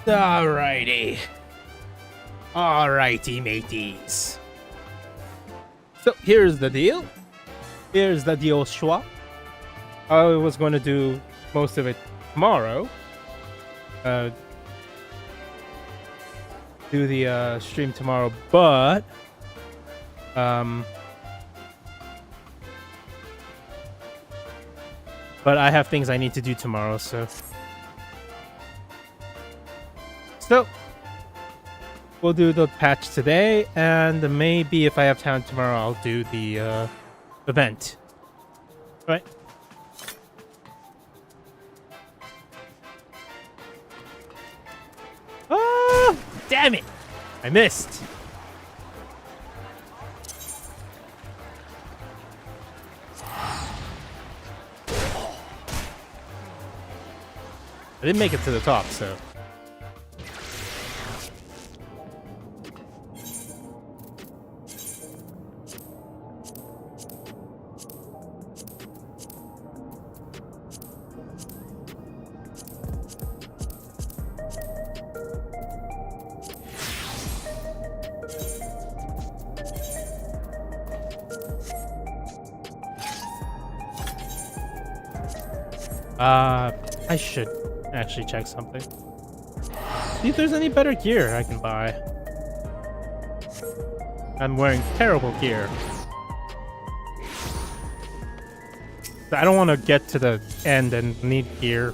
Alrighty. Alrighty, mateys. So here's the deal. Here's the deal, Schwa. I was going to do most of it tomorrow. Do the stream tomorrow, but I have things I need to do tomorrow, so we'll do the patch today, and maybe if I have time tomorrow, I'll do the event. Right? Ah, damn it! I missed. I didn't make it to the top, so. I should actually check something. See if there's any better gear I can buy. I'm wearing terrible gear. I don't want to get to the end and need gear.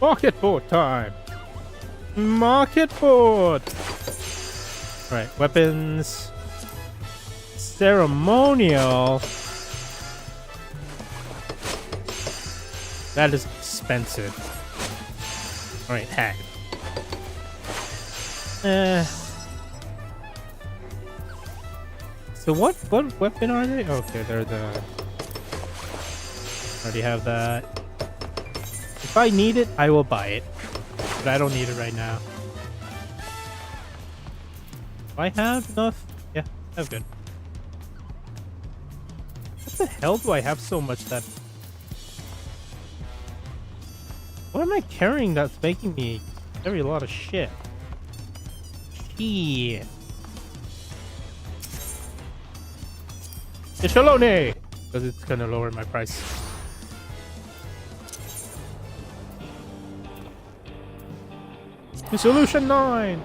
Market board time! Market board! Alright, weapons. Ceremonial. That is expensive. Alright, hack. So what weapon are they? Okay, they're the... Already have that. If I need it, I will buy it. But I don't need it right now. Do I have enough? Yeah, that's good. What the hell do I have so much that... What am I carrying that's making me carry a lot of shit? Shit. Echelone! Because it's gonna lower my price. Solution 9!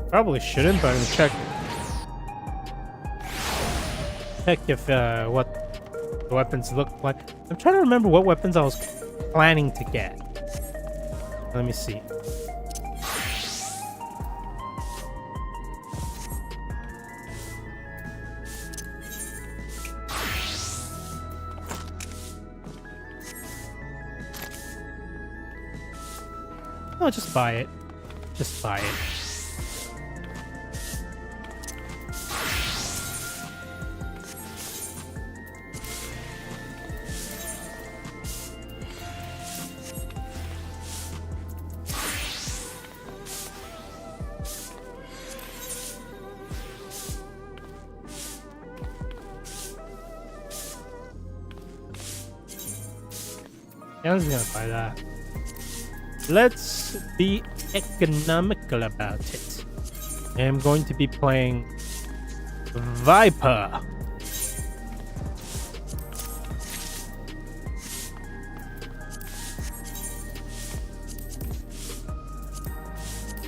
Probably shouldn't, but I'm gonna check if what the weapons look like. I'm trying to remember what weapons I was planning to get. Let me see. Oh, just buy it. Just buy it. I was gonna buy that. Let's be economical about it. I am going to be playing Viper.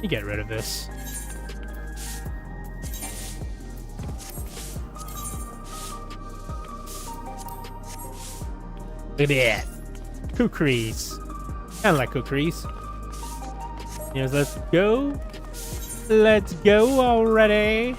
You get rid of this. Look at that. Kukris. Kinda like kukris. Yes, let's go. Let's go already.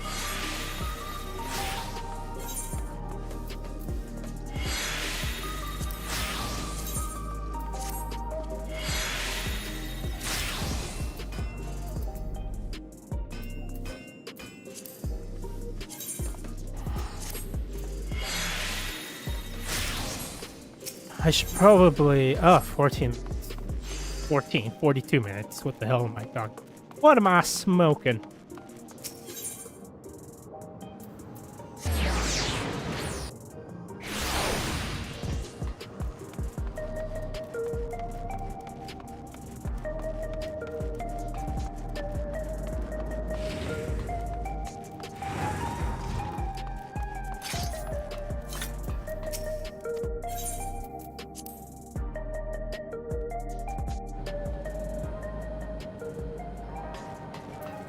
I should probably... Oh, 42 minutes. What the hell am I talking? What am I smoking?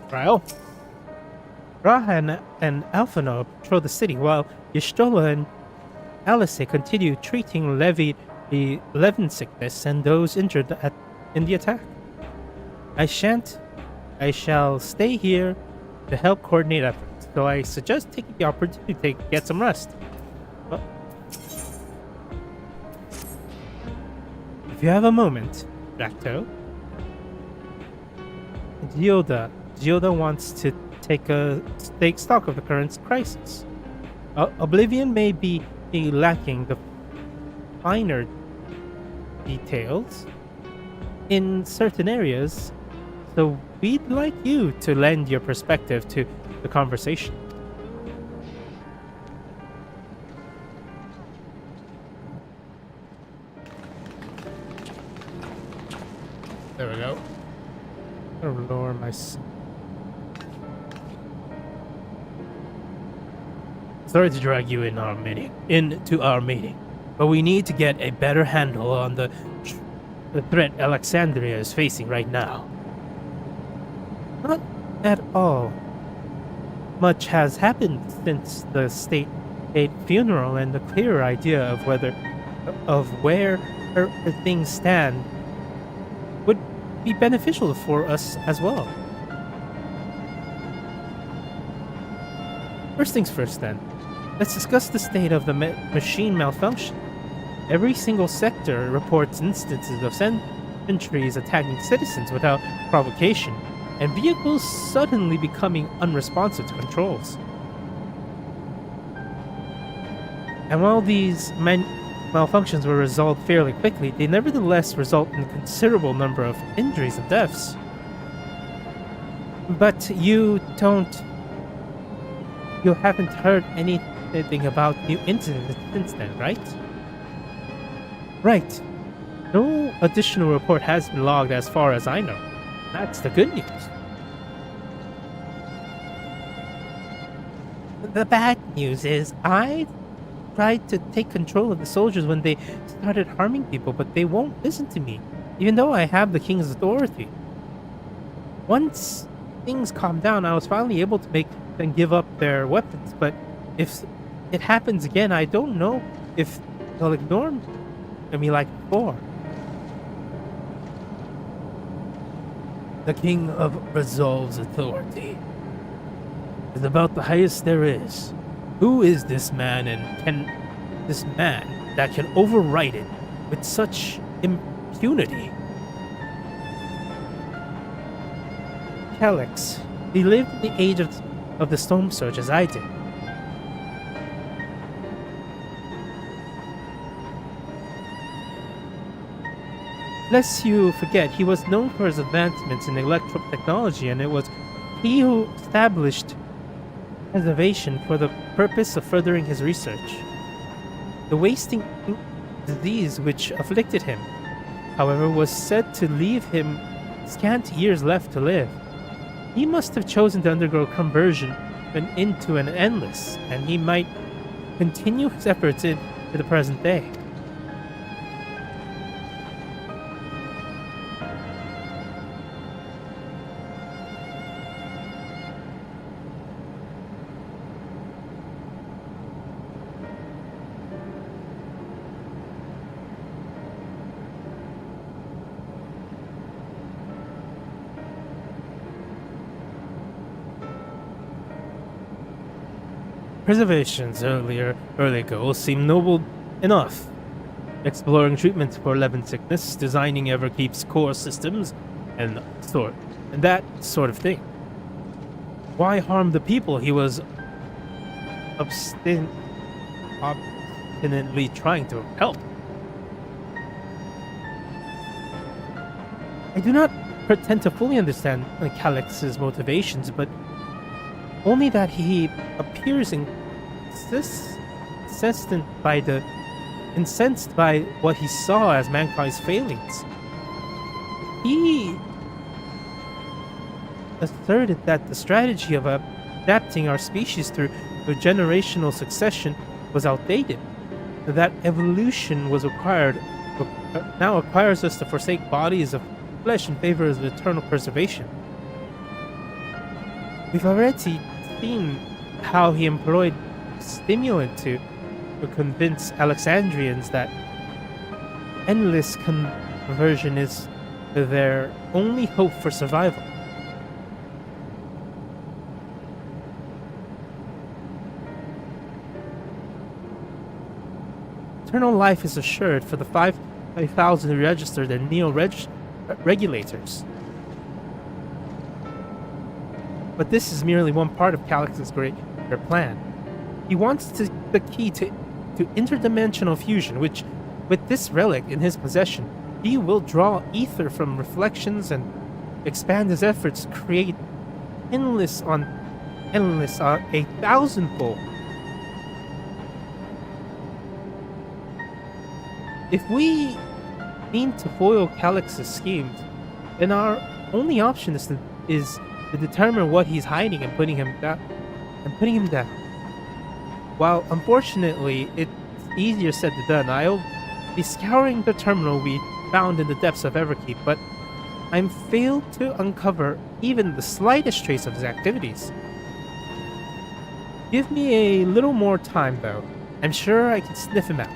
Trial. Rahan and Alphano patrol the city while Yshtola and Alice continue treating the Levin sickness and those injured in the attack. I shall stay here to help coordinate efforts, so I suggest taking the opportunity to get some rest. Well, if you have a moment, Drac'to. Gilda wants to take stock of the current crisis. Oblivion may be lacking the finer details in certain areas, so we'd like you to lend your perspective to the conversation. There we go. I'm gonna lower my... Sorry to drag you into our meeting, but we need to get a better handle on the threat Alexandria is facing right now. Not at all. Much has happened since the state funeral, and a clearer idea of where things stand would be beneficial for us as well. First things first, then. Let's discuss the state of the machine malfunction. Every single sector reports instances of sentries attacking citizens without provocation, and vehicles suddenly becoming unresponsive to controls. And while these malfunctions were resolved fairly quickly, they nevertheless result in a considerable number of injuries and deaths. But you haven't heard anything about new incidents since then, right? Right. No additional report has been logged as far as I know. That's the good news. The bad news is I tried to take control of the soldiers when they started harming people, but they won't listen to me, even though I have the king's authority. Once things calmed down, I was finally able to make them give up their weapons, but if it happens again, I don't know if they'll ignore me like before. The King of Resolve's authority is about the highest there is. Who is this man, and that can override it with such impunity? Calyx. He lived in the age of the Storm Surge as I did. Lest you forget, he was known for his advancements in electro technology, and it was he who established preservation for the purpose of furthering his research. The wasting disease which afflicted him, however, was said to leave him scant years left to live. He must have chosen to undergo conversion into an endless, and he might continue his efforts into the present day. Preservation's early goals seem noble enough. Exploring treatments for Levin sickness, designing Everkeep's core systems, and that sort of thing. Why harm the people he was obstinately trying to help? I do not pretend to fully understand Calix's motivations, but only that he appears incensed by what he saw as mankind's failings. He asserted that the strategy of adapting our species through generational succession was outdated, that evolution now requires us to forsake bodies of flesh in favor of eternal preservation. We've already seen how he employed stimulant to convince Alexandrians that endless conversion is their only hope for survival. Eternal life is assured for the 5,000 registered and neo-regulators. But this is merely one part of Calix's greater plan. He wants the key to interdimensional fusion, which, with this relic in his possession, he will draw ether from reflections and expand his efforts to create endless on a thousandfold. If we mean to foil Calix's schemes, then our only option is to determine what he's hiding and putting him down. While unfortunately it's easier said than done, I'll be scouring the terminal we found in the depths of Everkeep, but I'm failed to uncover even the slightest trace of his activities. Give me a little more time, though. I'm sure I can sniff him out.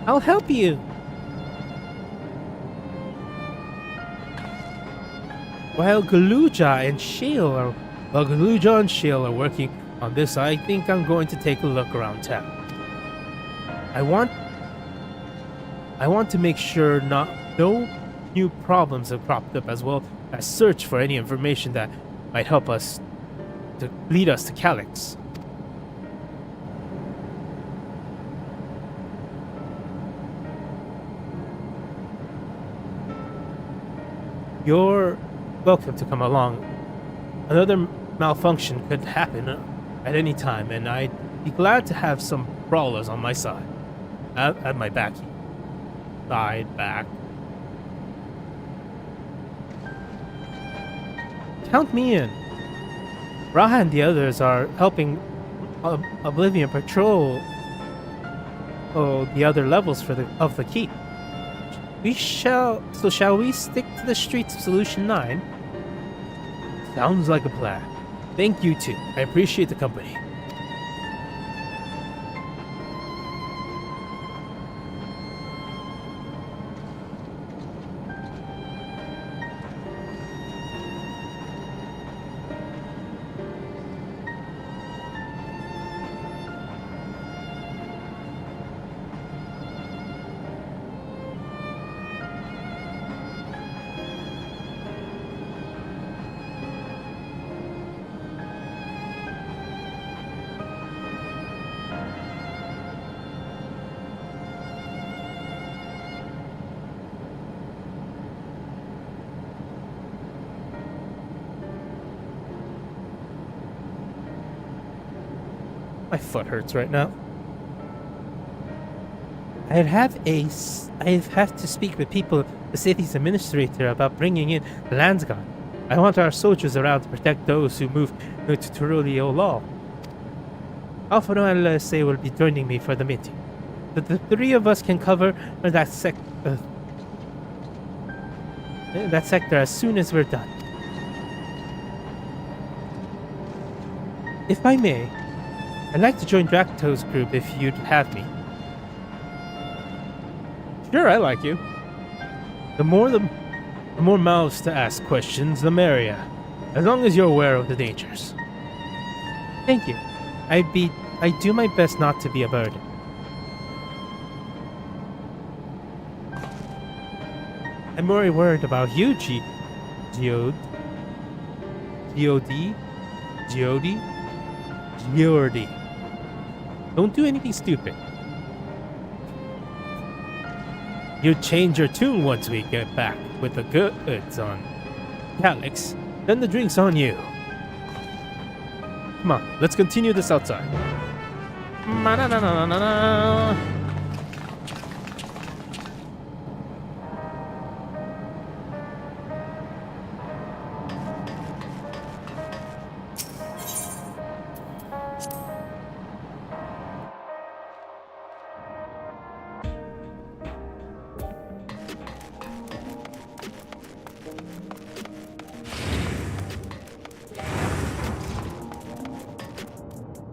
I'll help you! While Galuja and Shale are working on this, I think I'm going to take a look around town. I want to make sure no new problems have cropped up, as well as search for any information that might help us to lead us to Calix. You're welcome to come along. Another malfunction could happen at any time, and I'd be glad to have some brawlers on my side. At my back. Back. Count me in. Raha and the others are helping Oblivion patrol the other levels of the keep. Shall we stick to the streets of Solution 9? Sounds like a plan. Thank you too. I appreciate the company. My foot hurts right now. I'd have to speak with the city's administrator about bringing in the Landsguard. I want our soldiers around to protect those who move to Turulio Law. Alfano and LSA will be joining me for the meeting. The three of us can cover that sector as soon as we're done. If I may, I'd like to join Drac'to's group if you'd have me. Sure, I like you. The more mouths to ask questions, the merrier. As long as you're aware of the dangers. Thank you. I do my best not to be a burden. I'm more worried about you, Geode. Geode? Geode? Geordi. Don't do anything stupid. You change your tune once we get back with the goods on Calyx. Then the drink's on you. Come on, let's continue this outside.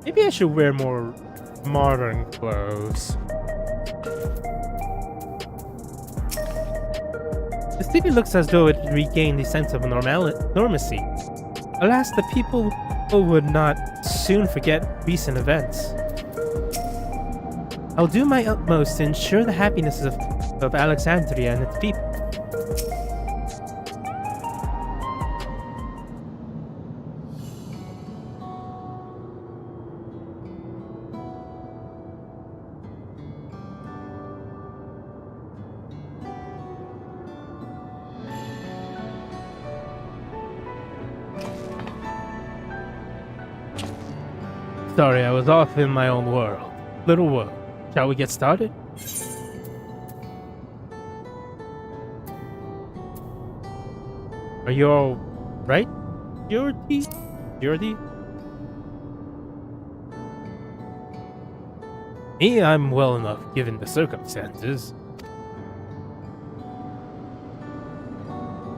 Maybe I should wear more modern clothes. The city looks as though it regained a sense of normalcy. Alas, the people would not soon forget recent events. I'll do my utmost to ensure the happiness of Alexandria and its people. Sorry, I was off in my own world. Little world. Shall we get started? Are you all right, Jordy? Jordy? Me, I'm well enough given the circumstances.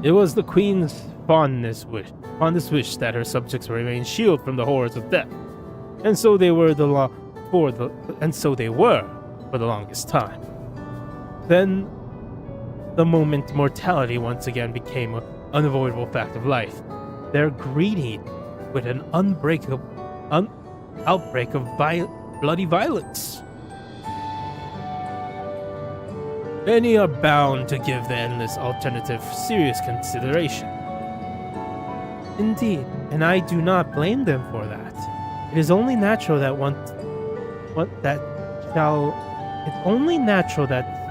It was the Queen's fondest wish that her subjects remain shielded from the horrors of death. And so they were for the longest time. Then, the moment mortality once again became an unavoidable fact of life, they're greeted with an outbreak of bloody violence. Many are bound to give the endless alternative serious consideration. Indeed, and I do not blame them for that. It is only natural that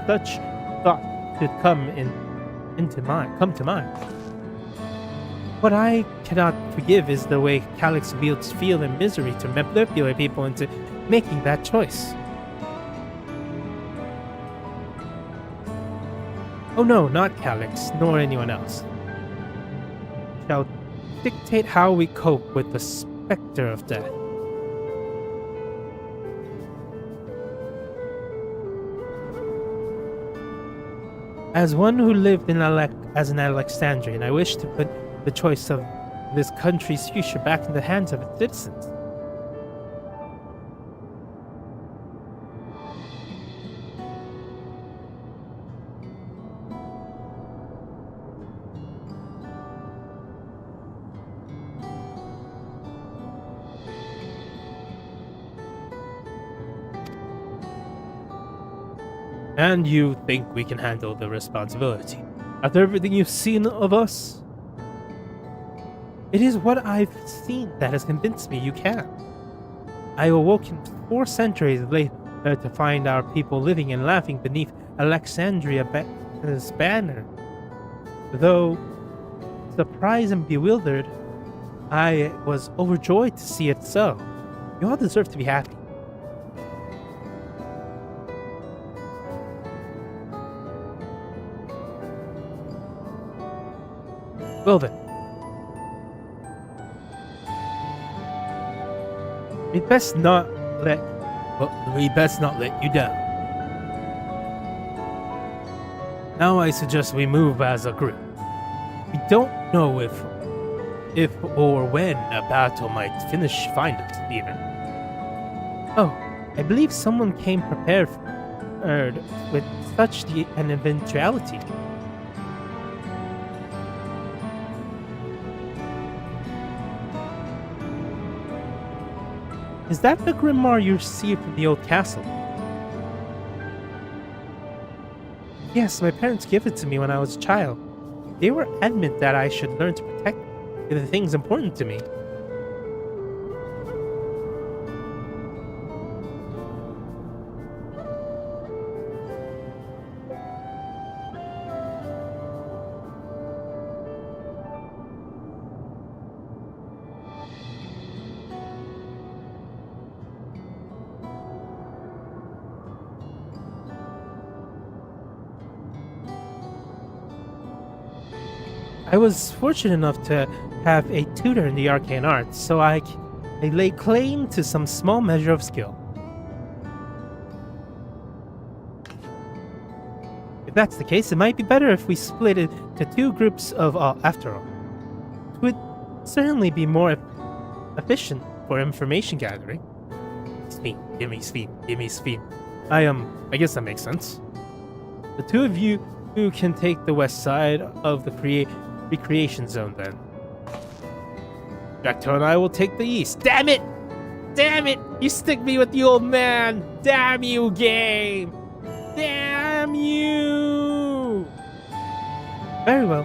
such thought should come to mind. What I cannot forgive is the way Calyx wields fear and misery to manipulate people into making that choice. Oh no, not Calyx, nor anyone else. Shall dictate how we cope with the specter of death. As one who lived as an Alexandrian, I wish to put the choice of this country's future back in the hands of its citizens. And you think we can handle the responsibility? After everything you've seen of us? It is what I've seen that has convinced me you can. I awoken 4 centuries later to find our people living and laughing beneath Alexandria's banner. Though surprised and bewildered, I was overjoyed to see it so. You all deserve to be happy. Well then. We best not let you down. Now I suggest we move as a group. We don't know if or when a battle might find us, even. Oh, I believe someone came prepared with such an eventuality. Is that the grimoire you received from the old castle? Yes, my parents gave it to me when I was a child. They were adamant that I should learn to protect the things important to me. I was fortunate enough to have a tutor in the arcane arts, so I lay claim to some small measure of skill. If that's the case, it might be better if we split it to two groups of after all. It would certainly be more efficient for information gathering. Speed, give me speed, give me speed. I guess that makes sense. The two of you who can take the west side of the recreation zone then. Drac'to and I will take the east. Damn it! Damn it! You stick me with the old man! Damn you, game! Damn you! Very well.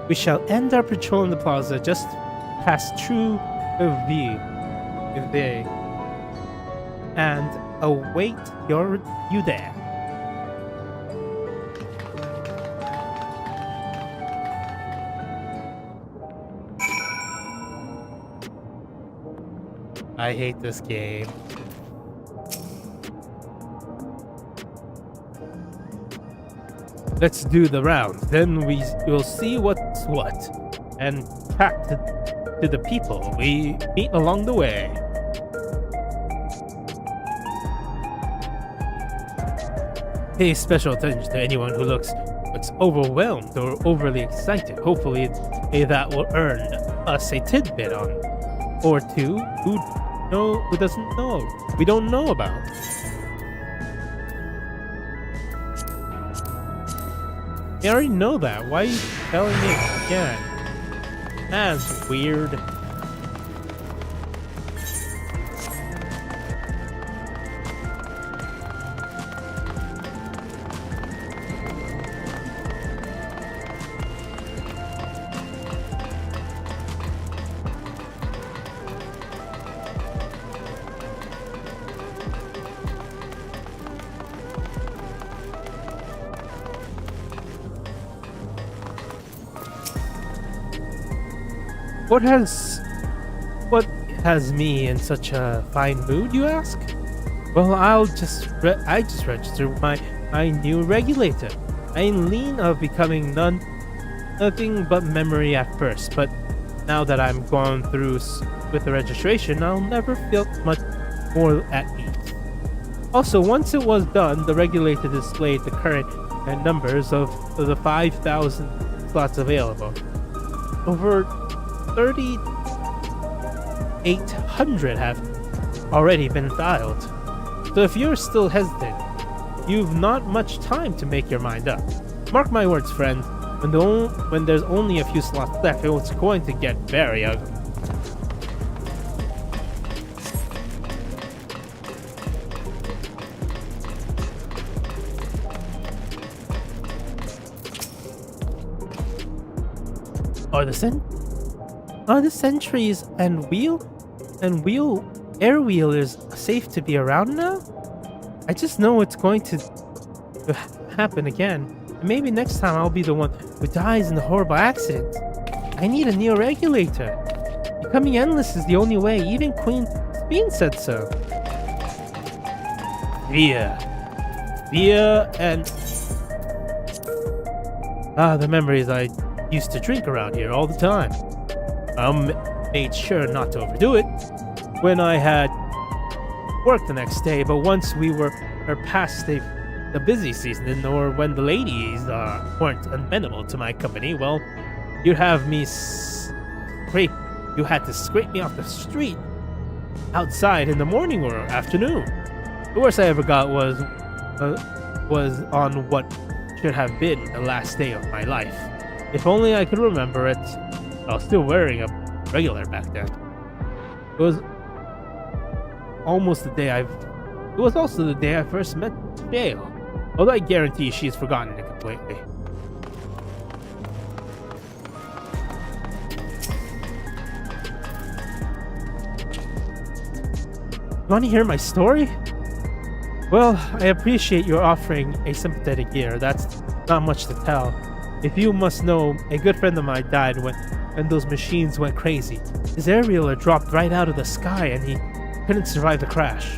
We shall end our patrol in the plaza just past True V and await you there. I hate this game. Let's do the round, then we'll see what's what, and chat to the people we meet along the way. Pay special attention to anyone who looks overwhelmed or overly excited. Hopefully that will earn us a tidbit on or two who doesn't know. We don't know about. I already know that. Why are you telling me again? That's weird. What has me in such a fine mood, you ask? Well, I just registered my new regulator. I am lean of becoming nothing but memory at first, but now that I'm gone through with the registration, I'll never feel much more at ease. Also, once it was done, the regulator displayed the current numbers of the 5,000 slots available. Over 3,800 have already been dialed. So if you're still hesitant, you've not much time to make your mind up. Mark my words, friend, when there's only a few slots left, it's going to get very ugly. Are the sentries and air wheelers safe to be around now? I just know it's going to happen again. And maybe next time I'll be the one who dies in a horrible accident. I need a neo-regulator. Becoming endless is the only way. Even Queen Bean said so. Via and the memories I used to drink around here all the time. I made sure not to overdo it when I had work the next day, but once we were past the busy season, or when the ladies weren't amenable to my company, well, you'd have me you had to scrape me off the street outside in the morning or afternoon. The worst I ever got was on what should have been the last day of my life. If only I could remember it. I was still wearing a regular back then. It was also the day I first met Dale. Although I guarantee she's forgotten it completely. You want to hear my story? Well, I appreciate your offering a sympathetic ear. That's not much to tell. If you must know, a good friend of mine died when those machines went crazy. His aerialer dropped right out of the sky and he couldn't survive the crash.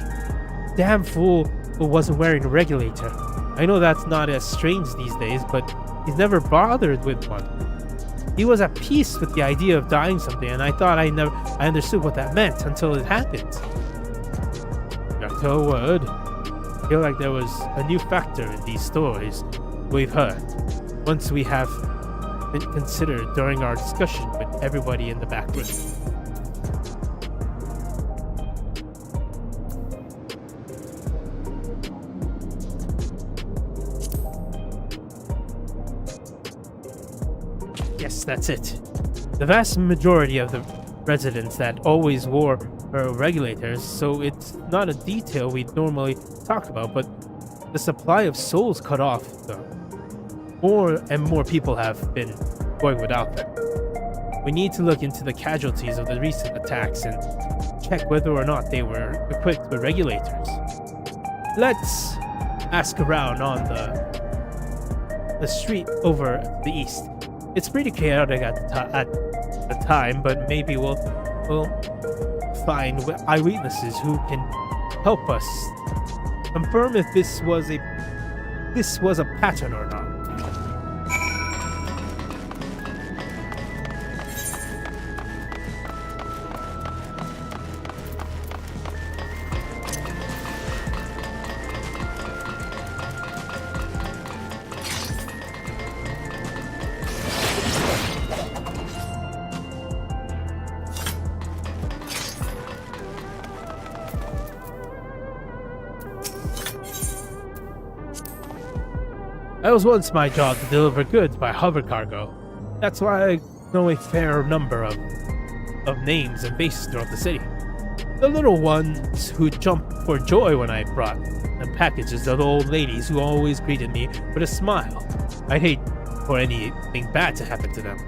Damn fool who wasn't wearing a regulator. I know that's not as strange these days, but he's never bothered with one. He was at peace with the idea of dying someday, and I thought I understood what that meant until it happened. Drac'to would. I feel like there was a new factor in these stories we've heard, once we have been considered during our discussion with everybody in the back room. Yes, that's it. The vast majority of the residents that always wore regulators, so it's not a detail we'd normally talk about, but the supply of souls cut off, though. More and more people have been going without them. We need to look into the casualties of the recent attacks and check whether or not they were equipped with regulators. Let's ask around on the street over to the east. It's pretty chaotic at the time, but maybe we'll find eyewitnesses who can help us confirm if this was a pattern or not. It was once my job to deliver goods by hover cargo. That's why I know a fair number of names and faces throughout the city. The little ones who jumped for joy when I brought them packages are the old ladies who always greeted me with a smile. I'd hate for anything bad to happen to them.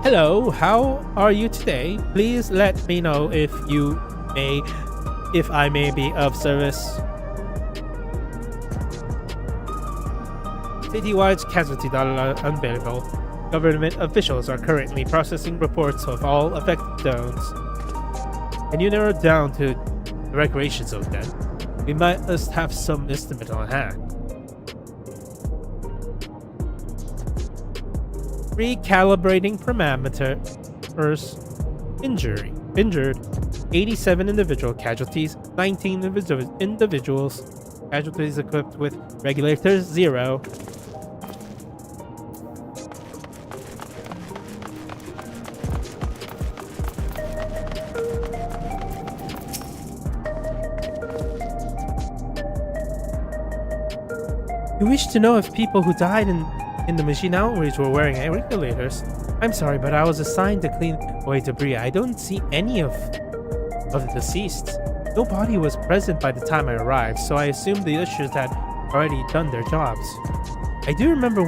Hello, how are you today? Please let me know if I may be of service. City-wide casualty data unavailable. Government officials are currently processing reports of all affected zones. Can you narrow it down to the recreation zone then? We might just have some estimate on hand. Recalibrating parameters. Injured. 87 individual casualties. 19 individuals. Casualties equipped with regulators 0. You wish to know if people who died in the machine outrage were wearing regulators? I'm sorry, but I was assigned to clean away debris. I don't see any of the deceased. No body was present by the time I arrived, so I assumed the ushers had already done their jobs. I do remember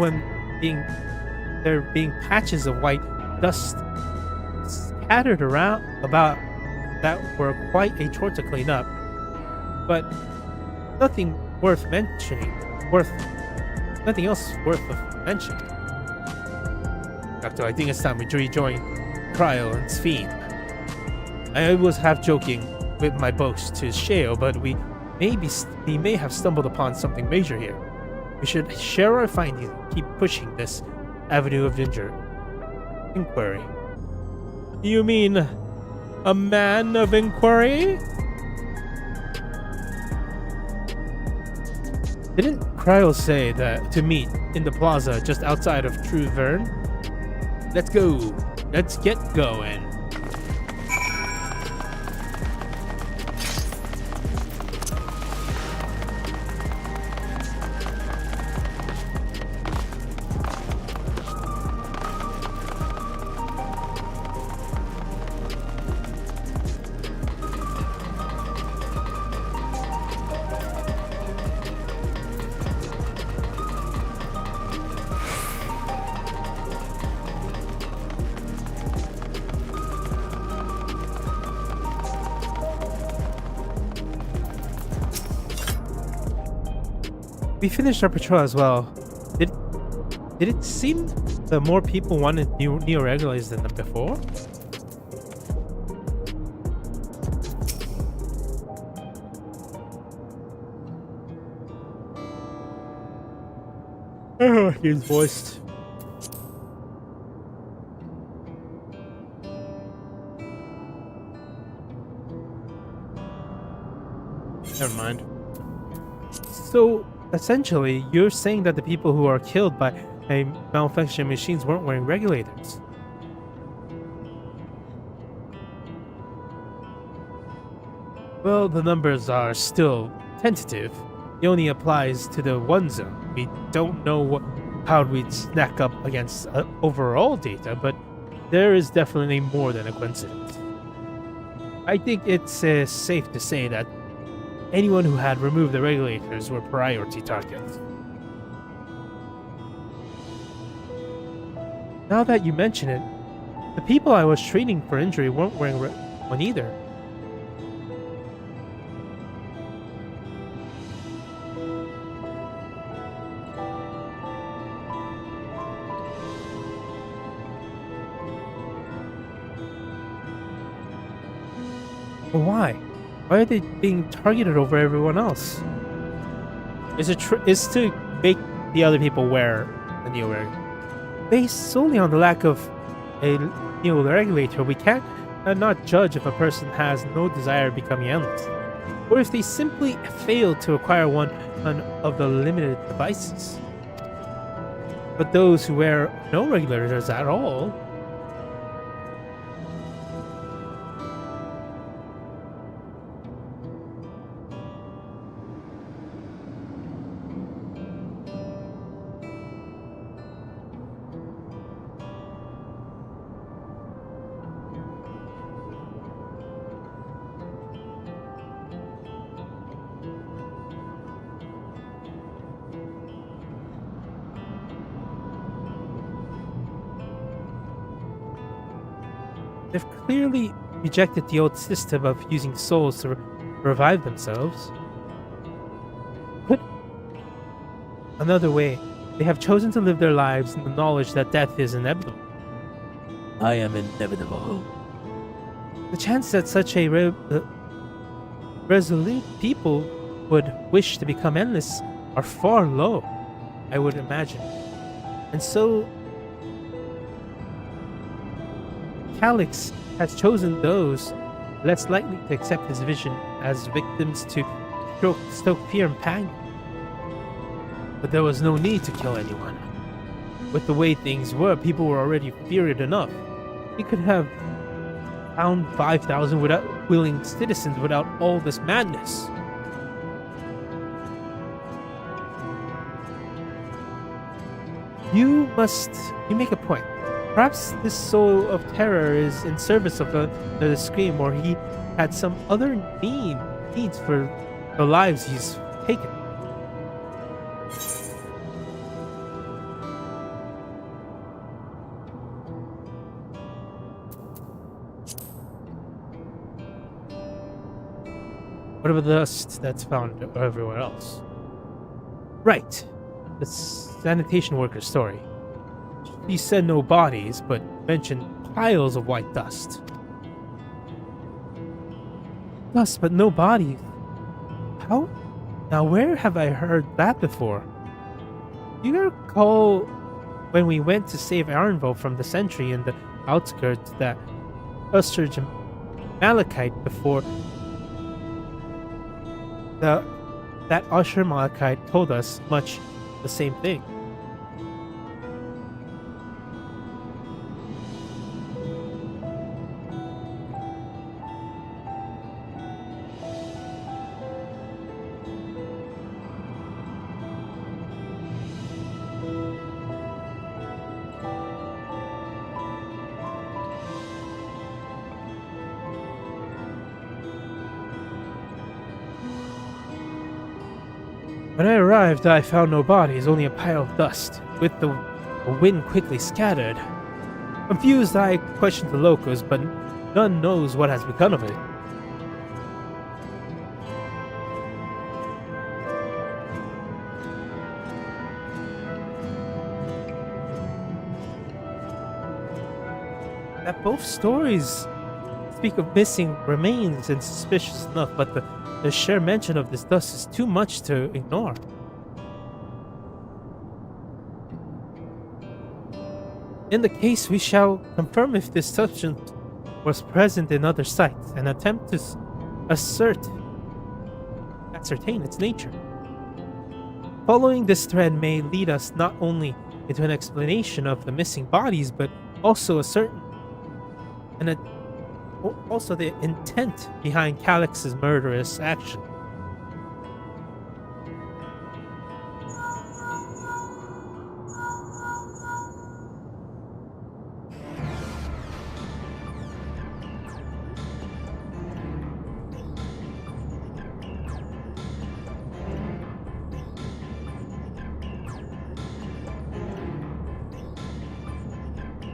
there being patches of white dust scattered around about that were quite a chore to clean up, but nothing worth mentioning. Nothing else worth mentioning. Drac'to, I think it's time we rejoin Trial and XIV. I was half joking with my boast to Shale, but we may have stumbled upon something major here. We should share our findings and keep pushing this avenue of inquiry. You mean a man of inquiry? Didn't Cryo say that to meet in the plaza just outside of True Vern? Let's go. Let's get going. We finished our patrol as well. Did did it seem that more people wanted neo regulars than before? Oh, he's voiced. Never mind. So, essentially, you're saying that the people who are killed by malfunctioning machines weren't wearing regulators. Well, the numbers are still tentative. It only applies to the one zone. We don't know how we'd stack up against overall data, but there is definitely more than a coincidence. I think it's safe to say that anyone who had removed the regulators were priority targets. Now that you mention it, the people I was treating for injury weren't wearing one either. But why? Why are they being targeted over everyone else? Is it is to make the other people wear the neo regulator? Based solely on the lack of a neo regulator, we can't not judge if a person has no desire of becoming endless, or if they simply fail to acquire one of the limited devices. But those who wear no regulators at all, they've clearly rejected the old system of using souls to revive themselves. Put another way, they have chosen to live their lives in the knowledge that death is inevitable. I am inevitable. The chance that such a resolute people would wish to become endless are far low, I would imagine. And so Calyx has chosen those less likely to accept his vision as victims to stoke fear and panic. But there was no need to kill anyone. With the way things were, people were already feared enough. He could have found 5,000 willing citizens without all this madness. You make a point. Perhaps this soul of terror is in service of the scream, or he had some other needs for the lives he's taken. What about the dust that's found everywhere else? Right. The sanitation worker's story. He said no bodies, but mentioned piles of white dust. Dust, but no bodies. How? Now, where have I heard that before? Do you recall when we went to save Arenville from the sentry in the outskirts that Usher Malachite before that Usher Malachite told us much the same thing? When I arrived, I found no bodies, only a pile of dust, with the wind quickly scattered. Confused, I questioned the locals, but none knows what has become of it. that both stories speak of missing remains and suspicious enough, but the sheer mention of this dust is too much to ignore. In the case, we shall confirm if this substance was present in other sites and attempt to ascertain its nature. Following this thread may lead us not only into an explanation of the missing bodies, but also also the intent behind Calix's murderous action.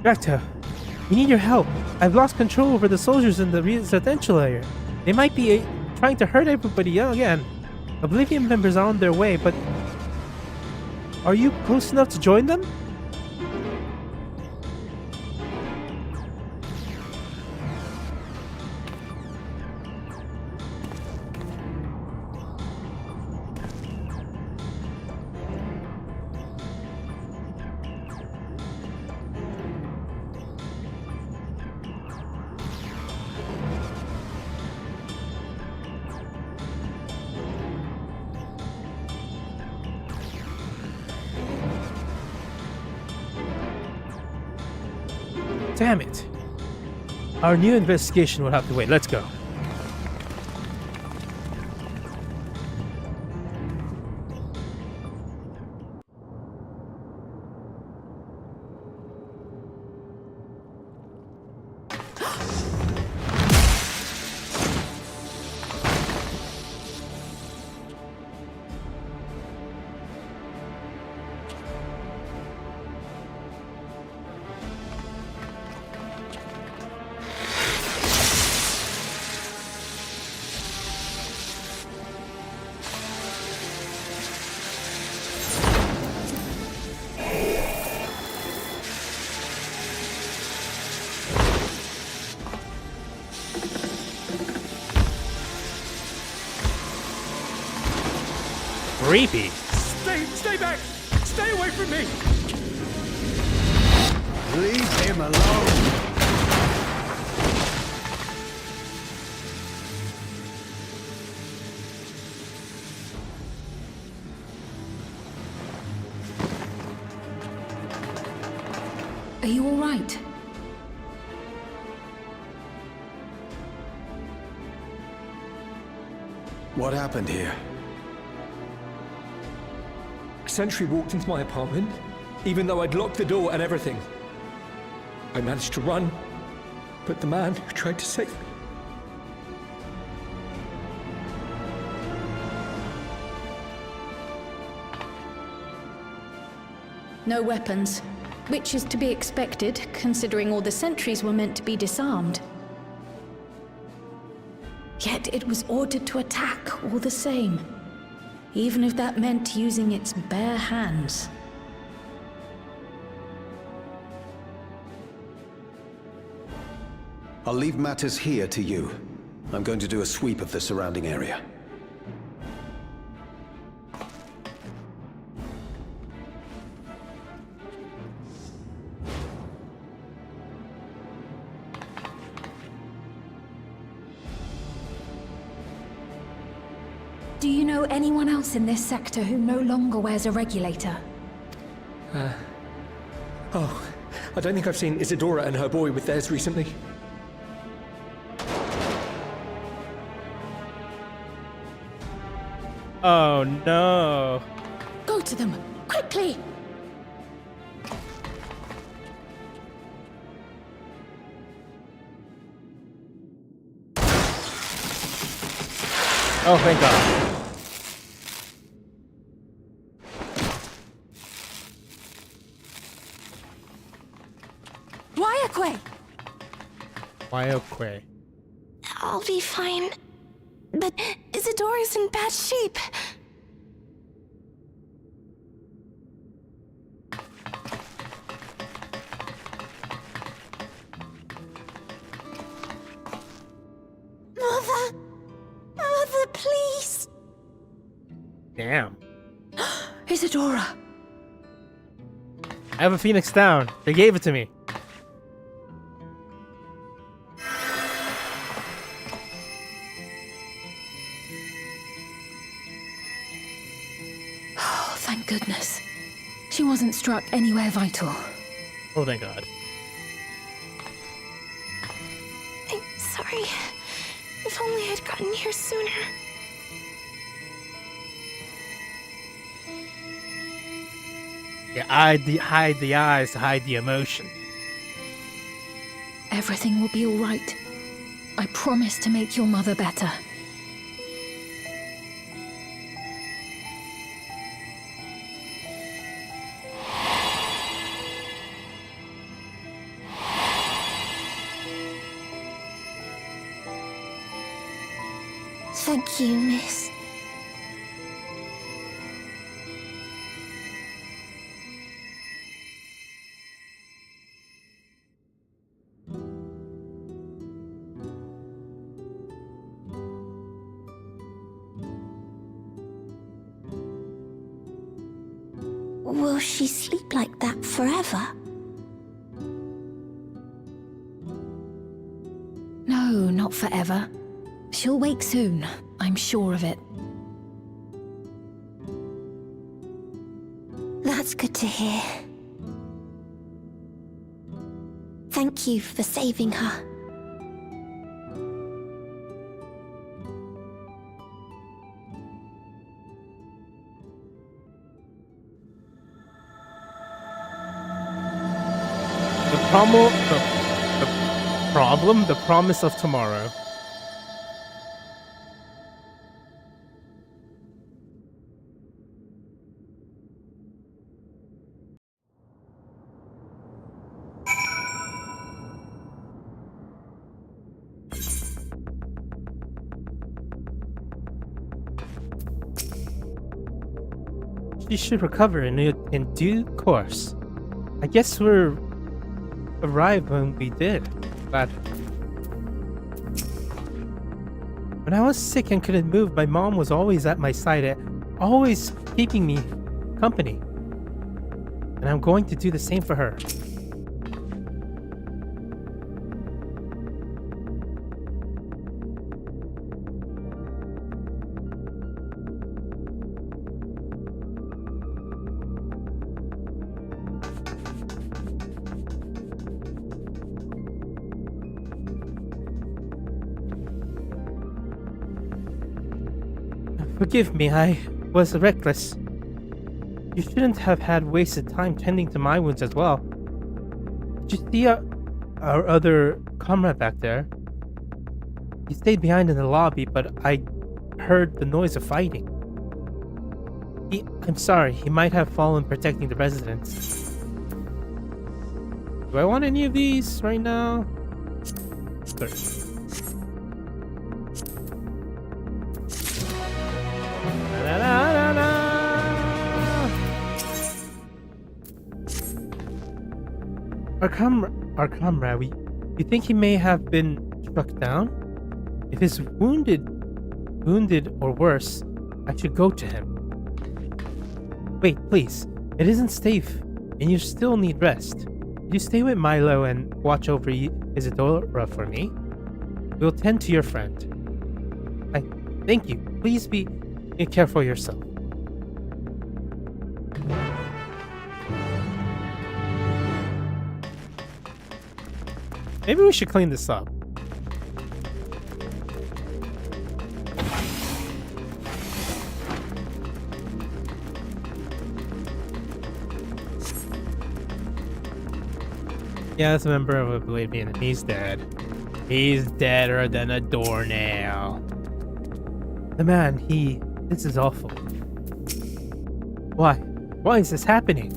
Drac'to, we need your help. I've lost control over the soldiers in the residential area. They might be trying to hurt everybody again. Oblivion members are on their way, but are you close enough to join them? Damn it. Our new investigation will have to wait. Let's go. Creepy. Stay back! Stay away from me! Leave him alone! Are you all right? What happened here? A sentry walked into my apartment, even though I'd locked the door and everything. I managed to run, but the man who tried to save me... No weapons, which is to be expected, considering all the sentries were meant to be disarmed. Yet it was ordered to attack all the same, even if that meant using its bare hands. I'll leave matters here to you. I'm going to do a sweep of the surrounding area. Do you know anyone else in this sector who no longer wears a regulator? Oh, I don't think I've seen Isadora and her boy with theirs recently. Oh no. Go to them, quickly! Oh, thank God. Why? I'll be fine. But Isadora's in bad shape. Damn. Isadora! I have a phoenix down. They gave it to me. Oh, thank goodness. She wasn't struck anywhere vital. Oh, thank God. I'm sorry. If only I'd gotten here sooner. Yeah, hide the eyes to hide the emotion. Everything will be all right. I promise to make your mother better. Thank you, miss. Will she sleep like that forever? No, not forever. She'll wake soon, I'm sure of it. That's good to hear. Thank you for saving her. The promise of tomorrow. She should recover in due course. I guess we're arrived when we did, but when I was sick and couldn't move, my mom was always at my side, always keeping me company. And I'm going to do the same for her. Forgive me, I was reckless. You shouldn't have had wasted time tending to my wounds as well. Did you see our other comrade back there? He stayed behind in the lobby, but I heard the noise of fighting. I'm sorry, he might have fallen protecting the residents. Do I want any of these right now? Sure. Our comrade, you think he may have been struck down? If he's wounded or worse, I should go to him. Wait, please. It isn't safe, and you still need rest. You stay with Milo and watch over Isadora for me. We'll tend to your friend. Thank you. Please be careful yourself. Maybe we should clean this up. Yeah, that's a member of a Oblivion, and he's dead. He's deader than a doornail. The man, this is awful. Why? Why is this happening?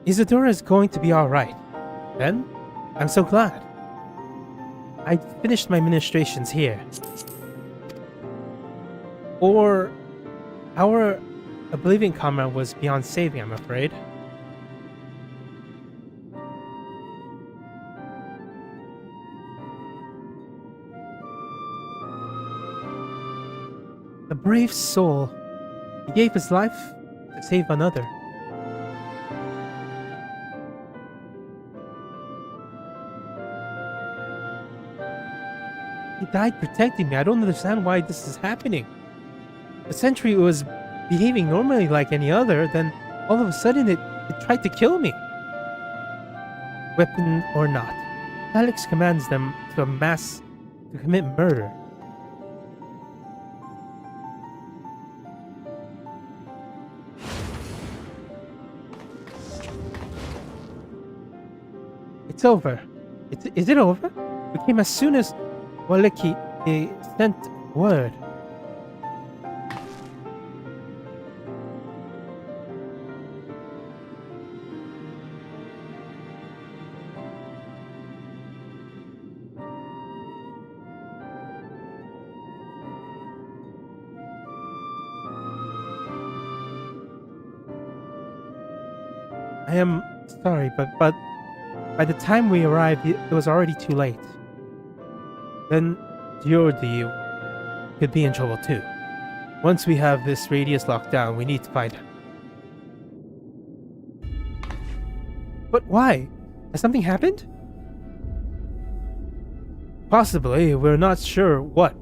Isadora is going to be alright. Then, I'm so glad. I finished my ministrations here. Or Our Oblivion comrade was beyond saving, I'm afraid. A brave soul. He gave his life to save another. He died protecting me. I don't understand why this is happening. The sentry was behaving normally like any other, then all of a sudden it tried to kill me. Weapon or not, Alex commands them to commit murder. It's over. Is it over? We came as soon as Waleki sent word. I am sorry, but by the time we arrived, it was already too late. Then Jordi could be in trouble too. Once we have this radius locked down, we need to find him. But why? Has something happened? Possibly, we're not sure what.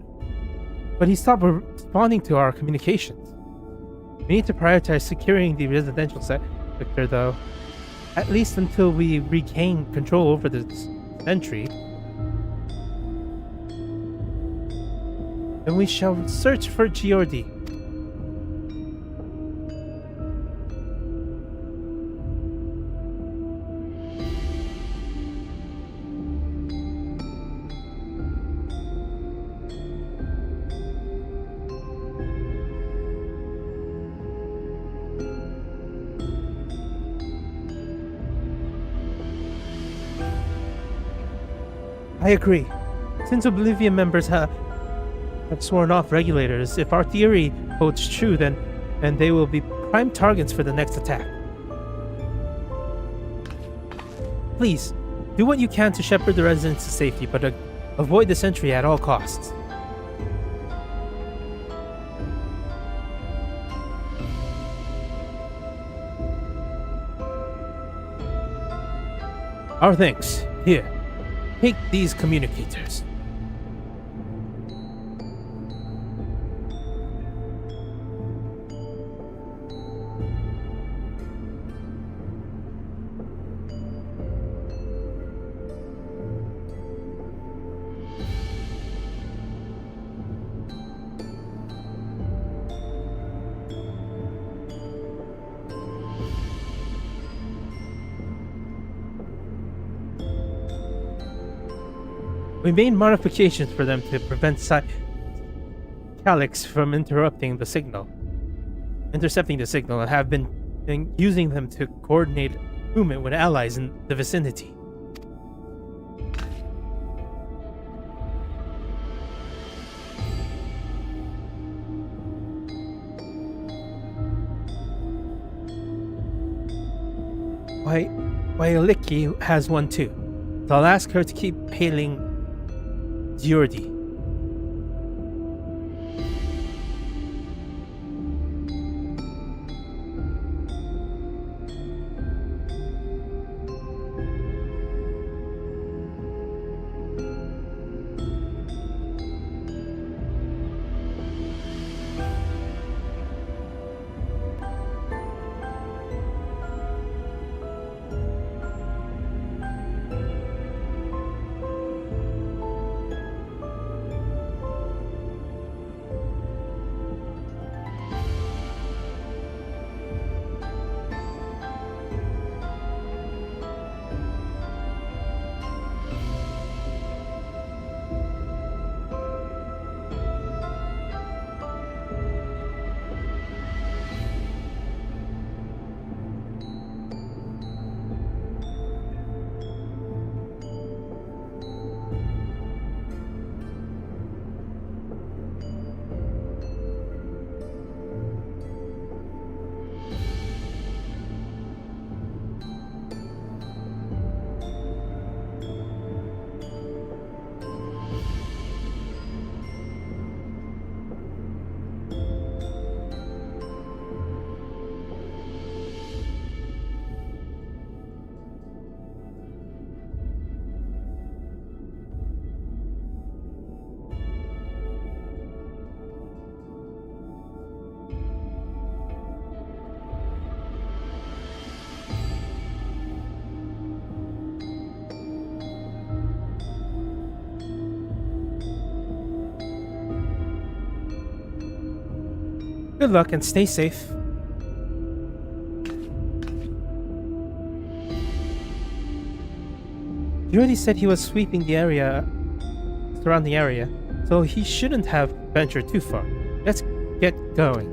But he stopped responding to our communications. We need to prioritize securing the residential sector though. At least until we regain control over this sentry. Then we shall search for Giordi. I agree. Since Oblivion members have sworn off regulators, if our theory holds true, then they will be prime targets for the next attack. Please, do what you can to shepherd the residents to safety, but avoid the sentry at all costs. Our thanks. Here. Take these communicators. We made modifications for them to prevent Calyx from intercepting the signal, and have been using them to coordinate movement with allies in the vicinity. Why, Aliki has one too. So I'll ask her to keep hailing Giordi. Good luck and stay safe. He already said he was sweeping the area, surrounding area, so he shouldn't have ventured too far. Let's get going.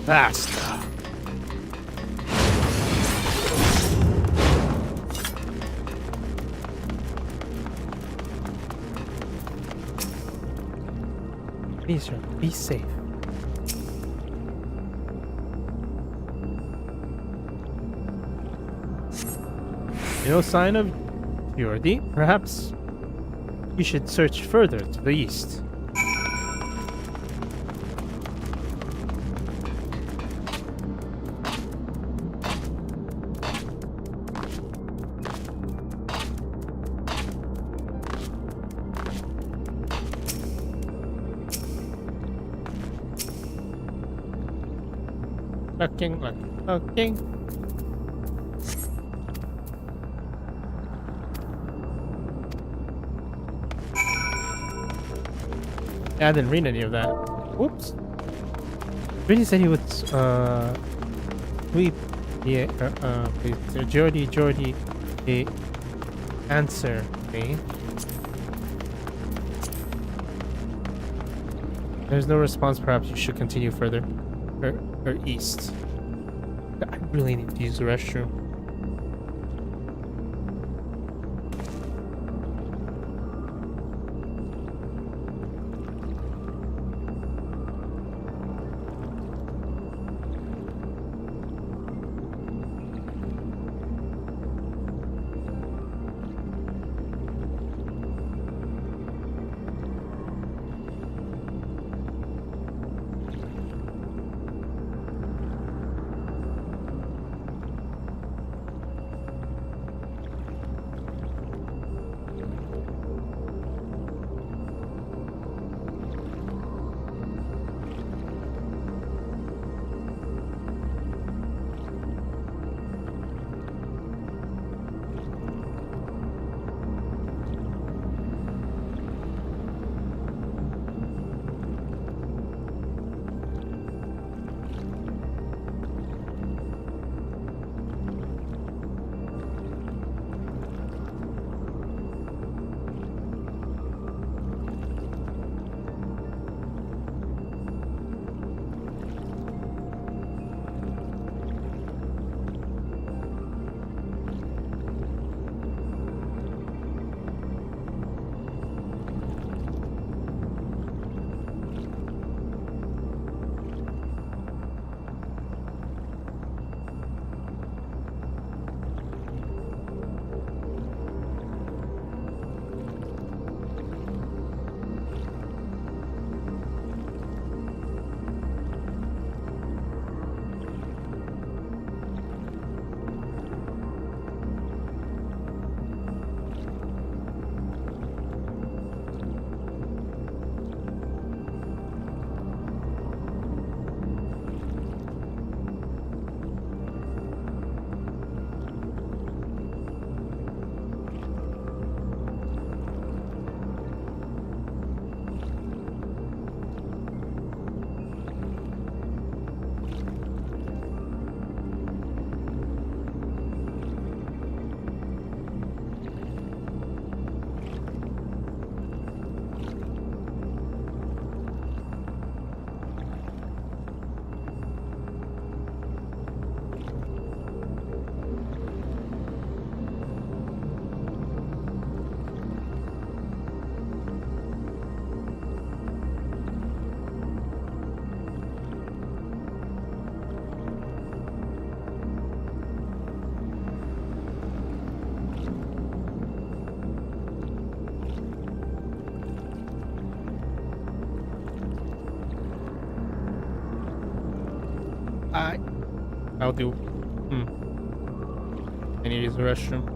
Fast. Please, sir, be safe. No sign of Jordi. Perhaps you should search further to the east. Okay. Yeah, I didn't read any of that. Whoops. Really said he would sweep the Jordi the answer me. There's no response. Perhaps you should continue further or east. I really need to use the restroom. I'll do. I need to use the restroom.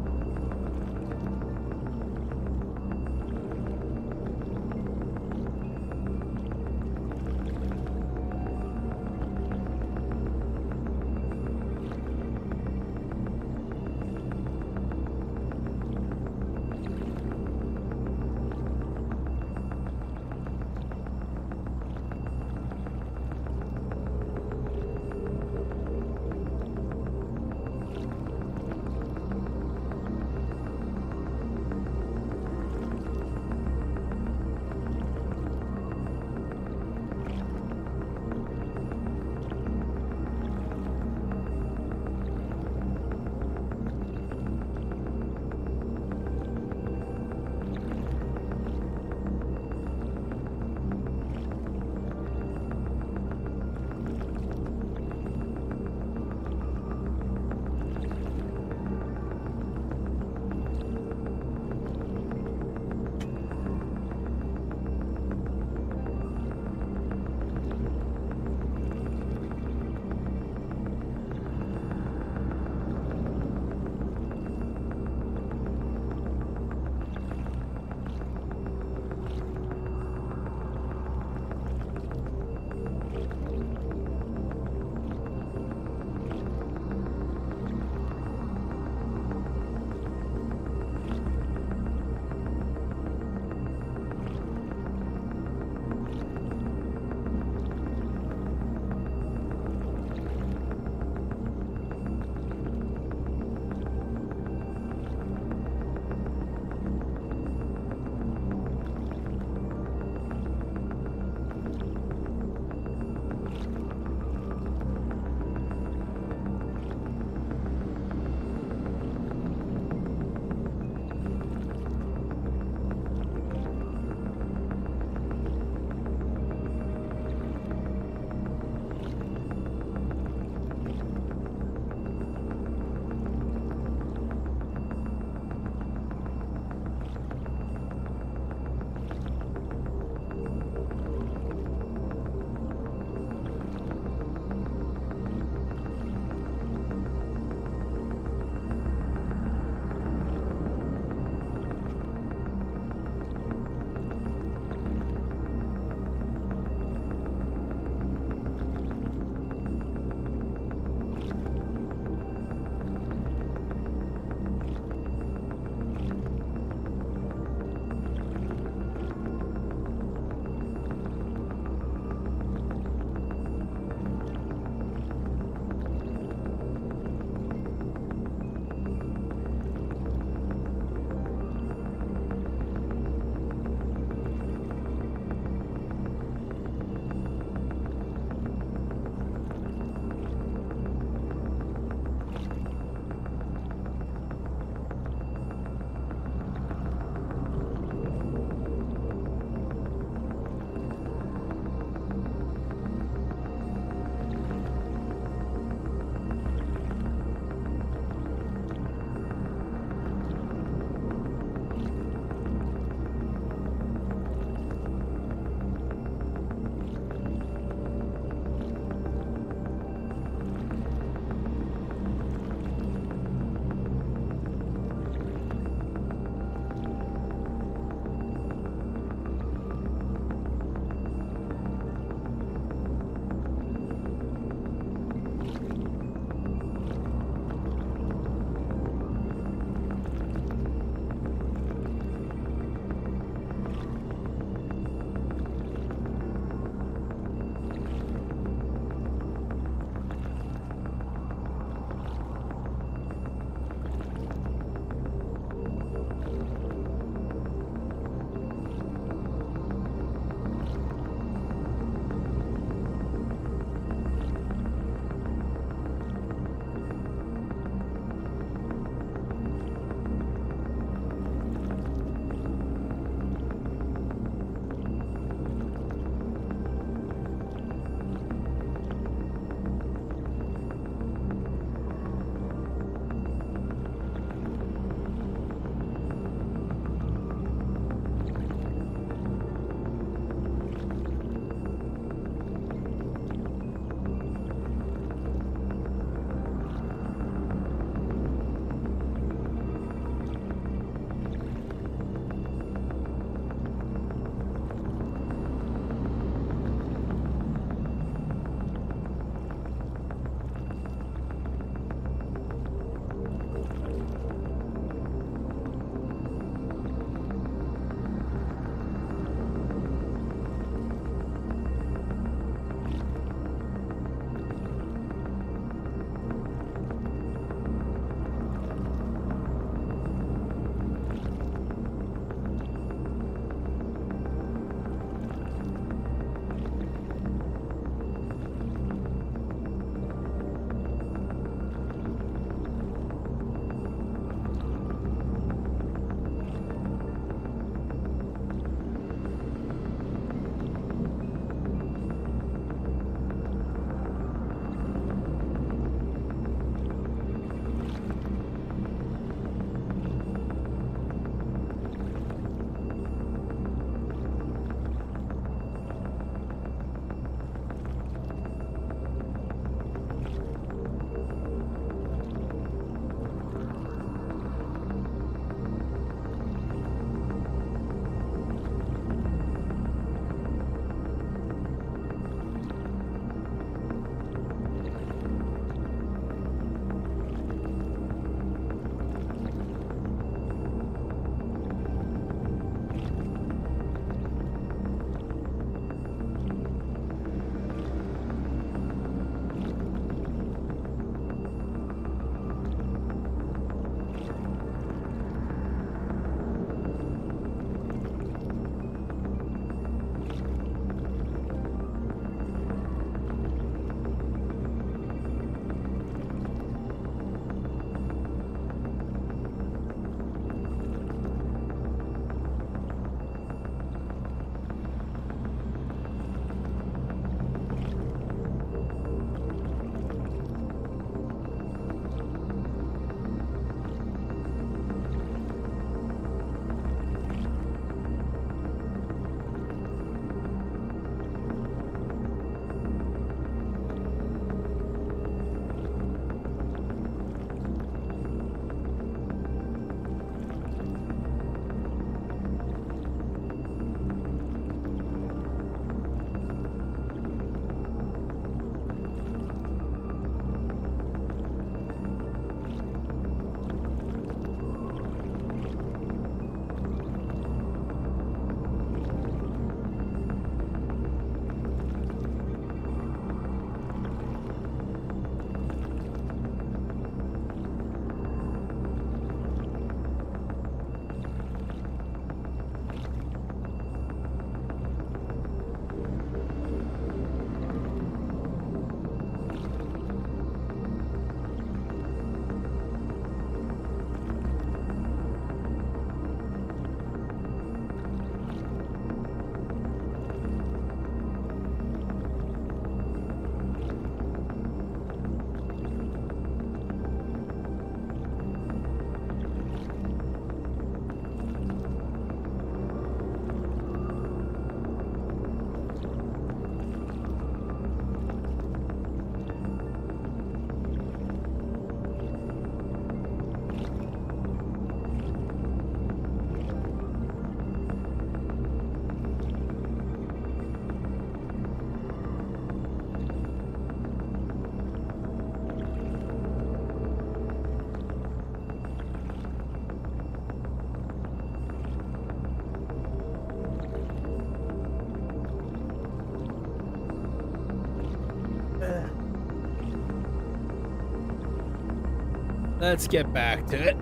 Let's get back to it.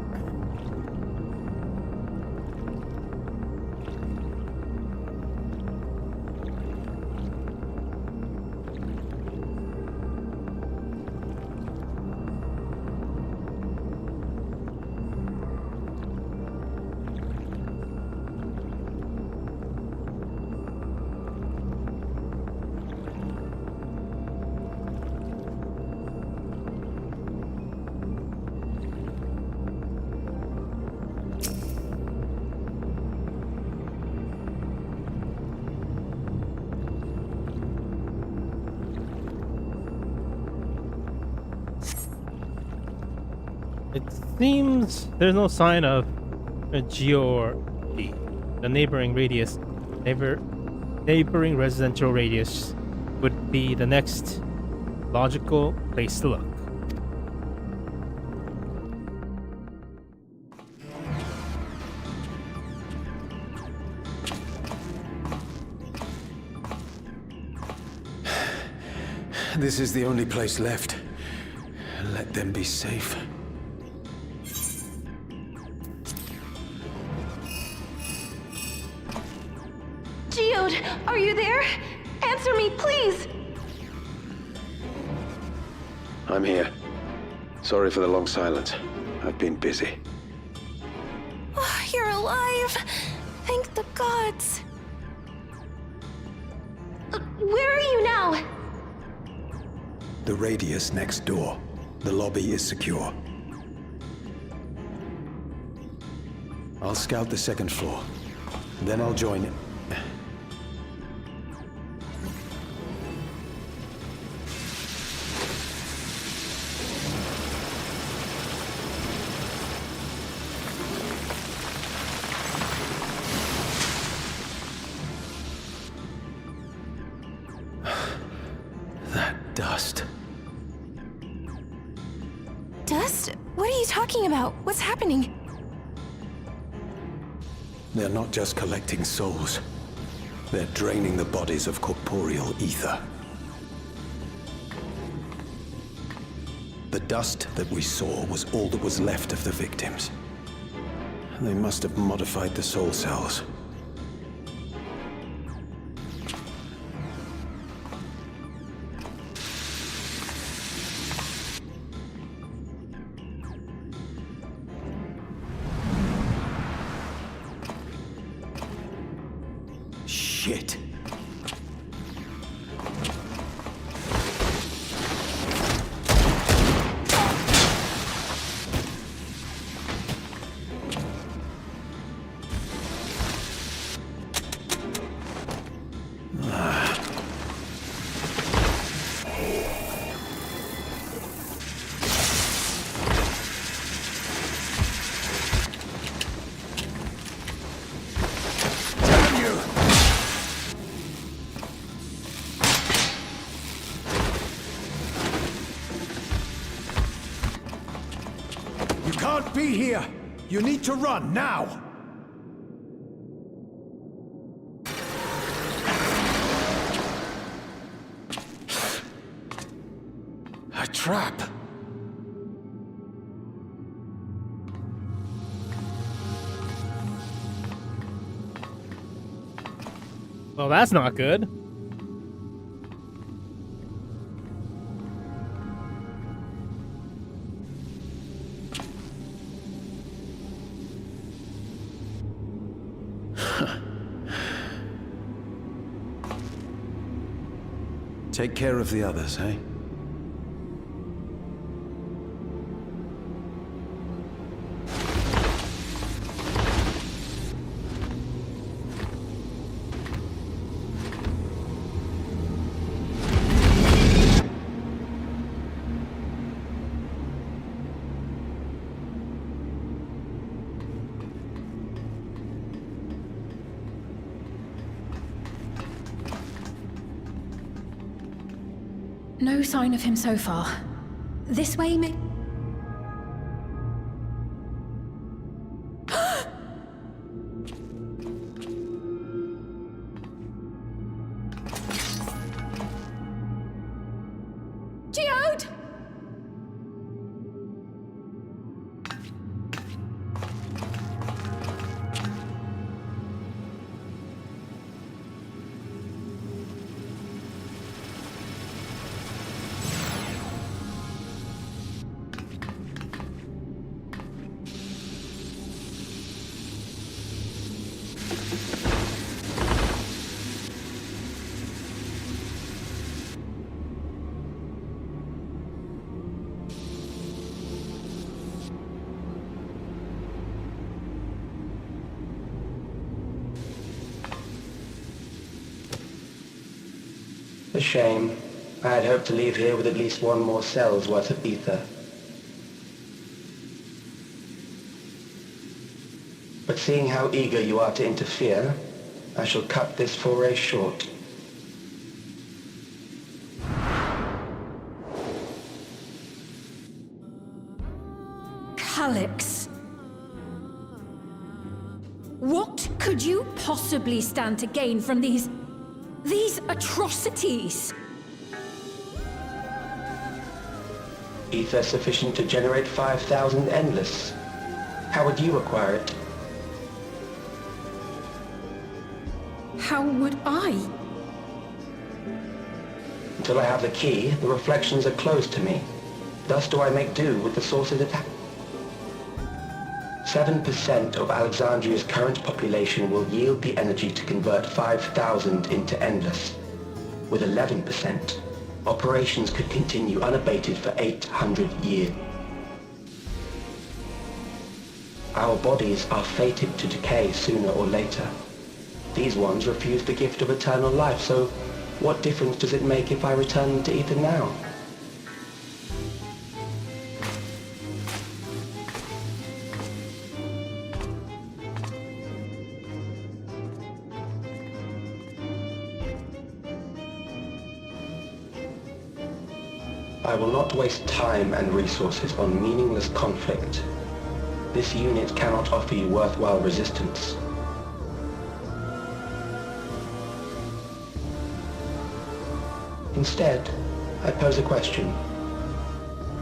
It seems there's no sign of a Geordi. The neighboring residential radius would be the next logical place to look. This is the only place left. Let them be safe. Geode, are you there? Answer me, please! I'm here. Sorry for the long silence. I've been busy. Oh, you're alive! Thank the gods! Where are you now? The radius next door. The lobby is secure. I'll scout the second floor. Then I'll join it. That dust. Dust? What are you talking about? What's happening? They're not just collecting souls. They're draining the bodies of corporeal ether. The dust that we saw was all that was left of the victims. They must have modified the soul cells. Shit. Can't be here! You need to run, now! A trap. Well, that's not good. Take care of the others, eh? No sign of him so far. This way, Geode! A shame. I had hoped to leave here with at least one more cell's worth of ether. But seeing how eager you are to interfere, I shall cut this foray short. Alex. What could you possibly stand to gain from these atrocities? Ether sufficient to generate 5,000 endless. How would you acquire it? How would I? Until I have the key, the reflections are closed to me. Thus do I make do with the source's attack. 7% of Alexandria's current population will yield the energy to convert 5,000 into endless. With 11%, operations could continue unabated for 800 years. Our bodies are fated to decay sooner or later. These ones refuse the gift of eternal life, so what difference does it make if I return them to ether now? I will not waste time and resources on meaningless conflict. This unit cannot offer you worthwhile resistance. Instead, I pose a question.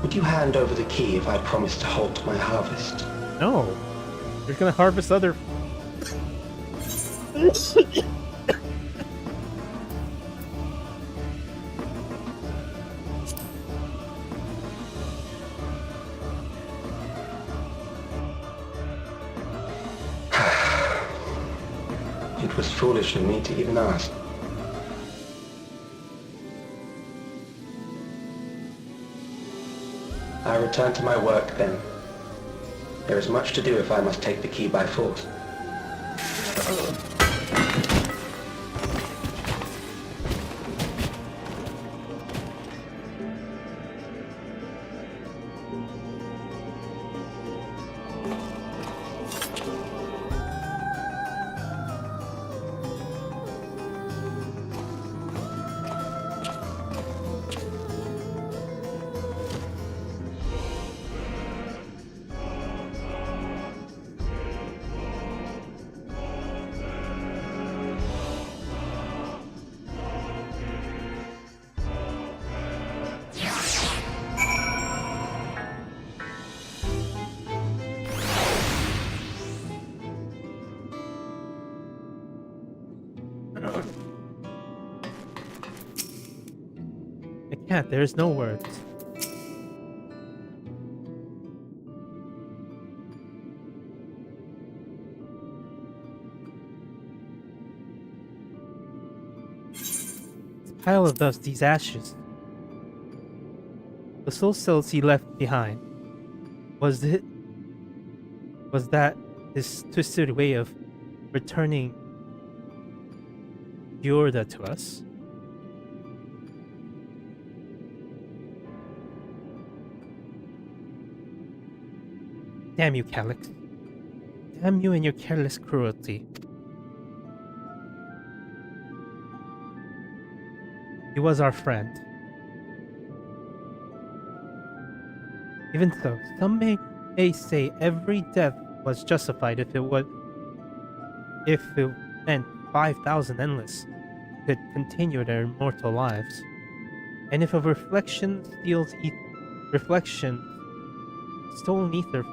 Would you hand over the key if I promise to halt my harvest? No. You're gonna harvest other... It was foolish of me to even ask. I return to my work then. There is much to do if I must take the key by force. I can't, there's no words. This pile of dust, these ashes. The soul cells he left behind. Was that his twisted way of returning Yorda to us? Damn you, Calyx. Damn you and your careless cruelty. He was our friend. Even so, some may say every death was justified if it meant 5,000 endless could continue their immortal lives. And if a reflection stolen ether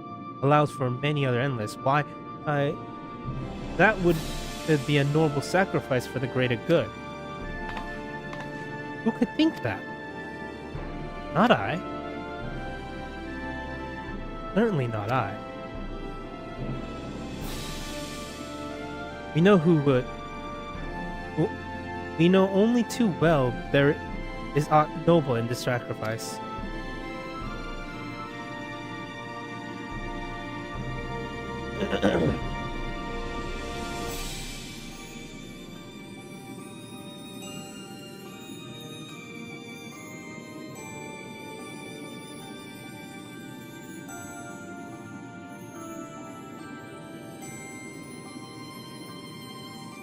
allows for many other endless, why, that would be a noble sacrifice for the greater good. Who could think that? Not I. Certainly not I. We know who would. We know only too well there is aught noble in this sacrifice.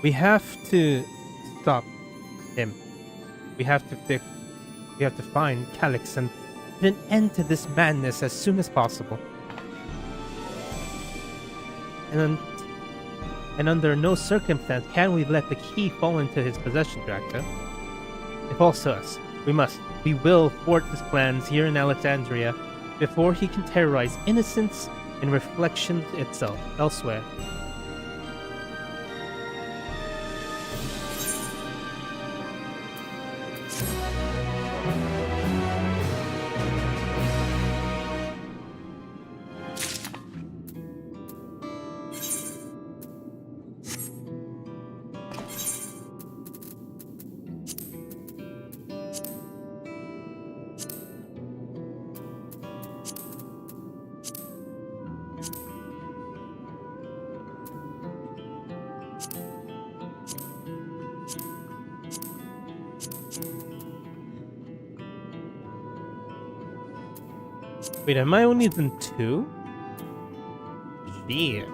We have to stop him. We have to fix. We have to find Calyx and put an end to this madness as soon as possible. And under no circumstance can we let the key fall into his possession, Drac'to. It falls to us. We will thwart his plans here in Alexandria before he can terrorize innocence and reflection itself elsewhere. Wait, am I only done 2? Yeah.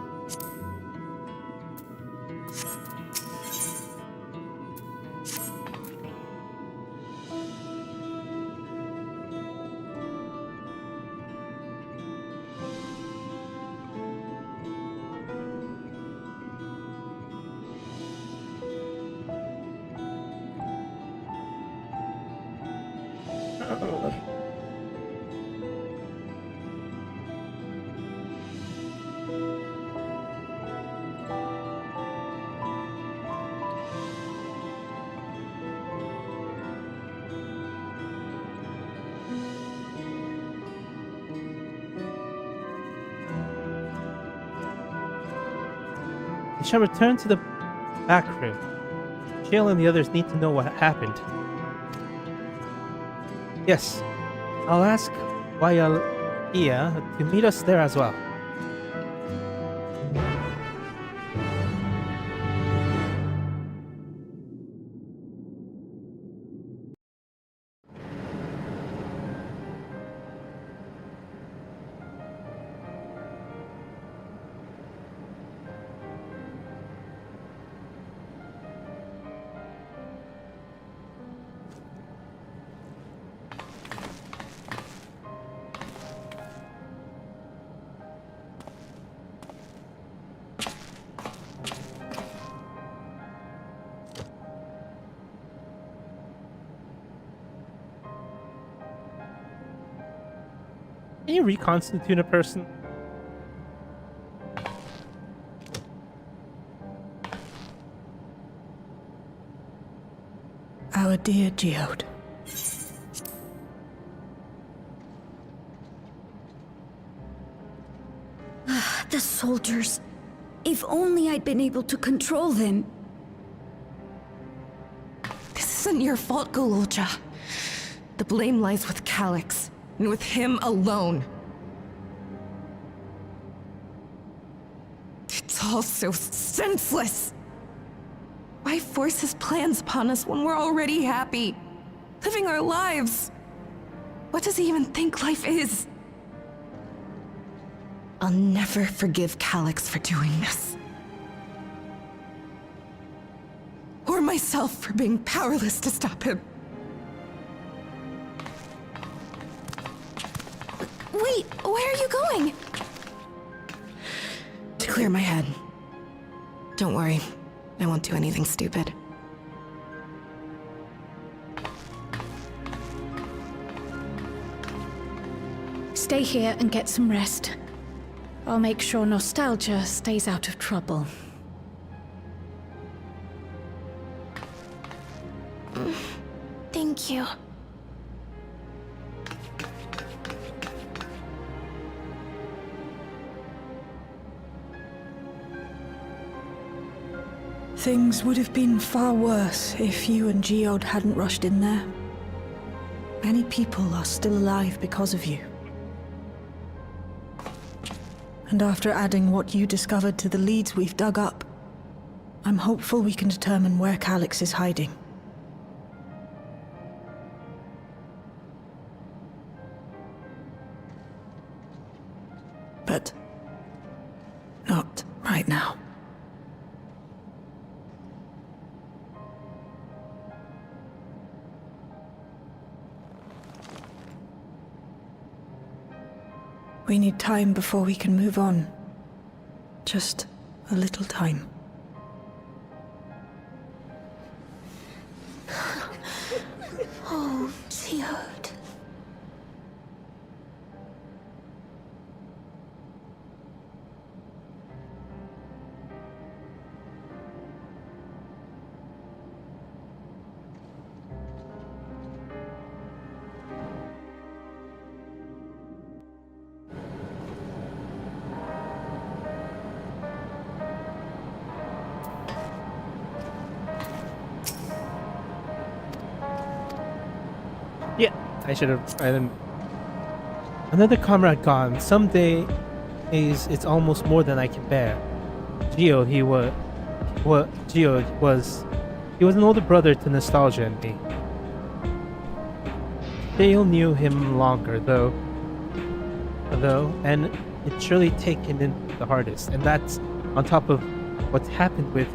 We shall return to the back room. Jill and the others need to know what happened. Yes, I'll ask Waialia to meet us there as well. Can you reconstitute a person? Our dear Geode. The soldiers. If only I'd been able to control them. This isn't your fault, Gololja. The blame lies with Calyx, and with him alone. It's all so senseless. Why force his plans upon us when we're already happy, living our lives? What does he even think life is? I'll never forgive Calyx for doing this. Or myself for being powerless to stop him. Wait, where are you going? To clear my head. Don't worry, I won't do anything stupid. Stay here and get some rest. I'll make sure Nostalgia stays out of trouble. Thank you. Things would have been far worse if you and Geode hadn't rushed in there. Many people are still alive because of you. And after adding what you discovered to the leads we've dug up, I'm hopeful we can determine where Calyx is hiding. But not right now. We need time before we can move on. Just a little time. Oh, Geode. Yeah, I should have. Another comrade gone. Someday, it's almost more than I can bear. Geode, he was an older brother to Nostalgia and me. Dale knew him longer, though, and it surely taken him the hardest, and that's on top of what's happened with.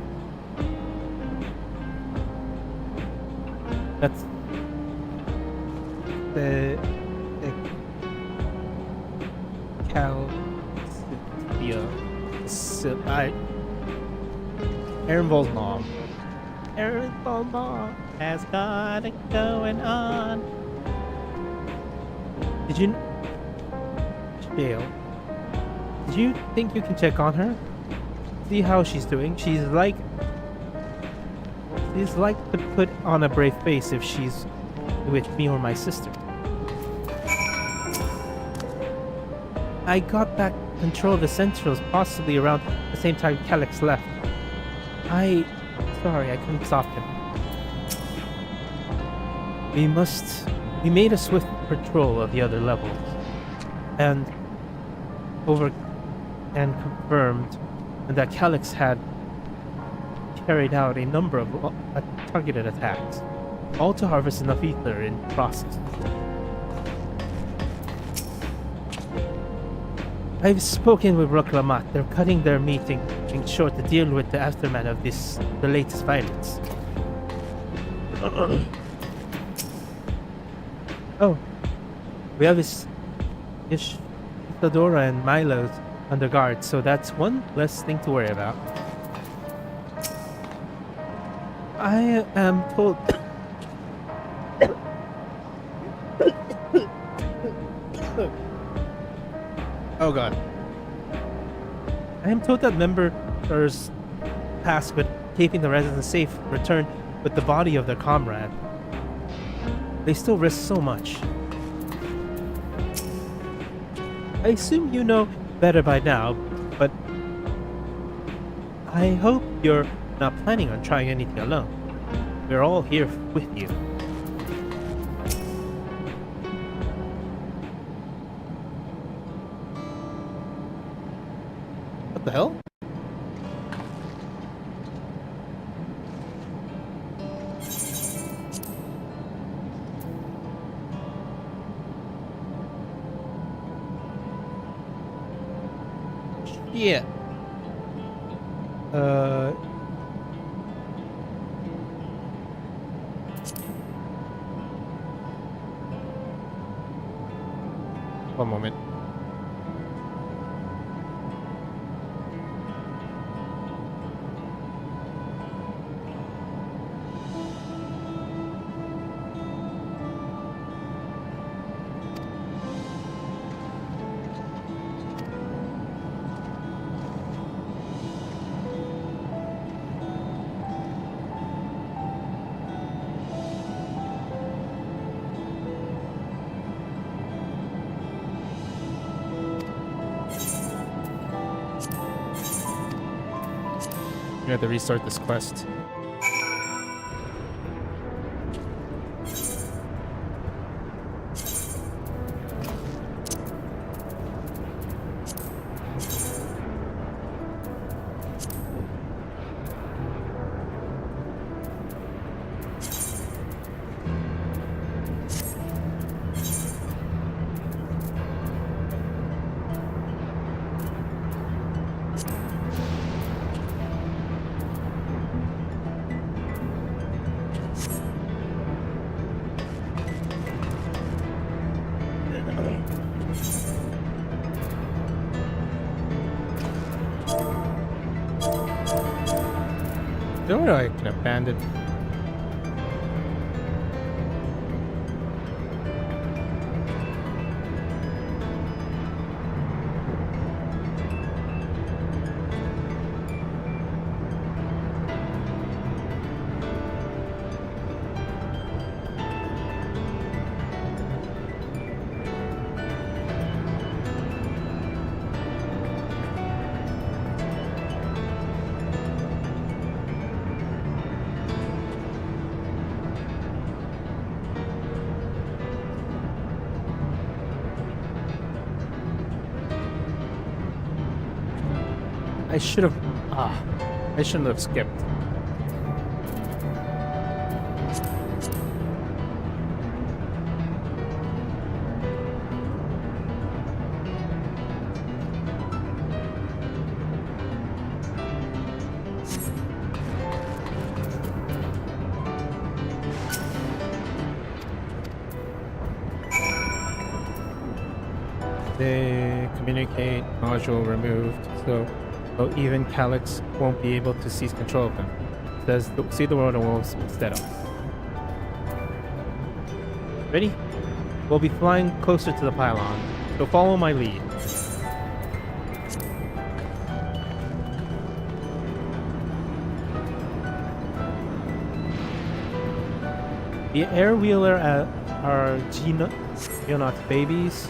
That's the Aaron Ball's mom. Aaron Ball's mom has got it going on. Dale, did you think you can check on her? See how she's doing? She's like to put on a brave face if she's with me or my sister. I got back control of the Sentinels possibly around the same time Calyx left. Sorry, I couldn't stop him. We made a swift patrol of the other levels and confirmed that Calyx had carried out a number of targeted attacks, all to harvest enough ether in the process. I've spoken with Roklamat. They're cutting their meeting short to deal with the aftermath of the latest violence. Oh, we have Isadora and Milo's under guard, so that's one less thing to worry about. I am told. Oh god. I am told that members tasked with keeping the residents safe return with the body of their comrade. They still risk so much. I assume you know better by now, but I hope you're not planning on trying anything alone. We're all here with you. What the hell? Yeah. One moment. We have to restart this quest. Or I can abandon. I should have. I shouldn't have skipped. They communicate module removed, so even Calyx won't be able to seize control of them. Says see the world and wolves instead of. Ready? We'll be flying closer to the pylon, so follow my lead. The air wheeler are Geonauts babies.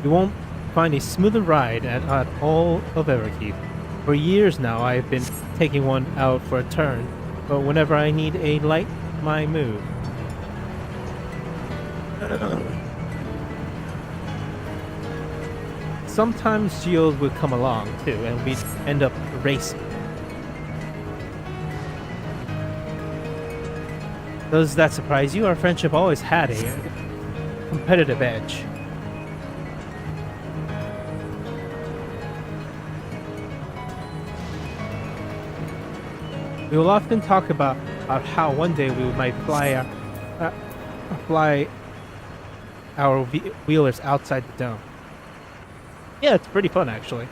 You won't find a smoother ride at all of Everkeep. For years now, I've been taking one out for a turn, but whenever I need a light my move. Sometimes Geodes would come along too, and we'd end up racing. Does that surprise you? Our friendship always had a competitive edge. We will often talk about how one day we might fly our wheelers outside the dome. Yeah, it's pretty fun actually.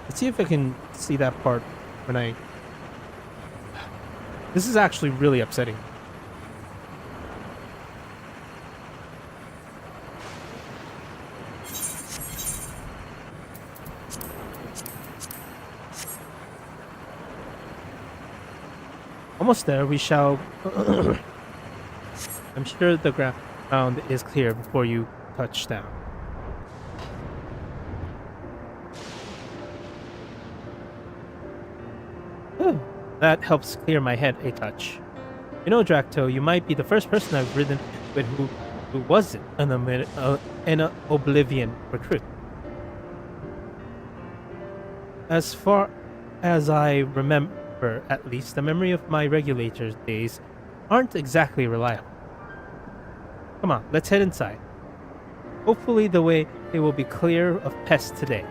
Let's see if I can see that part when I... This is actually really upsetting. Almost there, we shall... I'm sure the ground is clear before you touch down. Whew, that helps clear my head a touch. You know, Drac'to, you might be the first person I've ridden with who wasn't an Oblivion recruit. As far as I remember, at least, the memory of my regulator's days aren't exactly reliable. Come on, let's head inside. Hopefully the way it will be clear of pests today.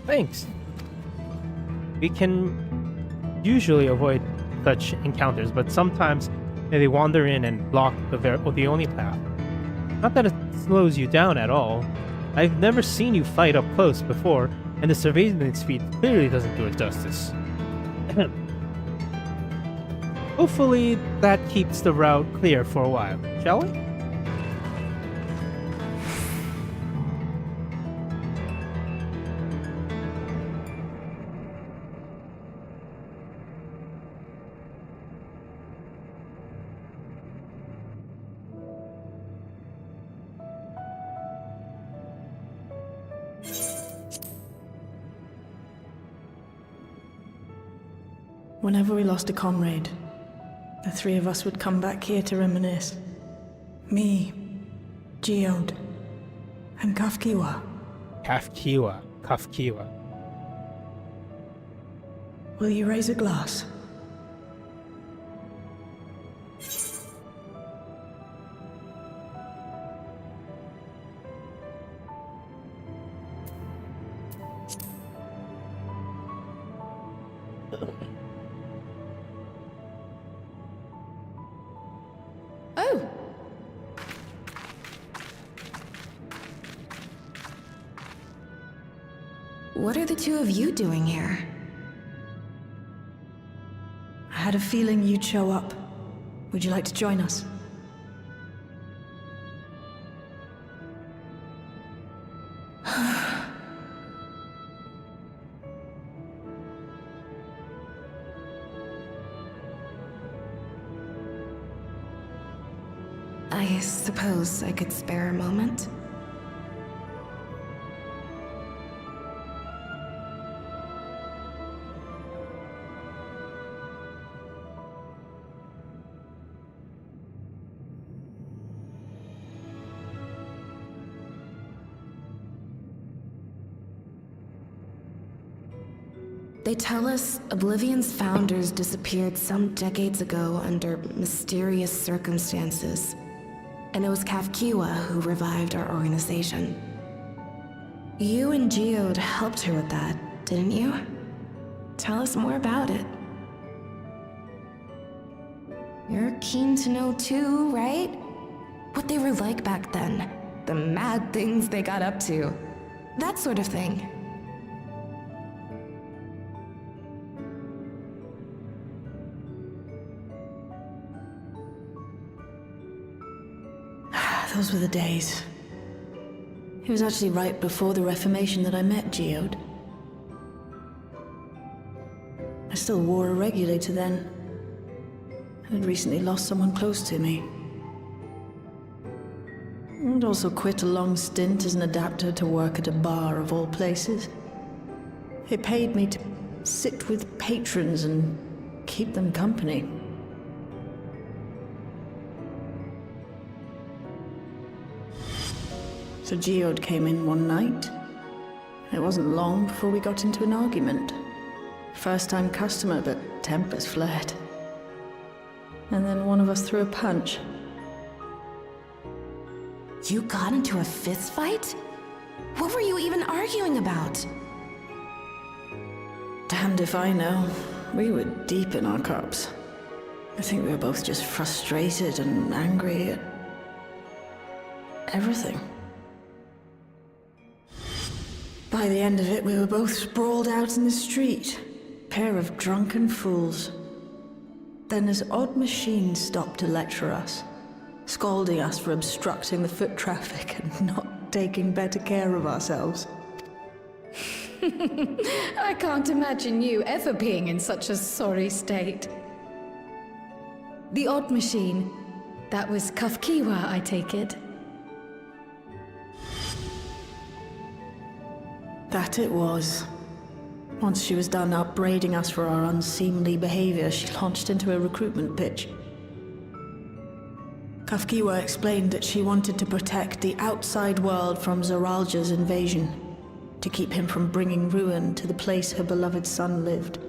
Thanks. We can usually avoid such encounters, but sometimes they wander in and block the only path. Not that it slows you down at all. I've never seen you fight up close before, and the surveillance feed clearly doesn't do it justice. Hopefully that keeps the route clear for a while, shall we? Whenever we lost a comrade, the three of us would come back here to reminisce. Me, Geode, and Kafkiwa. Kafkiwa. Will you raise a glass? Oh! What are the two of you doing here? I had a feeling you'd show up. Would you like to join us? I suppose I could spare a moment. They tell us Oblivion's founders disappeared some decades ago under mysterious circumstances. And it was Kafkiwa who revived our organization. You and Geode helped her with that, didn't you? Tell us more about it. You're keen to know too, right? What they were like back then. The mad things they got up to. That sort of thing. Those were the days. It was actually right before the Reformation that I met Geode. I still wore a regulator then. I had recently lost someone close to me. I'd also quit a long stint as an adapter to work at a bar of all places. It paid me to sit with patrons and keep them company. So Geode came in one night. It wasn't long before we got into an argument. First-time customer, but tempers flared. And then one of us threw a punch. You got into a fist fight? What were you even arguing about? Damned if I know. We were deep in our cups. I think we were both just frustrated and angry at everything. By the end of it, we were both sprawled out in the street. Pair of drunken fools. Then this odd machine stopped to lecture us, scolding us for obstructing the foot traffic and not taking better care of ourselves. I can't imagine you ever being in such a sorry state. The odd machine. That was Kafkiwa, I take it. That it was. Once she was done upbraiding us for our unseemly behavior, she launched into a recruitment pitch. Kafkiwa explained that she wanted to protect the outside world from Zoralja's invasion, to keep him from bringing ruin to the place her beloved son lived.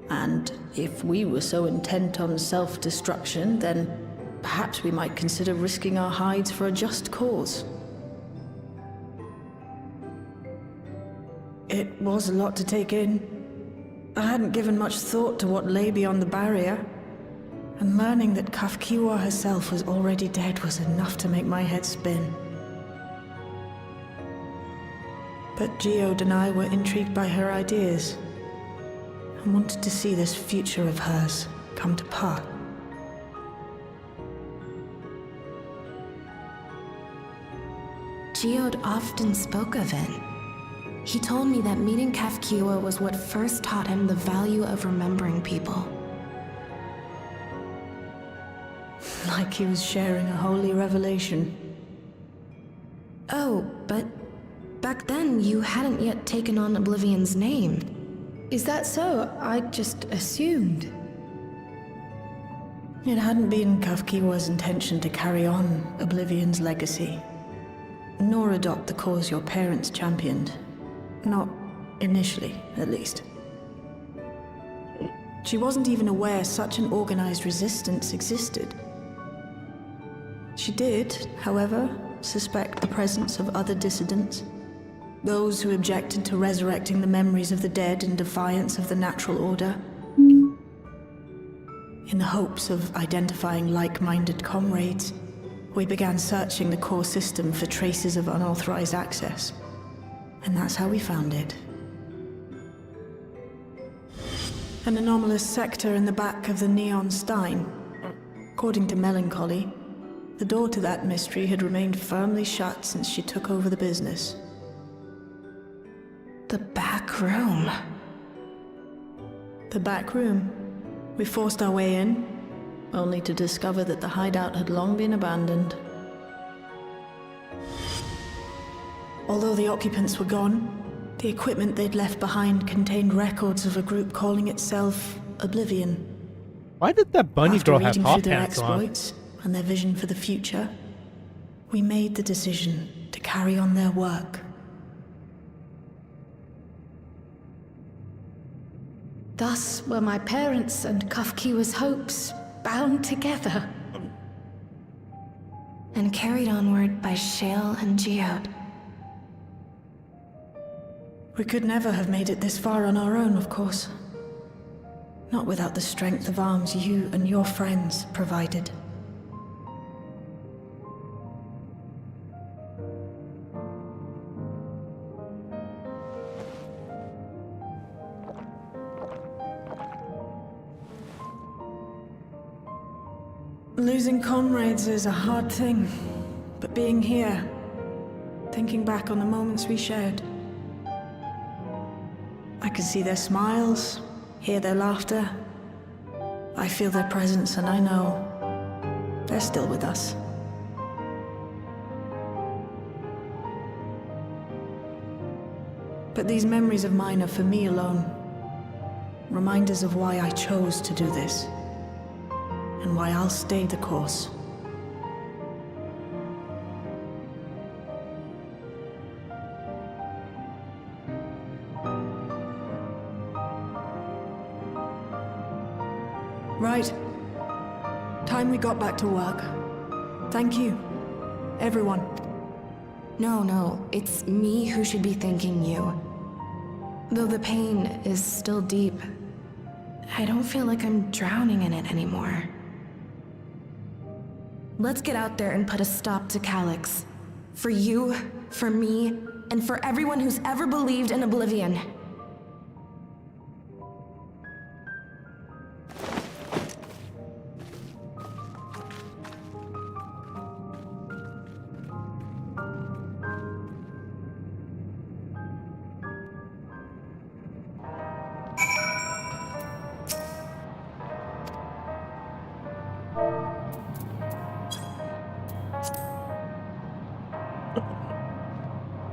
And if we were so intent on self-destruction, then perhaps we might consider risking our hides for a just cause. It was a lot to take in. I hadn't given much thought to what lay beyond the barrier, and learning that Kafkiwa herself was already dead was enough to make my head spin. But Geode and I were intrigued by her ideas, and wanted to see this future of hers come to pass. Geode often spoke of it. He told me that meeting Kafkiwa was what first taught him the value of remembering people. Like he was sharing a holy revelation. Oh, but back then you hadn't yet taken on Oblivion's name. Is that so? I just assumed. It hadn't been Kafkiwa's intention to carry on Oblivion's legacy, nor adopt the cause your parents championed. Not initially, at least. She wasn't even aware such an organized resistance existed. She did, however, suspect the presence of other dissidents, those who objected to resurrecting the memories of the dead in defiance of the natural order. In the hopes of identifying like-minded comrades, we began searching the core system for traces of unauthorized access. And that's how we found it. An anomalous sector in the back of the Neon Stein. According to Melancholy, the door to that mystery had remained firmly shut since she took over the business. The back room. The back room. We forced our way in, only to discover that the hideout had long been abandoned. Although the occupants were gone, the equipment they'd left behind contained records of a group calling itself Oblivion. Why did that bunny After girl have reading hot through their pants on? exploits and their vision for the future, we made the decision to carry on their work. Thus were my parents and Kafkiwa's hopes bound together. And carried onward by Shale and Geode. We could never have made it this far on our own, of course. Not without the strength of arms you and your friends provided. Losing comrades is a hard thing, but being here, thinking back on the moments we shared, I can see their smiles, hear their laughter. I feel their presence, and I know they're still with us. But these memories of mine are for me alone. Reminders of why I chose to do this, and why I'll stay the course. Right. Time we got back to work. Thank you, everyone. No, it's me who should be thanking you. Though the pain is still deep, I don't feel like I'm drowning in it anymore. Let's get out there and put a stop to Calyx. For you, for me, and for everyone who's ever believed in Oblivion.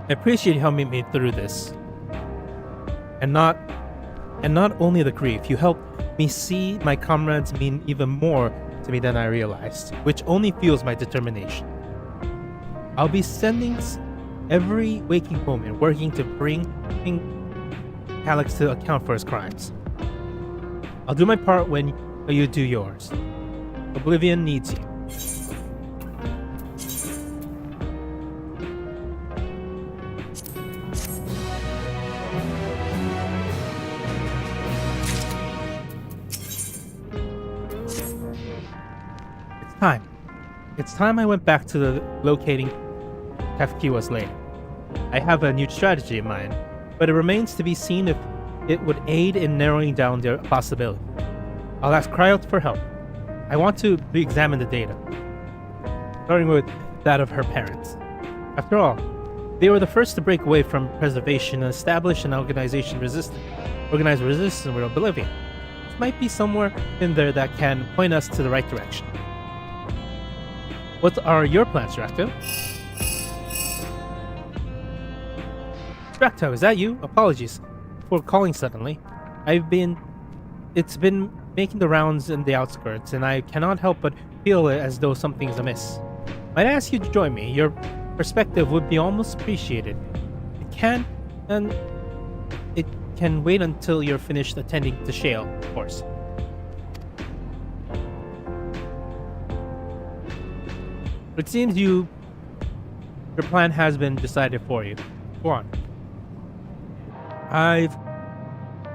I appreciate how you made through this. And not only the grief, you helped me see my comrades mean even more to me than I realized, which only fuels my determination. I'll be spending every waking moment working to bring Calyx to account for his crimes. I'll do my part when you do yours. Oblivion needs you. It's time I went back to the locating Kafkiwa's lair. I have a new strategy in mind, but it remains to be seen if it would aid in narrowing down their possibility. I'll ask Cryo for help. I want to re-examine the data, starting with that of her parents. After all, they were the first to break away from preservation and establish an organized resistance with Oblivion. This might be somewhere in there that can point us to the right direction. What are your plans, Drac'to? Drac'to, is that you? Apologies for calling suddenly. It's been making the rounds in the outskirts, and I cannot help but feel as though something's amiss. Might I ask you to join me? Your perspective would be almost appreciated. It can wait until you're finished attending to Shale, of course. It seems your plan has been decided for you. Go on. I've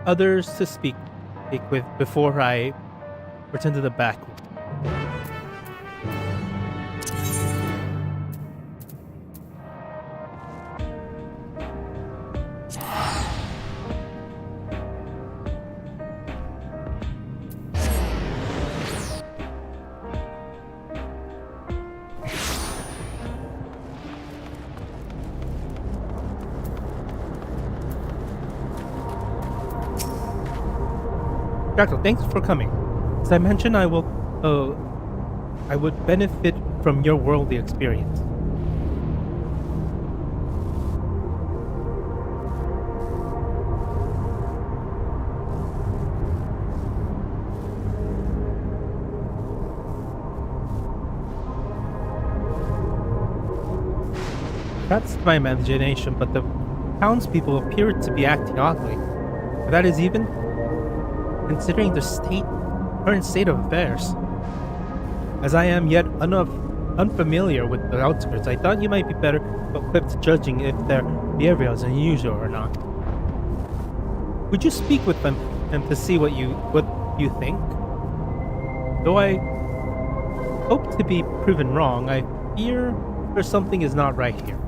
others to speak with before I return to the back. Drac'to, thanks for coming. As I mentioned, I would benefit from your worldly experience. That's my imagination, but the townspeople appear to be acting oddly. That is even considering the current state of affairs. As I am yet unfamiliar with the outskirts, I thought you might be better equipped judging if their behavior is unusual or not. Would you speak with them to see what you think? Though I hope to be proven wrong, I fear there's something is not right here.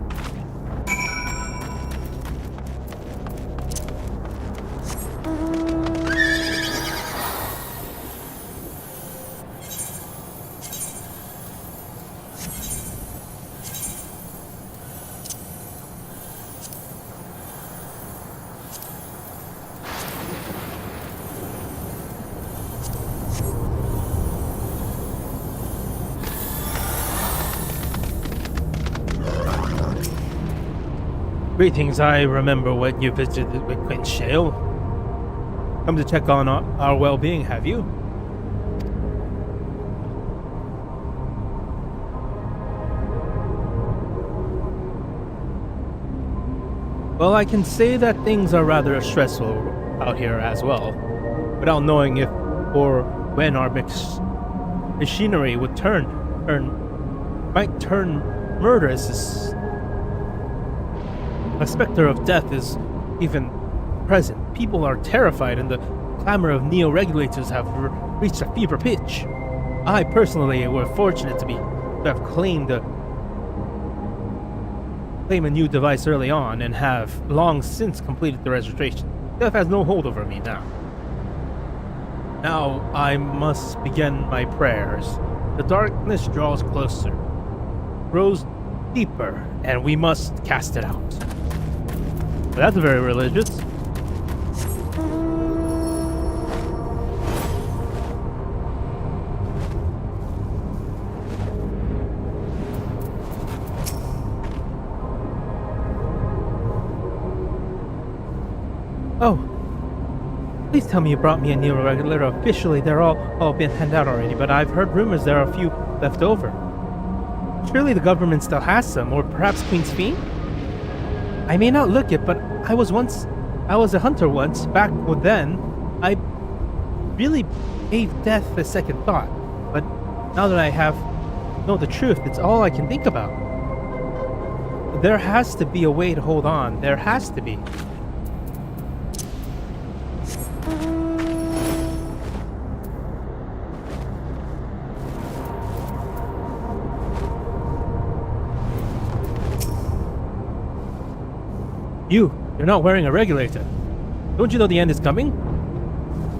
Greetings, I remember when you visited with Quinn Shale. Come to check on our well-being, have you? Well, I can say that things are rather stressful out here as well, without knowing if or when our machinery would might turn murderous. A specter of death is even present. People are terrified, and the clamor of neo-regulators have reached a fever pitch. I personally were fortunate to have claim a new device early on, and have long since completed the registration. Death has no hold over me now. Now I must begin my prayers. The darkness draws closer, grows deeper, and we must cast it out. Well, that's very religious. Oh, please tell me you brought me a neo-regulator. Officially, they're all been handed out already, but I've heard rumors there are a few left over. Surely the government still has some, or perhaps Queen's Fiend? I may not look it, but I was a hunter once. Back then, I really gave death a second thought. But now that I know the truth, it's all I can think about. There has to be a way to hold on. There has to be. You're not wearing a regulator. Don't you know the end is coming?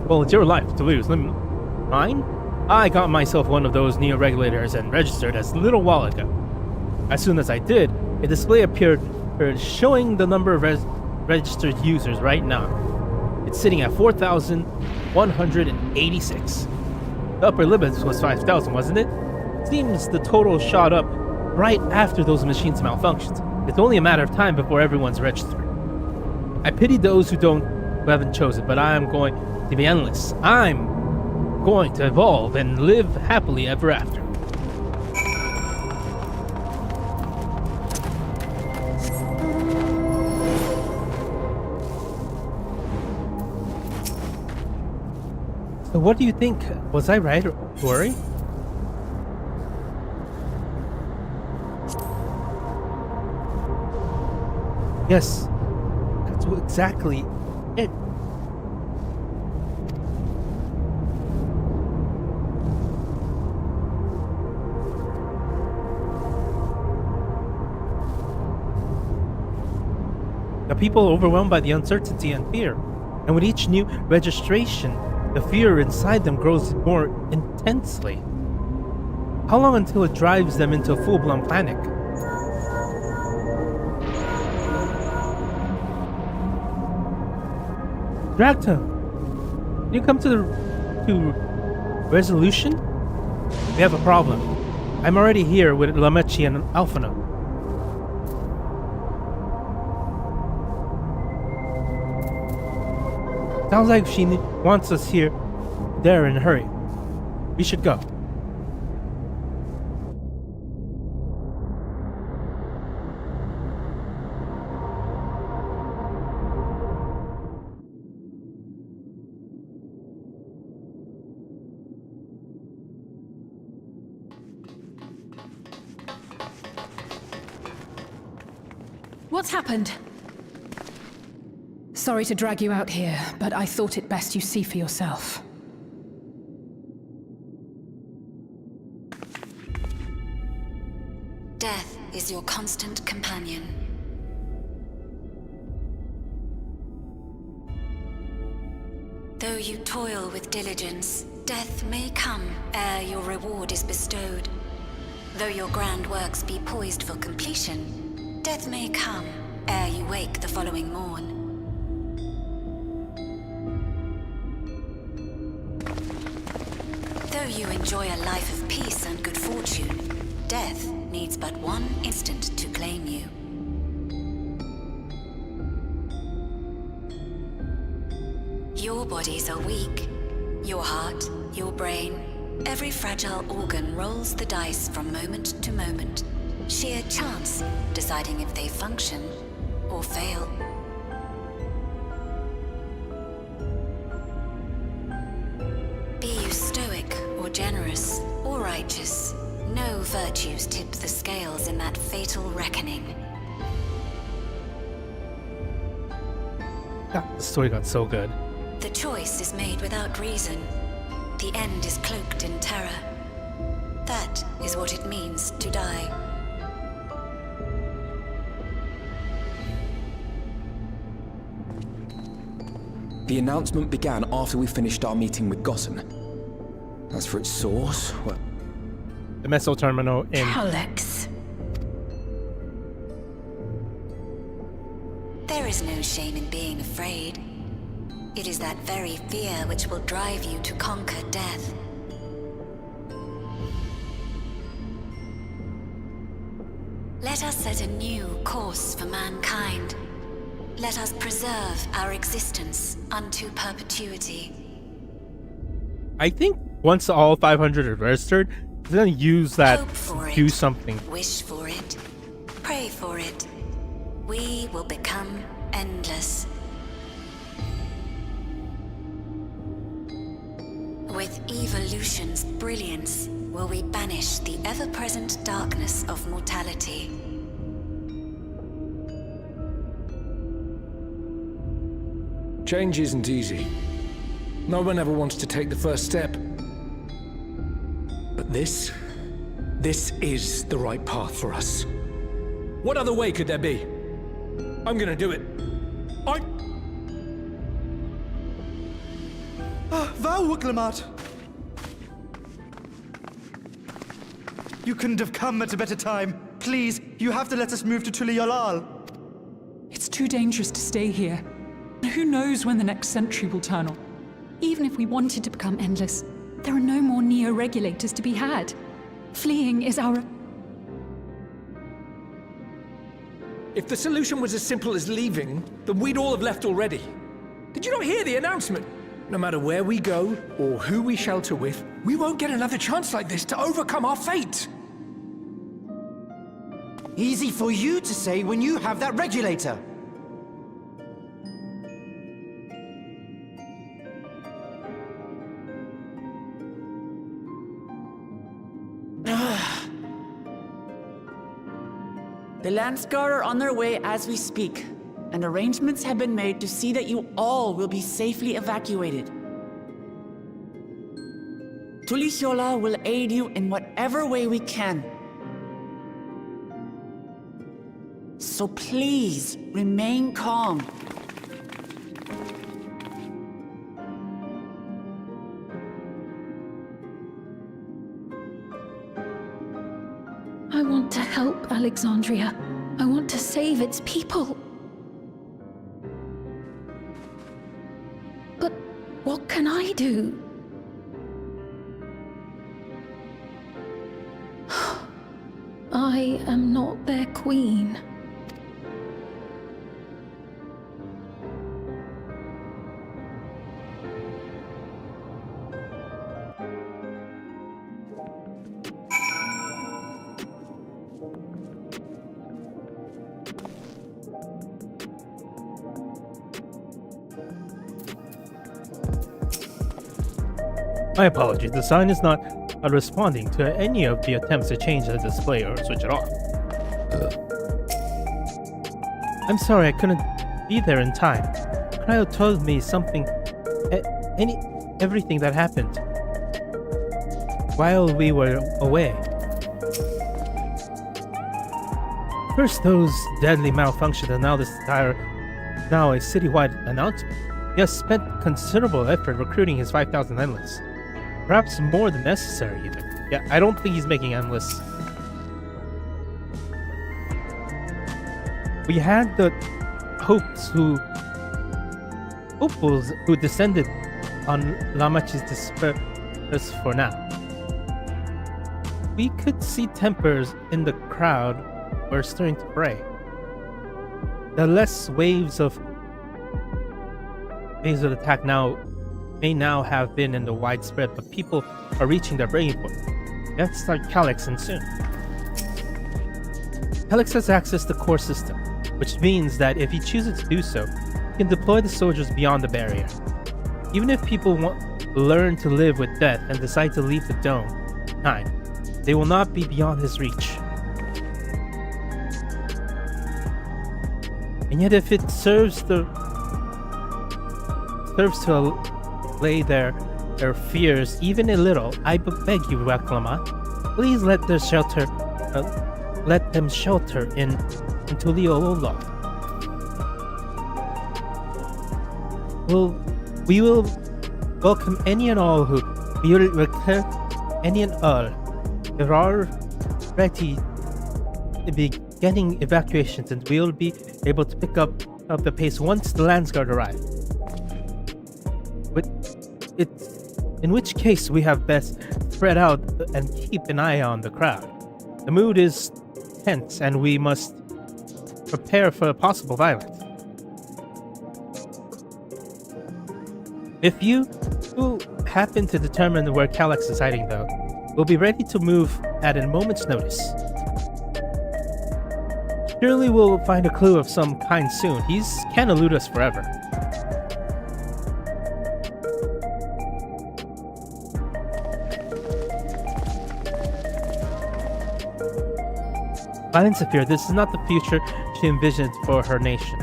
Well, it's your life to lose. Mine? I got myself one of those neo-regulators and registered as a little while ago. As soon as I did, a display appeared showing the number of registered users right now. It's sitting at 4,186. The upper limit was 5,000, wasn't it? Seems the total shot up right after those machines malfunctioned. It's only a matter of time before everyone's registered. I pity those who don't who haven't chosen, but I am going to be endless. I'm going to evolve and live happily ever after. So what do you think? Was I right to worry? Yes, that's exactly it. The people are overwhelmed by the uncertainty and fear, and with each new registration, the fear inside them grows more intensely. How long until it drives them into full-blown panic? Drac'to, can you come to resolution? We have a problem. I'm already here with Lamechi and Alphana. Sounds like she wants us here, there in a hurry. We should go. What's happened? Sorry to drag you out here, but I thought it best you see for yourself. Death is your constant companion. Though you toil with diligence, death may come ere your reward is bestowed. Though your grand works be poised for completion, death may come ere you wake the following morn. Though you enjoy a life of peace and good fortune, death needs but one instant to claim you. Your bodies are weak. Your heart, your brain, every fragile organ rolls the dice from moment to moment. Sheer chance deciding if they function or fail. Be you stoic or generous or righteous, no virtues tip the scales in that fatal reckoning. God, the story got so good. The choice is made without reason. The end is cloaked in terror. That is what it means to die. The announcement began after we finished our meeting with Gossen. As for its source, well... The Meso Terminal in... Alex. There is no shame in being afraid. It is that very fear which will drive you to conquer death. Let us set a new course for mankind. Let us preserve our existence unto perpetuity. I think once all 500 are registered, it's gonna use that Hope for to do it. something. Wish for it. Pray for it. We will become endless. With evolution's brilliance, will we banish the ever-present darkness of mortality. Change isn't easy. No one ever wants to take the first step. But this is the right path for us. What other way could there be? I'm gonna do it. Val Wuklemat! You couldn't have come at a better time. Please, you have to let us move to Tuliolal. It's too dangerous to stay here. Who knows when the next century will turn on? Even if we wanted to become endless, there are no more neo-regulators to be had. Fleeing is our... If the solution was as simple as leaving, then we'd all have left already. Did you not hear the announcement? No matter where we go, or who we shelter with, we won't get another chance like this to overcome our fate! Easy for you to say when you have that regulator. The Landsguard are on their way as we speak, and arrangements have been made to see that you all will be safely evacuated. Tulishola will aid you in whatever way we can. So please, remain calm. I want to help Alexandria. I want to save its people. But what can I do? I am not their queen. My apologies, the sign is not responding to any of the attempts to change the display or switch it off. I'm sorry, I couldn't be there in time. Cryo told me something, everything that happened while we were away. First those deadly malfunctions, and now now a citywide announcement. He has spent considerable effort recruiting his 5,000 endless. Perhaps more than necessary, even. Yeah, I don't think he's making endless. We had the hopefuls who descended on Lamach's disperse for now. We could see tempers in the crowd were stirring to fray. The less waves of attack may now have been in the widespread, but people are reaching their breaking point. We have to start Calyxing soon. Calyx has access to core system, which means that if he chooses to do so, he can deploy the soldiers beyond the barrier. Even if people learn to live with death and decide to leave the dome behind, they will not be beyond his reach. And yet if it serves to allay their fears even a little, I beg you, Raklama, please let them shelter in Tuliolola. We will welcome any and all who there are ready to beginning evacuations, and we'll be able to pick up the pace once the Landsguard arrive. In which case we have best spread out and keep an eye on the crowd. The mood is tense and we must prepare for possible violence. If you happen to determine where Calyx is hiding, though, we'll be ready to move at a moment's notice. Surely we'll find a clue of some kind soon. He can't elude us forever. Violence of fear, this is not the future she envisioned for her nation.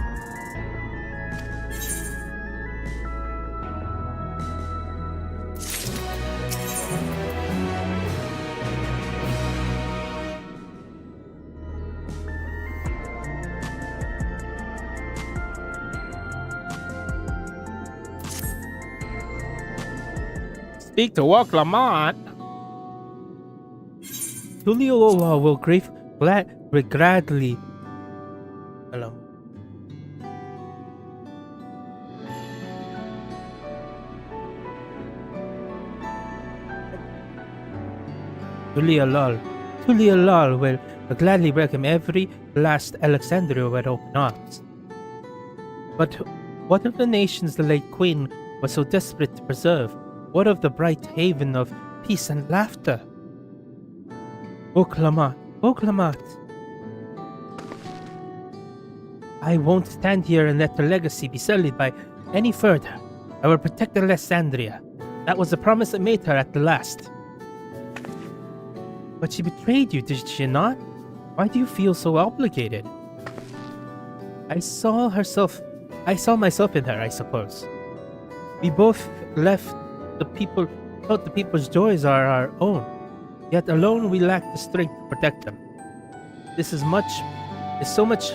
Speak to Walk Lamont. Tuliolola will gladly. Hello. Tuliolal will gladly welcome every last Alexandria with open arms. But What of the nations the late queen was so desperate to preserve? What of the bright haven of peace and laughter? Oklamat, Oklamat. I won't stand here and let her legacy be sullied by any further. I will protect Alexandria. That was the promise I made her at the last. But she betrayed you, did she not? Why do you feel so obligated? I saw myself in her, I suppose. We both left the people, thought the people's joys are our own. Yet alone we lack the strength to protect them. This is so much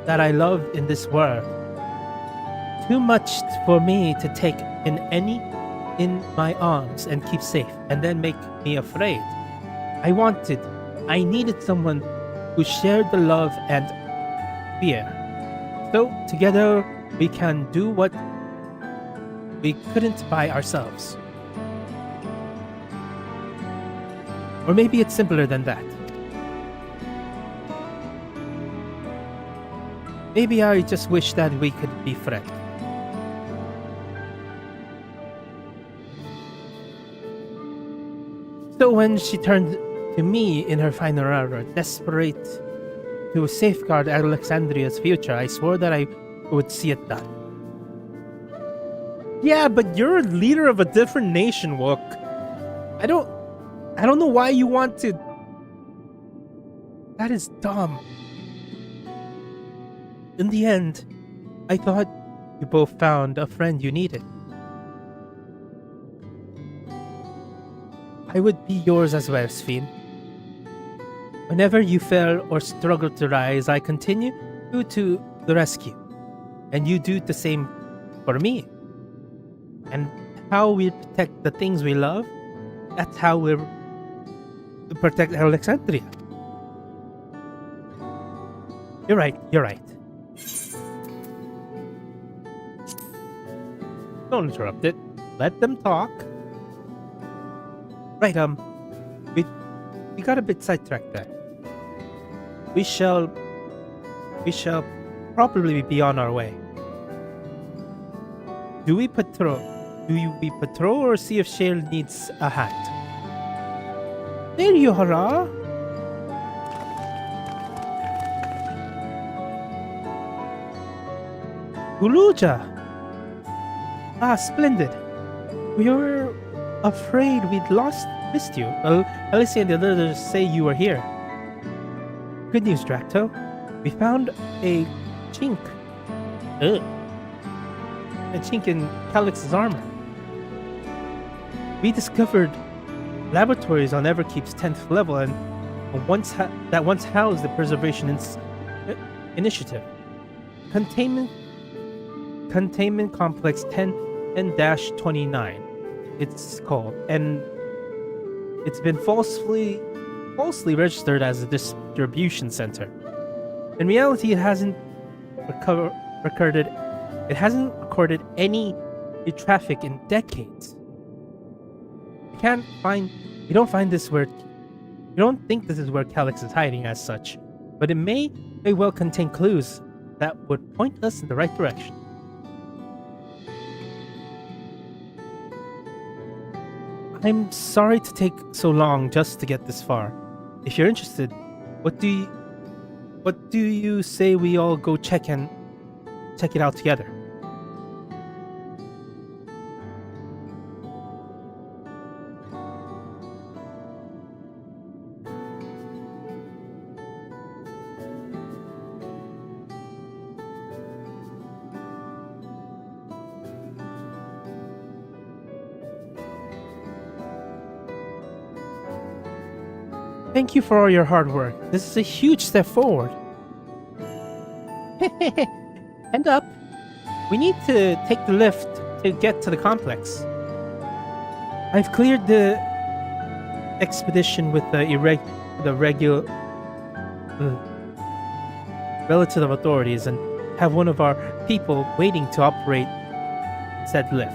that I love in this world. Too much for me to take in my arms and keep safe, and then make me afraid. I needed someone who shared the love and fear. So together we can do what we couldn't by ourselves. Or maybe it's simpler than that. Maybe I just wish that we could be friends. So when she turned to me in her final hour, desperate to safeguard Alexandria's future, I swore that I would see it done. Yeah, but you're a leader of a different nation, Wook. I don't know why you want to... That is dumb. In the end, I thought you both found a friend you needed. I would be yours as well, Sphene. Whenever you fell or struggled to rise, I continue to the rescue. And you do the same for me. And how we protect the things we love, that's how we protect Alexandria. You're right. Don't interrupt it. Let them talk. Right, we got a bit sidetracked there. We shall probably be on our way. Do we patrol or see if Shale needs a hand? There you are. Uluja. Ah, splendid. We were afraid we'd missed you. Well, Alicia and the others say you were here. Good news, Drac'to. We found a chink. A chink in Calix's armor. We discovered laboratories on Everkeep's 10th level and once housed the Preservation Initiative. Containment Complex 10-29. It's called, and it's been falsely registered as a distribution center. In reality, it hasn't recorded any traffic in decades. We don't think this is where Calix is hiding as such, but it may well contain clues that would point us in the right direction. I'm sorry to take so long just to get this far. If you're interested, what do you say we all go check it out together? Thank you for all your hard work. This is a huge step forward. End up. We need to take the lift to get to the complex. I've cleared the expedition with the relative authorities and have one of our people waiting to operate said lift.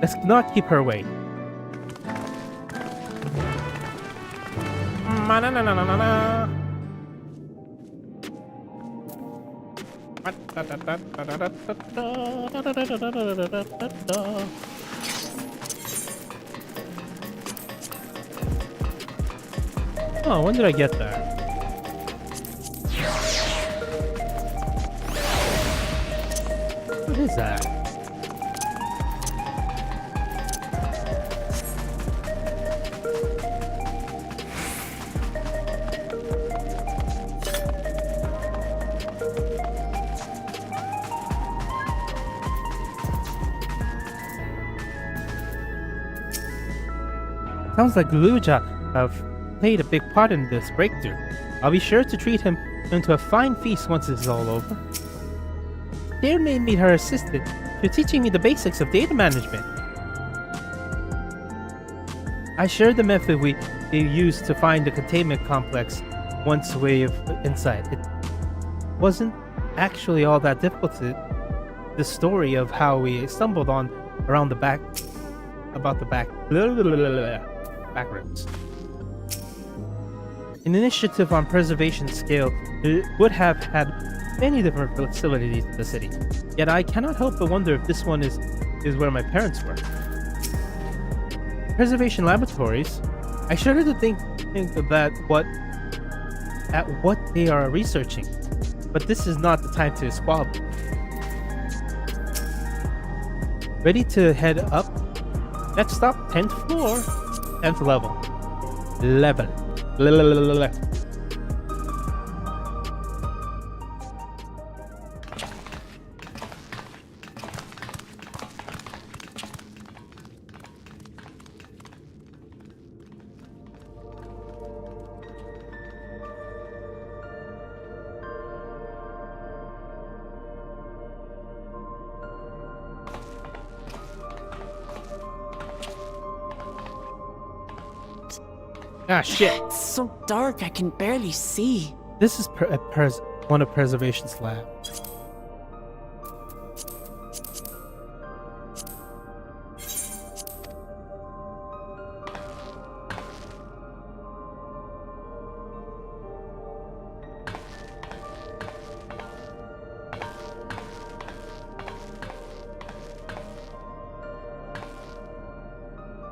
Let's not keep her waiting. Oh, when did I get that? What is that? Sounds like Luja played a big part in this breakthrough. I'll be sure to treat him to a fine feast once this is all over. Dare made me her assistant to teaching me the basics of data management. I shared the method we used to find the containment complex once way of insight. It wasn't actually all that difficult. The story of how we stumbled on around the back about the back roads. An initiative on preservation scale would have had many different facilities in the city. Yet I cannot help but wonder if this one is where my parents were. Preservation laboratories. I shudder to think that what they are researching, but this is not the time to squabble. Ready to head up? Next stop, 10th floor, 10th level. Ah, shit. It's so dark, I can barely see. This is one of Preservation's lab.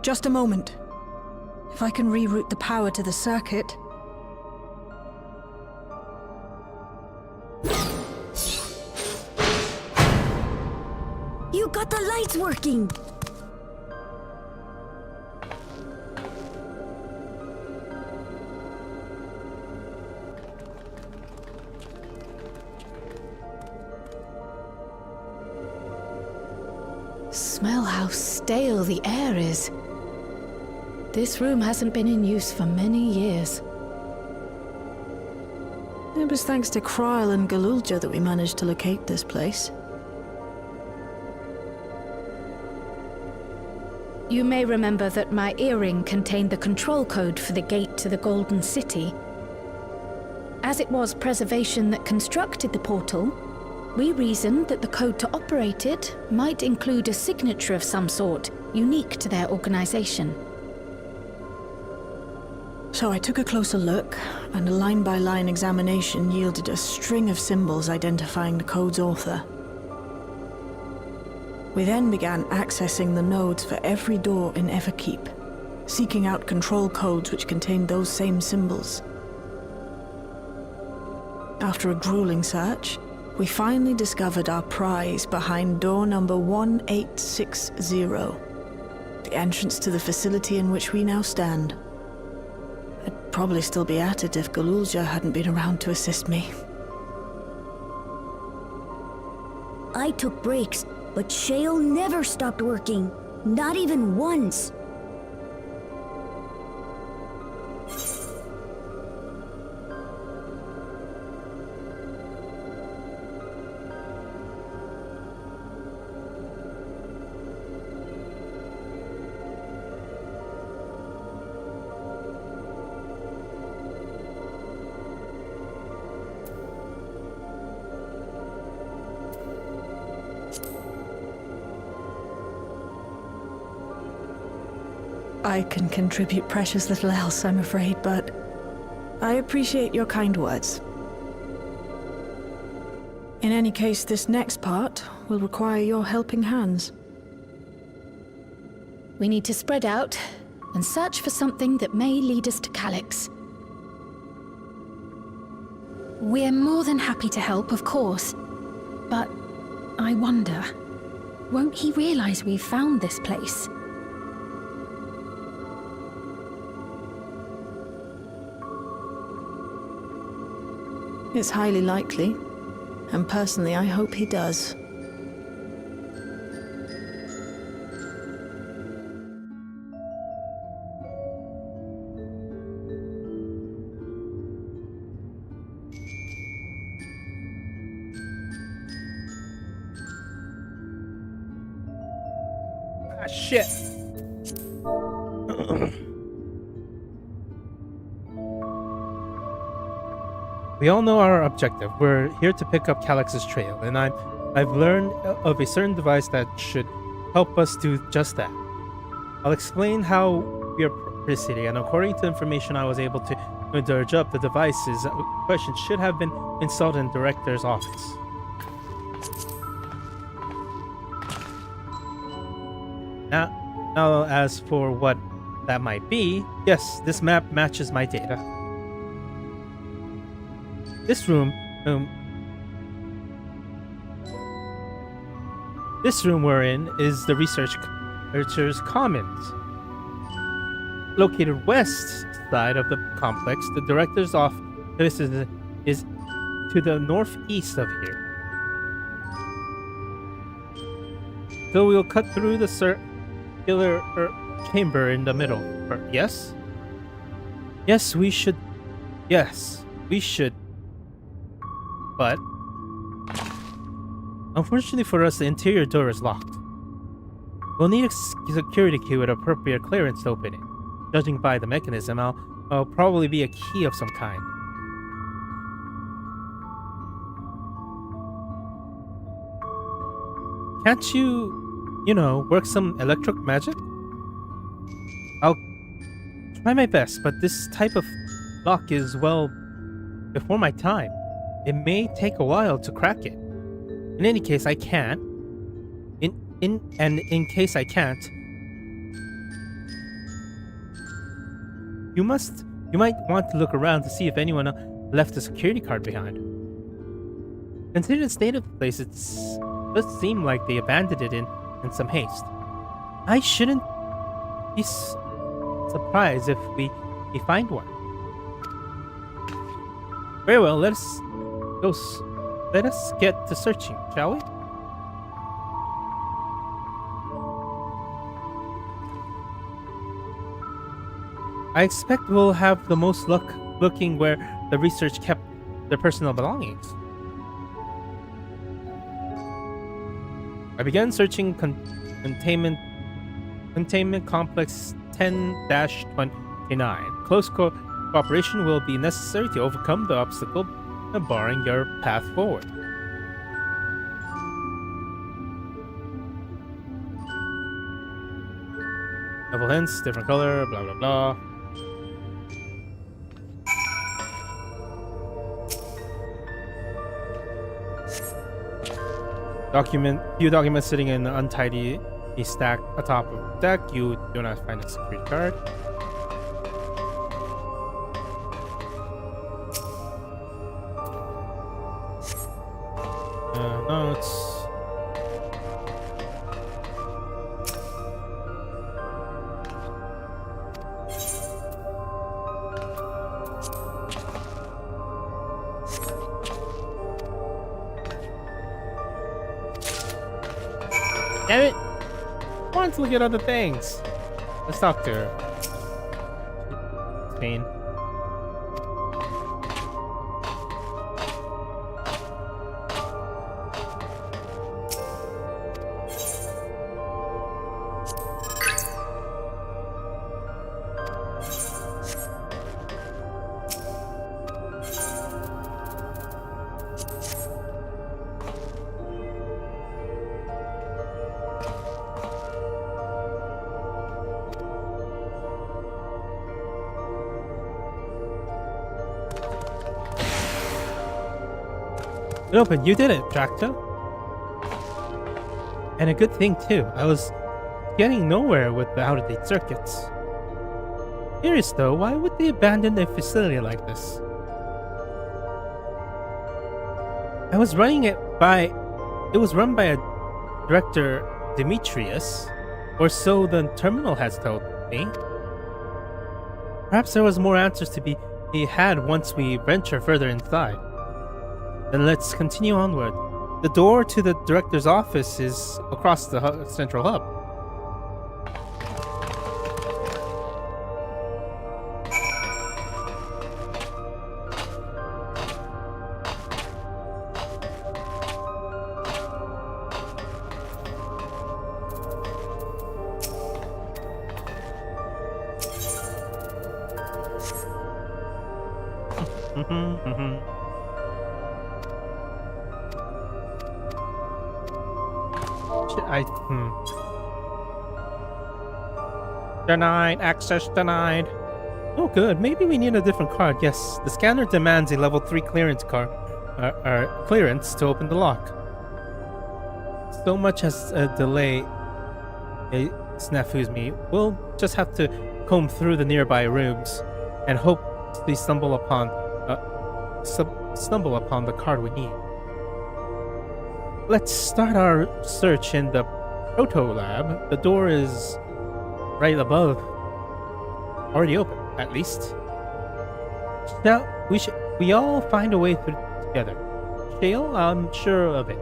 Just a moment. If I can reroute the power to the circuit. You got the lights working! Smell how stale the air is. This room hasn't been in use for many years. It was thanks to Kryl and Galulja that we managed to locate this place. You may remember that my earring contained the control code for the gate to the Golden City. As it was Preservation that constructed the portal, we reasoned that the code to operate it might include a signature of some sort, unique to their organization. So I took a closer look, and a line-by-line examination yielded a string of symbols identifying the code's author. We then began accessing the nodes for every door in Everkeep, seeking out control codes which contained those same symbols. After a grueling search, we finally discovered our prize behind door number 1860, the entrance to the facility in which we now stand. I'd probably still be at it if Galulja hadn't been around to assist me. I took breaks, but Shale never stopped working. Not even once. I can contribute precious little else, I'm afraid, but I appreciate your kind words. In any case, this next part will require your helping hands. We need to spread out and search for something that may lead us to Calyx. We're more than happy to help, of course. But I wonder, won't he realize we've found this place? It's highly likely, and personally I hope he does. Ah, shit. We all know our objective. We're here to pick up Calyx's trail, and I've learned of a certain device that should help us do just that. I'll explain how we are proceeding, and according to information I was able to dredge up, the devices in question should have been installed in the director's office. Now, as for what that might be, yes, this map matches my data. This room we're in is the researcher's commons. Located west side of the complex, the director's office is to the northeast of here. So we'll cut through the circular chamber in the middle. Yes? Yes, we should. Yes, we should. But unfortunately for us, the interior door is locked. We'll need a security key with appropriate clearance to open it. Judging by the mechanism, I'll probably be a key of some kind. Can't you know, work some electric magic? I'll try my best, but this type of lock is, well, before my time. It may take a while to crack it. In any case, I can't. In case I can't, you might want to look around to see if anyone left a security card behind. Considering the state of the place, it does seem like they abandoned it in some haste. I shouldn't be surprised if we find one. Very well, let us get to searching, shall we? I expect we'll have the most luck looking where the research kept their personal belongings. I began searching containment complex 10-29. Close cooperation will be necessary to overcome the obstacle barring your path forward. Double hints, different color, blah blah blah. Few documents sitting in an untidy stack atop of the deck. You do not find a security card. Notes. Damn it! I want to look at other things. Let's talk to her. Pain. No, but you did it, Drac'to. And a good thing too. I was getting nowhere with the out-of-date circuits. Curious though, why would they abandon their facility like this? It was run by a director Demetrius, or so the terminal has told me. Perhaps there was more answers to be had once we venture further inside. Then let's continue onward. The door to the director's office is across the central hub. Denied. Access denied. Oh, good. Maybe we need a different card. Yes, the scanner demands a level 3 clearance card, clearance to open the lock. So much as a delay, it snafus me. We'll just have to comb through the nearby rooms and hope we stumble upon the card we need. Let's start our search in the Proto Lab. The door is right above. Already open, at least. We all find a way through together. Shale, I'm sure of it.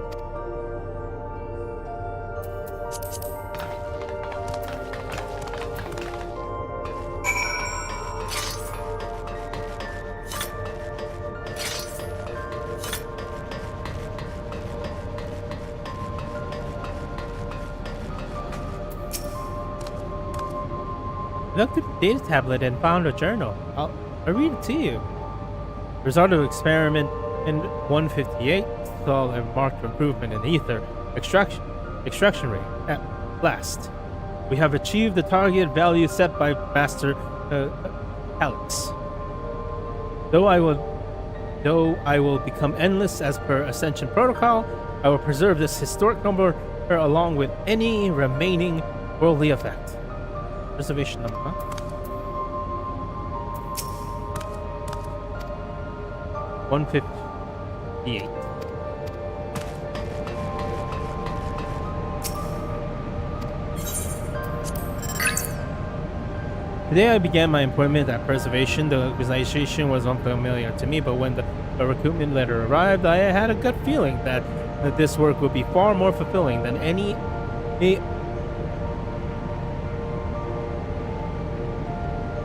I looked at the data tablet and found a journal. I'll read it to you. Result of experiment in 158 saw a marked improvement in ether extraction rate. At last, we have achieved the target value set by Master Alex. Though I will become endless as per Ascension Protocol, I will preserve this historic number along with any remaining worldly effect. Reservation number, huh? $158. Today I began my employment at Preservation. The organization was unfamiliar to me, but when the recruitment letter arrived, I had a gut feeling that this work would be far more fulfilling than any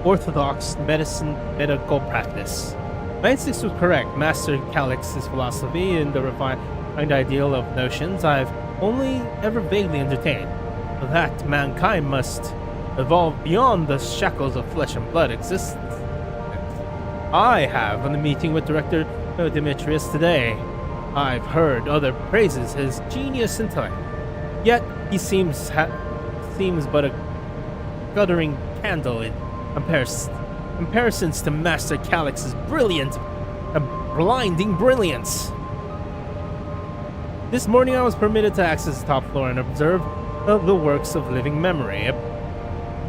orthodox medical practice. My instincts were correct. Master Calix's philosophy and the refined ideal of notions I've only ever vaguely entertained. That mankind must evolve beyond the shackles of flesh and blood existence. I have, in the meeting with Director Demetrius today, I've heard other praises his genius intellect. Yet he seems but a guttering candle in comparisons to Master Calix's brilliant, blinding brilliance. This morning I was permitted to access the top floor and observe the works of living memory.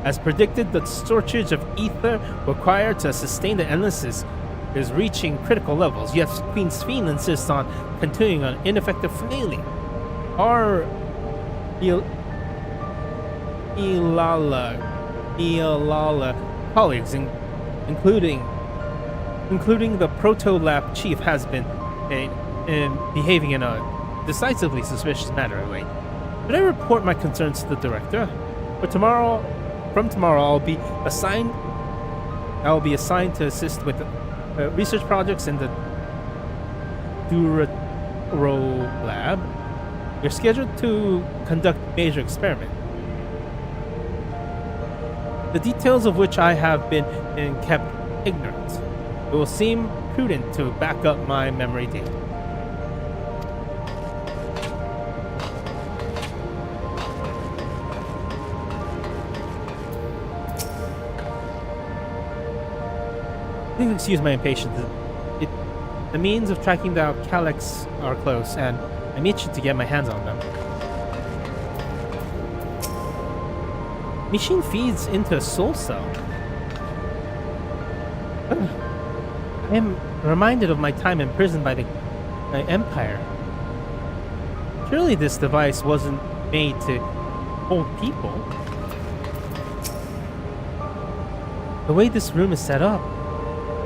As predicted, the shortage of ether required to sustain the endless is reaching critical levels, yet Queen's Fiend insists on continuing on ineffective flailing. Our Ilala colleagues, including the Proto Lab chief, has been behaving in a decisively suspicious manner of late. Should I report my concerns to the director? From tomorrow, I'll be assigned to assist with research projects in the Drac'to lab. You're scheduled to conduct major experiment, the details of which I have been kept ignorant. It will seem prudent to back up my memory data. Please excuse my impatience. The means of tracking down Calyx are close, and I'm itching to get my hands on them. Machine feeds into a soul cell. I am reminded of my time imprisoned by the Empire. Surely this device wasn't made to hold people. The way this room is set up,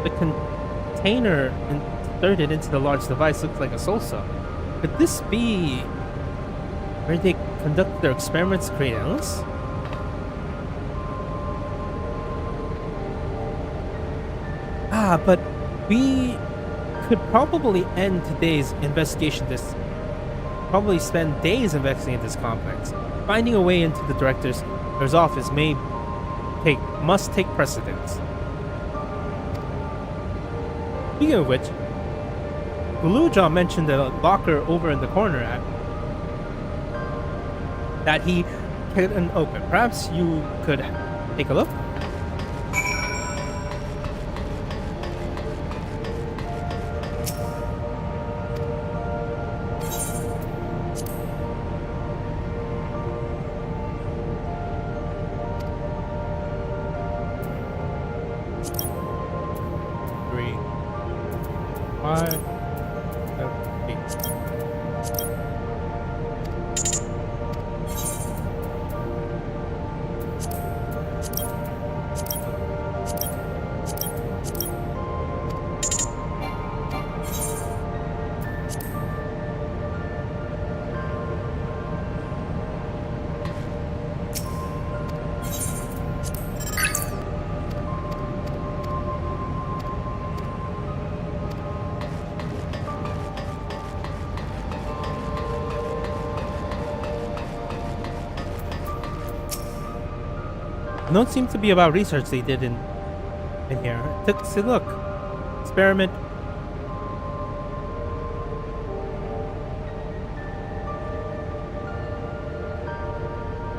the container inserted into the large device looks like a soul cell. Could this be where they conduct their experiments to create analysts? But we could probably end today's investigation. Probably spend days investigating this complex. Finding a way into the director's office must take precedence. Speaking of which, Bluejaw mentioned a locker over in the corner that he couldn't open. Perhaps you could take a look? The note seemed to be about research they did in here. Took a look. Experiment.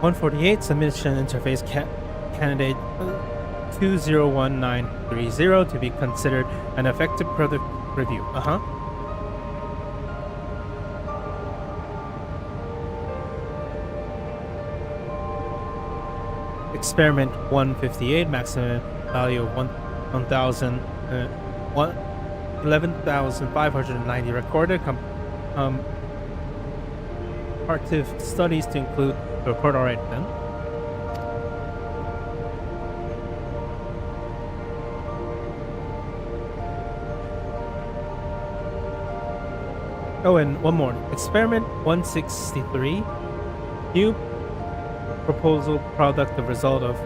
(148) Submission interface candidate 201930 to be considered an effective product review. Experiment 158, maximum value of 11,590 recorded. Comparative studies to include the report. Alright then. Oh, and one more. Experiment 163. New proposal product, the result of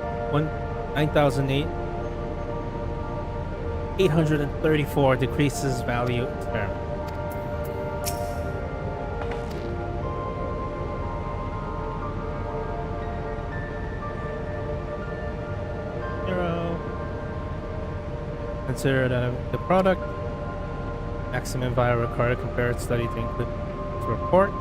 9,834 decreases value experiment. Consider that the product maximum value recorded compared study to include this report.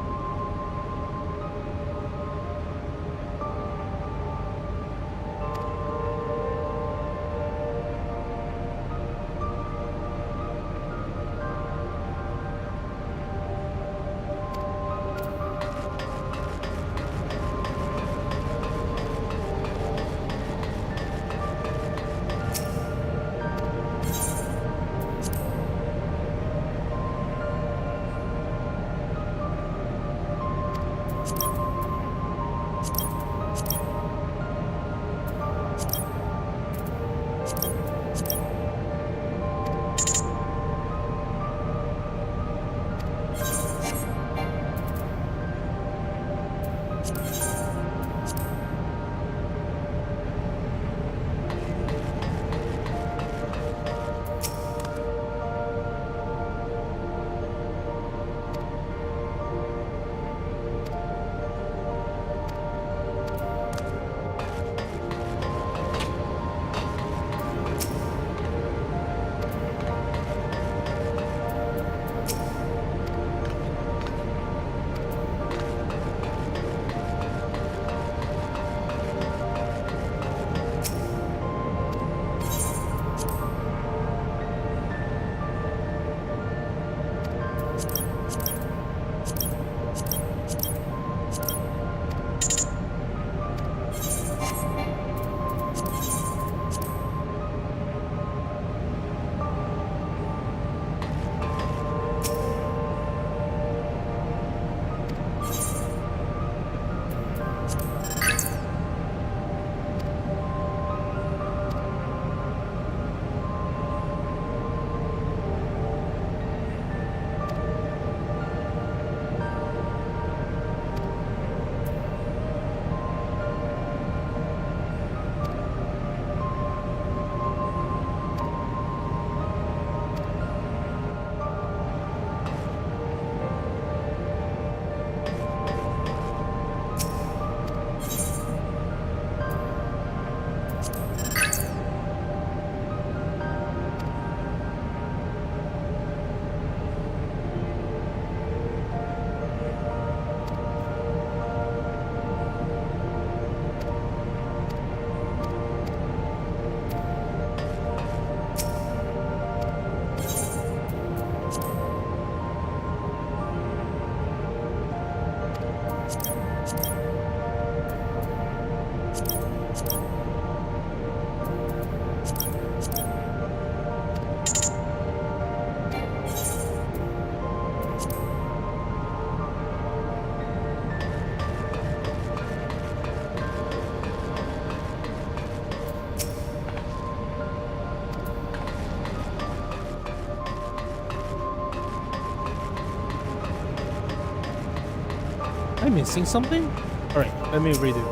missing something? Alright, let me redo.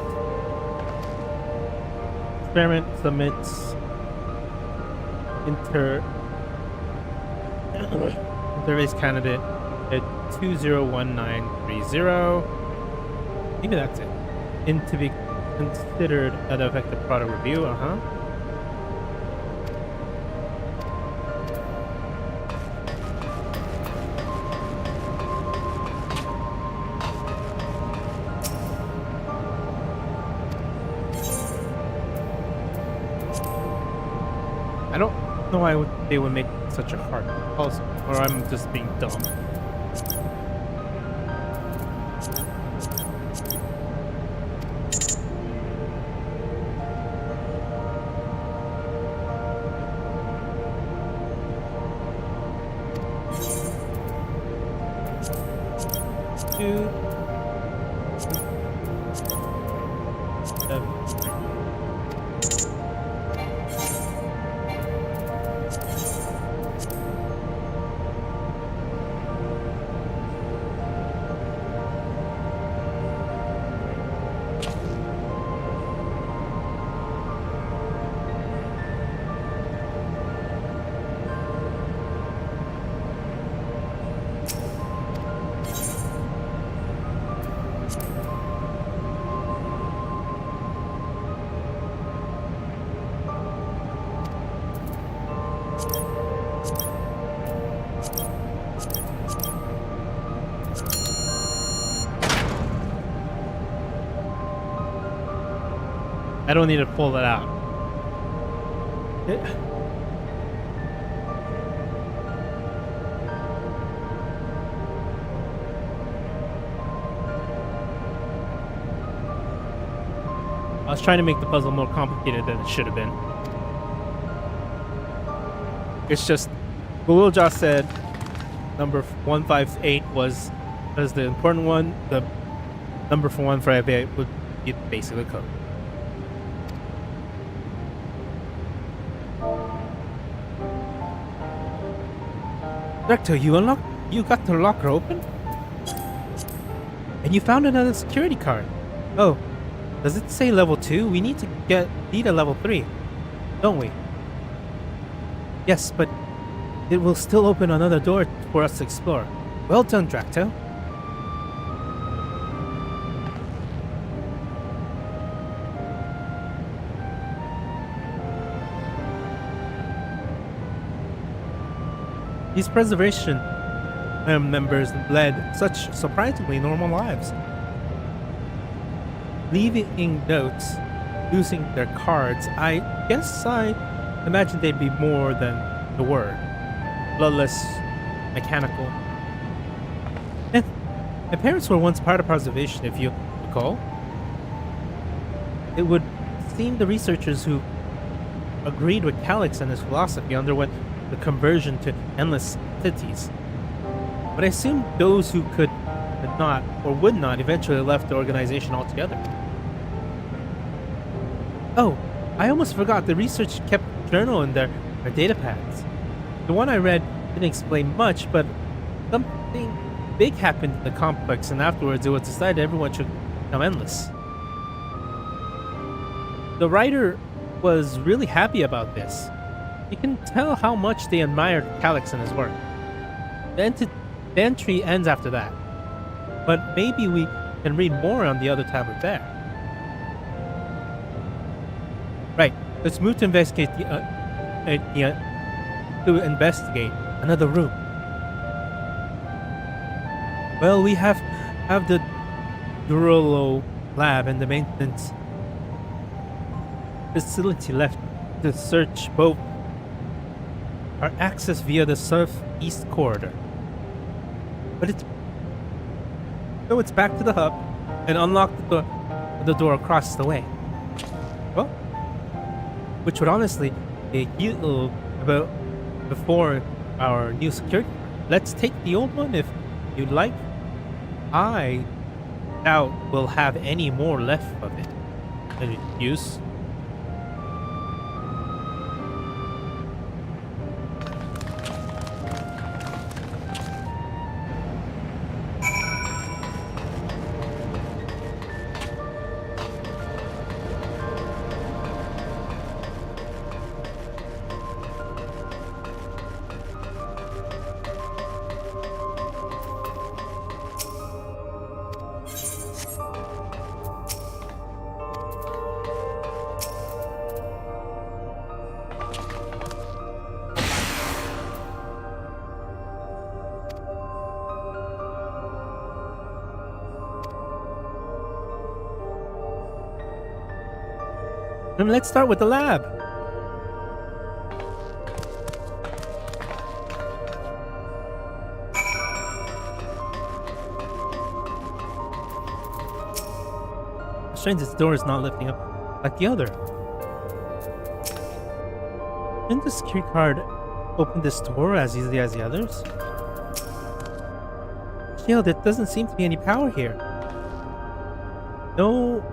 Experiment submits interface candidate at 201930. Maybe that's it. In to be considered an effective product review. I don't know why they would make such a hard puzzle, or I'm just being dumb. I don't need to pull that out. I was trying to make the puzzle more complicated than it should have been. It's just, Google just said number 158 was the important one. The number for 158 would be basically code. Drac'to, you got the locker open? And you found another security card. Oh, does it say level 2? We need a level 3, don't we? Yes, but it will still open another door for us to explore. Well done, Drac'to. These preservation members led such surprisingly normal lives, leaving notes, using their cards. I guess I imagine they'd be more than the word. Bloodless, mechanical. My parents were once part of preservation, if you recall. It would seem the researchers who agreed with Calyx and his philosophy underwent the conversion to endless cities. But I assume those who could not or would not eventually left the organization altogether. Oh, I almost forgot, the research kept a journal in their data pads. The one I read didn't explain much, but something big happened in the complex, and afterwards it was decided everyone should become endless. The writer was really happy about this. You can tell how much they admired Calyx and his work. The entry ends after that, but maybe we can read more on the other tablet there. Right, let's move to investigate another room. Well, we have the Durolo lab and the maintenance facility left to search. Both are accessed via the southeast corridor. But it's back to the hub and unlock the door across the way. Well, which would honestly be about before our new security. Let's take the old one if you'd like. I doubt we'll have any more left of it. Any use? And let's start with the lab. Strange, this door is not lifting up like the other. Shouldn't the security card open this door as easily as the others? Still, there doesn't seem to be any power here. No,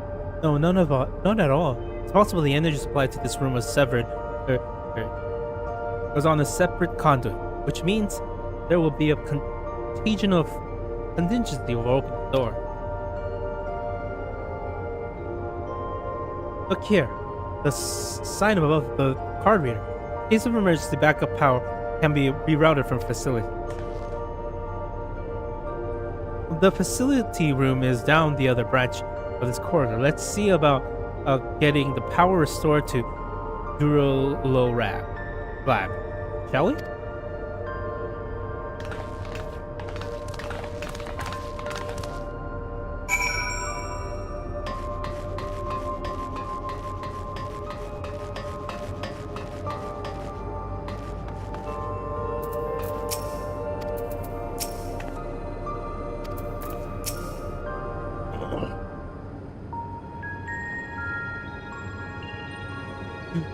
none at all. It's possible the energy supply to this room was severed, was on a separate conduit, which means there will be a contingency will open the door. Look here, the sign above the card reader. In case of emergency, backup power can be rerouted from facility. The facility room is down the other branch of this corridor. Let's see about getting the power restored to Drac'to lab. Shall we?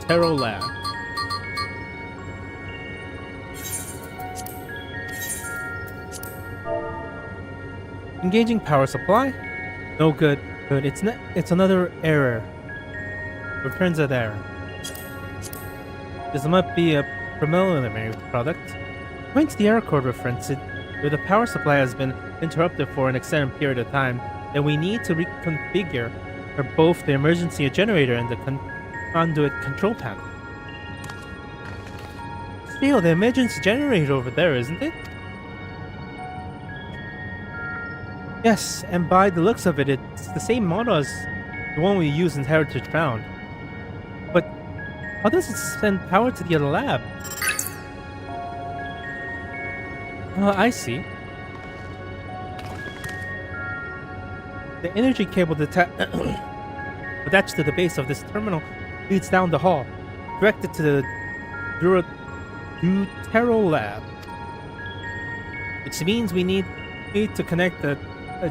Drac'to lab. Engaging power supply. No good. Good. It's another error. Returns an error. This might be a preliminary product. According to the error code reference, where the power supply has been interrupted for an extended period of time, then we need to reconfigure both the emergency generator and the conduit control panel. Still, the emergency generator over there, isn't it? Yes, and by the looks of it, it's the same model as the one we use in Heritage Found. But how does it send power to the other lab? I see. The energy cable attached to the base of this terminal leads down the hall, directed to the Dawntrail lab. Which means we need to connect the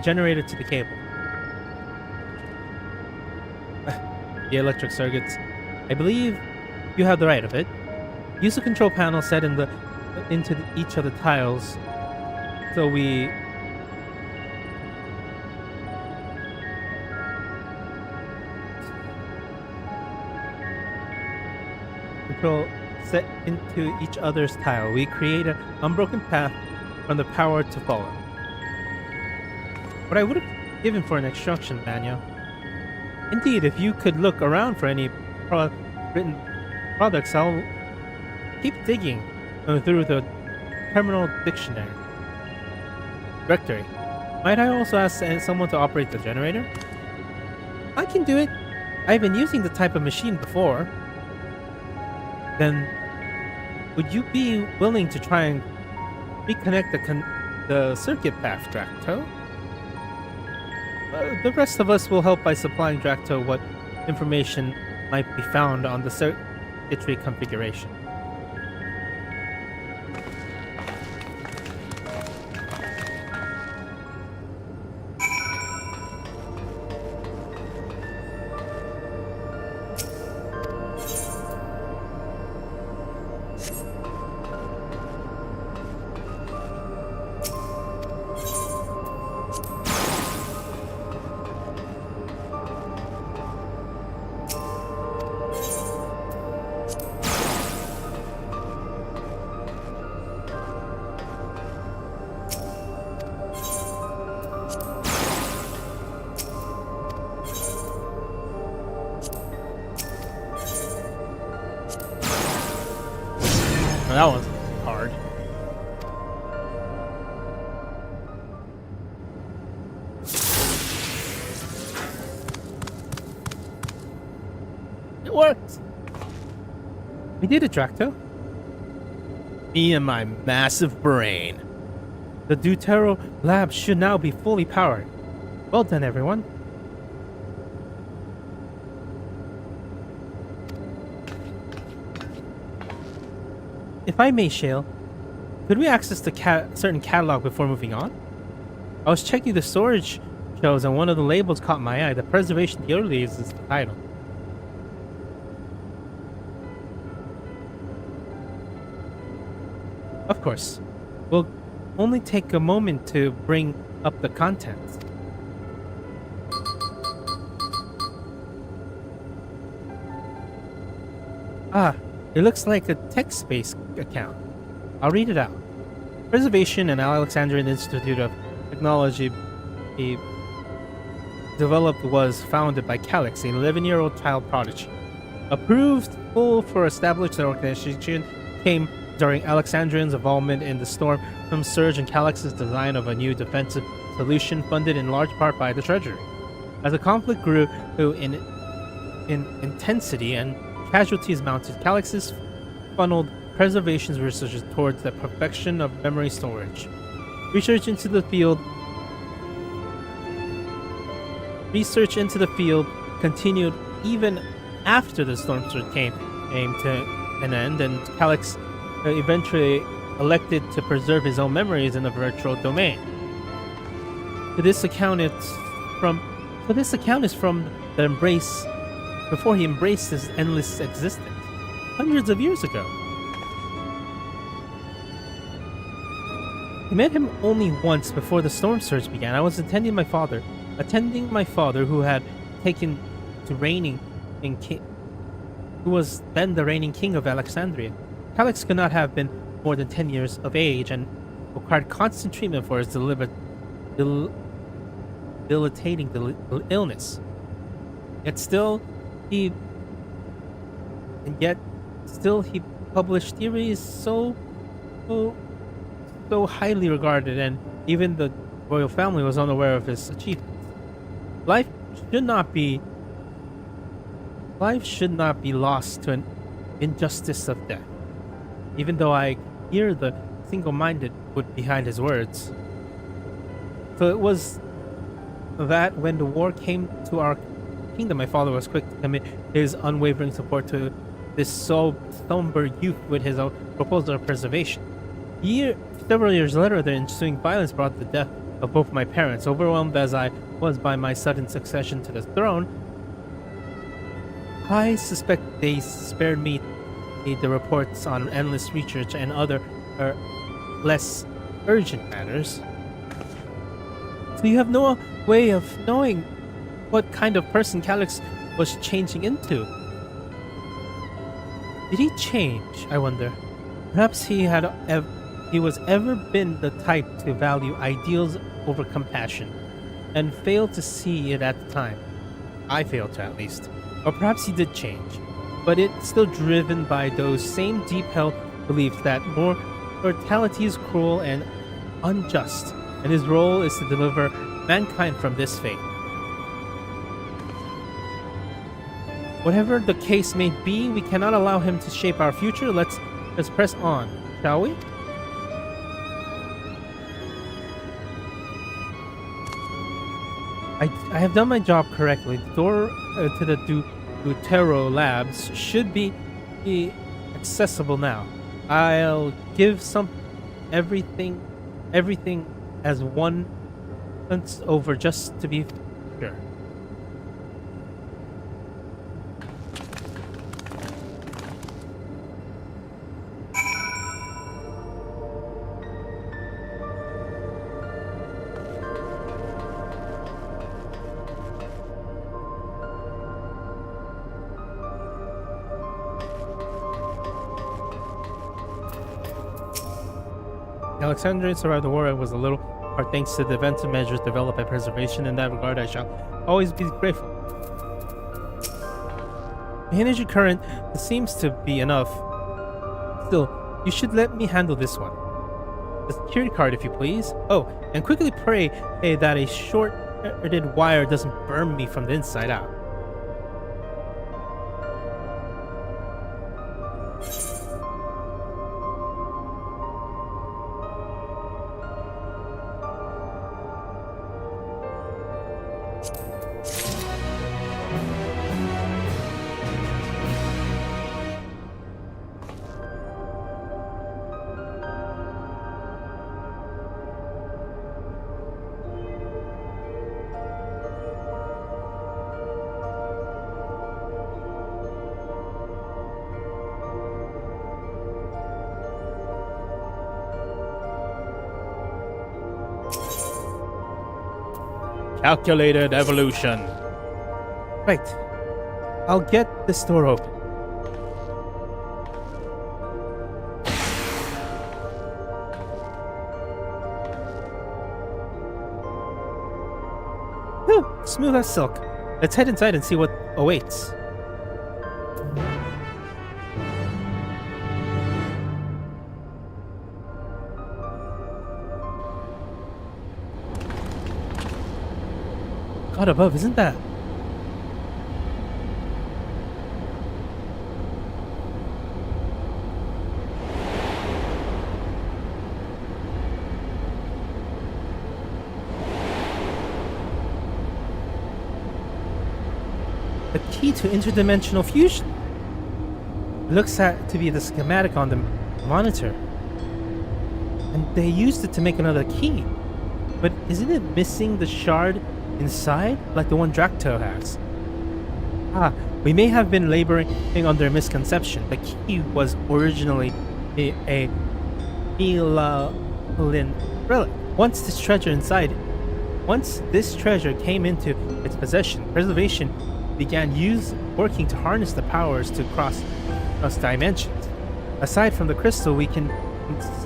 generator to the cable. The electric circuits. I believe you have the right of it. Use the control panel set into each of the tiles, so we control set into each other's tile. We create an unbroken path from the power to follow. What I would have given for an instruction manual. Indeed, if you could look around for any written products, I'll keep digging through the terminal dictionary. Directory. Might I also ask someone to operate the generator? I can do it. I've been using the type of machine before. Then, would you be willing to try and reconnect the circuit path, Drac'to? The rest of us will help by supplying Drac'to what information might be found on the circuitry configuration. That one's hard. It worked! We did it, Drac'to. Me and my massive brain. The Dawntrail lab should now be fully powered. Well done, everyone. If I may, Shale, could we access the certain catalog before moving on? I was checking the storage shelves and one of the labels caught my eye. The Preservation Yearly is the title. Of course. We'll only take a moment to bring up the contents. Ah, it looks like a text-based account. I'll read it out. Preservation and Alexandrian Institute of Technology developed was founded by Calix, an 11-year-old child prodigy. Approved full for established organization came during Alexandrian's involvement in the Storm Surge and Calix's design of a new defensive solution funded in large part by the Treasury. As the conflict grew in intensity and casualties mounted, Calix's funneled preservation's research towards the perfection of memory storage. Research into the field continued even after the Storm Surge came to an end, and Calix eventually elected to preserve his own memories in the virtual domain. This account is from the embrace before he embraced his endless existence, hundreds of years ago. I met him only once before the Storm Surge began. I was attending my father, who had taken to who was then the reigning king of Alexandria. Calix could not have been more than 10 years of age and required constant treatment for his debilitating illness. Yet still he published theories so highly regarded, and even the royal family was unaware of his achievements. Life should not be lost to an injustice of death, even though I hear the single-minded wood behind his words. So it was that when the war came to our kingdom, my father was quick to commit his unwavering support to this so somber youth with his own proposal of preservation. Several years later, the ensuing violence brought the death of both my parents. Overwhelmed as I was by my sudden succession to the throne, I suspect they spared me the reports on endless research and other less urgent matters. So you have no way of knowing what kind of person Calix was changing into. Did he change, I wonder? Perhaps he was ever been the type to value ideals over compassion, and failed to see it at the time. I failed to, at least. Or perhaps he did change, but it's still driven by those same deep-held beliefs that mortality is cruel and unjust, and his role is to deliver mankind from this fate. Whatever the case may be, we cannot allow him to shape our future. Let's press on, shall we? I have done my job correctly. The door to the Drac'to labs should be accessible now. I'll give everything as one once over just to be sure. Alexandria survived the war and was a little part thanks to the defensive measures developed by preservation. In that regard, I shall always be grateful. The energy current seems to be enough. Still, you should let me handle this one. The security card, if you please. Oh, and quickly pray that a short-threaded wire doesn't burn me from the inside out. Calculated evolution. Right. I'll get this door open. Whew, smooth as silk. Let's head inside and see what awaits. God above, isn't that? The key to interdimensional fusion. It looks to be the schematic on the monitor. And they used it to make another key. But isn't it missing the shard inside, like the one Drac'to has? Ah, we may have been laboring under a misconception. The key was originally a Elin relic. Once this treasure came into its possession, preservation began working to harness the powers to cross dimensions. Aside from the crystal, we can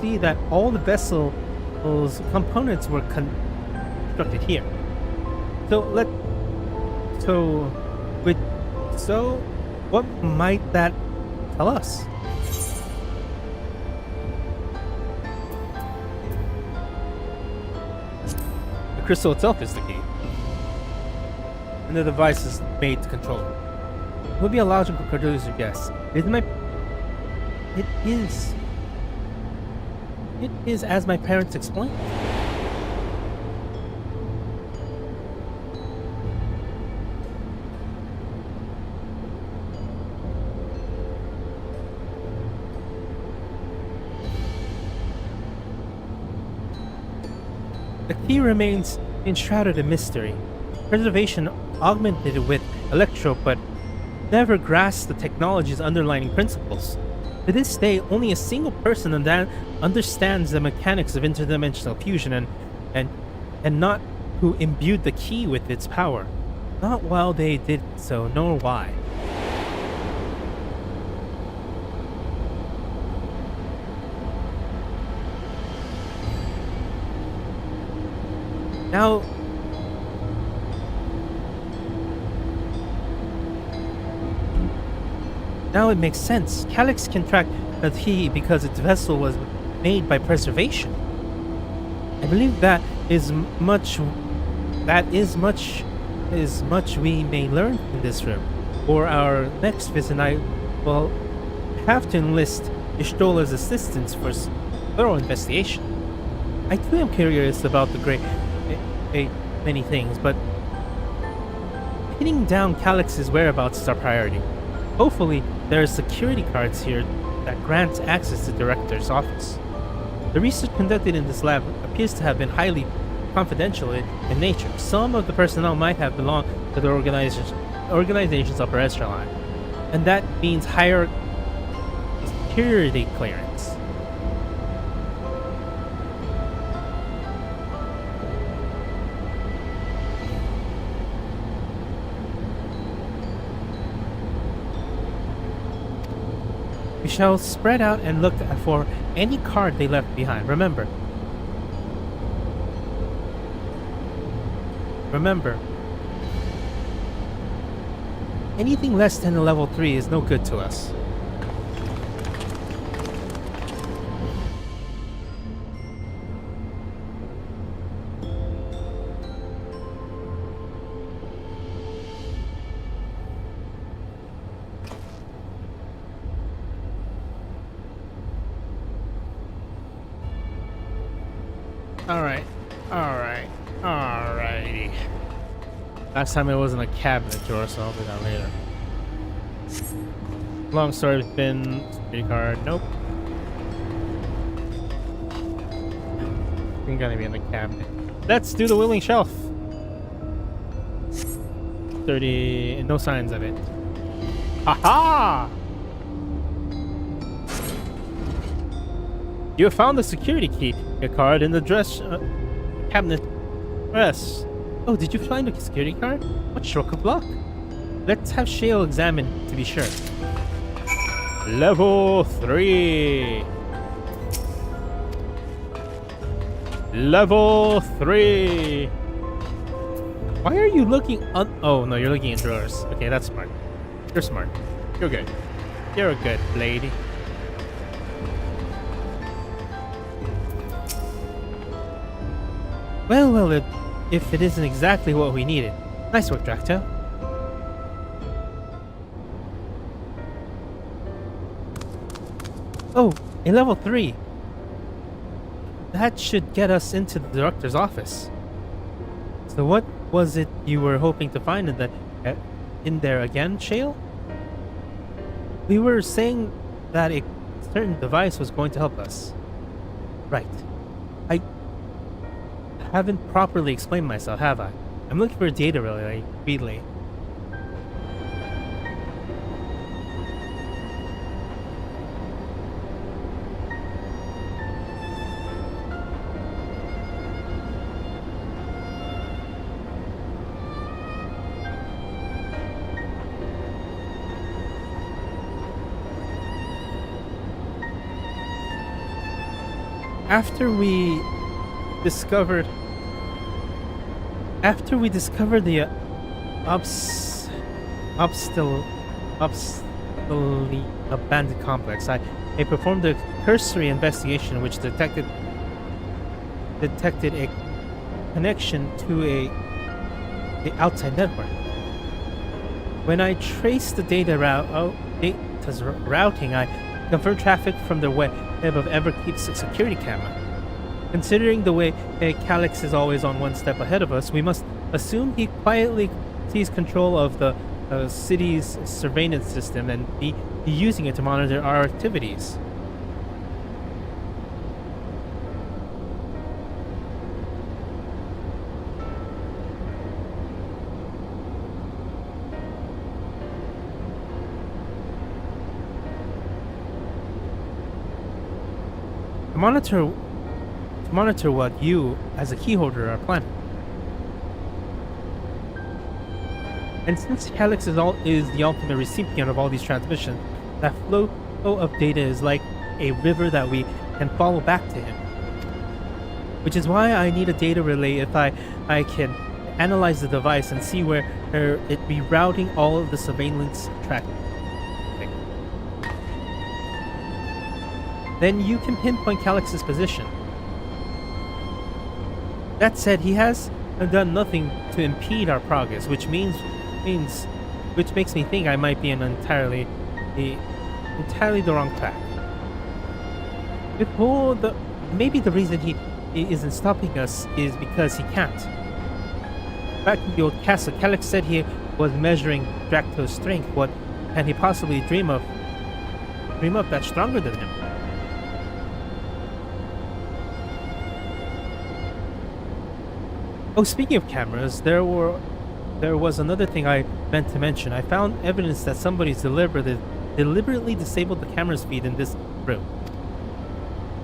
see that all the vessel's components were constructed here. So what might that tell us? The crystal itself is the key, and the device is made to control it. It would be a logical producer guess. It is as my parents explained. The key remains enshrouded in mystery. Preservation augmented it with electro, but never grasped the technology's underlying principles. To this day, only a single person understands the mechanics of interdimensional fusion and not who imbued the key with its power. Not while they did so, nor why. Now it makes sense. Calyx can track the key because its vessel was made by preservation. I believe that is much we may learn in this room. For our next visit, I will have to enlist Ishtola's assistance for thorough investigation. I too am curious about the many things, but pinning down Calyx's whereabouts is our priority. Hopefully, there are security cards here that grants access to the director's office. The research conducted in this lab appears to have been highly confidential in nature. Some of the personnel might have belonged to the organization's upper echelon, and that means higher security clearance. We shall spread out and look for any card they left behind. Remember, anything less than a level 3 is no good to us. Alrighty. Last time it wasn't a cabinet drawer, so I'll do that later. Long story has been security card. Nope. Ain't gonna be in the cabinet. Let's do the willing shelf. 30. No signs of it. Haha! You have found the security key, a card in the cabinet dress. Oh, did you find a security card? What stroke of luck? Let's have Shale examine to be sure. Level 3. Level 3. Why are you looking oh no, you're looking in drawers. Okay, that's smart. You're smart. You're good. You're a good lady. Well, if it isn't exactly what we needed. Nice work, Drac'to. Oh, a level 3. That should get us into the director's office. So what was it you were hoping to find in there again, Shale? We were saying that a certain device was going to help us. Right. I haven't properly explained myself, have I? I'm looking for data really. After we discovered the obstinately abandoned complex, I performed a cursory investigation which detected a connection to the outside network. When I traced the data's routing, I confirmed traffic from the web of Everkeep's security camera. Considering the way Calyx is always on one step ahead of us, we must assume he quietly seized control of the city's surveillance system and be using it to monitor our activities. To monitor what you, as a keyholder, are planning. And since Calyx is the ultimate recipient of all these transmissions, that flow of data is like a river that we can follow back to him. Which is why I need a data relay if I can analyze the device and see where it rerouting all of the surveillance traffic. Then you can pinpoint Calyx's position. That said, he has done nothing to impede our progress, which makes me think I might be on entirely the wrong track. Maybe the reason he isn't stopping us is because he can't. Back in the old castle, Calyx said he was measuring Drac'to's strength. What can he possibly dream up that's stronger than him? Oh, speaking of cameras, there was another thing I meant to mention. I found evidence that somebody's deliberately disabled the camera's feed in this room.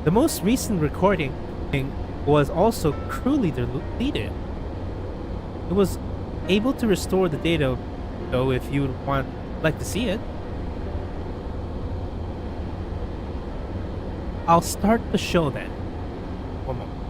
The most recent recording was also cruelly deleted. It was able to restore the data, though, if you would like to see it. I'll start the show then. One moment.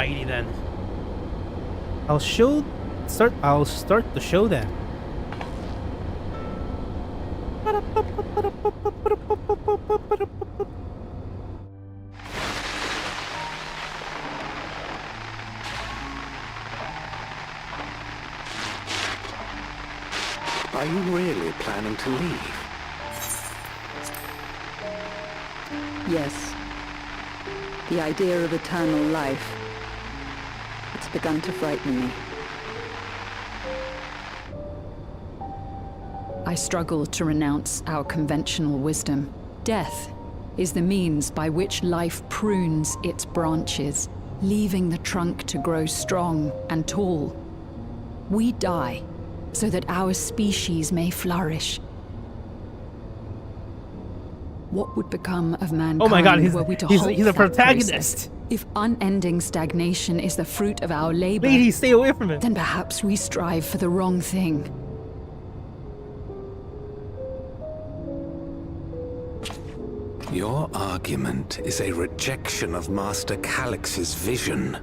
Alrighty then. I'll start the show then. Are you really planning to leave? Yes. The idea of eternal life. It's begun to frighten me. I struggle to renounce our conventional wisdom. Death is the means by which life prunes its branches, leaving the trunk to grow strong and tall. We die so that our species may flourish. What would become of mankind Oh my god, were we to he's halt a that protagonist. process? If unending stagnation is the fruit of our labor, Lady, stay away from it. then perhaps we strive for the wrong thing. Your argument is a rejection of Master Calix's vision.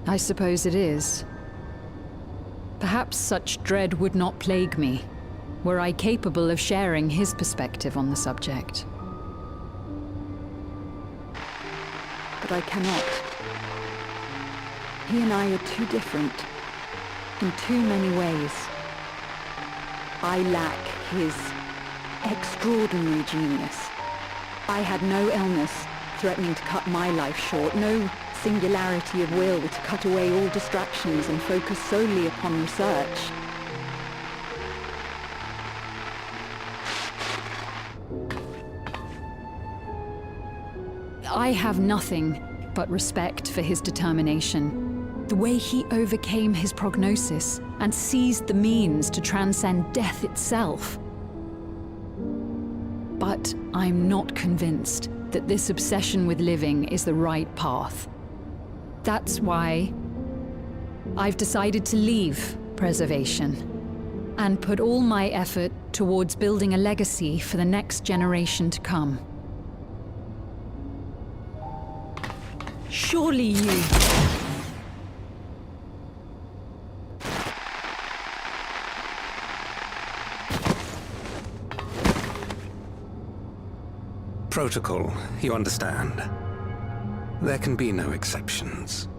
I suppose it is. Perhaps such dread would not plague me, were I capable of sharing his perspective on the subject. But I cannot. He and I are too different. In too many ways. I lack his extraordinary genius. I had no illness threatening to cut my life short, no singularity of will to cut away all distractions and focus solely upon research. I have nothing but respect for his determination. The way he overcame his prognosis and seized the means to transcend death itself. But I'm not convinced that this obsession with living is the right path. That's why I've decided to leave preservation and put all my effort towards building a legacy for the next generation to come. Surely you... Protocol, you understand. There can be no exceptions.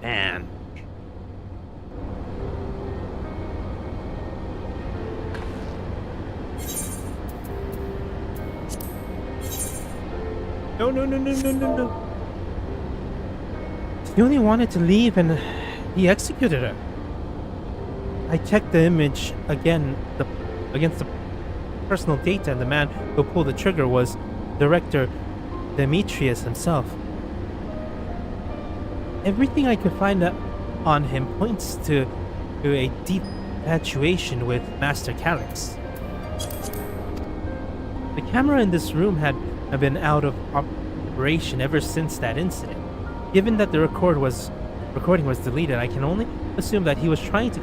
Man. No, no, no, no, no, no, no. He only wanted to leave and he executed her. I checked the image again against the personal data, and the man who pulled the trigger was Director Demetrius himself. Everything I could find on him points to a deep infatuation with Master Calix. The camera in this room had been out of operation ever since that incident. Given that the recording was deleted, I can only assume that he was trying to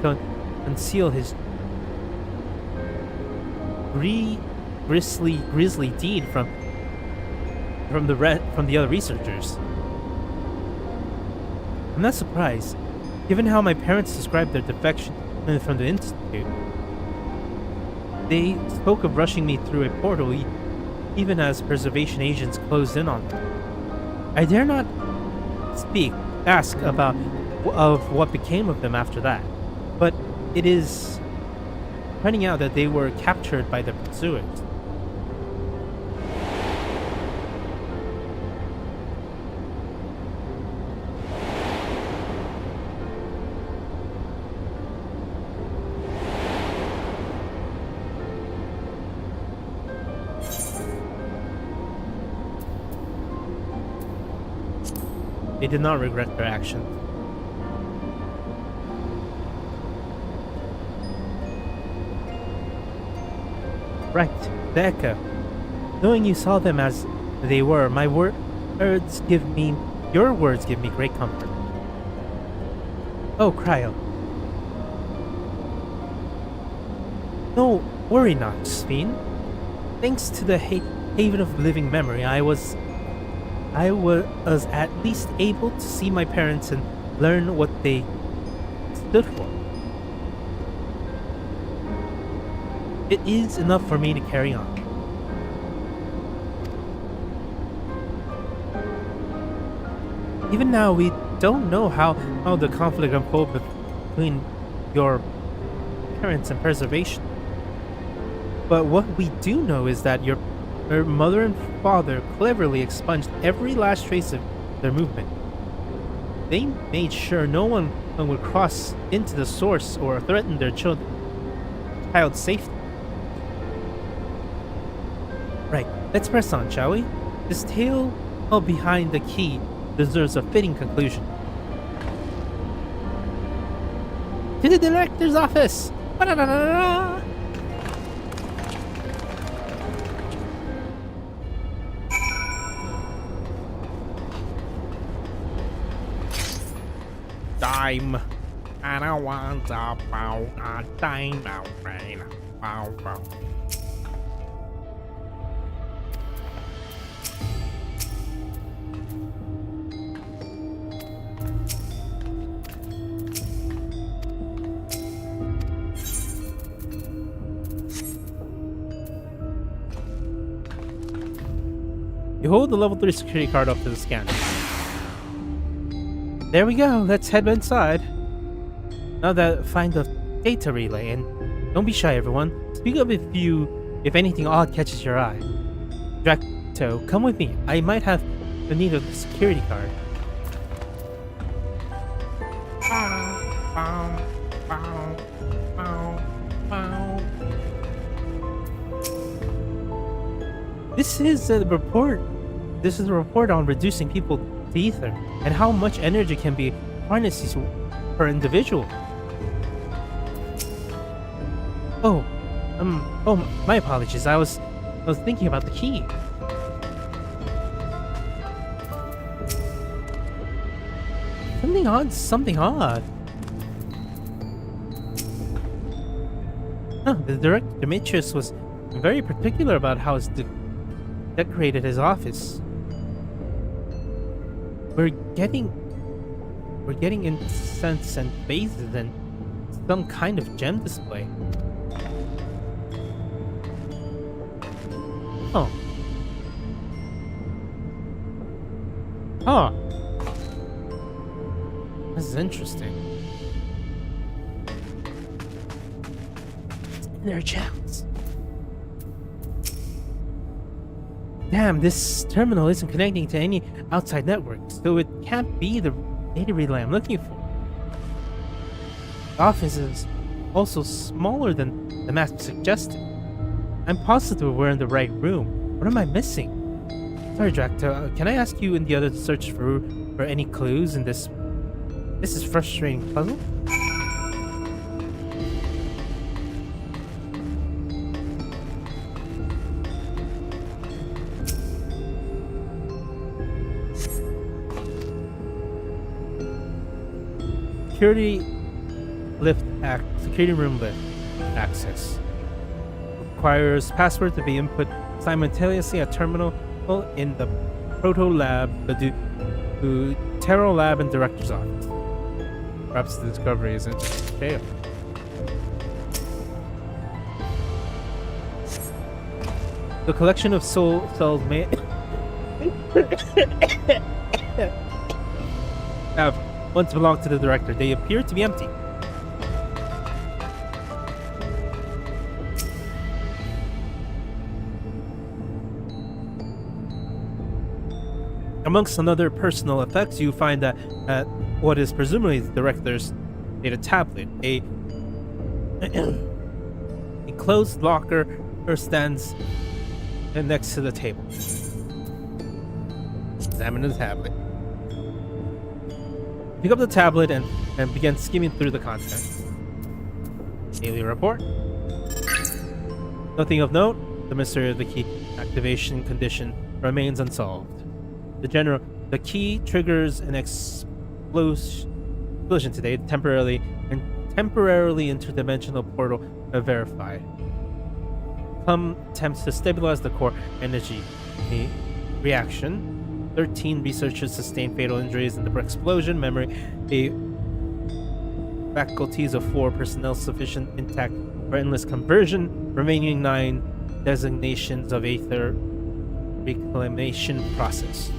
conceal his grisly deed from the other researchers. I'm not surprised, given how my parents described their defection from the Institute. They spoke of rushing me through a portal even as preservation agents closed in on them. I dare not ask about what became of them after that, but it is finding out that they were captured by the pursuers. They did not regret their action. Right, the Echo. Knowing you saw them as they were, your words give me great comfort. Oh, Cryo. No, worry not, Josephine. Thanks to the Haven of Living Memory, I was at least able to see my parents and learn what they stood for. It is enough for me to carry on. Even now, we don't know how the conflict unfolded between your parents and preservation. But what we do know is that your mother and father cleverly expunged every last trace of their movement. They made sure no one would cross into the source or threaten their child's safety. Right, let's press on, shall we? This tale behind the key deserves a fitting conclusion. To the director's office! Ba-da-da-da-da! Time. And I want a time now, rain. Wow. You hold the level 3 security card up to the scanner. There we go, let's head inside. Now that find the data relay, and don't be shy everyone. Speak up if anything odd catches your eye. Drac'to, come with me. I might have the need of the security card. This is a report. This is a report on reducing people to ether and how much energy can be harnessed per individual. Oh, my apologies. I was thinking about the key. Something odd. Huh, the director Demetrius was very particular about how it's decorated his office. We're getting incense and vases and some kind of gem display. Oh. Huh. This is interesting. There are gems. Damn, this terminal isn't connecting to any outside networks, so it can't be the data relay I'm looking for. The office is also smaller than the map suggested. I'm positive we're in the right room. What am I missing? Sorry, Drac'to, can I ask you and the others to search for any clues in this is frustrating puzzle? Security room lift access. Requires password to be input simultaneously at terminal in the Proto Lab, the Taro Lab, and Director's office. Perhaps the discovery isn't just jail. The collection of soul cells may have once belonged to the director. They appear to be empty. Amongst other personal effects, you find that what is presumably the director's data tablet, a closed locker stands next to the table. Examine the tablet. Pick up the tablet and begin skimming through the contents. Daily report. Nothing of note. the mystery of the key activation condition remains unsolved. The key triggers an explosion today, temporarily interdimensional portal verified. Plum attempts to stabilize the core energy reaction. 13 researchers sustained fatal injuries in the explosion. Memory, faculties of 4 personnel sufficient intact for endless conversion. Remaining 9 designations of Aether reclamation process.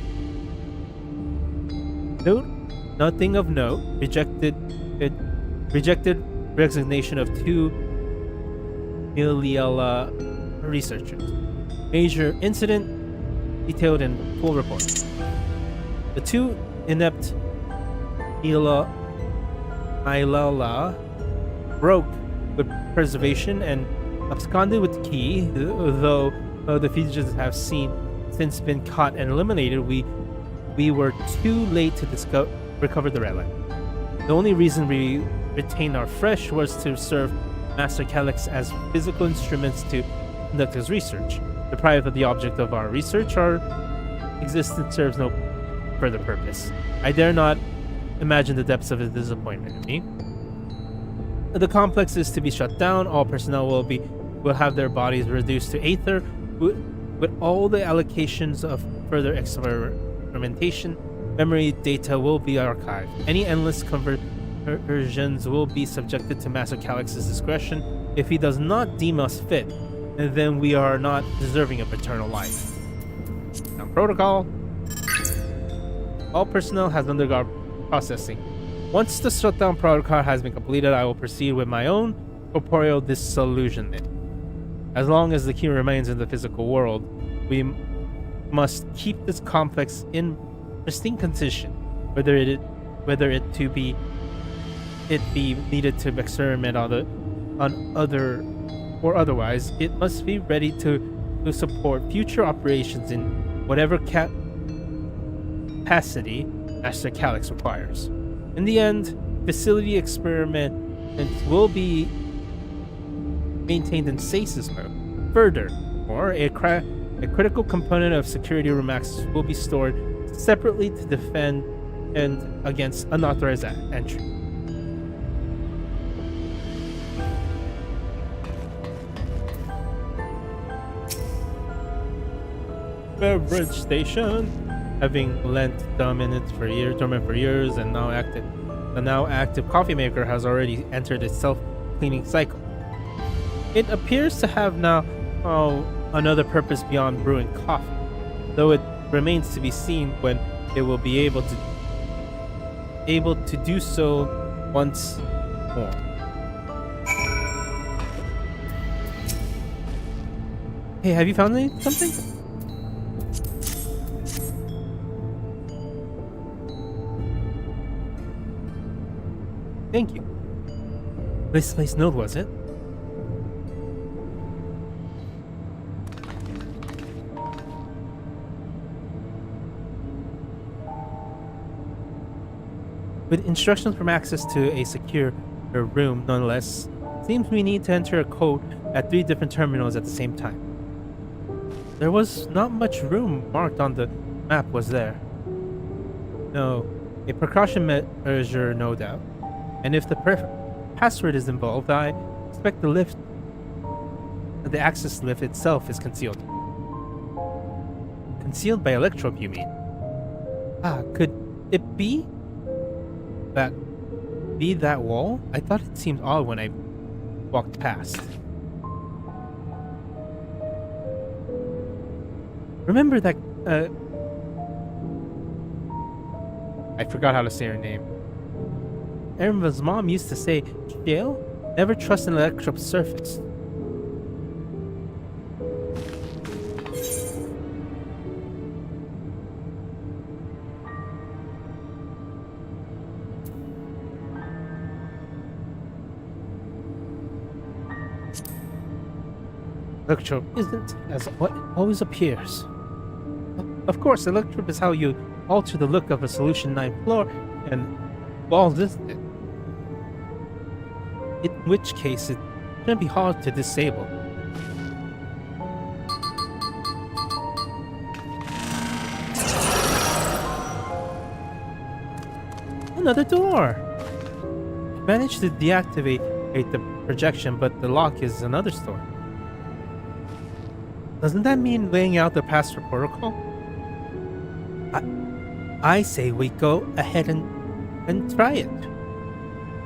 Note, nothing of note. Rejected resignation of 2 Miliela researchers. Major incident detailed in full report. The 2 inept Ilala broke with preservation and absconded with the key, though the fugitives have since been caught and eliminated. We were too late to recover the relic. The only reason we retained our fresh was to serve Master Calyx as physical instruments to conduct his research. Deprived of the object of our research, our existence serves no further purpose. I dare not imagine the depths of his disappointment in me. The complex is to be shut down. All personnel will have their bodies reduced to Aether, with all the allocations of further experimentation. Memory data will be archived. Any endless conversions will be subjected to Master Calyx's discretion. If he does not deem us fit, then we are not deserving of eternal life. Now, protocol. All personnel has undergone processing. Once the shutdown protocol has been completed, I will proceed with my own corporeal disillusionment. As long as the key remains in the physical world, we must keep this complex in pristine condition, whether it be needed to experiment on other or otherwise. It must be ready to support future operations in whatever capacity Master Calyx requires. In the end, facility experiments will be maintained in stasis mode. Furthermore, a critical component of security room access will be stored separately to defend against unauthorized entry. Beverage station, having lent dormant for years, and now active. The now active coffee maker has already entered its self-cleaning cycle. It appears to have now another purpose beyond brewing coffee, though it remains to be seen when it will be able to do so once more. Hey, have you found something? Thank you. This place note, was it? With instructions from access to a secure room, nonetheless, seems we need to enter a code at 3 different terminals at the same time. There was not much room marked on the map, was there? No, a precaution measure, no doubt. And if the password is involved, I expect the access lift itself is concealed. Concealed by electrope, you mean? Could it be that wall? I thought it seemed odd when I walked past. Remember that, I forgot how to say her name. Erinva's mom used to say, "Jail, never trust an electrope surface." Electrope isn't as what it always appears. Of course, electrope is how you alter the look of a solution 9th floor, and walls isn't it? In which case, it shouldn't be hard to disable. another door! Managed to deactivate the projection, but the lock is another story. Doesn't that mean laying out the password protocol? I say we go ahead and try it.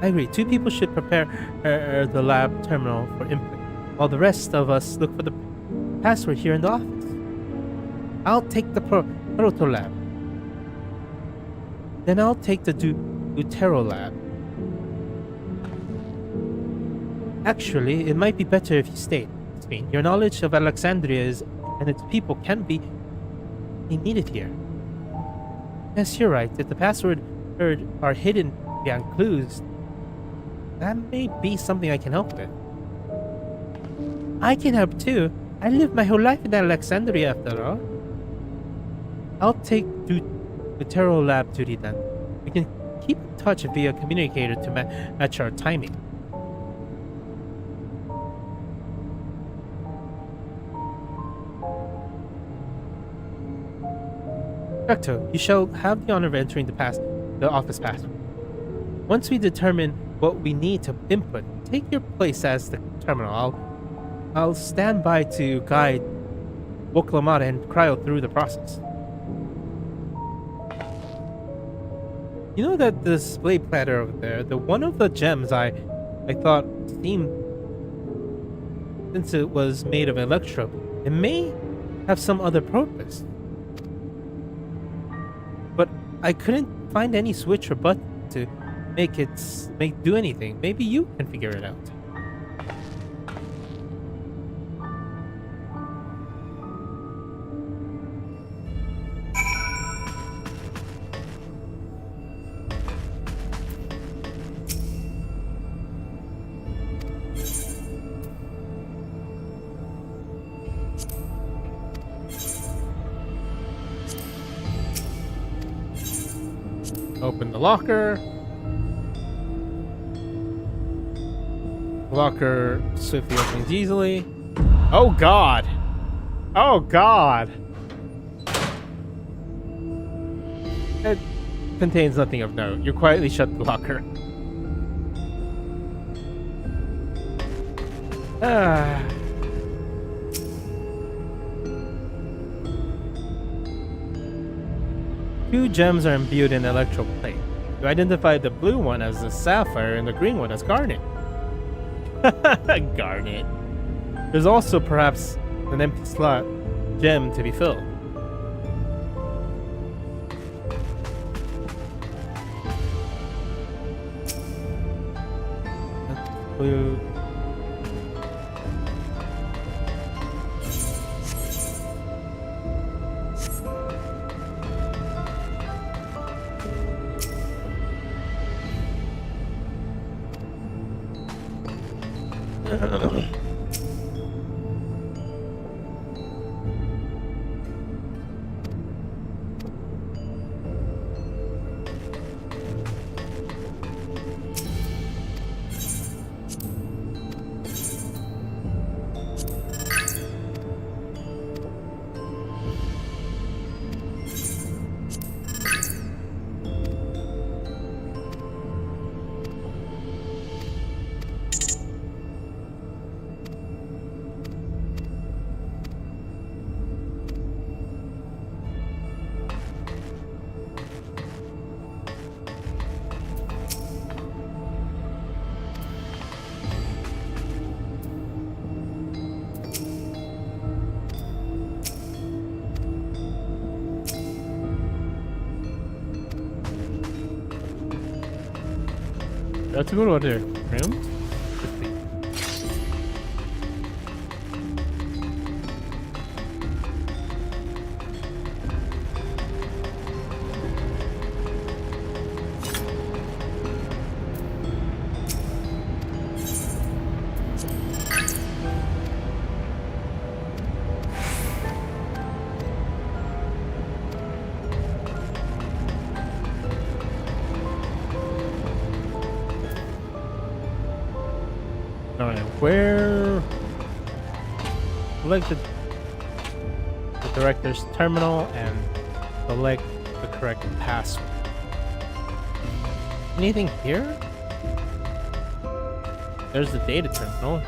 I agree. 2 people should prepare the lab terminal for input, while the rest of us look for the password here in the office. I'll take the proto lab. Then I'll take the Deutero lab. Actually, it might be better if you stayed. Your knowledge of Alexandria and its people can be needed here. Yes, you're right. If the password are hidden behind clues, that may be something I can help with. I can help too. I lived my whole life in Alexandria after all. I'll take Deutero lab duty then. We can keep in touch via communicator to match our timing. Drac'to, you shall have the honor of entering the office password. Once we determine what we need to input, take your place as the terminal. I'll stand by to guide Woklamata and Cryo through the process. You know that display platter over there, the one of the gems I thought seemed, since it was made of electro, it may have some other purpose. But I couldn't find any switch or button to make it do anything. Maybe you can figure it out. Open the locker. Locker swiftly opens easily. Oh god! Oh god! It contains nothing of note. You quietly shut the locker. Ah. Two gems are imbued in electroplate. You identify the blue one as the sapphire and the green one as garnet. Garnet. There's also perhaps an empty slot gem to be filled. That's blue. That's a good order. Room? Where? Select the director's terminal and select the correct password. Anything here? There's the data terminal.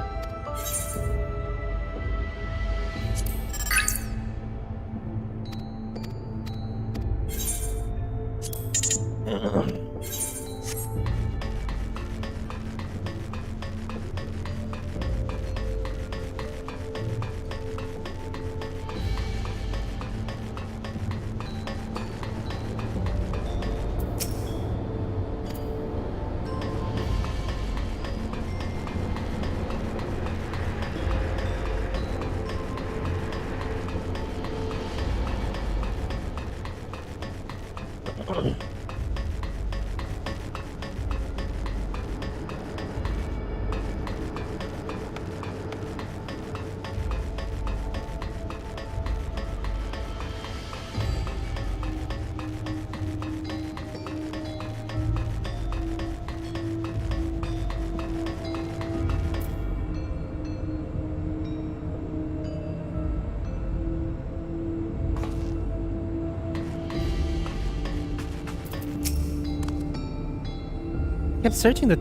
Kept searching the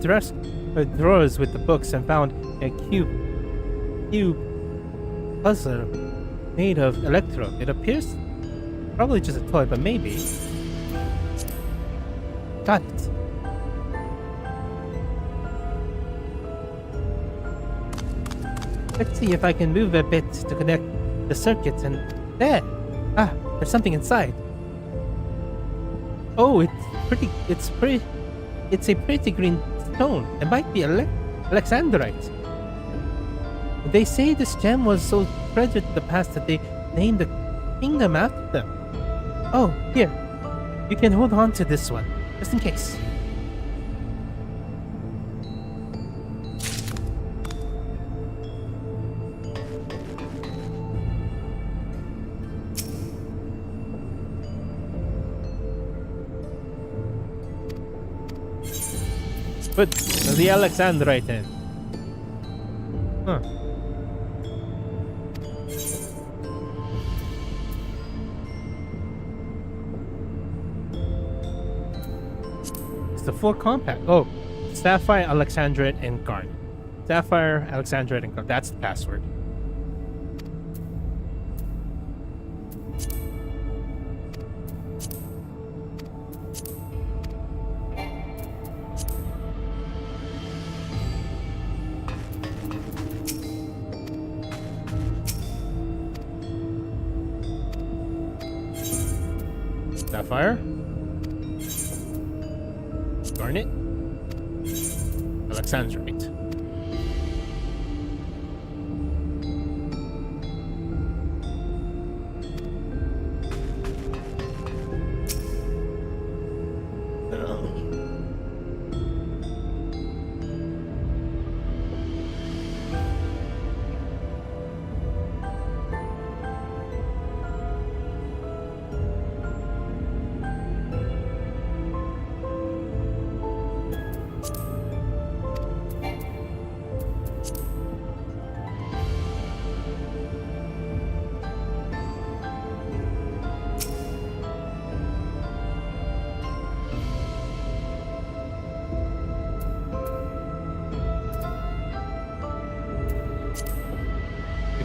drawers with the books and found a cube puzzle made of electro. It appears probably just a toy, but maybe. Got it. Let's see if I can move a bit to connect the circuits and there. Ah, there's something inside. Oh, it's a pretty green stone. It might be Alexandrite. They say this gem was so treasured in the past that they named the kingdom after them. Oh, here. You can hold on to this one, just in case. Put the Alexandrite in. Huh. It's the full compact. Oh, Sapphire, Alexandrite, and Garnet. Sapphire, Alexandrite, and Garnet. That's the password. Sapphire, Garnet, Alexandrite.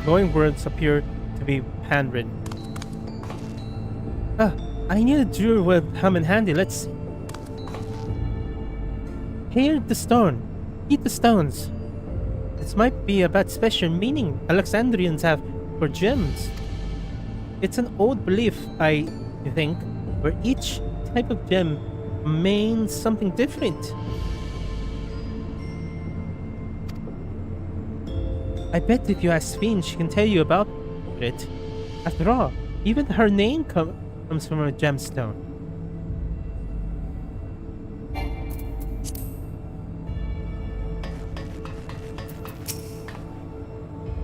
Glowing words appear to be handwritten. Ah, I knew the jewel would come in handy. Let's see. Hear the stone. Eat the stones. This might be about special meaning Alexandrians have for gems. It's an old belief, I think, where each type of gem means something different. I bet if you ask Fiend, she can tell you about it. After all, even her name comes from a gemstone.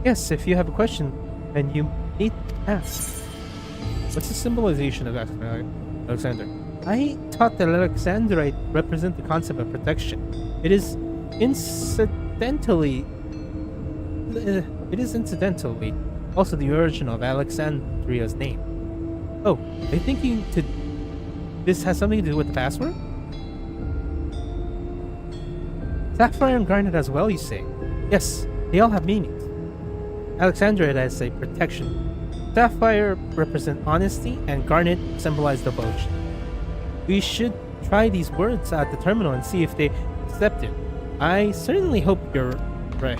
Yes, if you have a question, then you need to ask. What's the symbolization of Alexander? I thought that Alexandrite represent the concept of protection. It is incidentally also the origin of Alexandria's name. Oh, are you thinking this has something to do with the password? Sapphire and Garnet as well, you say? Yes, they all have meanings. Alexandrite as a protection. Sapphire represent honesty, and Garnet symbolize devotion. We should try these words at the terminal and see if they accept it. I certainly hope you're right.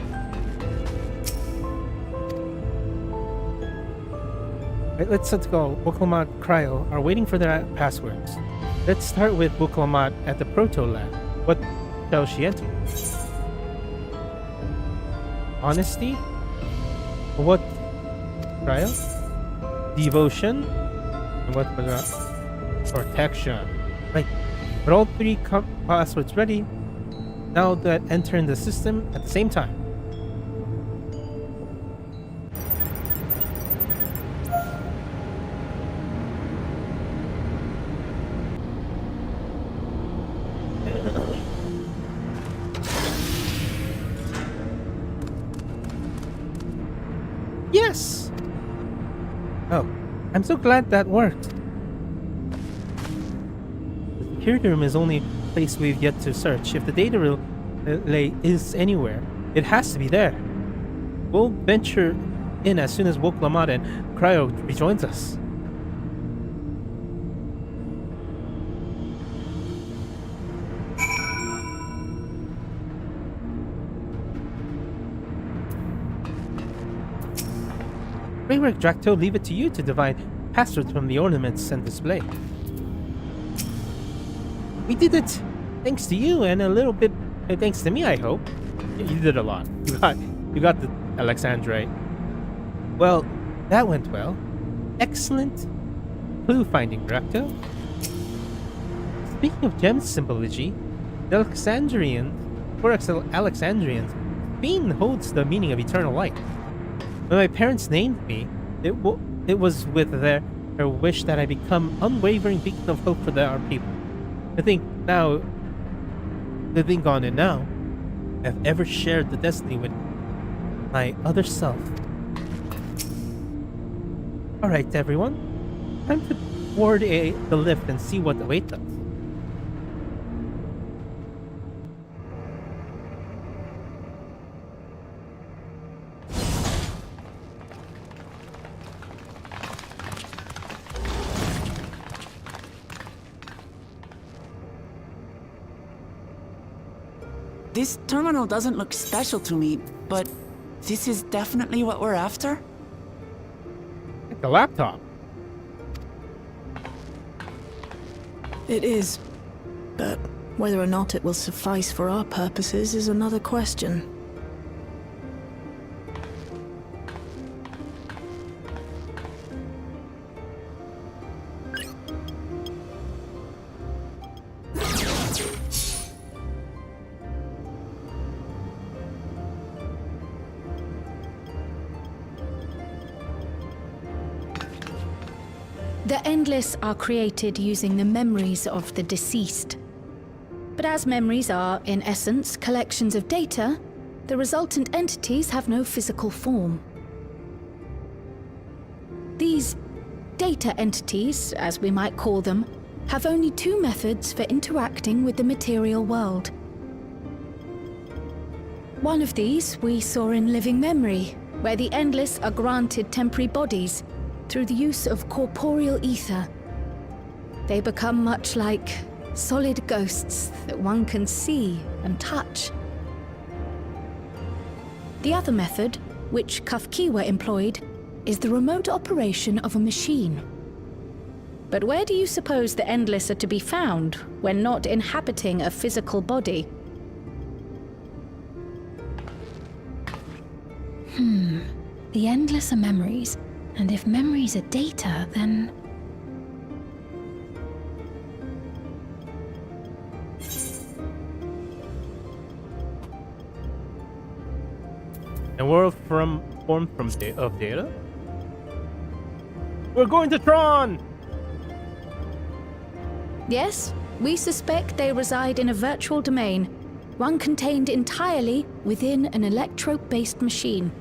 Right, let's go. Boklamat Cryo are waiting for their passwords. Let's start with Boklamat at the Proto Lab. What shall she enter? Honesty? What? Cryo? Devotion? And what was that? Protection. Right. But all three passwords ready. Now that enter in the system at the same time. Yes! Oh, I'm so glad that worked. The security room is only place we've yet to search. If the data relay is anywhere, it has to be there. We'll venture in as soon as Woklamat and Cryo rejoins us. Great work, Drac'to. Leave it to you to divide passwords from the ornaments and display. We did it! Thanks to you, and a little bit thanks to me, I hope. Yeah, you did a lot. You got the Alexandrite. Well, that went well. Excellent clue finding, Drac'to. Speaking of gem symbology, the Alexandrians, for Alexandrians, Fiend holds the meaning of eternal light. When my parents named me, it was with their wish that I become unwavering beacon of hope for our people. To think on it now, I've ever shared the destiny with my other self. Alright, everyone. Time to board the lift and see what awaits us. This terminal doesn't look special to me, but this is definitely what we're after? The laptop. It is. But whether or not it will suffice for our purposes is another question. The Endless are created using the memories of the deceased. But as memories are, in essence, collections of data, the resultant entities have no physical form. These data entities, as we might call them, have only two methods for interacting with the material world. One of these we saw in Living Memory, where the Endless are granted temporary bodies through the use of corporeal ether. They become much like solid ghosts that one can see and touch. The other method, which Kafkiwa employed, is the remote operation of a machine. But where do you suppose the Endless are to be found when not inhabiting a physical body? The Endless are memories. And if memories are data, then... A world formed from data? We're going to Tron! Yes, we suspect they reside in a virtual domain, one contained entirely within an electrope-based machine.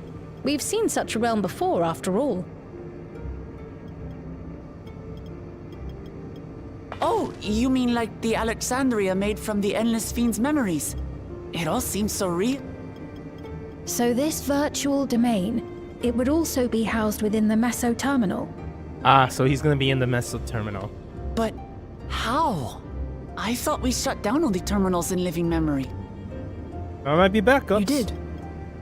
We've seen such a realm before, after all. Oh, you mean like the Alexandria made from the Endless Fiend's memories? It all seems so real. So this virtual domain, it would also be housed within the Meso Terminal. Ah, so he's gonna be in the Meso Terminal. But how? I thought we shut down all the terminals in living memory. There might be backups. You did.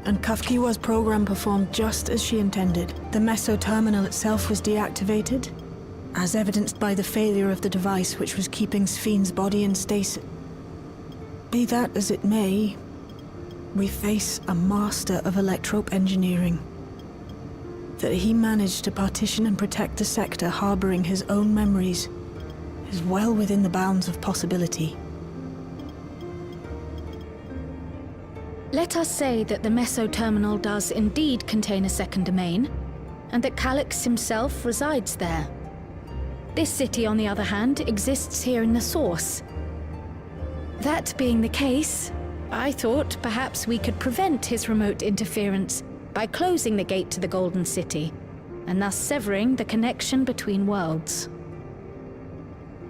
And Kafkiwa's program performed just as she intended. The Meso Terminal itself was deactivated, as evidenced by the failure of the device which was keeping Sphne's body in stasis. Be that as it may, we face a master of electrope engineering. That he managed to partition and protect the sector harboring his own memories is well within the bounds of possibility. Let us say that the Meso Terminal does indeed contain a second domain, and that Calyx himself resides there. This city, on the other hand, exists here in the source. That being the case, I thought perhaps we could prevent his remote interference by closing the gate to the Golden City, and thus severing the connection between worlds.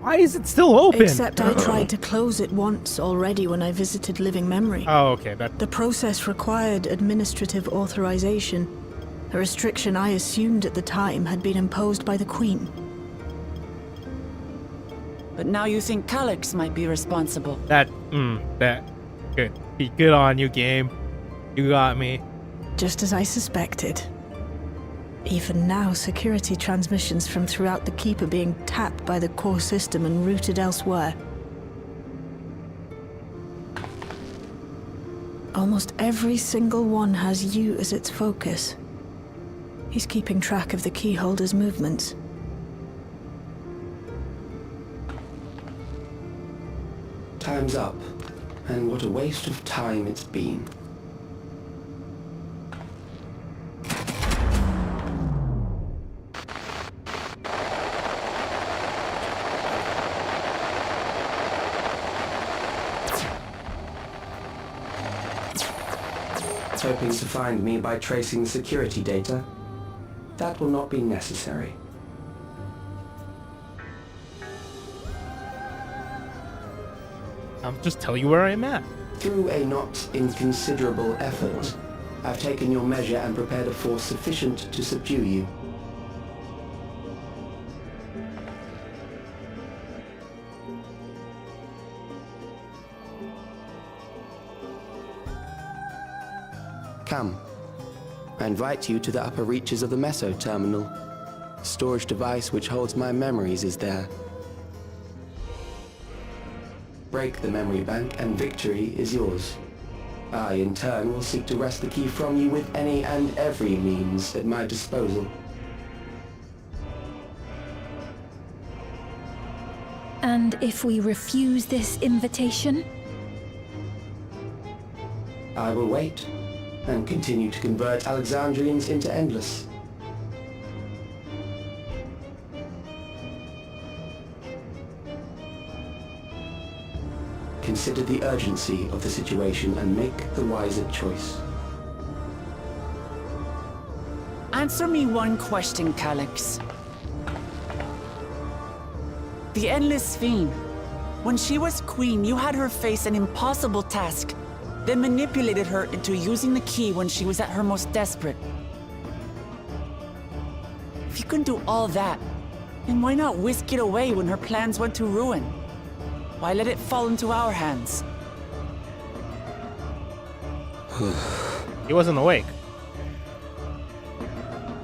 Why is it still open? Except I tried to close it once already when I visited living memory. Oh, okay. The process required administrative authorization, a restriction I assumed at the time had been imposed by the Queen. But now you think Calyx might be responsible. That good. Good on you, game. You got me. Just as I suspected. Even now, security transmissions from throughout the keep are being tapped by the core system and routed elsewhere. Almost every single one has you as its focus. He's keeping track of the keyholder's movements. Time's up, and what a waste of time it's been. Hoping to find me by tracing the security data. That will not be necessary. I'll just tell you where I'm at. Through a not inconsiderable effort, I've taken your measure and prepared a force sufficient to subdue you. Come. I invite you to the upper reaches of the Meso Terminal. The storage device which holds my memories is there. Break the memory bank and victory is yours. I, in turn, will seek to wrest the key from you with any and every means at my disposal. And if we refuse this invitation? I will wait and continue to convert Alexandrians into Endless. Consider the urgency of the situation and make the wiser choice. Answer me one question, Calyx. The Endless Sphene. When she was queen, you had her face an impossible task, then manipulated her into using the key when she was at her most desperate. If you can do all that, then why not whisk it away when her plans went to ruin? Why let it fall into our hands? He wasn't awake.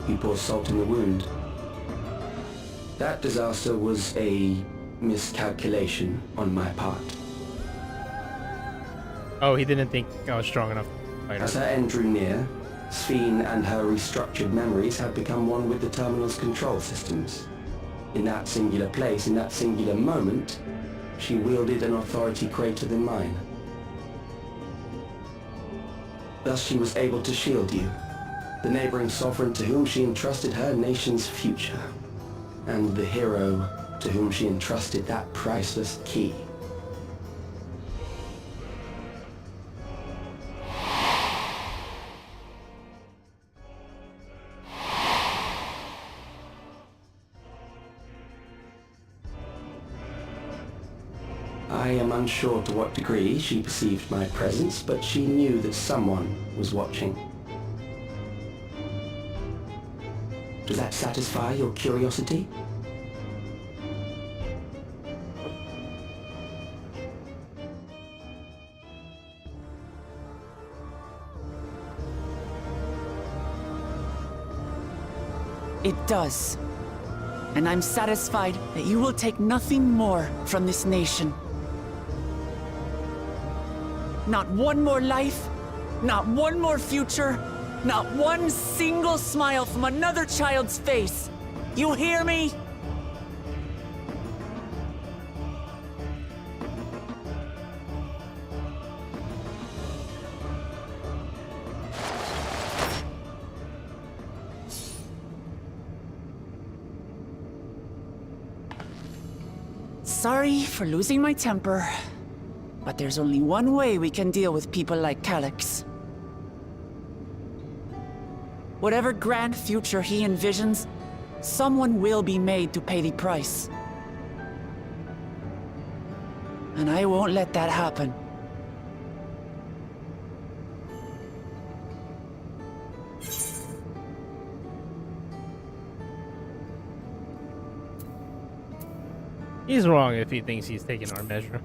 You pour salt in the wound. That disaster was a miscalculation on my part. Oh, he didn't think I was strong enough to fight her. As her end drew near, Sphene and her restructured memories had become one with the terminal's control systems. In that singular place, in that singular moment, she wielded an authority greater than mine. Thus she was able to shield you, the neighboring sovereign to whom she entrusted her nation's future, and the hero to whom she entrusted that priceless key. I am unsure to what degree she perceived my presence, but she knew that someone was watching. Does that satisfy your curiosity? It does. And I'm satisfied that you will take nothing more from this nation. Not one more life, not one more future, not one single smile from another child's face. You hear me? Sorry for losing my temper, but there's only one way we can deal with people like Calyx. Whatever grand future he envisions, someone will be made to pay the price. And I won't let that happen. He's wrong if he thinks he's taking our measure.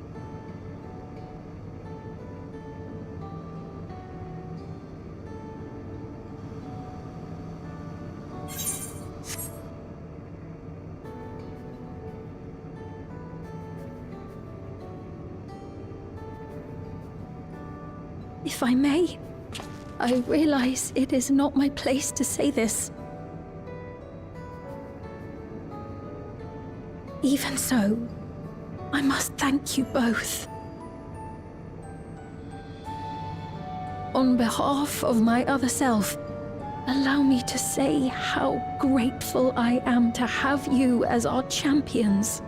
If I may, I realize it is not my place to say this. Even so, I must thank you both. On behalf of my other self, allow me to say how grateful I am to have you as our champions.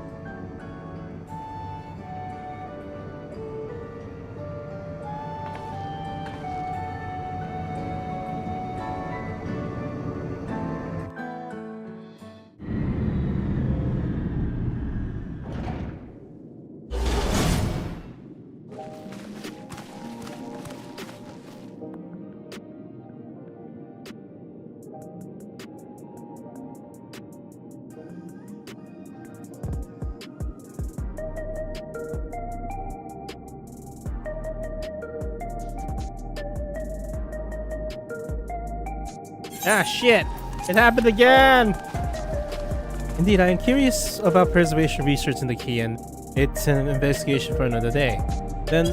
Ah, shit! It happened again! Indeed, I am curious about preservation research in the key, and it's an investigation for another day. Then...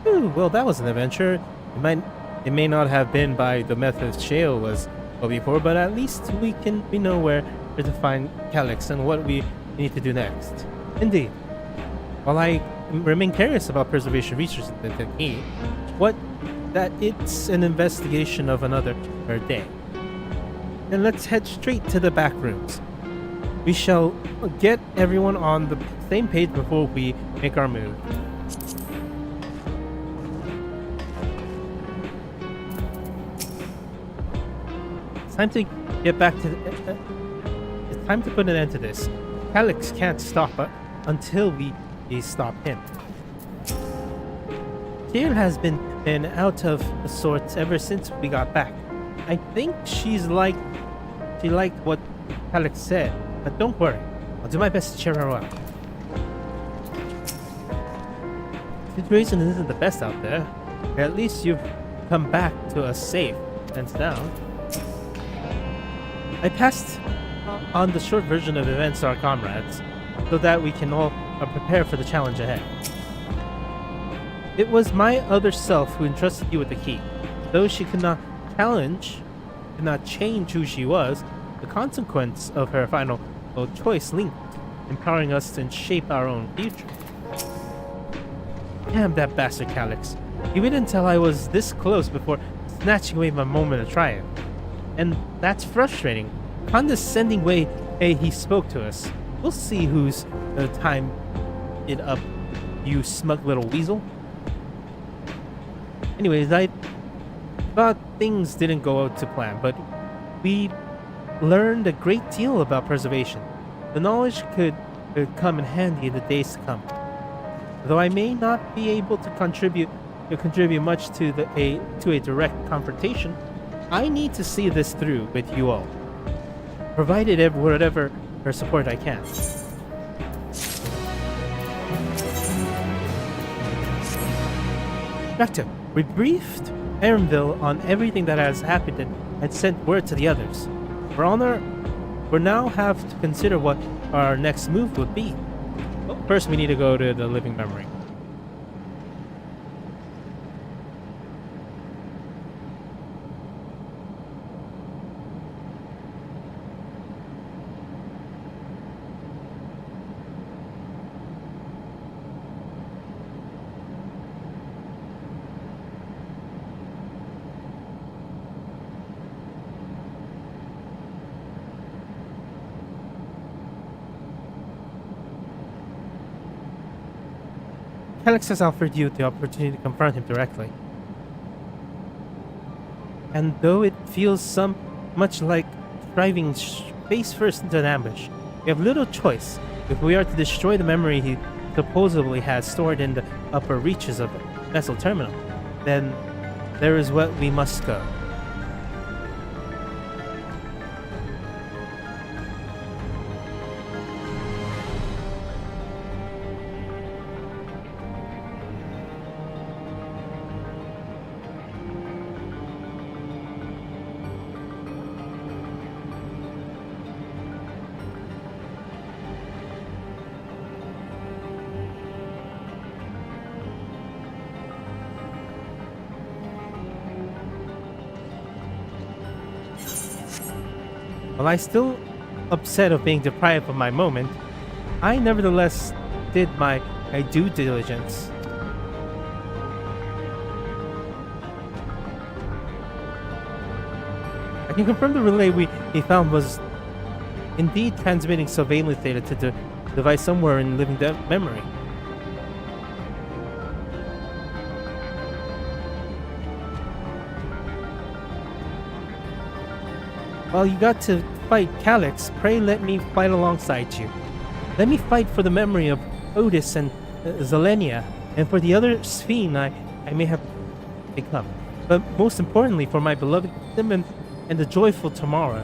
Ooh, well, that was an adventure. It may not have been by the methods Shale was before, but at least we know where to find Calyx and what we need to do next. Indeed. While I remain curious about preservation research in the key, it's an investigation of another day. Then let's head straight to the back rooms. We shall get everyone on the same page before we make our move. It's time to get back to it's time to put an end to this. Calyx can't stop until we stop him. Tyr has been out of sorts ever since we got back. I think she liked what Calyx said, but don't worry, I'll do my best to cheer her up. The situation isn't the best out there, but at least you've come back to us safe and sound. I passed on the short version of events to our comrades, so that we can all prepare for the challenge ahead. It was my other self who entrusted you with the key. Though she could not change who she was, the consequence of her final choice linked, empowering us to shape our own future. Damn that bastard Calyx. He waited until I was this close before snatching away my moment of triumph. And that's frustrating. Condescending way he spoke to us. We'll see who's time it up, you smug little weasel. Anyways, thought things didn't go out to plan, but we learned a great deal about preservation. The knowledge could come in handy in the days to come. Though I may not be able to contribute much to a direct confrontation, I need to see this through with you all, provided whatever support I can. Drac'to, we briefed Erenville on everything that has happened and sent word to the others. We now have to consider what our next move would be. Well, first, we need to go to the living memory. Alex has offered you the opportunity to confront him directly. And though it feels much like driving face first into an ambush, we have little choice. If we are to destroy the memory he supposedly has stored in the upper reaches of Vessel Terminal, then there is what we must go. While I'm still upset of being deprived of my moment, I nevertheless did my due diligence. I can confirm the relay we found was indeed transmitting surveillance data to the device somewhere in living memory. While you got to fight Calyx, pray let me fight alongside you. Let me fight for the memory of Otis and Zelenia, and for the other Sphene I may have become. But most importantly, for my beloved Simon and the joyful tomorrow.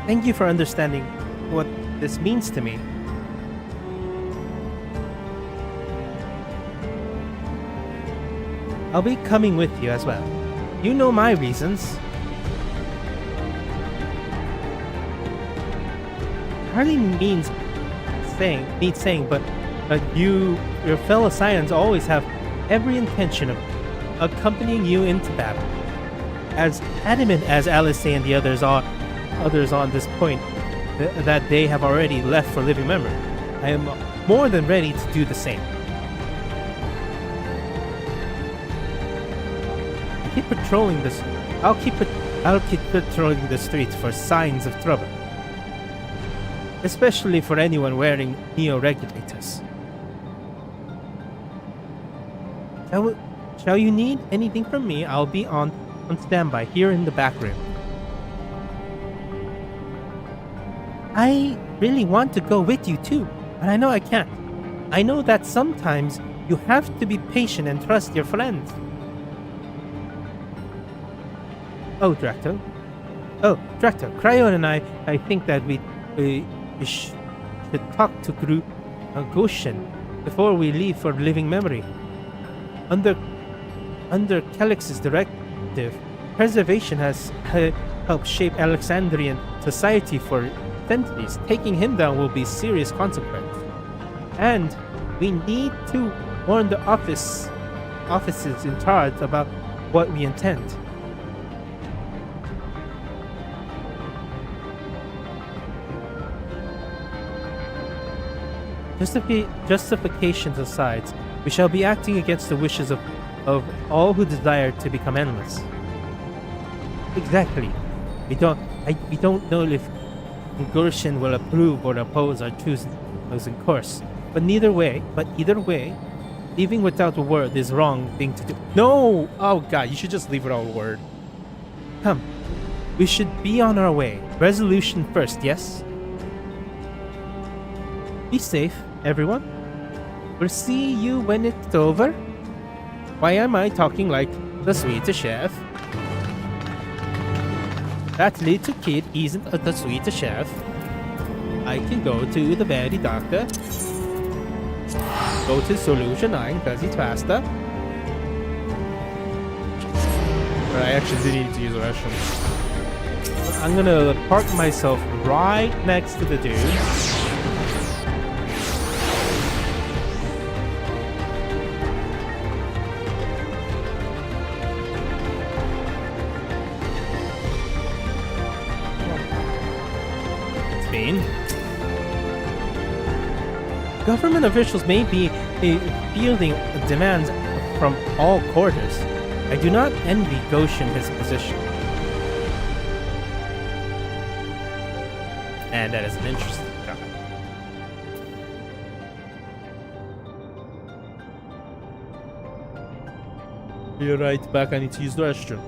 Thank you for understanding what this means to me. I'll be coming with you as well. You know my reasons. Hardly needs saying, but your fellow Scions always have every intention of accompanying you into battle. As adamant as Alice and the others on this point that they have already left for living memory, I am more than ready to do the same. I'll keep patrolling the streets for signs of trouble, especially for anyone wearing neo-regulators. Shall you need anything from me? I'll be on standby here in the back room. I really want to go with you too, but I know I can't. I know that sometimes you have to be patient and trust your friends. Drac'to, Cryon and I think that we should talk to Goshen before we leave for living memory. Under Calyx's directive, preservation has helped shape Alexandrian society for centuries. Taking him down will be serious consequence. And we need to warn the offices in charge about what we intend. Justifications aside, we shall be acting against the wishes of all who desire to become endless. Exactly. We don't know if Gurshin will approve or oppose our choosing course. But either way, leaving without a word is wrong thing to do. No! Oh god, you should just leave without a word. Come. We should be on our way. Resolution first, yes? Be safe, everyone. We'll see you when it's over. Why am I talking like the Swedish chef? That little kid isn't the Swedish chef. I can go to the very doctor. Go to Solution 9 because it's faster. But I actually do need to use the restroom. I'm gonna park myself right next to the dude. Government officials may be fielding demands from all quarters. I do not envy Goshen his position. And that is an interesting comment. You're right, back. I need to use the restroom.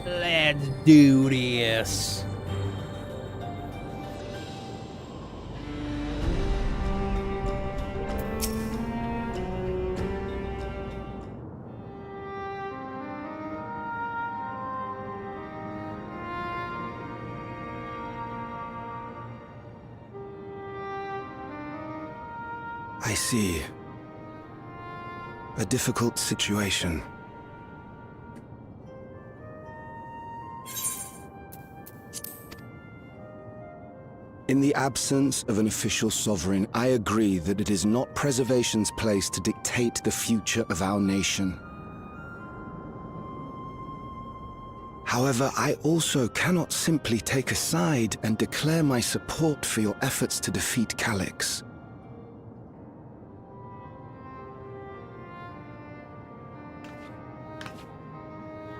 Let's do this. I see. A difficult situation. In the absence of an official sovereign, I agree that it is not Preservation's place to dictate the future of our nation. However, I also cannot simply take a side and declare my support for your efforts to defeat Calyx.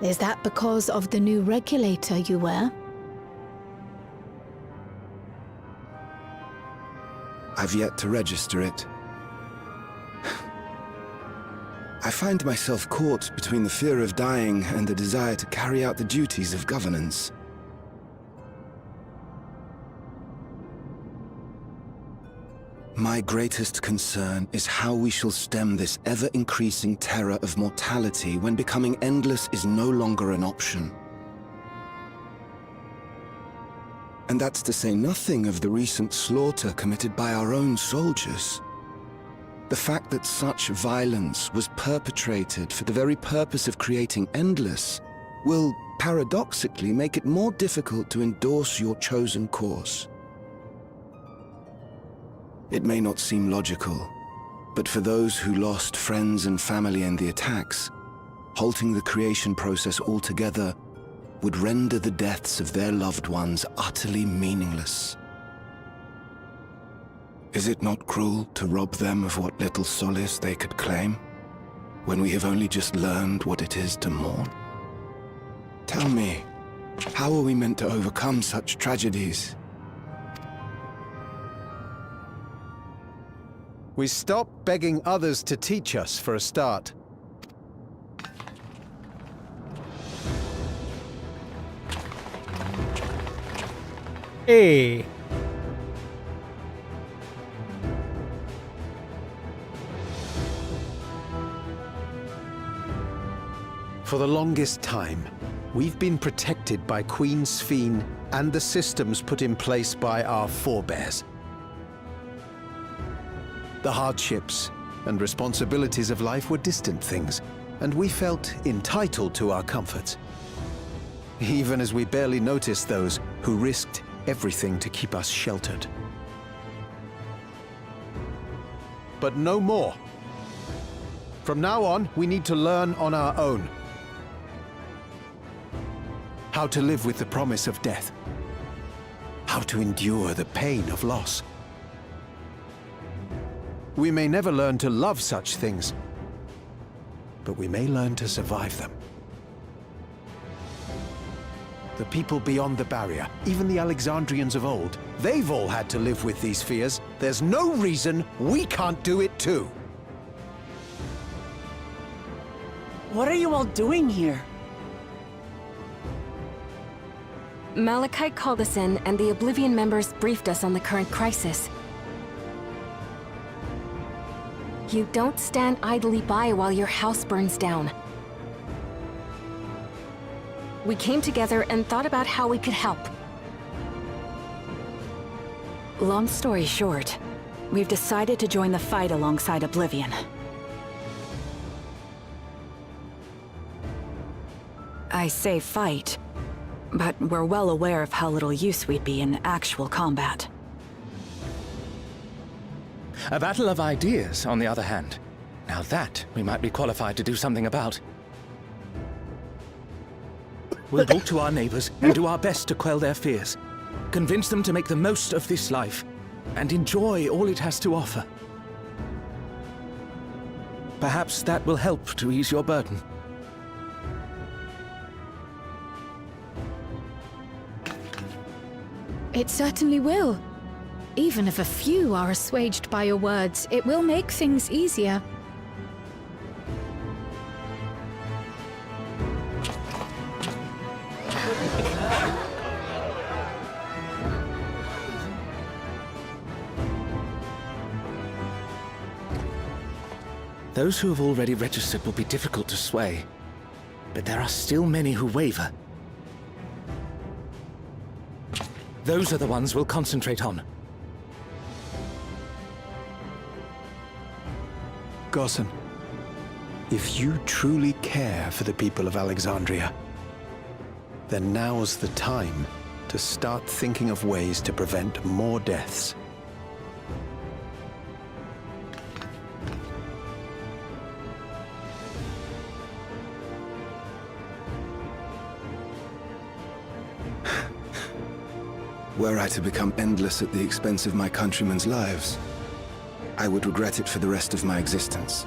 Is that because of the new regulator you wear? I've yet to register it. I find myself caught between the fear of dying and the desire to carry out the duties of governance. My greatest concern is how we shall stem this ever-increasing terror of mortality when becoming endless is no longer an option. And that's to say nothing of the recent slaughter committed by our own soldiers. The fact that such violence was perpetrated for the very purpose of creating endless will, paradoxically, make it more difficult to endorse your chosen course. It may not seem logical, but for those who lost friends and family in the attacks, halting the creation process altogether would render the deaths of their loved ones utterly meaningless. Is it not cruel to rob them of what little solace they could claim, when we have only just learned what it is to mourn? Tell me, how are we meant to overcome such tragedies? We stop begging others to teach us for a start. Hey. For the longest time, we've been protected by Queen Sphene and the systems put in place by our forebears. The hardships and responsibilities of life were distant things, and we felt entitled to our comforts, even as we barely noticed those who risked everything to keep us sheltered. But no more. From now on, we need to learn on our own. How to live with the promise of death. How to endure the pain of loss. We may never learn to love such things, but we may learn to survive them. The people beyond the barrier, even the Alexandrians of old, they've all had to live with these fears. There's no reason we can't do it too. What are you all doing here? Malachite called us in, and the Oblivion members briefed us on the current crisis. You don't stand idly by while your house burns down. We came together and thought about how we could help. Long story short, we've decided to join the fight alongside Oblivion. I say fight, but we're well aware of how little use we'd be in actual combat. A battle of ideas, on the other hand. Now that we might be qualified to do something about. We'll talk to our neighbors and do our best to quell their fears. Convince them to make the most of this life and enjoy all it has to offer. Perhaps that will help to ease your burden. It certainly will. Even if a few are assuaged by your words, it will make things easier. Those who have already registered will be difficult to sway, but there are still many who waver. Those are the ones we'll concentrate on. Gossan, if you truly care for the people of Alexandria, then now's the time to start thinking of ways to prevent more deaths. Were I to become endless at the expense of my countrymen's lives, I would regret it for the rest of my existence.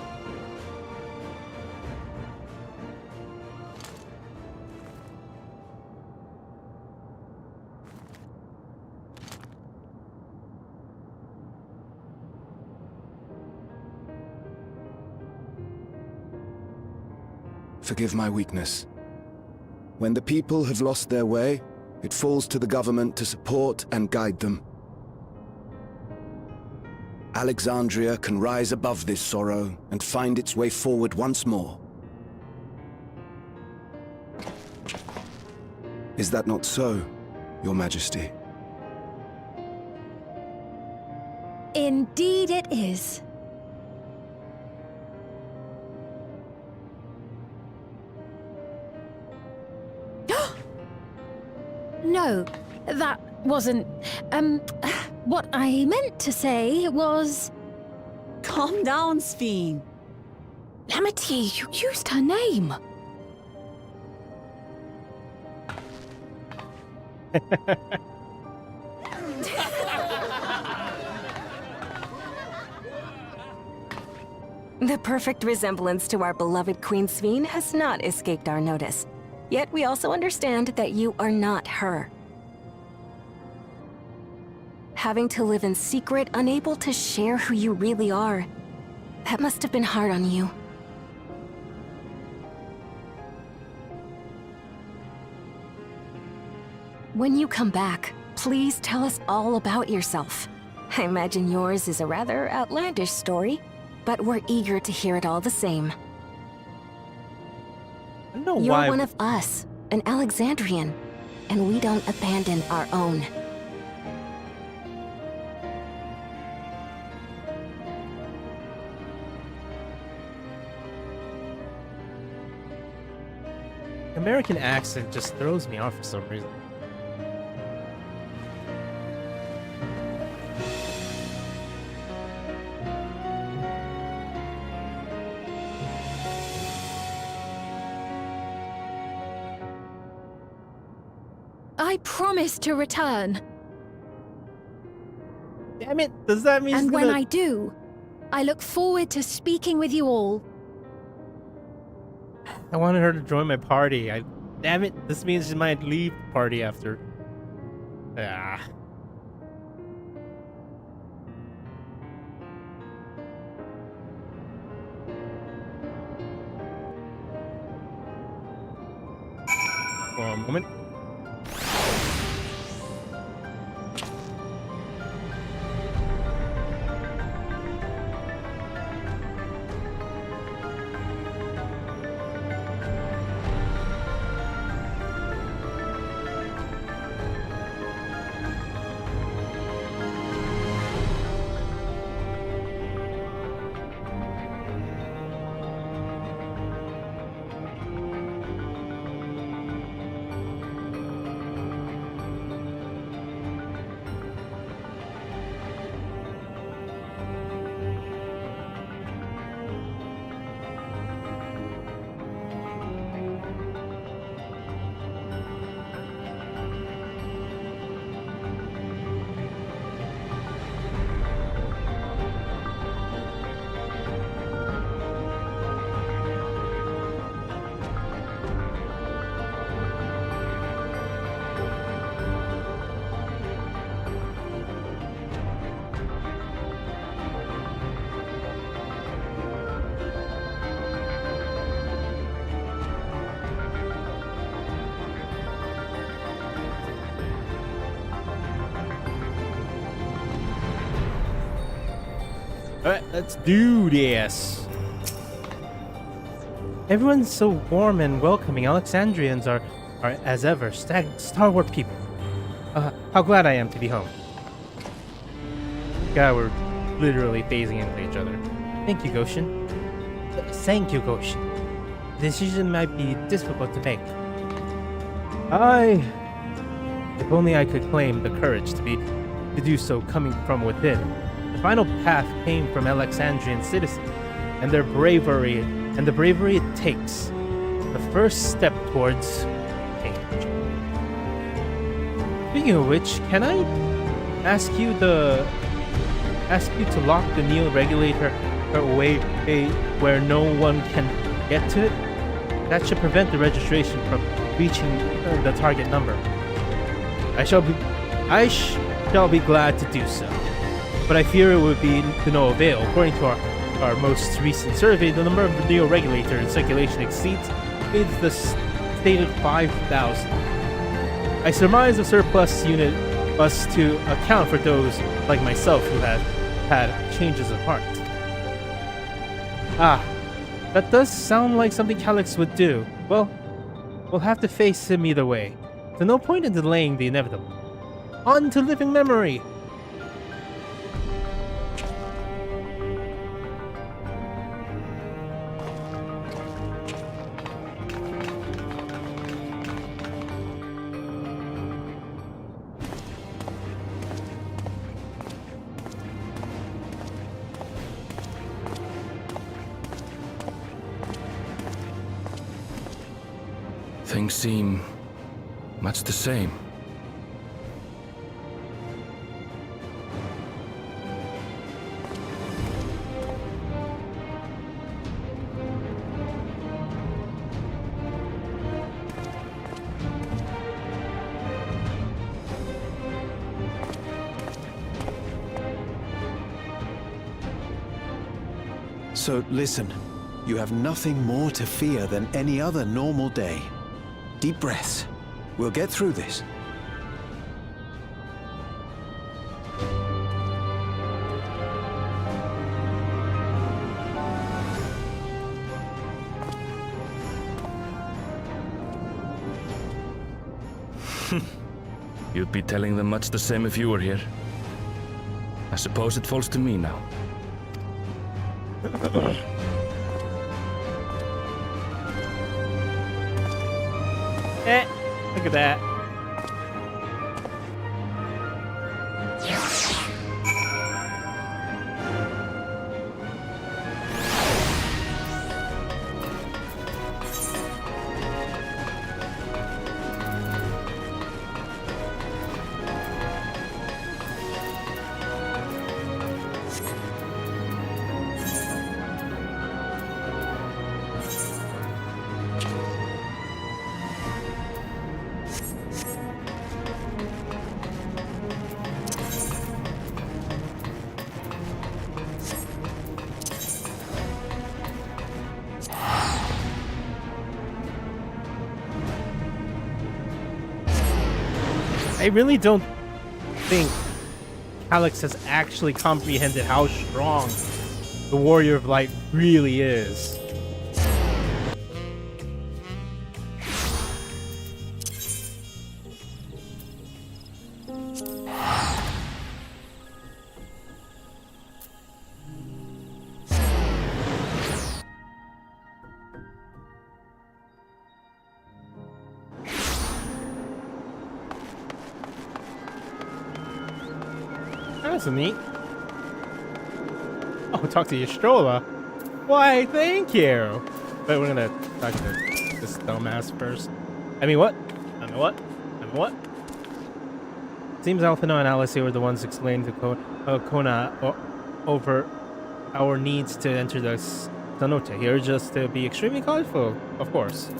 Forgive my weakness. When the people have lost their way, it falls to the government to support and guide them. Alexandria can rise above this sorrow and find its way forward once more. Is that not so, Your Majesty? Indeed it is. No, that wasn't... what I meant to say was... Calm down, Sphene. Amity, you used her name. The perfect resemblance to our beloved Queen Sphene has not escaped our notice. Yet we also understand that you are not her. Having to live in secret, unable to share who you really are, that must have been hard on you. When you come back, please tell us all about yourself. I imagine yours is a rather outlandish story, but we're eager to hear it all the same. I don't know You're why. one of us, an Alexandrian, and we don't abandon our own. American accent just throws me off for some reason. I promise to return. Damn it, does that mean And he's when gonna... I do, I look forward to speaking with you all. I wanted her to join my party. Damn it, this means she might leave the party after. Ah. One moment. Alright, let's do this. Everyone's so warm and welcoming. Alexandrians are as ever, stalwart people. How glad I am to be home. God, we're literally phasing into each other. Thank you, Goshen. Thank you, Goshen. The decision might be difficult to make. If only I could claim the courage to do so coming from within. The final path came from Alexandrian citizens, and their bravery, and the bravery it takes. The first step towards change. Speaking of which, can I ask you to lock the Neo regulator away where no one can get to it? That should prevent the registration from reaching the target number. I shall be glad to do so, but I fear it would be to no avail. According to our most recent survey, the number of Neo regulator in circulation exceeds the stated 5,000. I surmise the surplus unit was to account for those like myself who have had changes of heart. That does sound like something Calyx would do. Well, we'll have to face him either way, so no point in delaying the inevitable. On to living memory! Things seem much the same. So listen, you have nothing more to fear than any other normal day. Deep breaths. We'll get through this. You'd be telling them much the same if you were here. I suppose it falls to me now. Look at that. I really don't think Calyx has actually comprehended how strong the Warrior of Light really is. That's neat. Oh, talk to your stroller. Why, thank you. But we're gonna talk to this dumbass first. What? Seems Alphino and Alice were the ones explaining to Kona over our needs to enter the cenote. He urged us to be extremely careful, of course.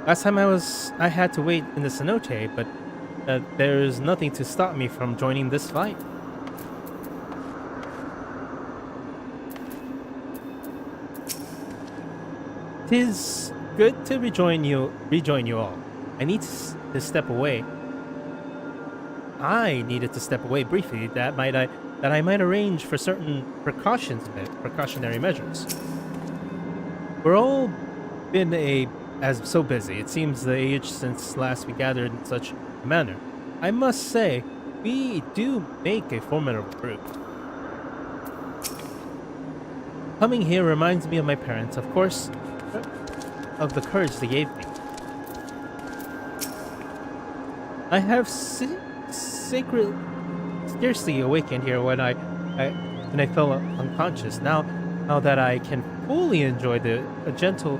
Last time I had to wait in the cenote, but there is nothing to stop me from joining this fight. Tis good to rejoin you all. I need to step away. I needed to step away briefly, that might I that I might arrange for certain precautionary measures. We're all been so busy. It seems the age since last we gathered in such a manner. I must say, we do make a formidable group. Coming here reminds me of my parents, of course, of the courage they gave me. I have scarcely awakened here when I fell unconscious. Now that I can fully enjoy the gentle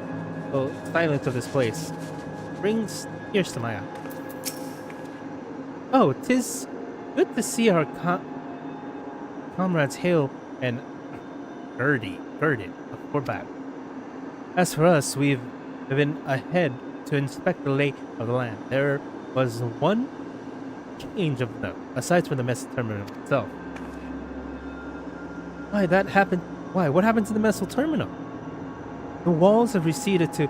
silence of this place, brings tears to my eye. Oh, 'tis good to see our comrades Hale and girded for battle. As for us, we've been ahead to inspect the lay of the land. There was one change of note, aside from the mess terminal itself. What happened to the missile terminal? The walls have receded to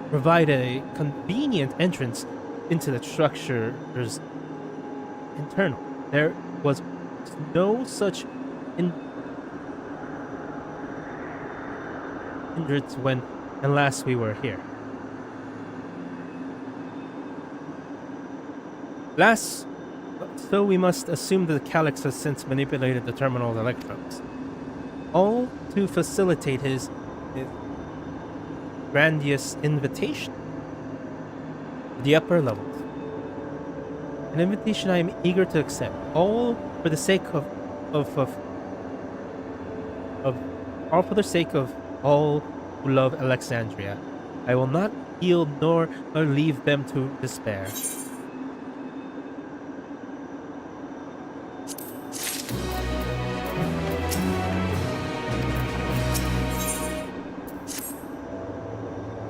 provide a convenient entrance into the structure's internal. There was no such hindrance when last we were here. So we must assume that the Calyx has since manipulated the terminal's electrodes, all to facilitate his grandiose invitation to the upper levels. An invitation I am eager to accept, all for the sake of all who love Alexandria. I will not yield nor leave them to despair.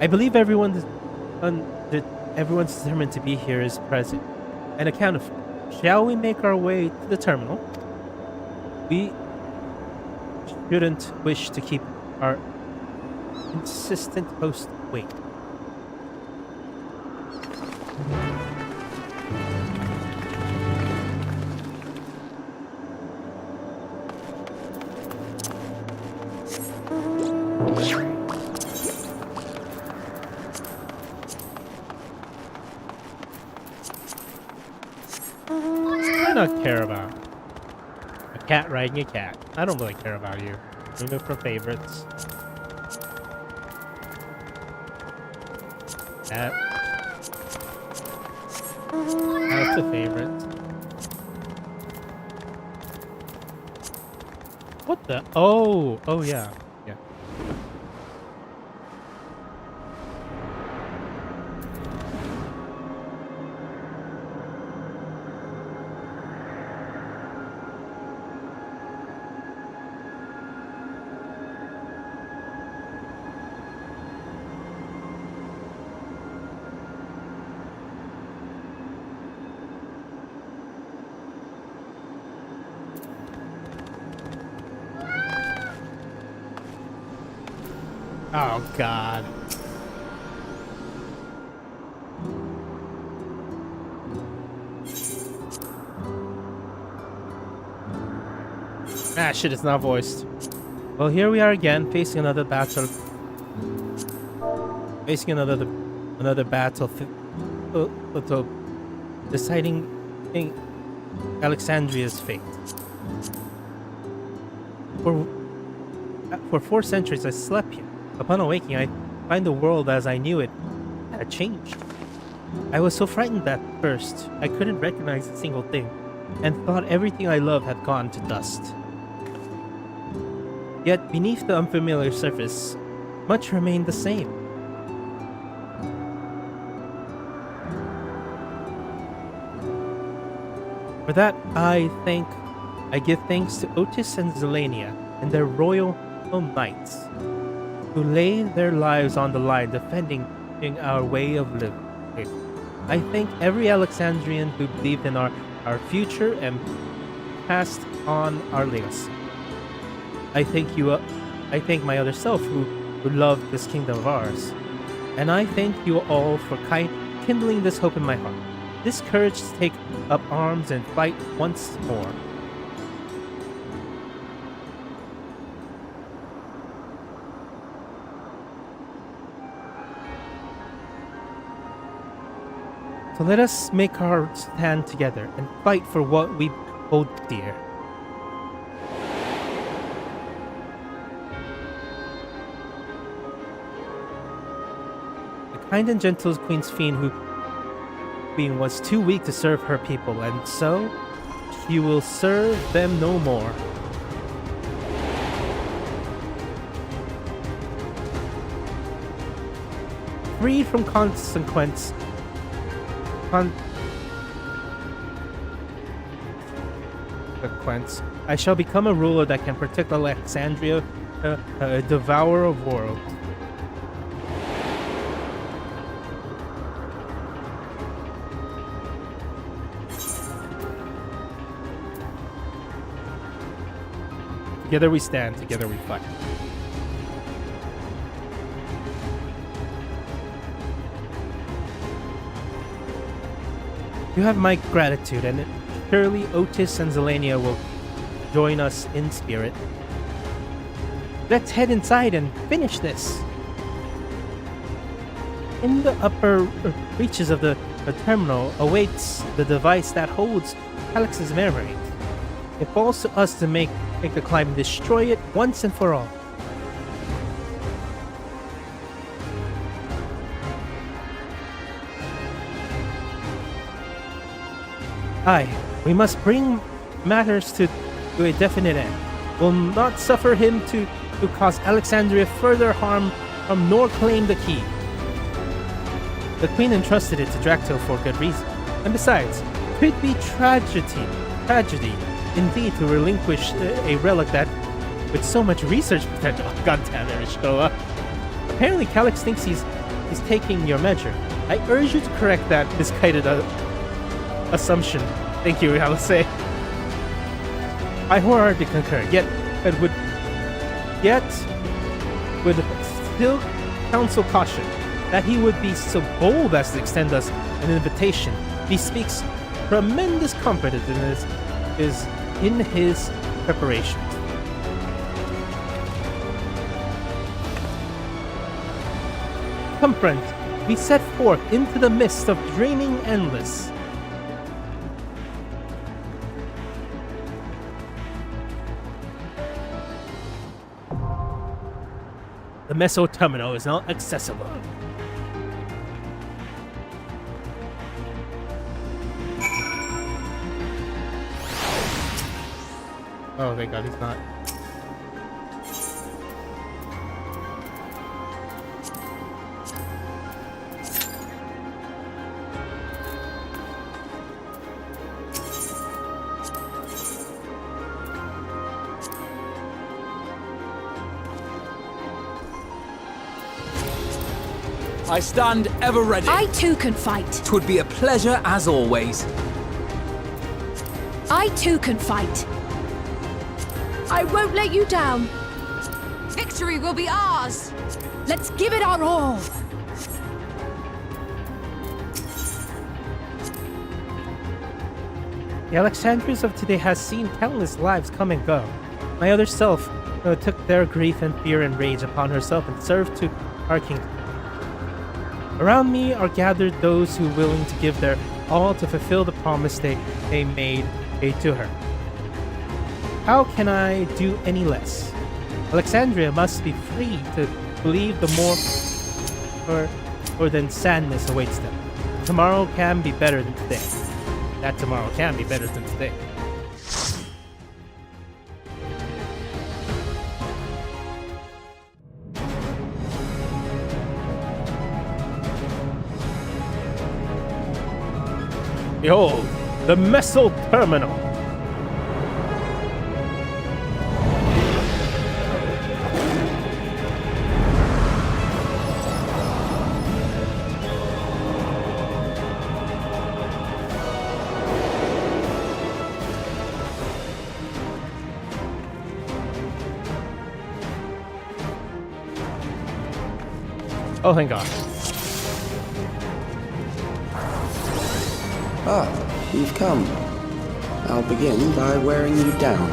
I believe everyone's determined to be here is present and accounted for. Shall we make our way to the terminal? We shouldn't wish to keep our insistent host wait. I don't care about a cat riding a cat. I don't really care about you. Remove from favorites. Cat. That's a favorite. What the? Oh yeah. Yeah. Oh, God. Ah, shit, it's not voiced. Well, here we are again, facing another battle. Facing another battle. Deciding Alexandria's fate. For 4 centuries, I slept here. Upon awaking, I find the world as I knew it had changed. I was so frightened at first, I couldn't recognize a single thing, and thought everything I loved had gone to dust. Yet, beneath the unfamiliar surface, much remained the same. For that, I give thanks to Otis and Zelania and their royal knights, who lay their lives on the line defending our way of living. I thank every Alexandrian who believed in our future and passed on our legacy. I thank my other self who loved this kingdom of ours. And I thank you all for kindling this hope in my heart, this courage to take up arms and fight once more. So let us make our stand together and fight for what we hold dear. The kind and gentle Queen Queen was too weak to serve her people, and so she will serve them no more. Freed from consequence, I shall become a ruler that can protect Alexandria, a devourer of worlds. Together we stand, together we fight. You have my gratitude, and surely Otis and Zelenia will join us in spirit. Let's head inside and finish this. In the upper reaches of the terminal awaits the device that holds Alex's memory. It falls to us to make the climb and destroy it once and for all. Aye, we must bring matters to a definite end. We'll not suffer him to cause Alexandria further harm nor claim the key. The Queen entrusted it to Drac'to for good reason. And besides, it would be tragedy indeed to relinquish a relic that with so much research potential. Oh, God damn it, Rishkoa. Apparently Calyx thinks he's taking your measure. I urge you to correct that misguided assumption. Thank you, Alice. I wholeheartedly concur, yet would still counsel caution that he would be so bold as to extend us an invitation. He speaks tremendous confidence in his preparations. Come, friends, we set forth into the mist of dreaming endless. The Meso Terminal is not accessible. Oh, thank God, he's not. I stand ever ready. I too can fight. 'Twould be a pleasure as always. I too can fight. I won't let you down. Victory will be ours. Let's give it our all. The Alexandrians of today has seen countless lives come and go. My other self took their grief and fear and rage upon herself and served to our kingdom. Around me are gathered those who are willing to give their all to fulfill the promise they made to her. How can I do any less? Alexandria must be free to believe the more or than sadness awaits them. Tomorrow can be better than today. That tomorrow can be better than today. Behold, the Meso Terminal. Oh, thank God. Ah, you've come. I'll begin by wearing you down.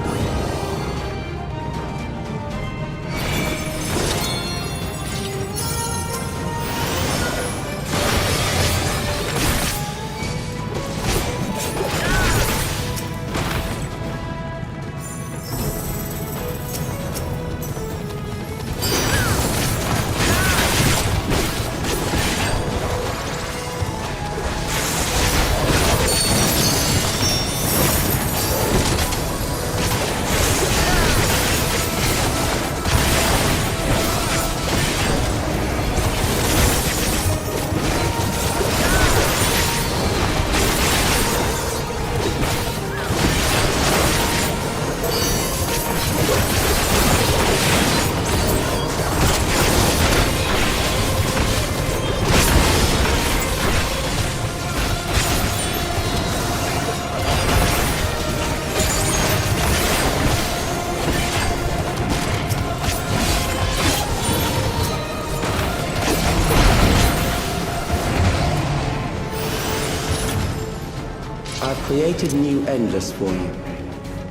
created new Endless for you.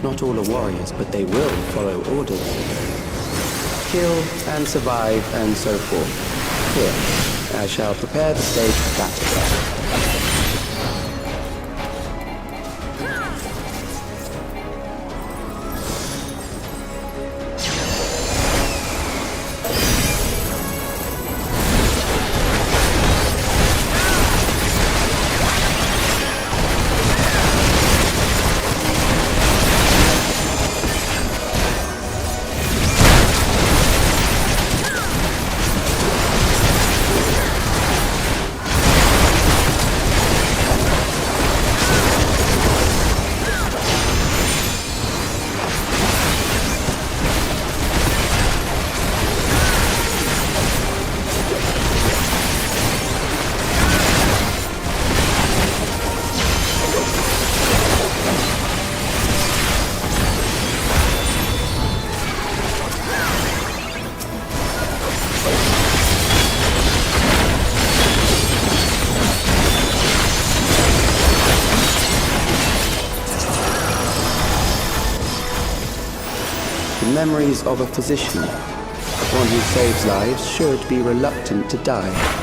Not all are warriors, but they will follow orders. Kill and survive and so forth. Here, I shall prepare the stage for battle. Memories of a physician. One who saves lives should be reluctant to die.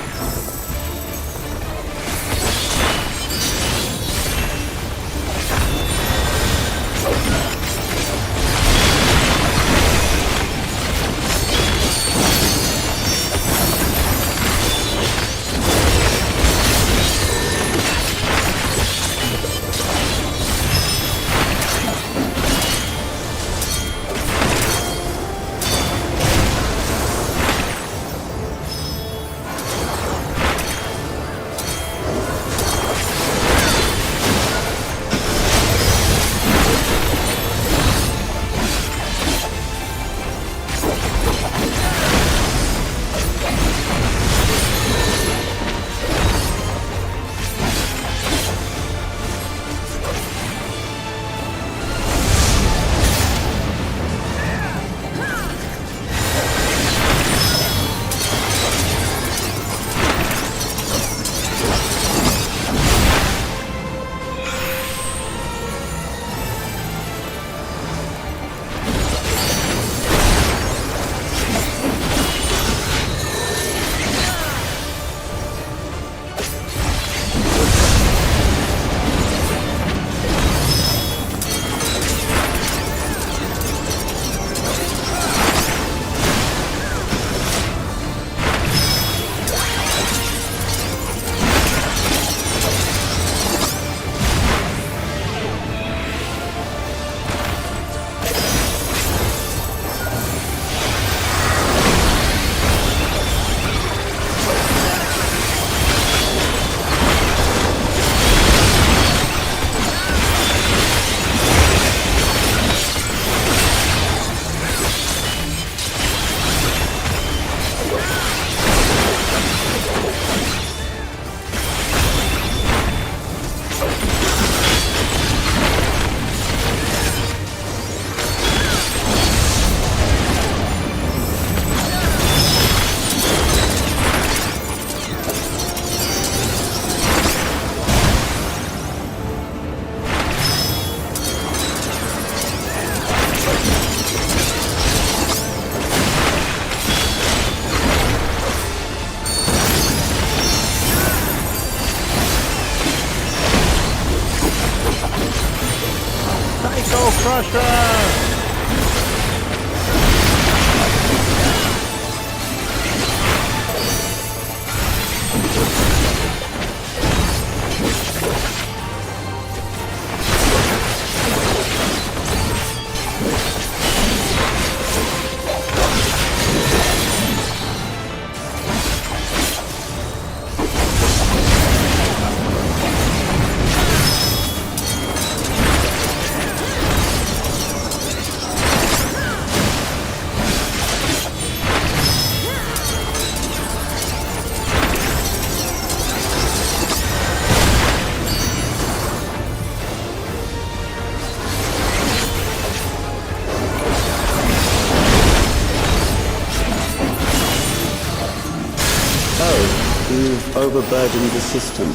You've overburdened the system.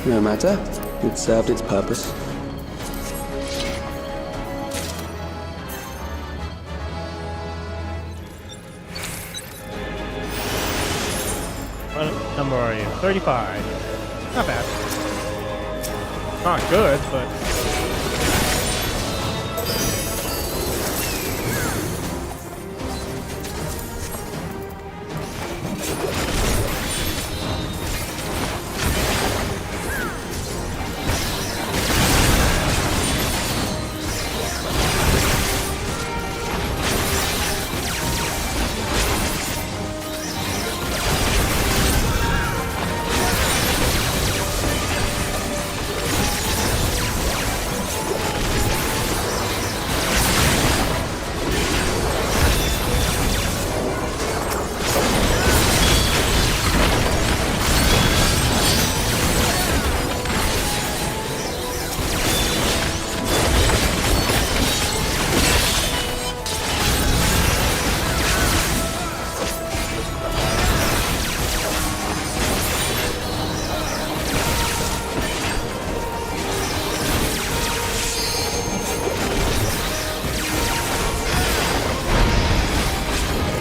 No matter. It served its purpose. What number are you? 35. Not bad. Not good, but...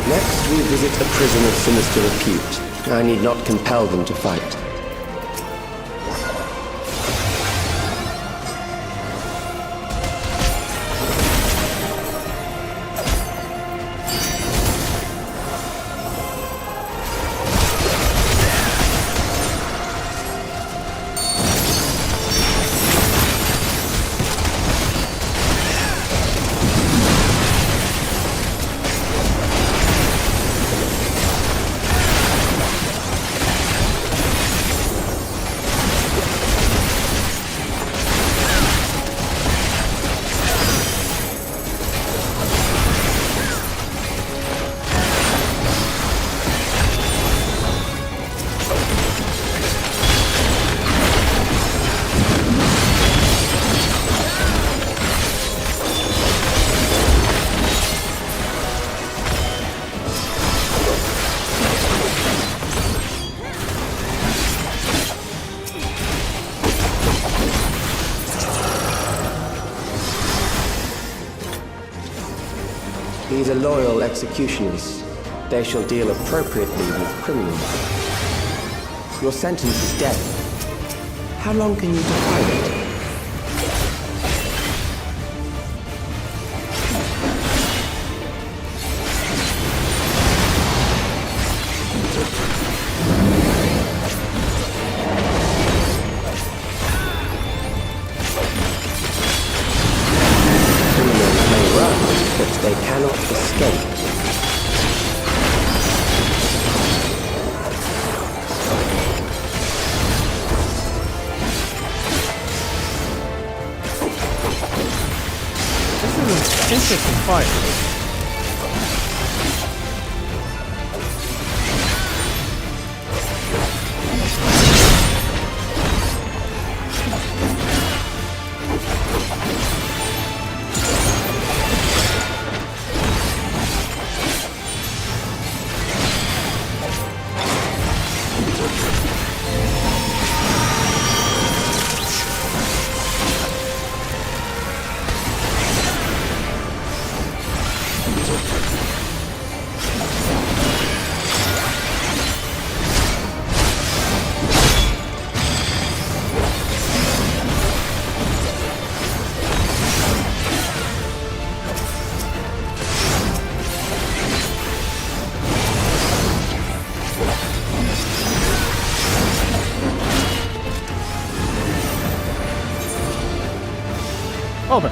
Next, we visit a prison of sinister repute. I need not compel them to fight. These are loyal executioners. They shall deal appropriately with criminals. Your sentence is death. How long can you defy it? They cannot escape. This is an interesting fight. Over.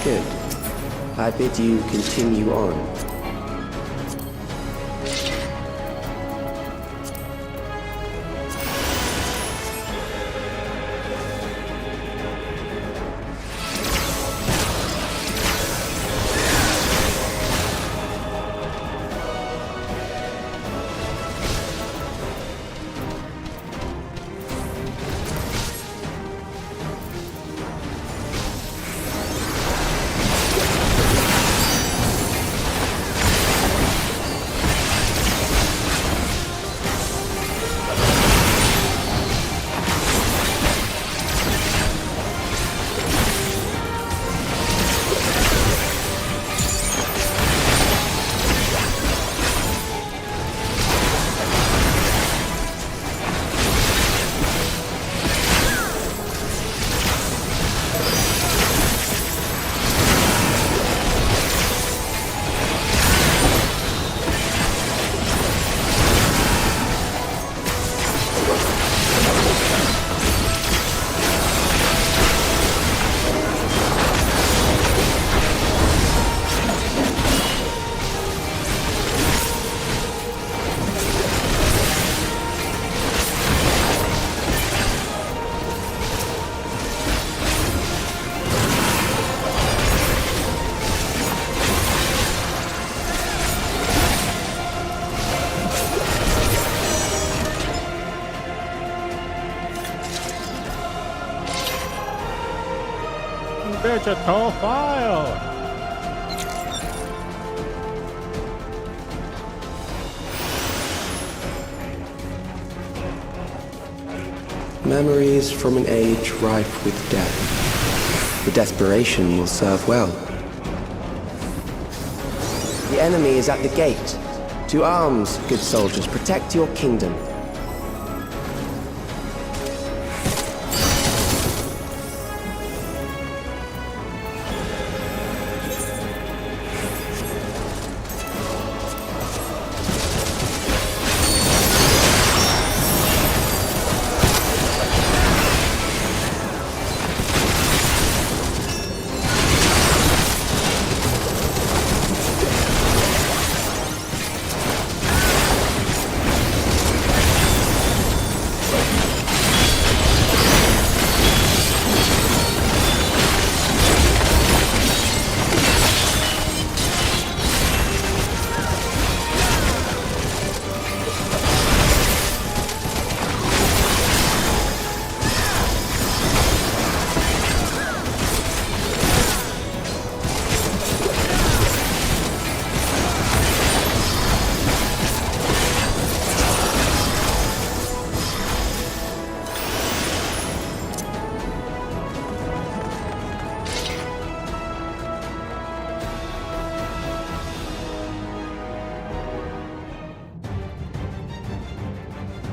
Good. I bid you continue on. Digital file! Memories from an age rife with death. The desperation will serve well. The enemy is at the gate. To arms, good soldiers, protect your kingdom.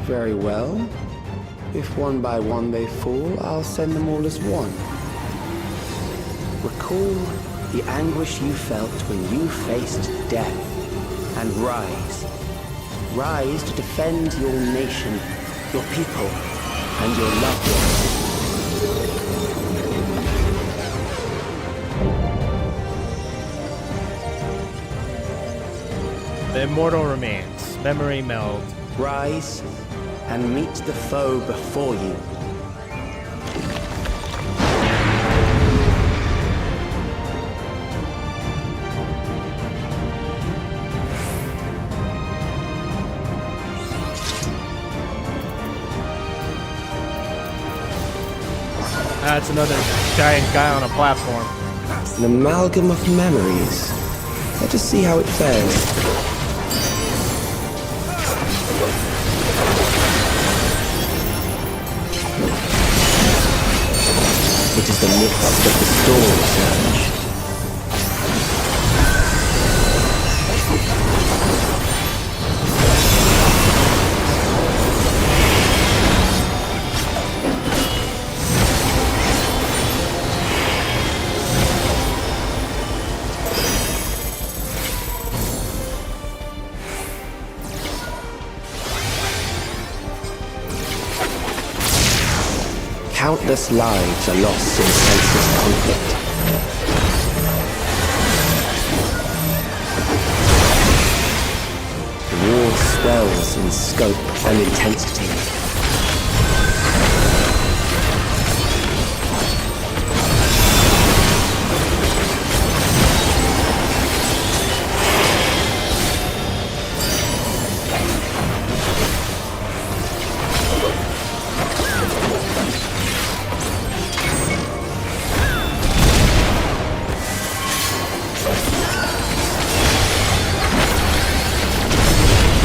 Very well. If one by one they fall, I'll send them all as one. Recall the anguish you felt when you faced death, and rise. Rise to defend your nation, your people, and your loved ones. The immortal remains. Memory meld. Rise and meet the foe before you. That's another giant guy on a platform. An amalgam of memories. Let us see how it fares. It is the mist that the storm surge. Countless lives are lost in senseless conflict. swells in scope and intensity.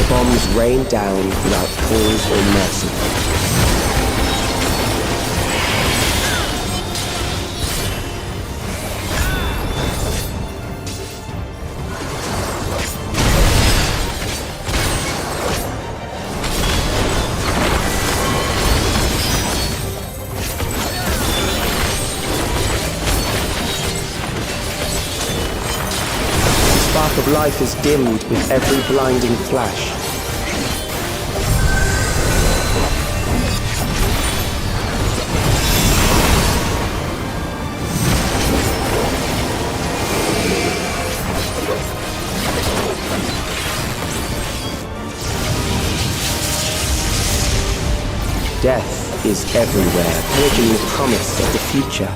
Bombs rain down without pause or mercy. The spark of life is dimmed with every blinding flash. Death is everywhere, purging the promise of the future.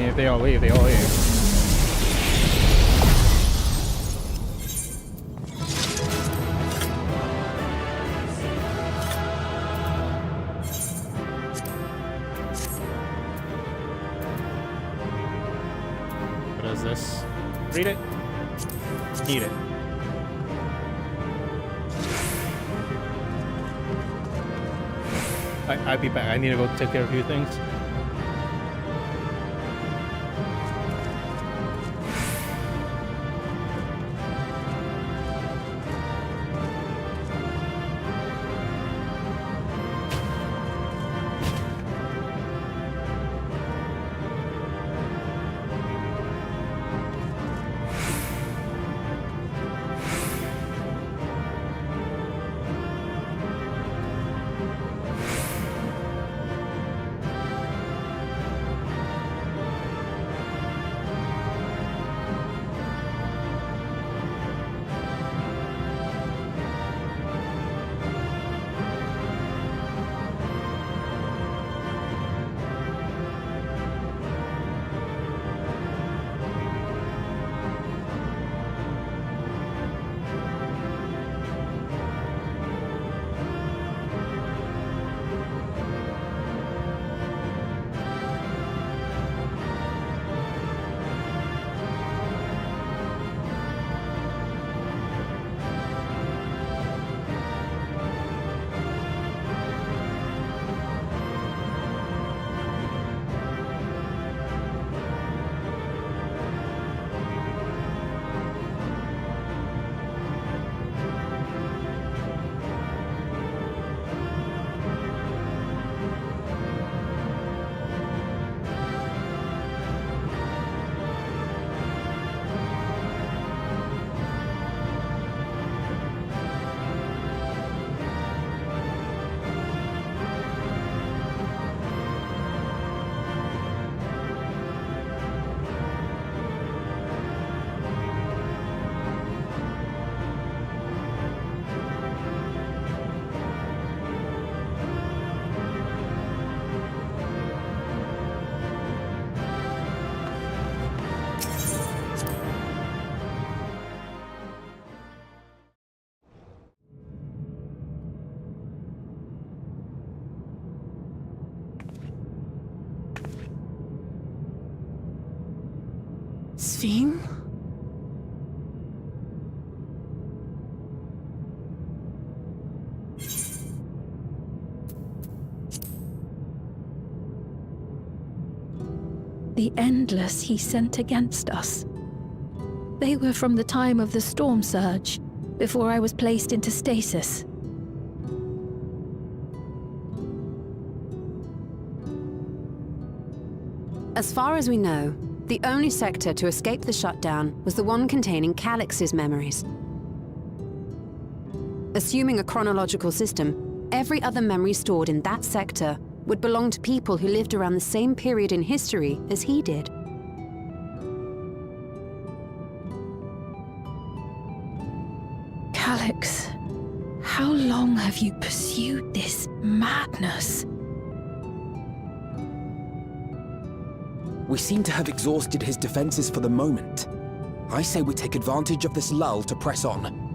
If they all leave, they all leave. What is this? Read it. Eat it. I'll be back. I need to go take care of a few things. Theme? The Endless he sent against us. They were from the time of the storm surge, before I was placed into stasis. As far as we know, the only sector to escape the shutdown was the one containing Calix's memories. Assuming a chronological system, every other memory stored in that sector would belong to people who lived around the same period in history as he did. Calix, how long have you pursued this madness? We seem to have exhausted his defenses for the moment. I say we take advantage of this lull to press on.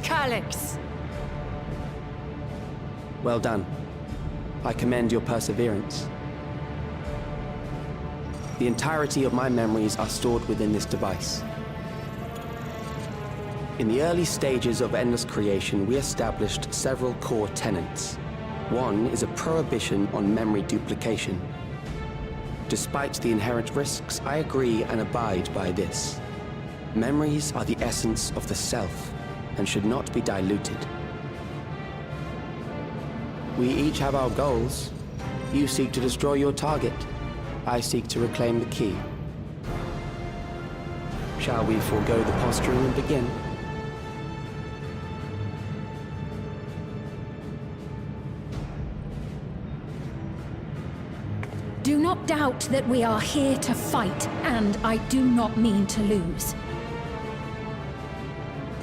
Calix! Well done. I commend your perseverance. The entirety of my memories are stored within this device. In the early stages of Endless creation, we established several core tenets. One is a prohibition on memory duplication. Despite the inherent risks, I agree and abide by this. Memories are the essence of the self, and should not be diluted. We each have our goals. You seek to destroy your target. I seek to reclaim the key. Shall we forego the posturing and begin? Do not doubt that we are here to fight, and I do not mean to lose.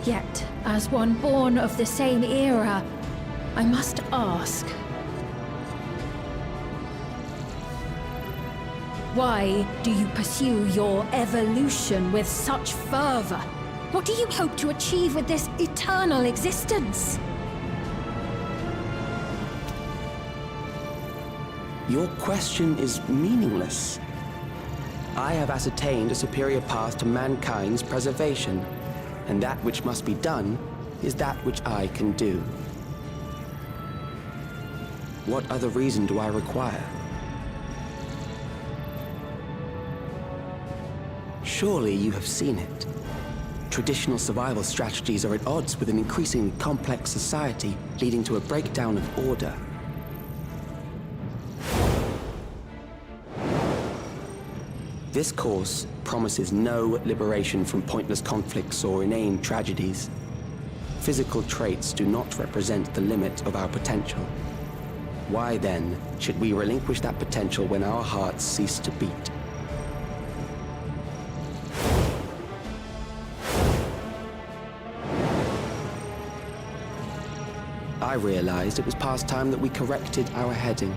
Yet, as one born of the same era, I must ask, why do you pursue your evolution with such fervor? What do you hope to achieve with this eternal existence? Your question is meaningless. I have ascertained a superior path to mankind's preservation, and that which must be done is that which I can do. What other reason do I require? Surely you have seen it. Traditional survival strategies are at odds with an increasingly complex society, leading to a breakdown of order. This course promises no liberation from pointless conflicts or inane tragedies. Physical traits do not represent the limit of our potential. Why then should we relinquish that potential when our hearts cease to beat? I realized it was past time that we corrected our heading.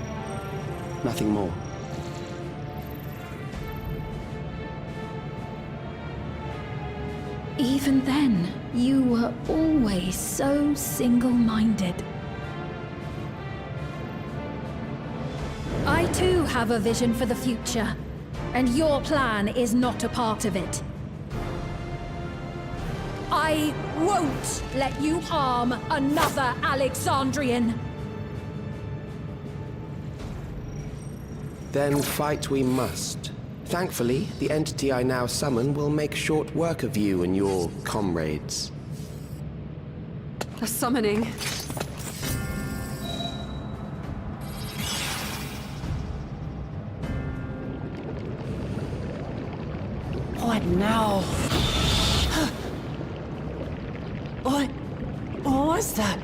Nothing more. Even then, you were always so single-minded. I too have a vision for the future, and your plan is not a part of it. I won't let you harm another Alexandrian. Then fight we must. Thankfully, the entity I now summon will make short work of you and your comrades. A summoning. What now? What was that?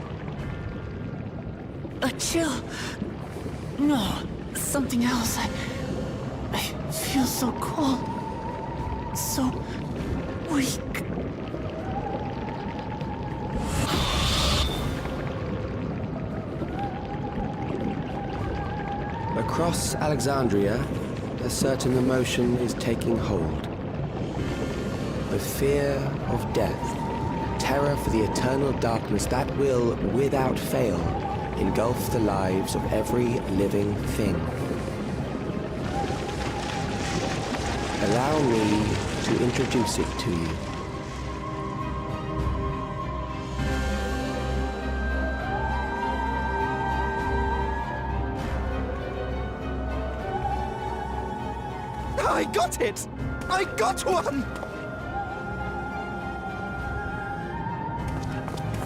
A chill? No, something else. I feel so cold. so weak. Across Alexandria, a certain emotion is taking hold. The fear of death, terror for the eternal darkness that will, without fail, engulf the lives of every living thing. Allow me to introduce it to you. I got it! I got one!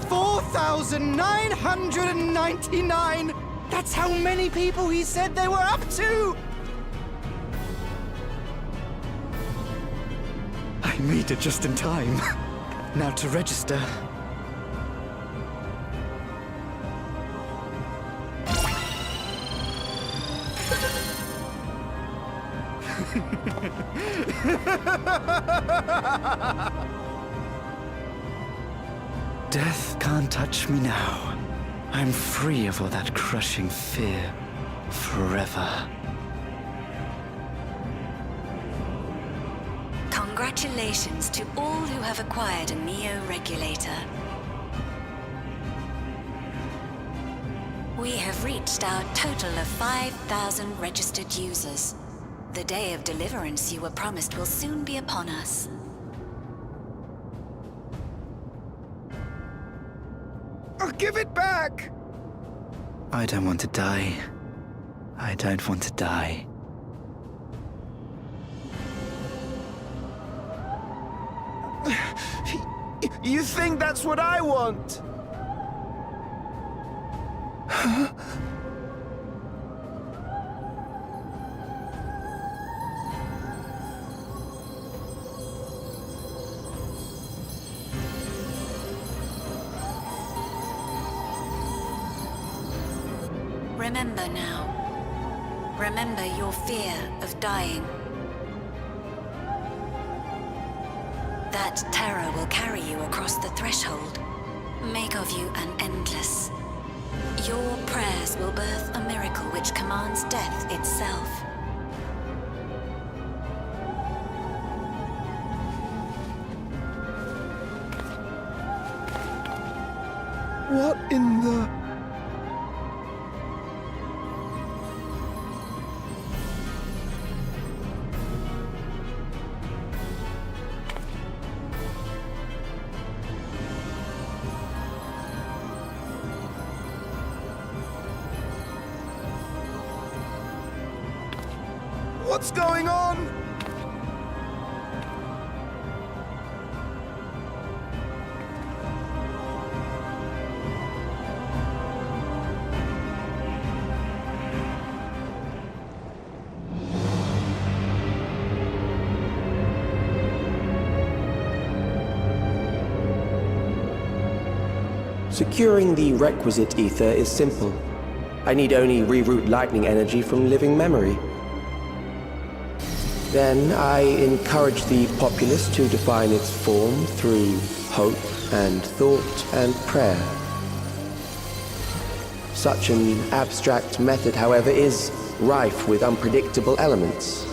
4,999! That's how many people he said they were up to! I made it just in time. Now to register. Death can't touch me now. I'm free of all that crushing fear. Forever. Congratulations to all who have acquired a Neo-Regulator. We have reached our total of 5,000 registered users. The day of deliverance you were promised will soon be upon us. I'll give it back! I don't want to die. I don't want to die. You think that's what I want? Remember now. Remember your fear of dying. That terror will carry you across the threshold, make of you an endless. Your prayers will birth a miracle which commands death itself. What in the... What's going on? Securing the requisite ether is simple. I need only reroute lightning energy from living memory. Then I encourage the populace to define its form through hope and thought and prayer. Such an abstract method, however, is rife with unpredictable elements.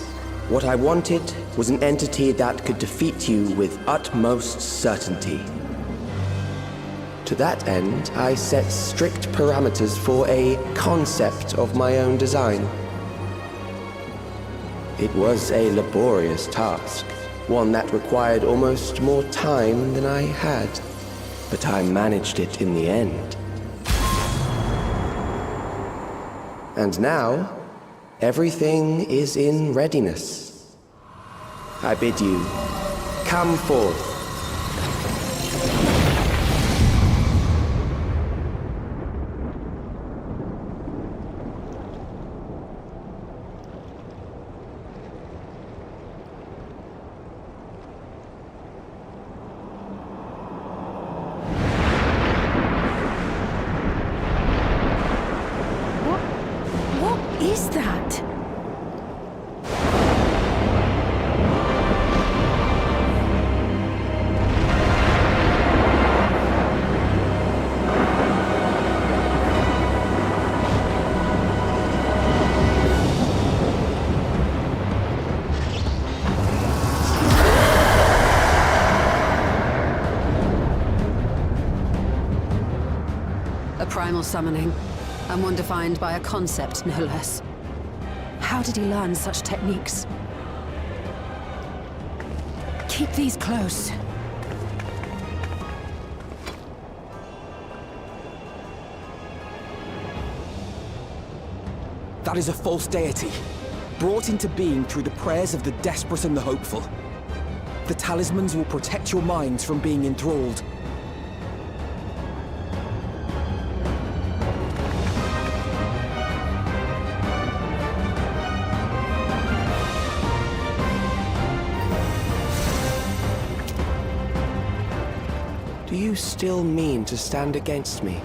What I wanted was an entity that could defeat you with utmost certainty. To that end, I set strict parameters for a concept of my own design. It was a laborious task, one that required almost more time than I had, but I managed it in the end. And now, everything is in readiness. I bid you, come forth. What is that? A primal summoning, and one defined by a concept, no less. How did he learn such techniques? Keep these close. That is a false deity, brought into being through the prayers of the desperate and the hopeful. The talismans will protect your minds from being enthralled. Do you still mean to stand against me?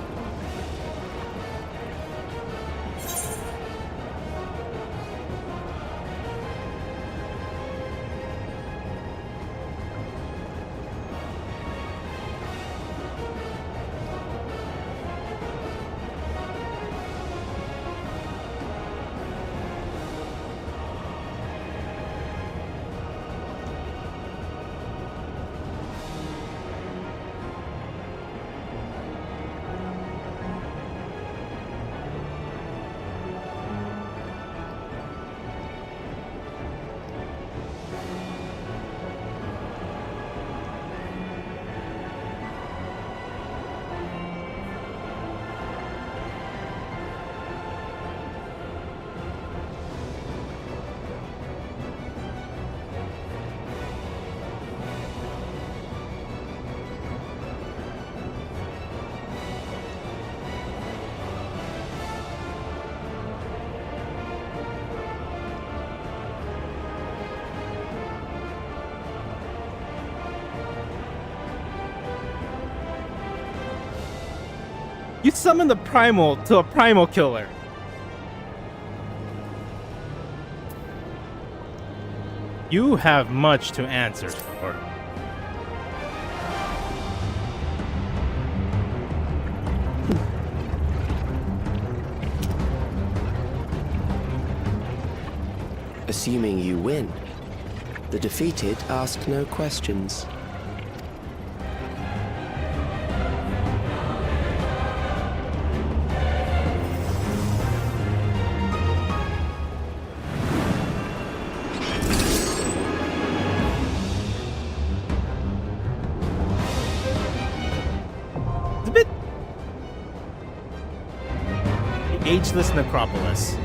You summon the primal to a primal killer. You have much to answer for. Assuming you win, the defeated ask no questions. Ageless necropolis.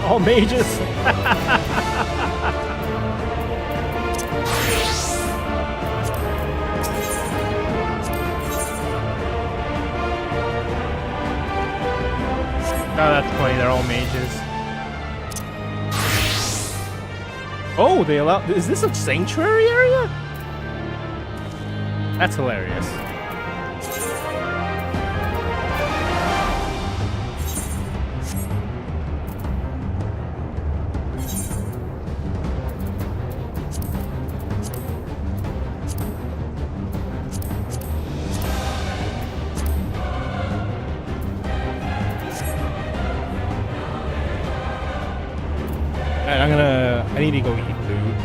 All mages. Oh, that's funny. They're all mages. Oh, they allow. Is this a sanctuary area? That's hilarious. I need to go eat food.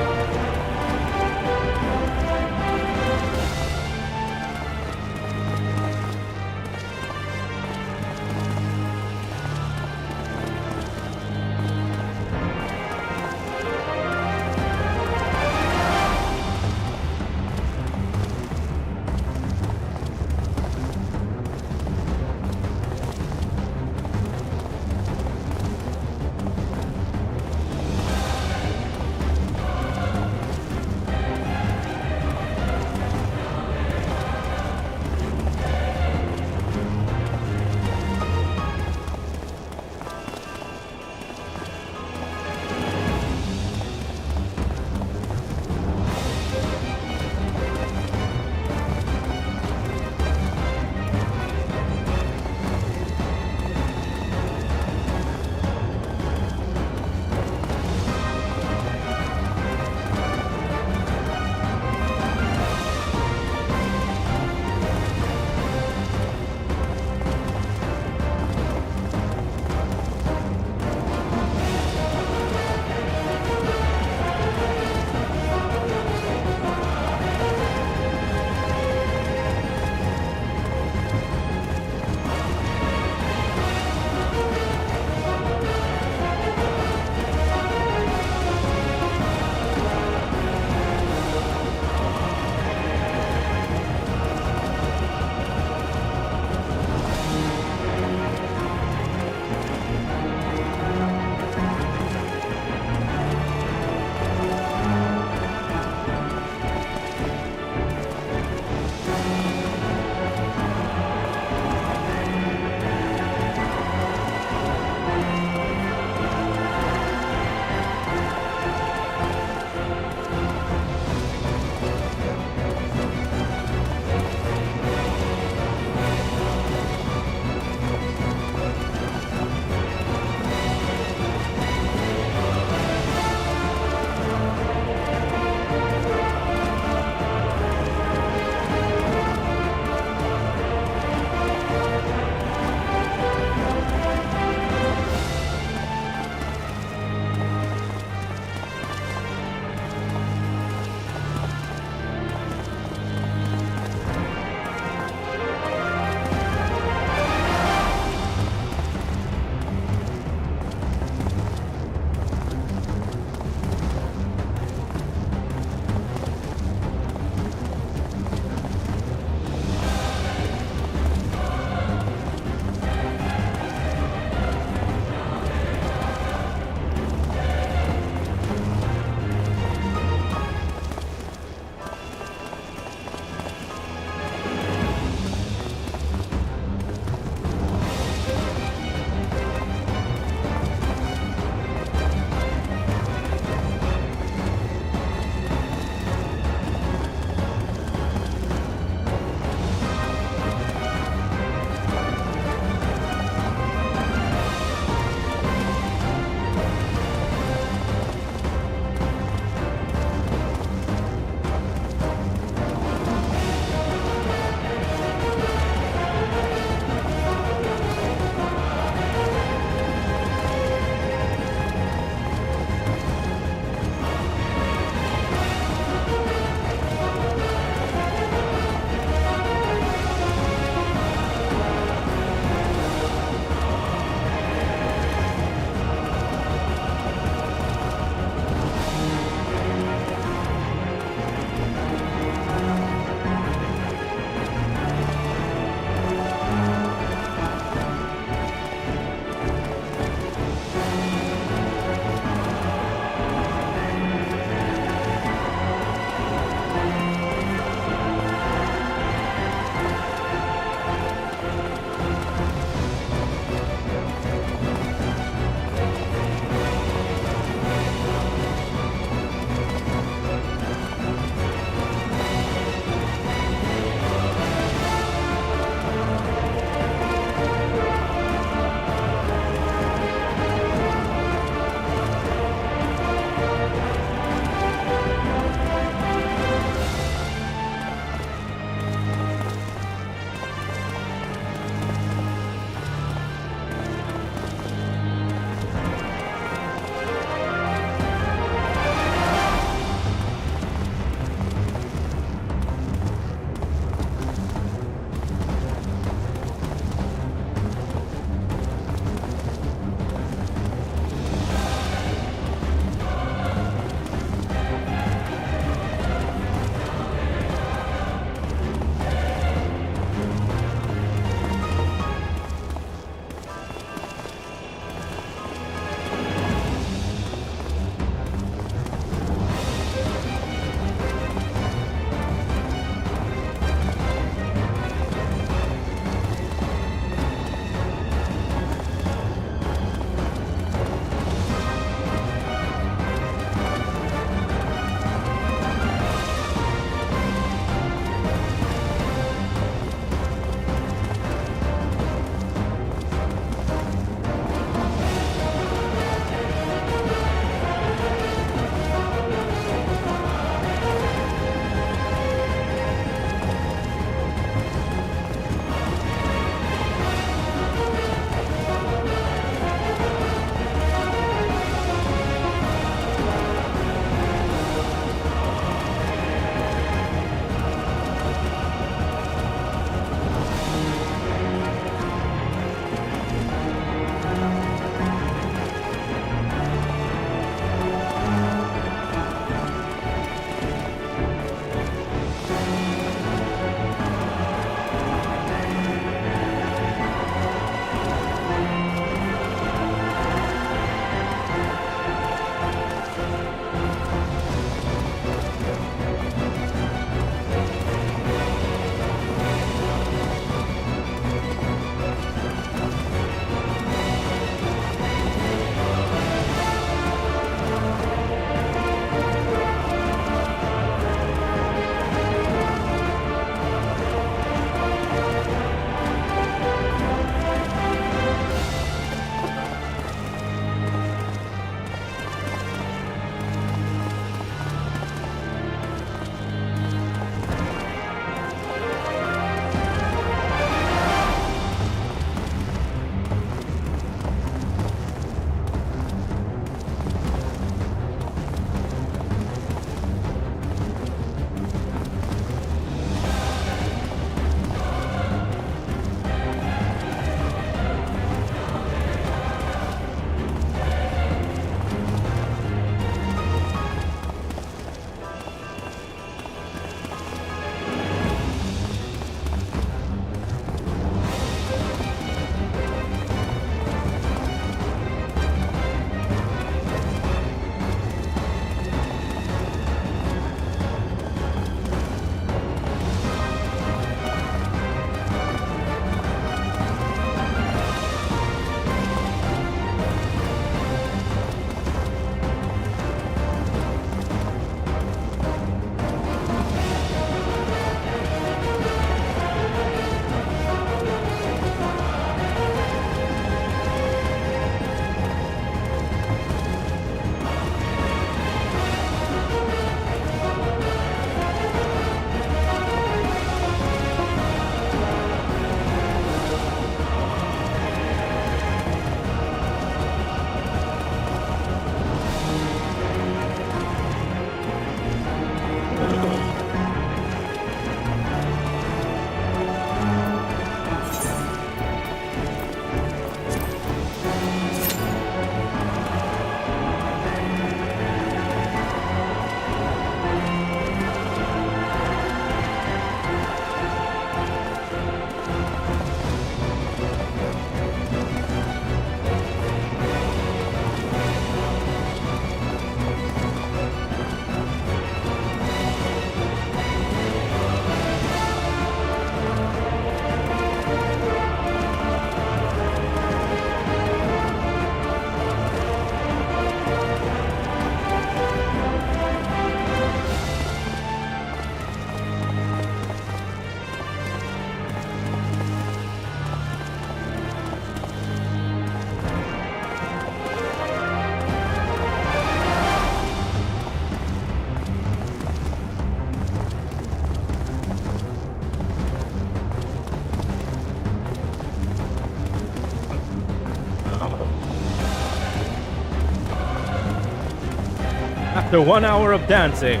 After 1 hour of dancing,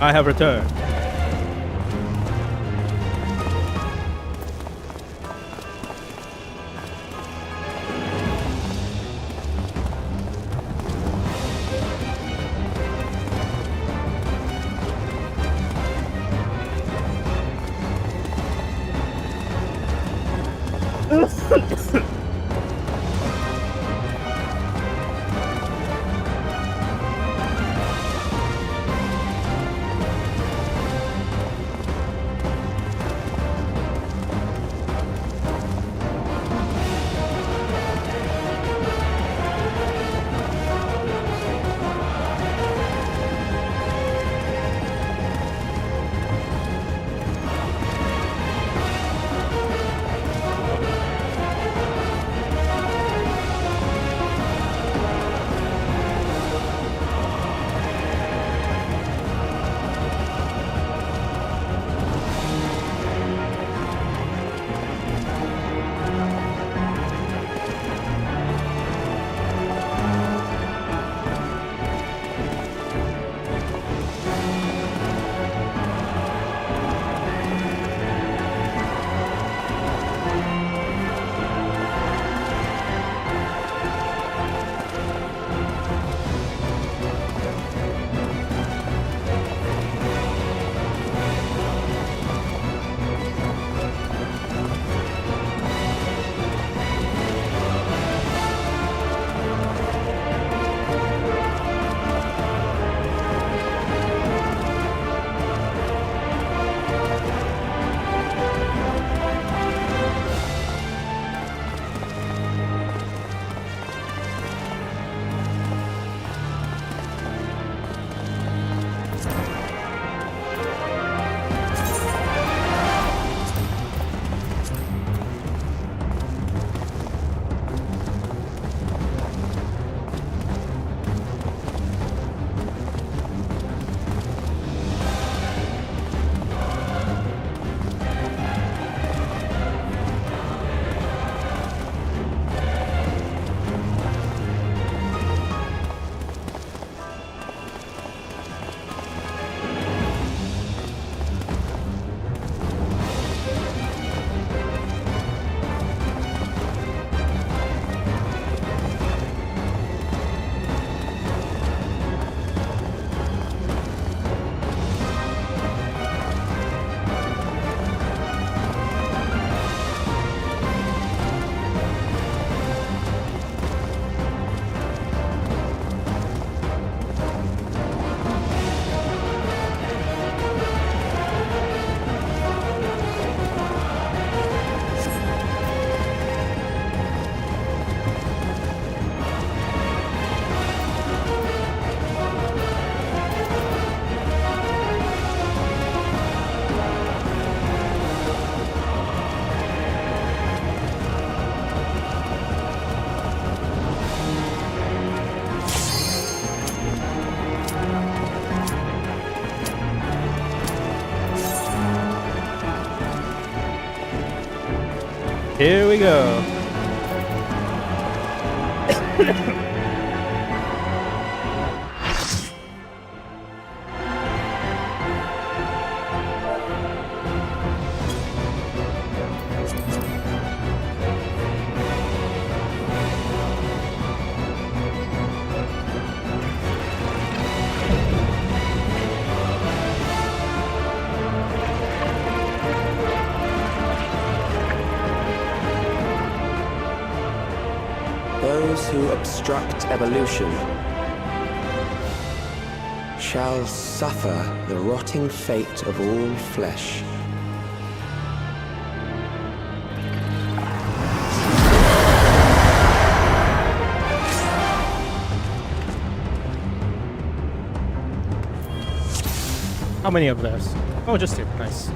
I have returned. Here we go. Those who obstruct evolution shall suffer the rotting fate of all flesh. How many of those? Oh, just two. Nice.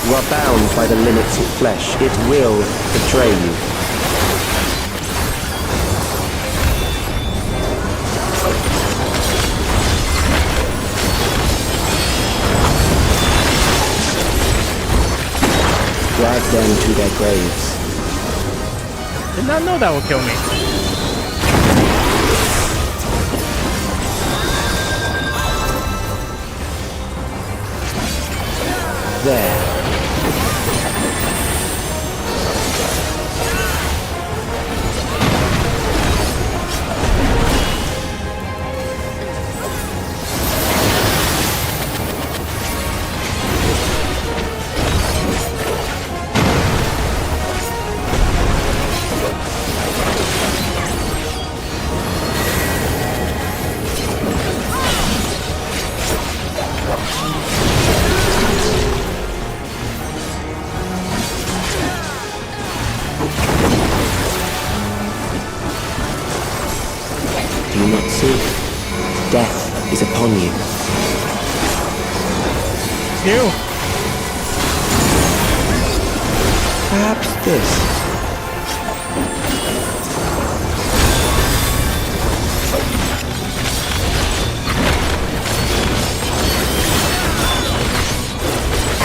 You are bound by the limits of flesh. It will betray you. Drag them to their graves. Did not know that would kill me. There. Do you not see? Death is upon you. You. Perhaps this.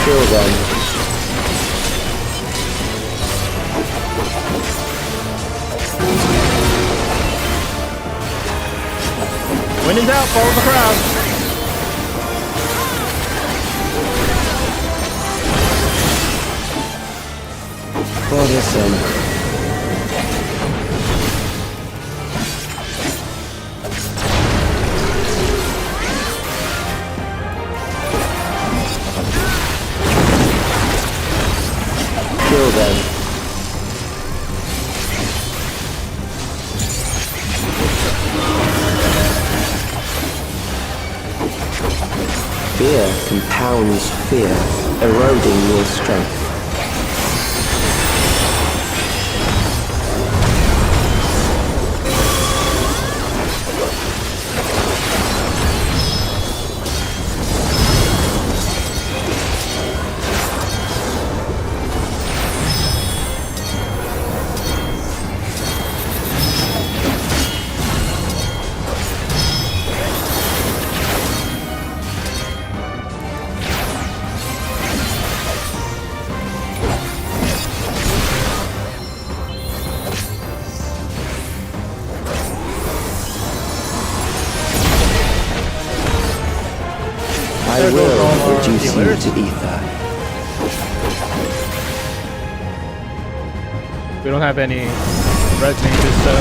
Kill them. When in doubt, follow the crowd. For this end. Kill them. Fear compounds fear, eroding your strength. I will reduce you to ether. We don't have any red mages, so.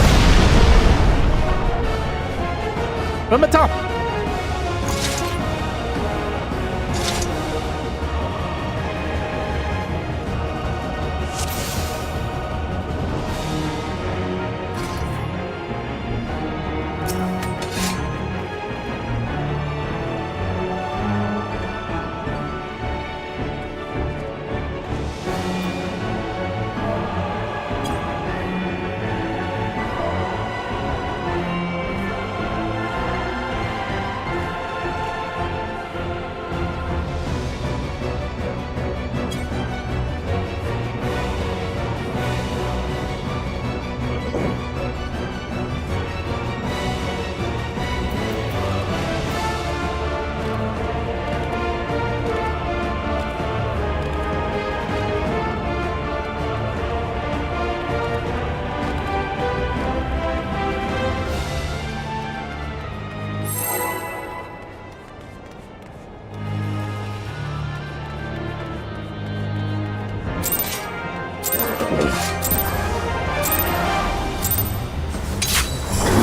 From the top!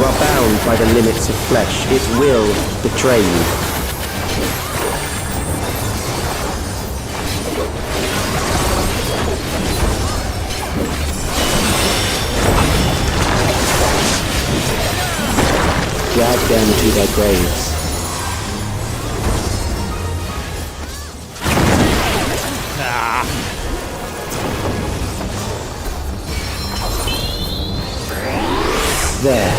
You are bound by the limits of flesh. It will betray you. Drag them to their graves. There.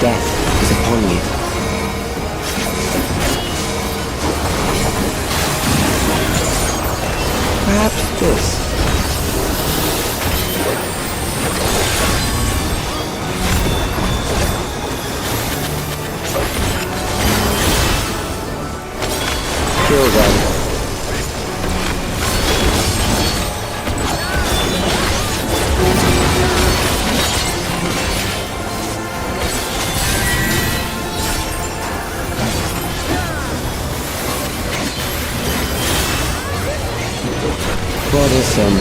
Death is upon you. Perhaps this. Kill them. Bothersome.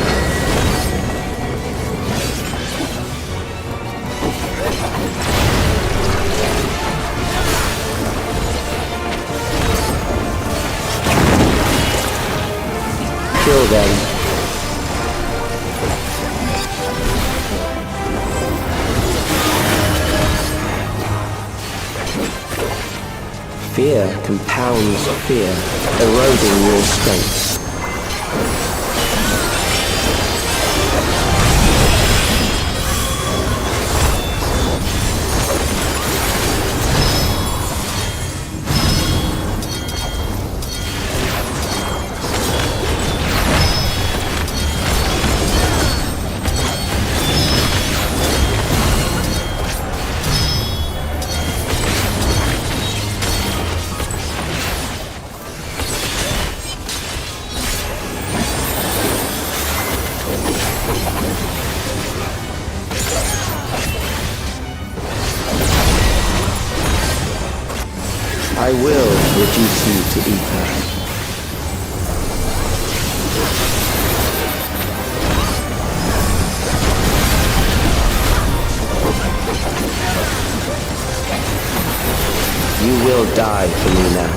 Kill them. Fear compounds fear, eroding your strength. I will reduce you to ether. You will die for me now.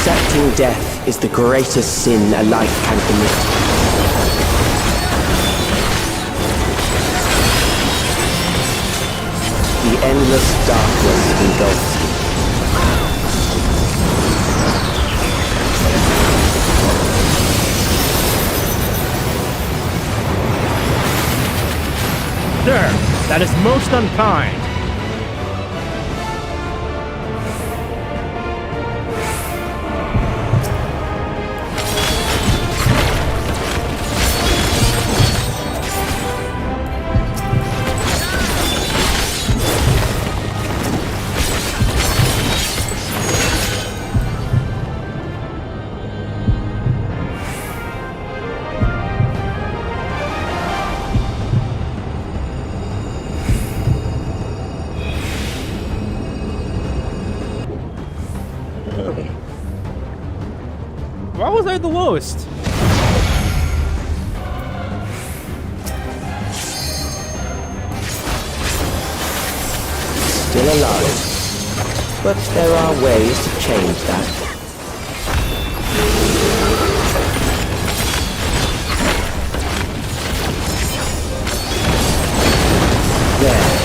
Accepting death is the greatest sin a life can commit. The endless darkness engulfs you. Sir, that is most unkind. Why was I the lowest? Still alive, but there are ways to change that. There.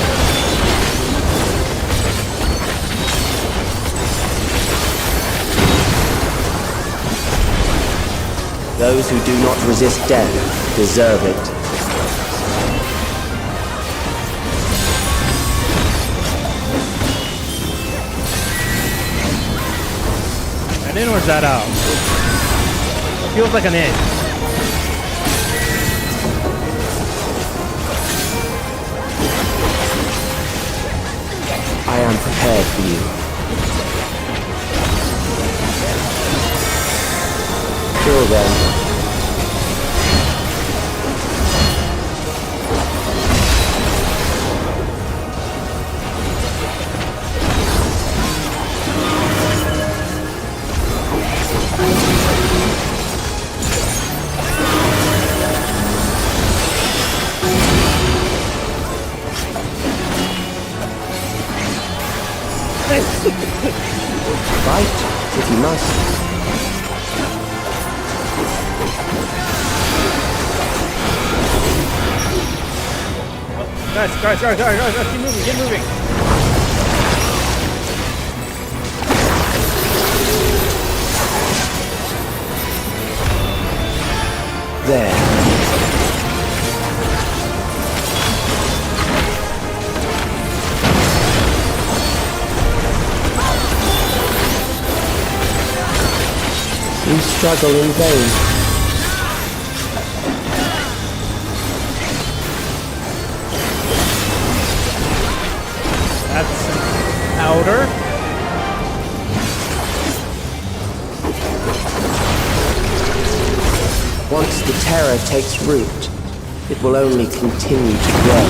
Those who do not resist death deserve it. An in or is that out? Feels like an in. I am prepared for you. Kill them. you must. Guys, keep moving. There. You struggle in vain. That's outer. Once the terror takes root, it will only continue to grow.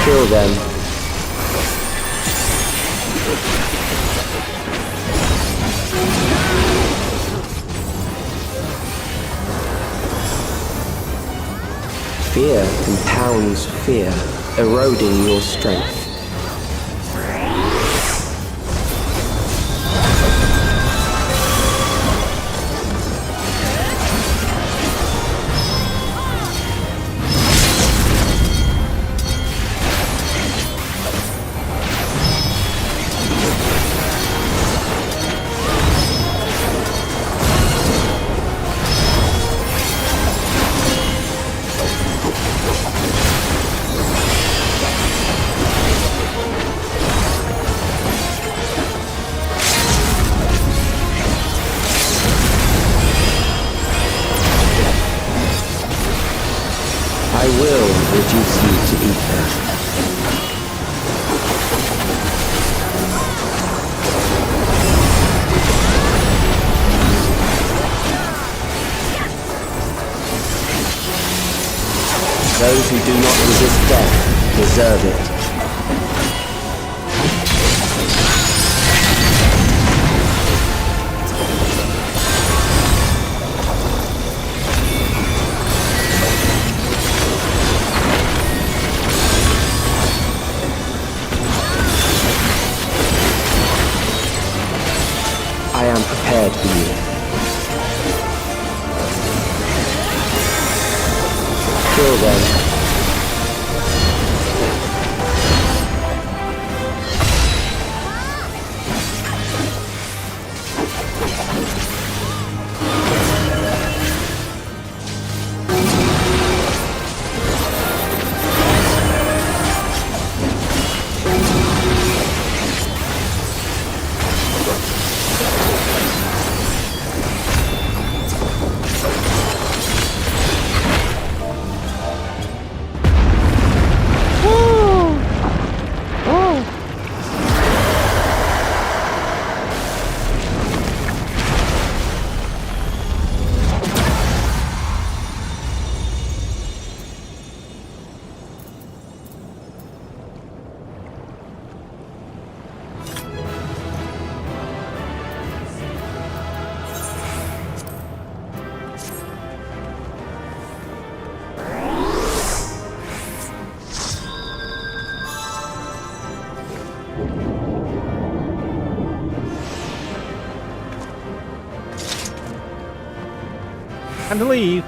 Kill them. Fear compounds fear, eroding your strength. I will reduce you to ether. Those who do not resist death deserve it. I am prepared for you. Kill them. Time to leave.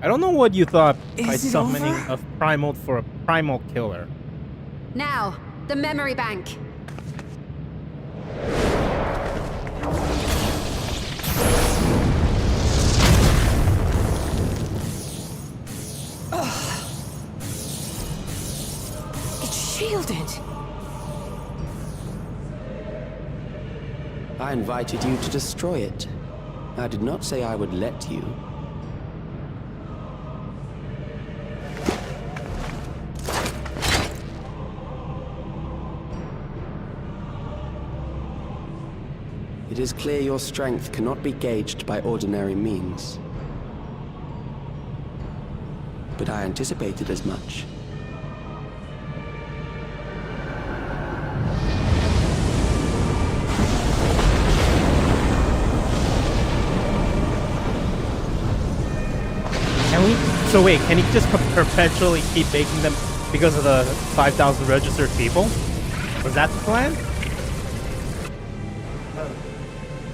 I don't know what you thought by summoning a primal for a primal killer. Now, the memory bank. It's shielded. I invited you to destroy it. I did not say I would let you. It is clear your strength cannot be gauged by ordinary means. But I anticipated as much. So wait, can he just perpetually keep making them because of the 5,000 registered people? Was that the plan?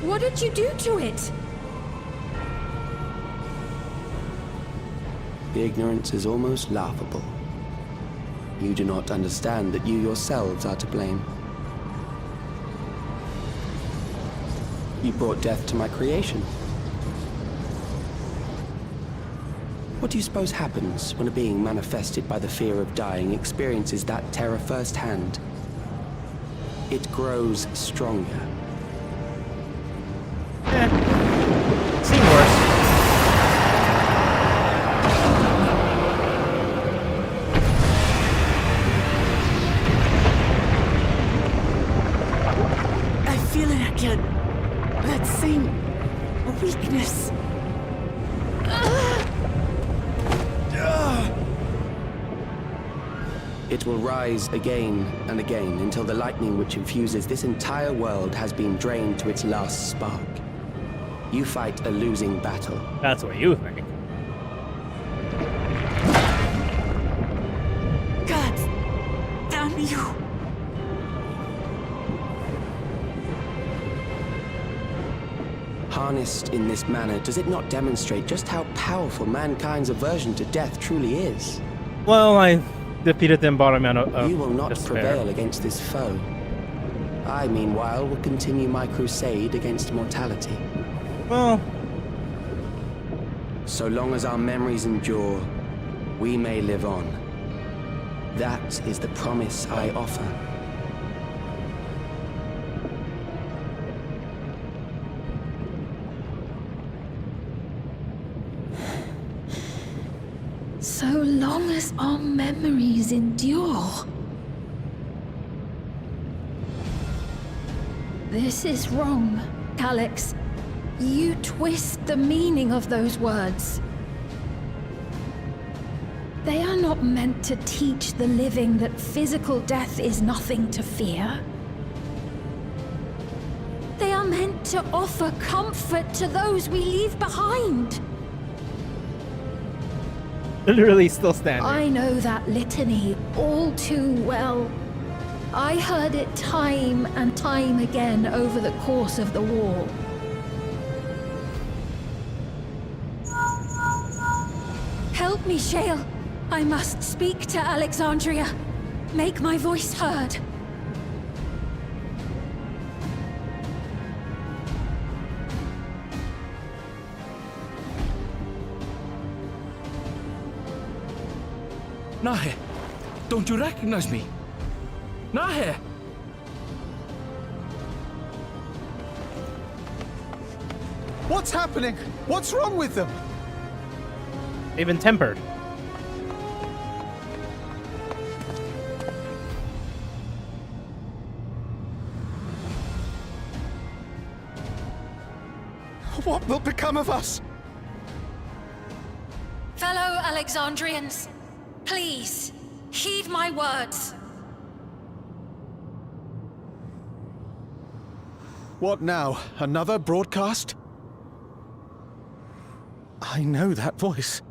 What did you do to it? The ignorance is almost laughable. You do not understand that you yourselves are to blame. You brought death to my creation. What do you suppose happens when a being manifested by the fear of dying experiences that terror firsthand? It grows stronger. Seen worse. I feel it again. That same weakness. It will rise again and again until the lightning which infuses this entire world has been drained to its last spark. You fight a losing battle. That's what you think. God damn you. Harnessed in this manner, does it not demonstrate just how powerful mankind's aversion to death truly is? Well, I defeated them bottom out of You will not despair. prevail against this foe. I, meanwhile, will continue my crusade against mortality. Well, so long as our memories endure, we may live on. That is the promise I offer. So long as our memories endure. This is wrong, Alex. You twist the meaning of those words. They are not meant to teach the living that physical death is nothing to fear. They are meant to offer comfort to those we leave behind. Literally still standing. I know that litany all too well. I heard it time and time again over the course of the war. Help me, Shale. I must speak to Alexandria. Make my voice heard. Nahe, don't you recognize me? Nahe! What's happening? What's wrong with them? They've been tempered. What will become of us? Fellow Alexandrians, please, heed my words. What now? Another broadcast? I know that voice.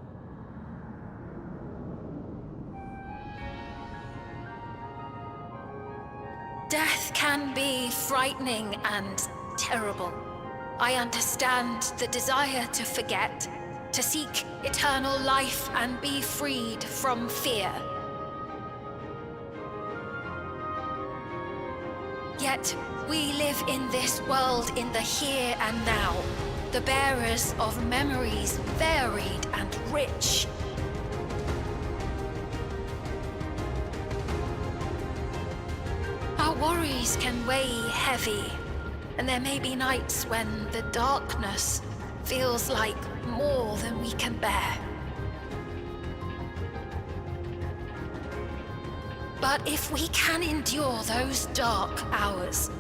Death can be frightening and terrible. I understand the desire to forget, to seek eternal life and be freed from fear. Yet, we live in this world in the here and now, the bearers of memories varied and rich. Our worries can weigh heavy, and there may be nights when the darkness feels like more than we can bear. But if we can endure those dark hours,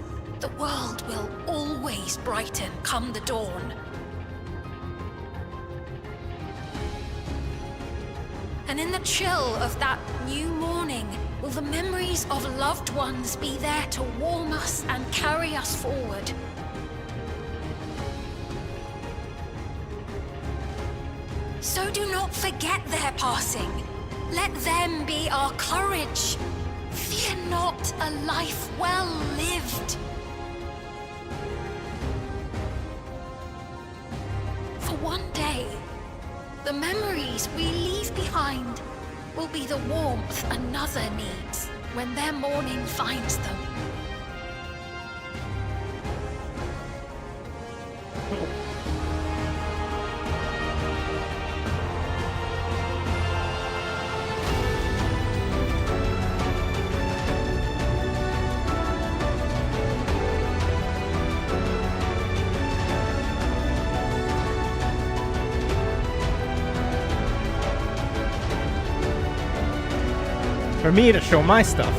The world will always brighten come the dawn. And in the chill of that new morning, will the memories of loved ones be there to warm us and carry us forward? So do not forget their passing. Let them be our courage. Fear not a life well lived. For one day, the memories we leave behind will be the warmth another needs when their morning finds them. For me to show my stuff.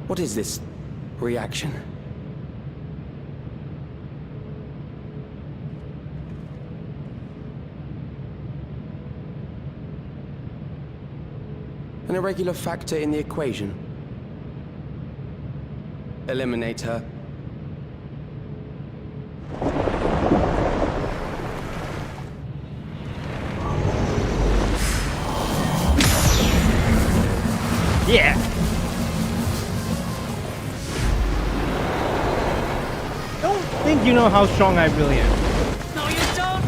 What is this reaction? An irregular factor in the equation. Eliminate her. Yeah! Don't think you know how strong I really am. No, you don't!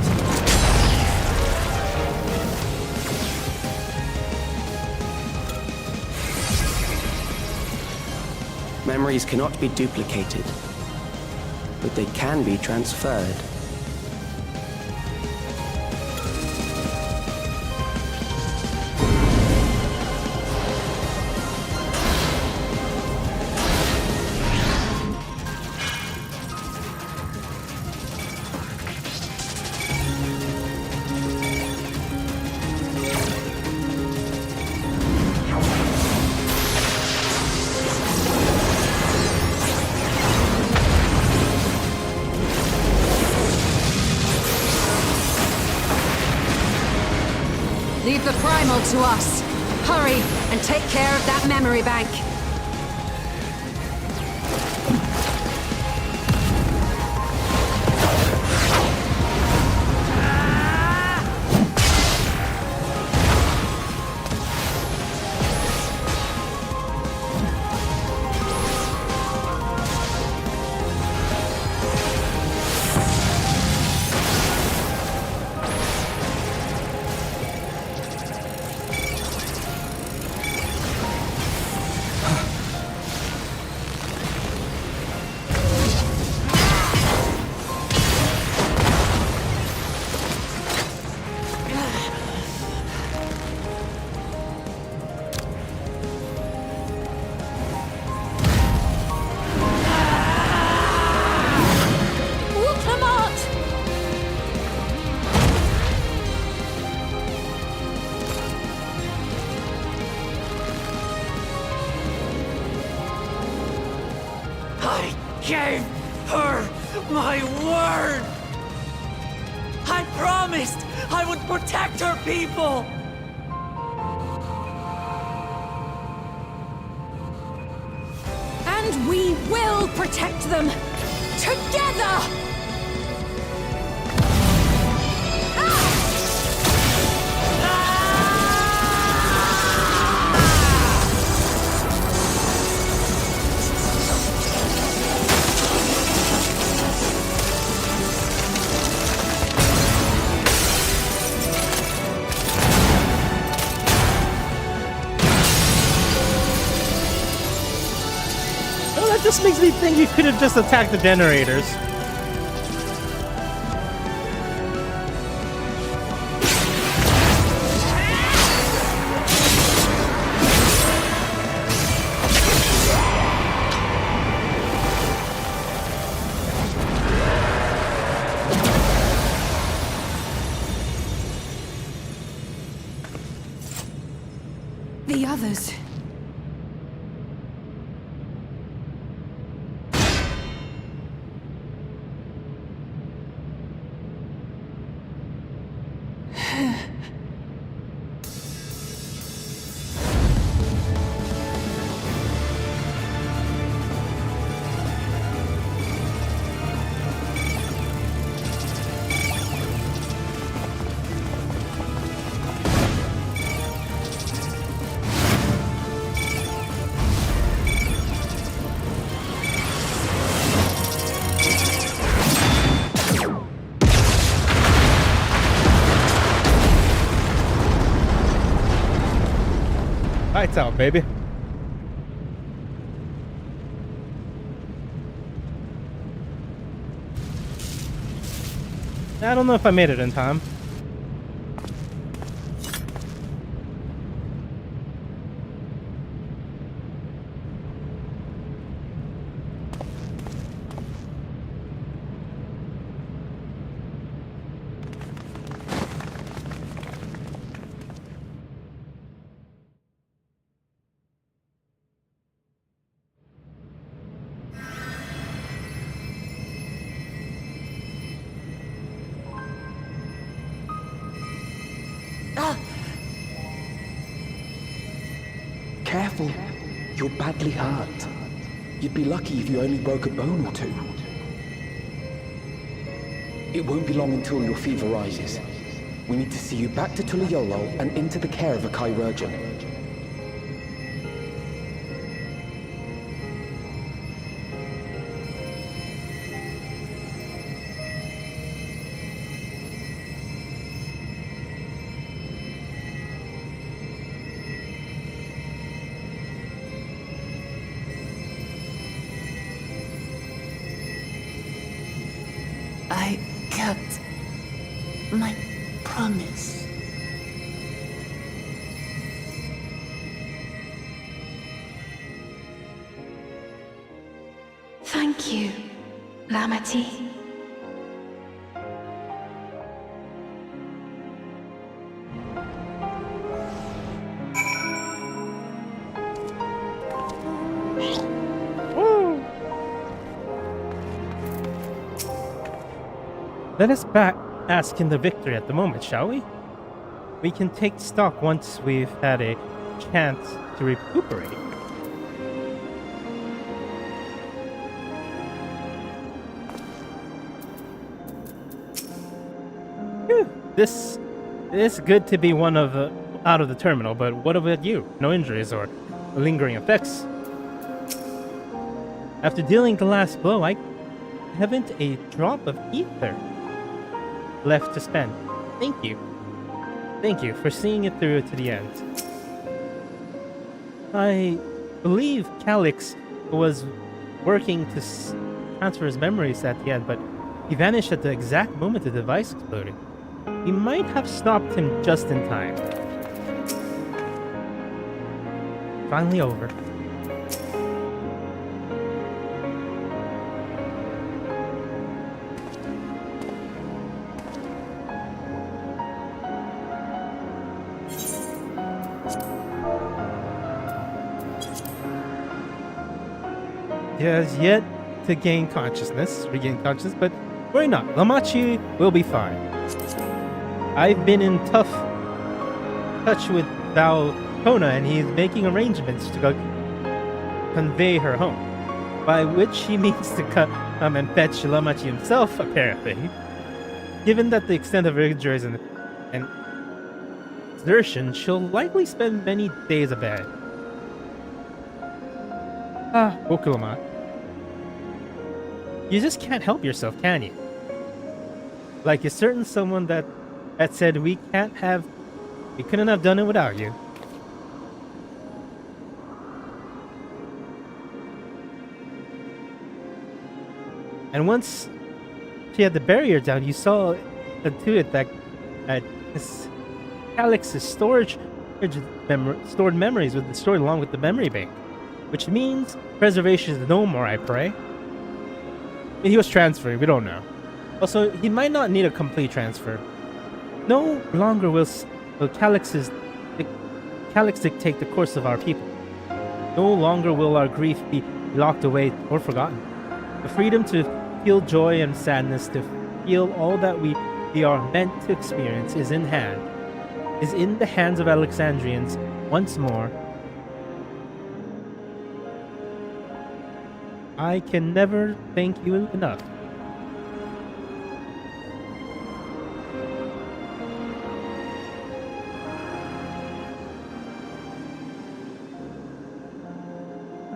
Memories cannot be duplicated, but they can be transferred. Leave the primal to us. Hurry and take care of that memory bank. Gave her my word! I promised I would protect her people! And we will protect them! Together! That just makes me think you could have just attacked the generators. The others. Lights out, baby. I don't know if I made it in time. Careful. You're badly hurt. You'd be lucky if you only broke a bone or two. It won't be long until your fever rises. We need to see you back to Tulayolo and into the care of a chirurgeon. I kept my promise. Thank you, Lamati. Let us ask in the victory at the moment, shall we? We can take stock once we've had a chance to recuperate. Whew. This is good to be one of out of the terminal, but what about you? No injuries or lingering effects? After dealing the last blow, I haven't a drop of ether left to spend. Thank you. Thank you for seeing it through to the end. I believe Calyx was working to transfer his memories at the end, but he vanished at the exact moment the device exploded. We might have stopped him just in time. Finally over. He has yet to regain consciousness, but worry not, Lamachi will be fine. I've been in tough touch with Val Kona, and he is making arrangements to go convey her home. By which he means to come and fetch Lamachi himself, apparently. Given that the extent of her injuries and exertion, she'll likely spend many days abed. Okulama. You just can't help yourself, can you? Like you're certain someone that said we couldn't have done it without you. And once she had the barrier down, you saw to it that this Calyx's stored memories would be stored along with the memory bank. Which means preservation is no more, I pray. He was transferred, we don't know. Also, he might not need a complete transfer. No longer will Calyx's Calyx dictate the course of our people. No longer will our grief be locked away or forgotten. The freedom to feel joy and sadness, to feel all that we are meant to experience is in the hands of Alexandrians once more. I can never thank you enough.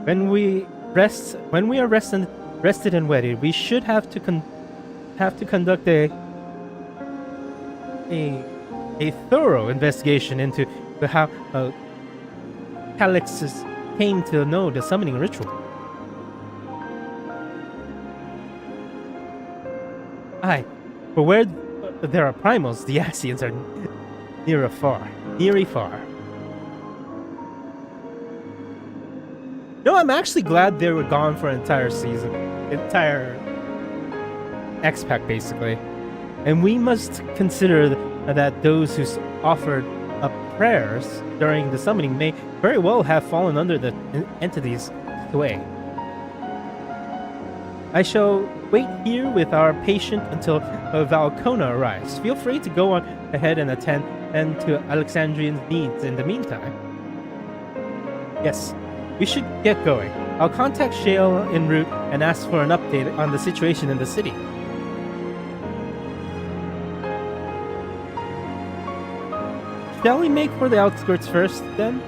When we are rested and wedded, we should have to conduct a thorough investigation into how Calyx came to know the summoning ritual. Aye, for where there are primals, the Asians are near afar. No, I'm actually glad they were gone for an entire season. Entire X-Pack, basically. And we must consider that those who offered up prayers during the summoning may very well have fallen under the entity's sway. I shall wait here with our patient until Valcona arrives. Feel free to go on ahead and attend to Alexandrian's needs in the meantime. Yes. We should get going. I'll contact Shale en route and ask for an update on the situation in the city. Shall we make for the outskirts first, then?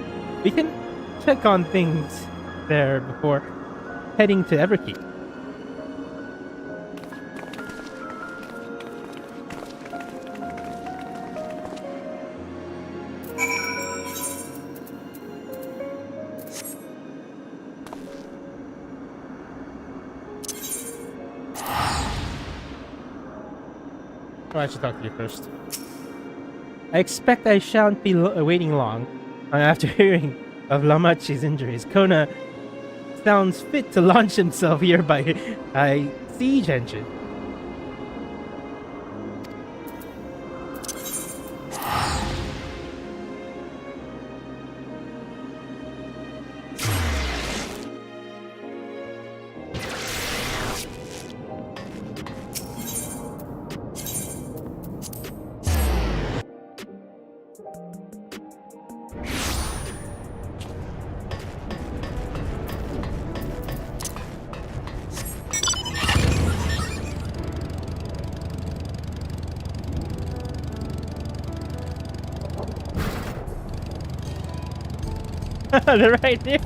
We can check on things there before heading to Everkeep. Oh, I should talk to you first. I expect I shan't be waiting long. After hearing of Lamachi's injuries, Kona sounds fit to launch himself here by a siege engine. They're right there.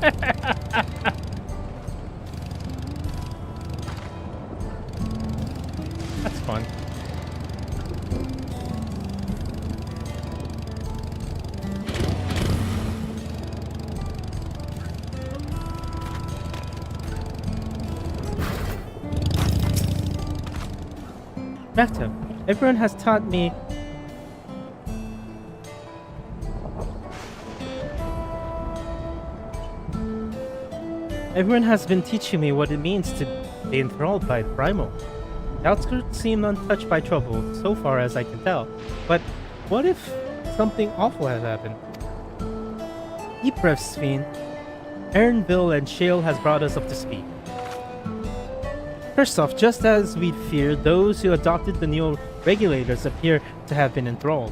That's fun. Drac'to, everyone has taught me Everyone has been teaching me what it means to be enthralled by Primal. The outskirts seem untouched by trouble, so far as I can tell. But what if something awful has happened? Deep breaths, Fiend. Aaronville and Shale has brought us up to speed. First off, just as we'd feared, those who adopted the new regulators appear to have been enthralled.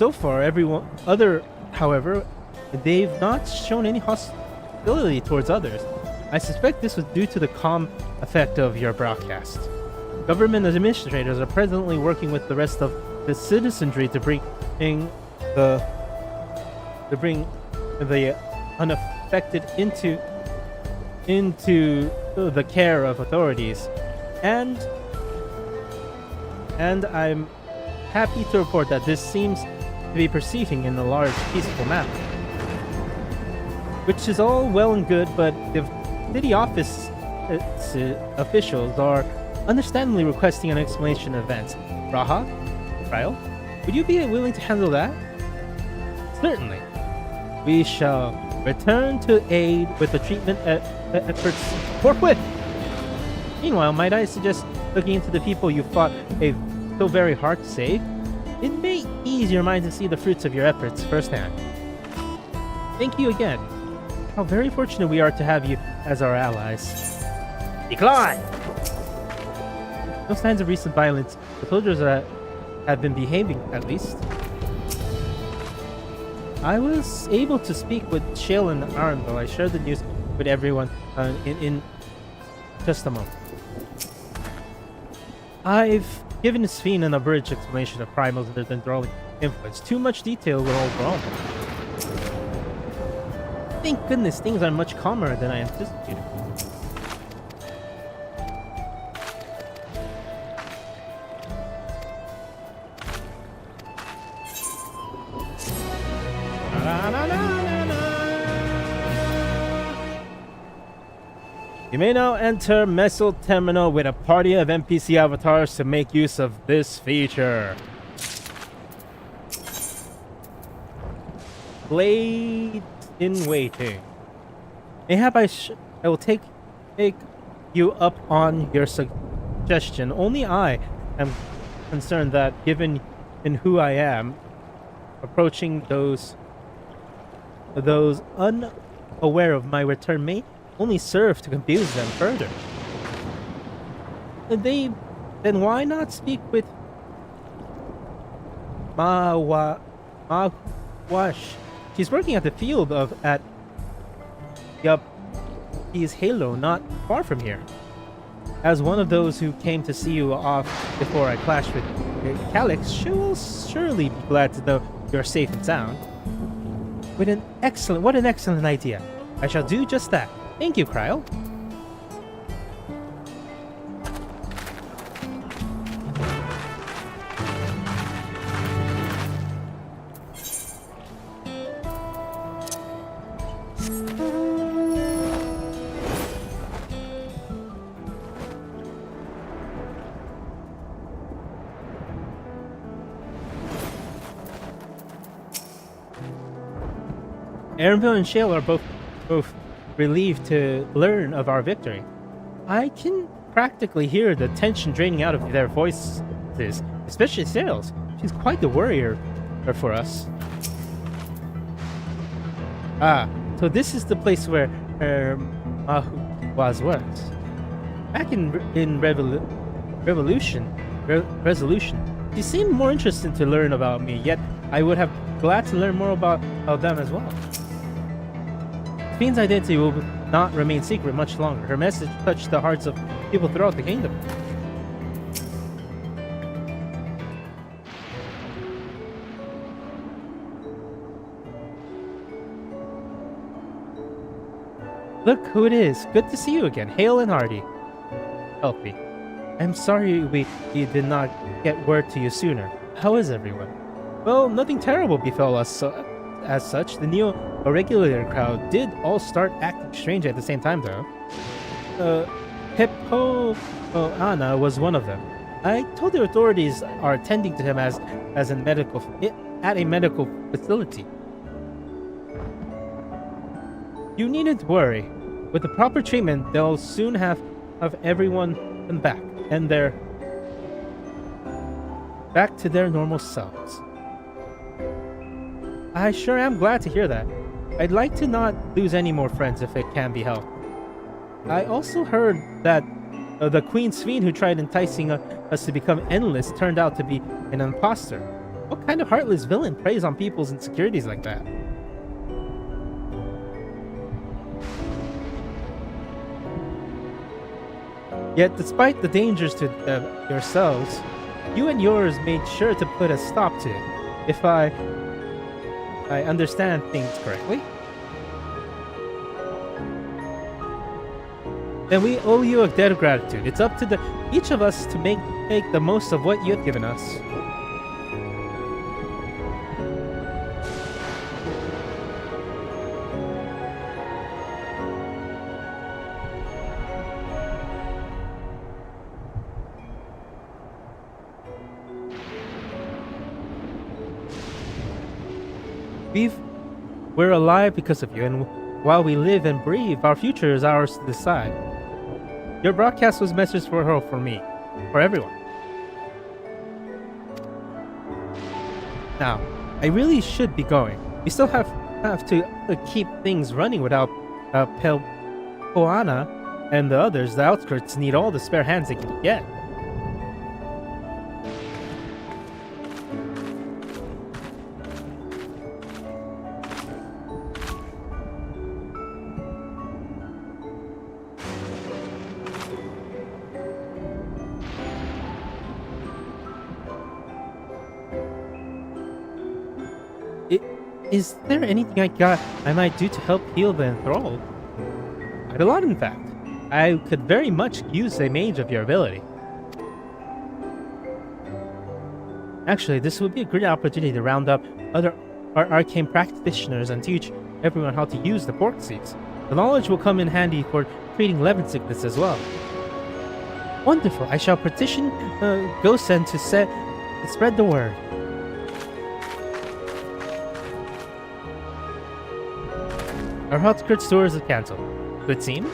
So far, however, they've not shown any hostility towards others. I suspect this was due to the calm effect of your broadcast. Government administrators are presently working with the rest of the citizenry to bring the unaffected into the care of authorities, and I'm happy to report that this seems to be proceeding in a large, peaceful manner. Which is all well and good, but the city office officials are understandably requesting an explanation of events. Raha? Trial? Would you be willing to handle that? Certainly. We shall return to aid with the treatment efforts forthwith. Meanwhile, might I suggest looking into the people you fought so very hard to save? It may ease your mind to see the fruits of your efforts firsthand. Thank you again. How very fortunate we are to have you as our allies. Decline! No signs of recent violence. The soldiers have been behaving, at least. I was able to speak with Shale and Arundel. I shared the news with everyone in just a moment. I've given Sphene an abridged explanation of Primal's and their enthralling influence. Too much detail will overwhelm them. Thank goodness things are much calmer than I anticipated. You may now enter Missile Terminal with a party of NPC avatars to make use of this feature. Blade in waiting. Mayhap I will take you up on your suggestion. Only I am concerned that, given in who I am, approaching those unaware of my return may only serve to confuse them further. Then why not speak with Mawash? She's working at the field at He's Halo, not far from here. As one of those who came to see you off before I clashed with Calyx, she will surely be glad to know you're safe and sound. What an excellent idea. I shall do just that. Thank you, Cryle. Aaronville and Shale are both relieved to learn of our victory. I can practically hear the tension draining out of their voices, especially Shale's. She's quite the warrior for us. Ah, so this is the place where Mahwaz works. Back in Resolution, she seemed more interested to learn about me, yet I would have glad to learn more about them as well. Sphene's identity will not remain secret much longer. Her message touched the hearts of people throughout the kingdom. Look who it is. Good to see you again. Hale and hearty. Healthy. I'm sorry we did not get word to you sooner. How is everyone? Well, nothing terrible befell us as such. The Neo-Regulator crowd did all start acting strange at the same time, though. Hippo Anna was one of them. I told the authorities are attending to him at a medical facility. You needn't worry. With the proper treatment, they'll soon have everyone back, and they're back to their normal selves. I sure am glad to hear that. I'd like to not lose any more friends if it can be helped. I also heard that the Queen Sphene who tried enticing us to become endless turned out to be an imposter. What kind of heartless villain preys on people's insecurities like that? Yet, despite the dangers to yourselves, you and yours made sure to put a stop to it. If I understand things correctly, then we owe you a debt of gratitude. It's up to each of us to make the most of what you have given us. We're alive because of you, and while we live and breathe, our future is ours to decide. Your broadcast was message for her, for me, for everyone. Now, I really should be going. We still have have to keep things running without Pelpoana and the others. The outskirts need all the spare hands they can get. Is there anything I might do to help heal the enthralled? Quite a lot, in fact. I could very much use a mage of your ability. Actually, this would be a great opportunity to round up other arcane practitioners and teach everyone how to use the pork seeds. The knowledge will come in handy for treating leaven sickness as well. Wonderful. I shall petition Gosen to spread the word. Our outskirts tours are cancelled. Good seem.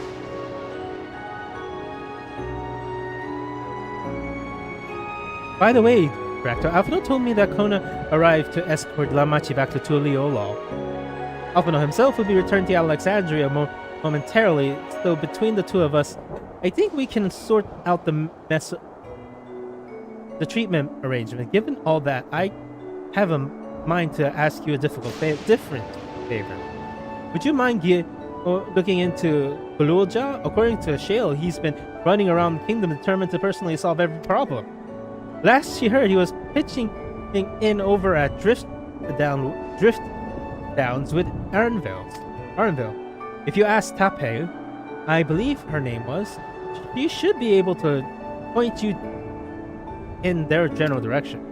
By the way, Drac'to, Alphino told me that Kona arrived to escort Lamachi back to Tuliolol. Alphino himself will be returned to Alexandria momentarily, so between the two of us, I think we can sort out the treatment arrangement. Given all that, I have a mind to ask you a different favor. Would you mind looking into Bululja? According to Shale, he's been running around the kingdom determined to personally solve every problem. Last she heard, he was pitching in over at Drift Downs with Arnville. If you ask Tapeu, I believe her name was, she should be able to point you in their general direction.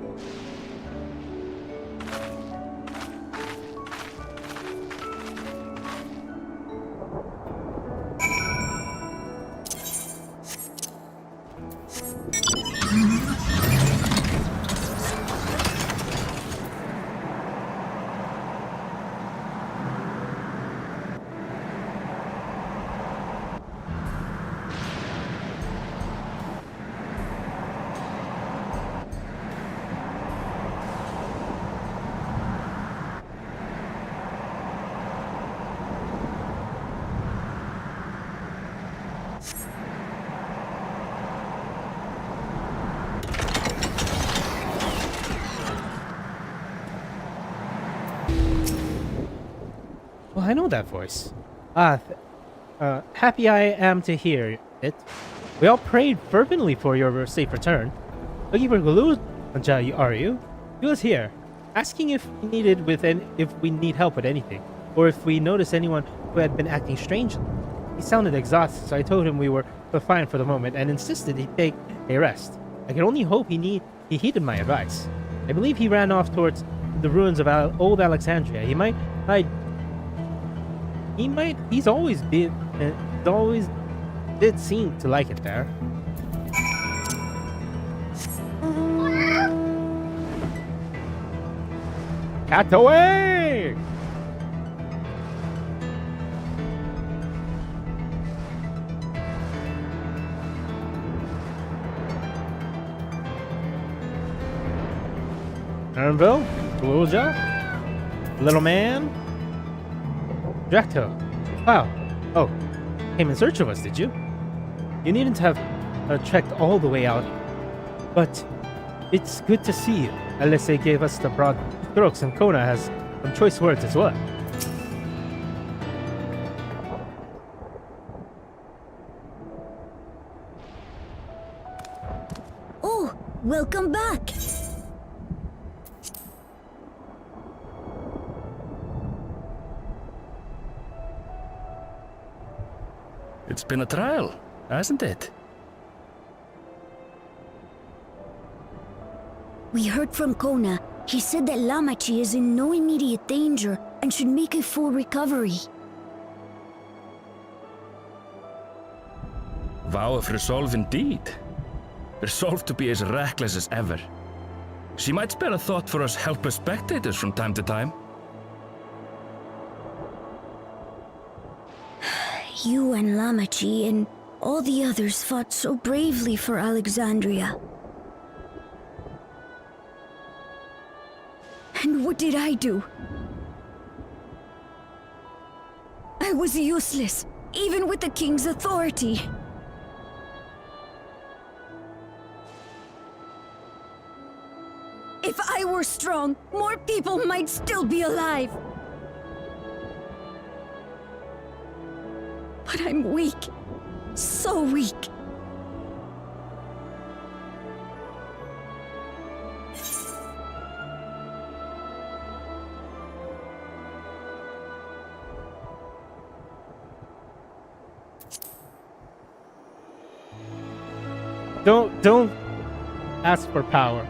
Well, I know that voice. Happy I am to hear it. We all prayed fervently for your safe return. Looking for Galunja, are you? He was here, asking if we need help with anything, or if we noticed anyone who had been acting strangely. He sounded exhausted, so I told him we were fine for the moment and insisted he take a rest. I can only hope he heeded my advice. I believe he ran off towards the ruins of old Alexandria. He's always did seem to like it there. Cat away! Ernville, Bululja, Little Man, Drac'to. Wow. Oh, came in search of us, did you? You needn't have trekked all the way out here. But it's good to see you. Alesse gave us the broad strokes, and Kona has some choice words as well. Oh, welcome back. It's been a trial, hasn't it? We heard from Kona. He said that Lamachi is in no immediate danger and should make a full recovery. Vow of resolve indeed. Resolved to be as reckless as ever. She might spare a thought for us helpless spectators from time to time. You and Lamachi and all the others fought so bravely for Alexandria. And what did I do? I was useless, even with the king's authority. If I were strong, more people might still be alive. But I'm weak. So weak. Don't ask for power.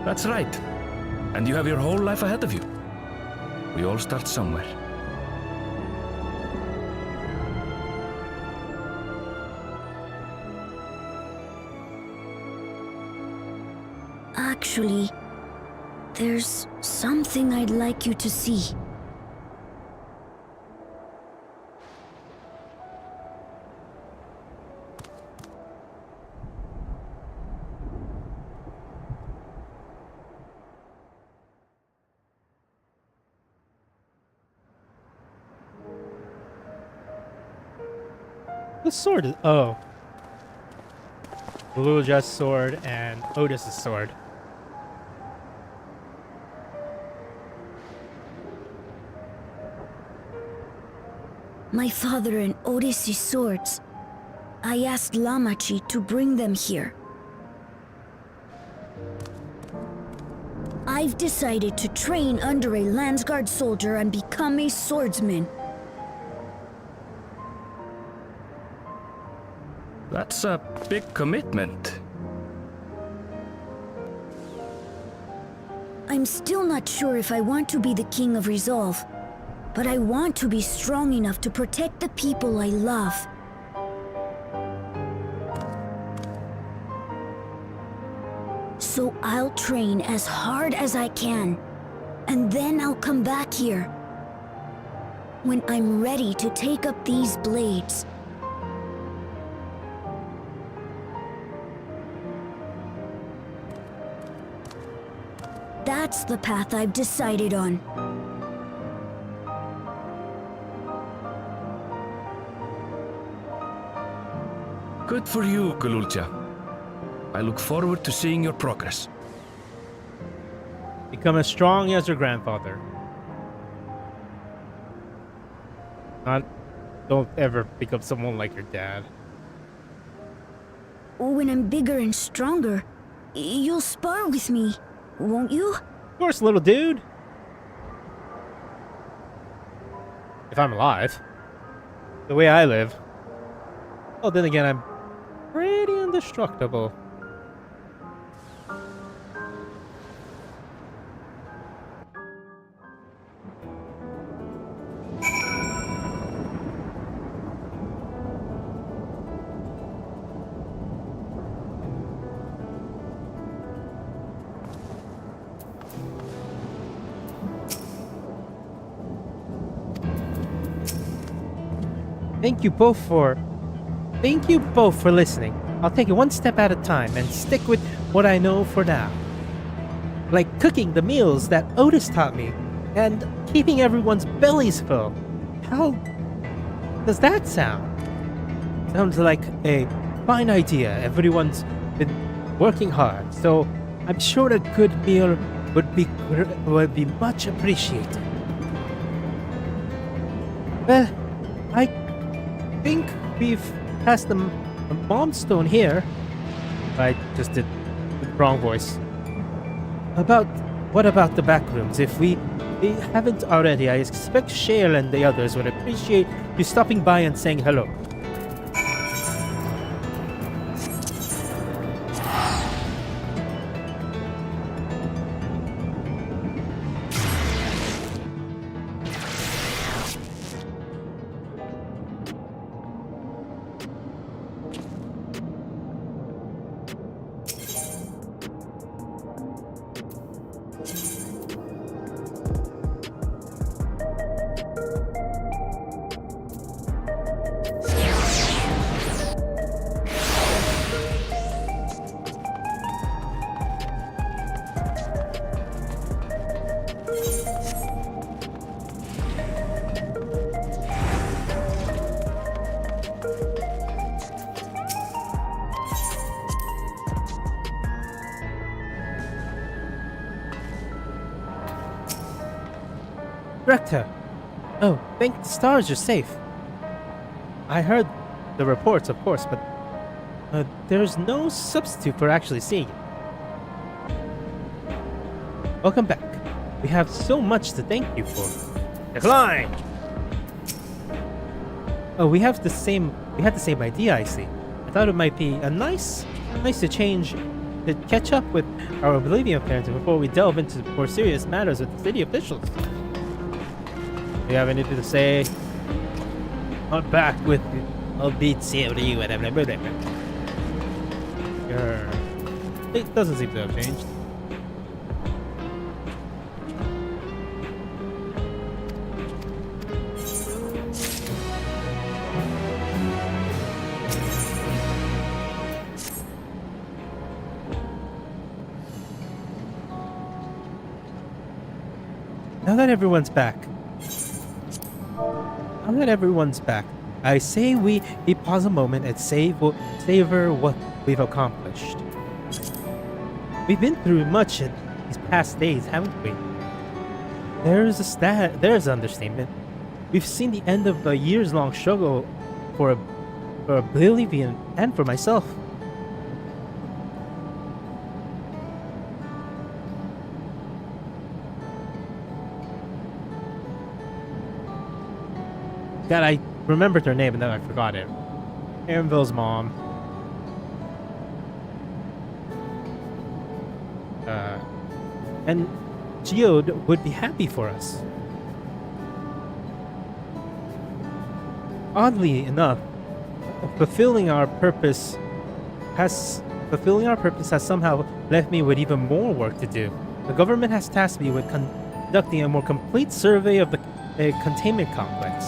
That's right. And you have your whole life ahead of you. We all start somewhere. Actually, there's something I'd like you to see. The sword is... Oh. Lulja's sword and Otis's sword. My father and Otis's swords. I asked Lamachi to bring them here. I've decided to train under a Landsguard soldier and become a swordsman. That's a big commitment. I'm still not sure if I want to be the King of Resolve, but I want to be strong enough to protect the people I love. So I'll train as hard as I can, and then I'll come back here. When I'm ready to take up these blades. That's the path I've decided on. Good for you, Kululcha. I look forward to seeing your progress. Become as strong as your grandfather. Don't ever become someone like your dad. When I'm bigger and stronger, you'll spar with me, won't you? Of course, little dude. If I'm alive. The way I live. Oh, then again, I'm pretty indestructible. Thank you both for listening. I'll take it one step at a time and stick with what I know for now. Like cooking the meals that Otis taught me and keeping everyone's bellies full. How does that sound? Sounds like a fine idea. Everyone's been working hard, so I'm sure a good meal would be much appreciated. Well, I think we've passed the milestone here. I just did the wrong voice. What about the back rooms? If we haven't already, I expect Shale and the others would appreciate you stopping by and saying hello. Drac'to! Oh, thank the stars you're safe. I heard the reports, of course, but there's no substitute for actually seeing it. Welcome back. We have so much to thank you for. Decline! Oh, we had the same idea, I see. I thought it might be nice to catch up with our Oblivion plans before we delve into more serious matters with the city officials. Do you have anything to say? I'm back with albeit theory, whatever. Sure. It doesn't seem to have changed. Now that everyone's back, I say we pause a moment and savor what we've accomplished. We've been through much in these past days, haven't we? There's understatement. We've seen the end of a years-long struggle for Oblivion and for myself. God, I remembered her name and then I forgot it. Anvil's mom. And Geode would be happy for us. Oddly enough, fulfilling our purpose has somehow left me with even more work to do. The government has tasked me with conducting a more complete survey of the containment complex.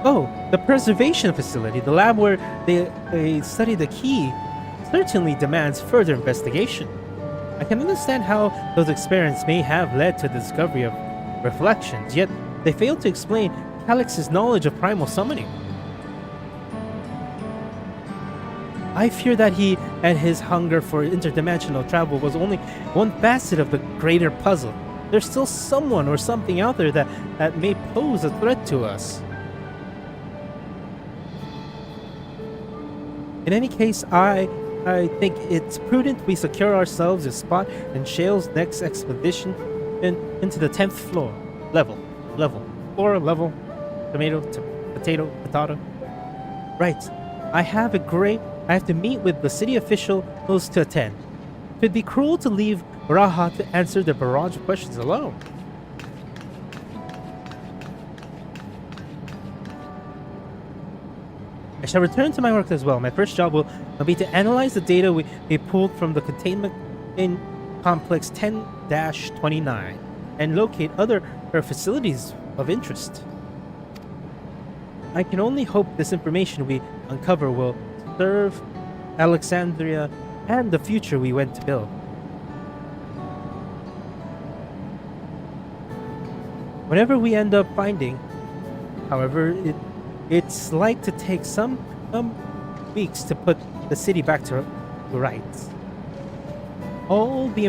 Oh, the preservation facility, the lab where they study the key, certainly demands further investigation. I can understand how those experiments may have led to the discovery of reflections, yet they fail to explain Calix's knowledge of primal summoning. I fear that he and his hunger for interdimensional travel was only one facet of the greater puzzle. There's still someone or something out there that may pose a threat to us. In any case, I think it's prudent we secure ourselves a spot in Shale's next expedition into the 10th floor. Level. Potato. Right. I have to meet with the city officials to attend. It'd be cruel to leave Raha to answer the barrage of questions alone. I shall return to my work as well. My first job will be to analyze the data we pulled from the containment in Complex 10-29 and locate other facilities of interest. I can only hope this information we uncover will serve Alexandria and the future we went to build. Whatever we end up finding, however, it's like to take some weeks to put the city back to rights. All these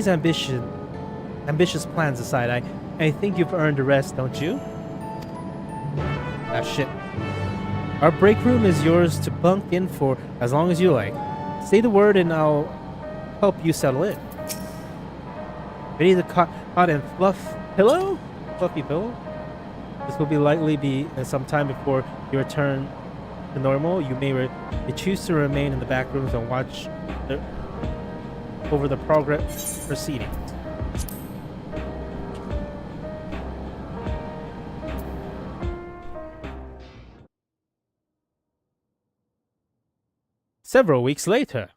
ambitious plans aside, I think you've earned a rest, don't you? Ah, shit. Our break room is yours to bunk in for as long as you like. Say the word and I'll help you settle in. Ready to cot and fluffy pillow? This will likely be some time before you return to normal. You may choose to remain in the back rooms and watch over the progress proceedings. Several weeks later.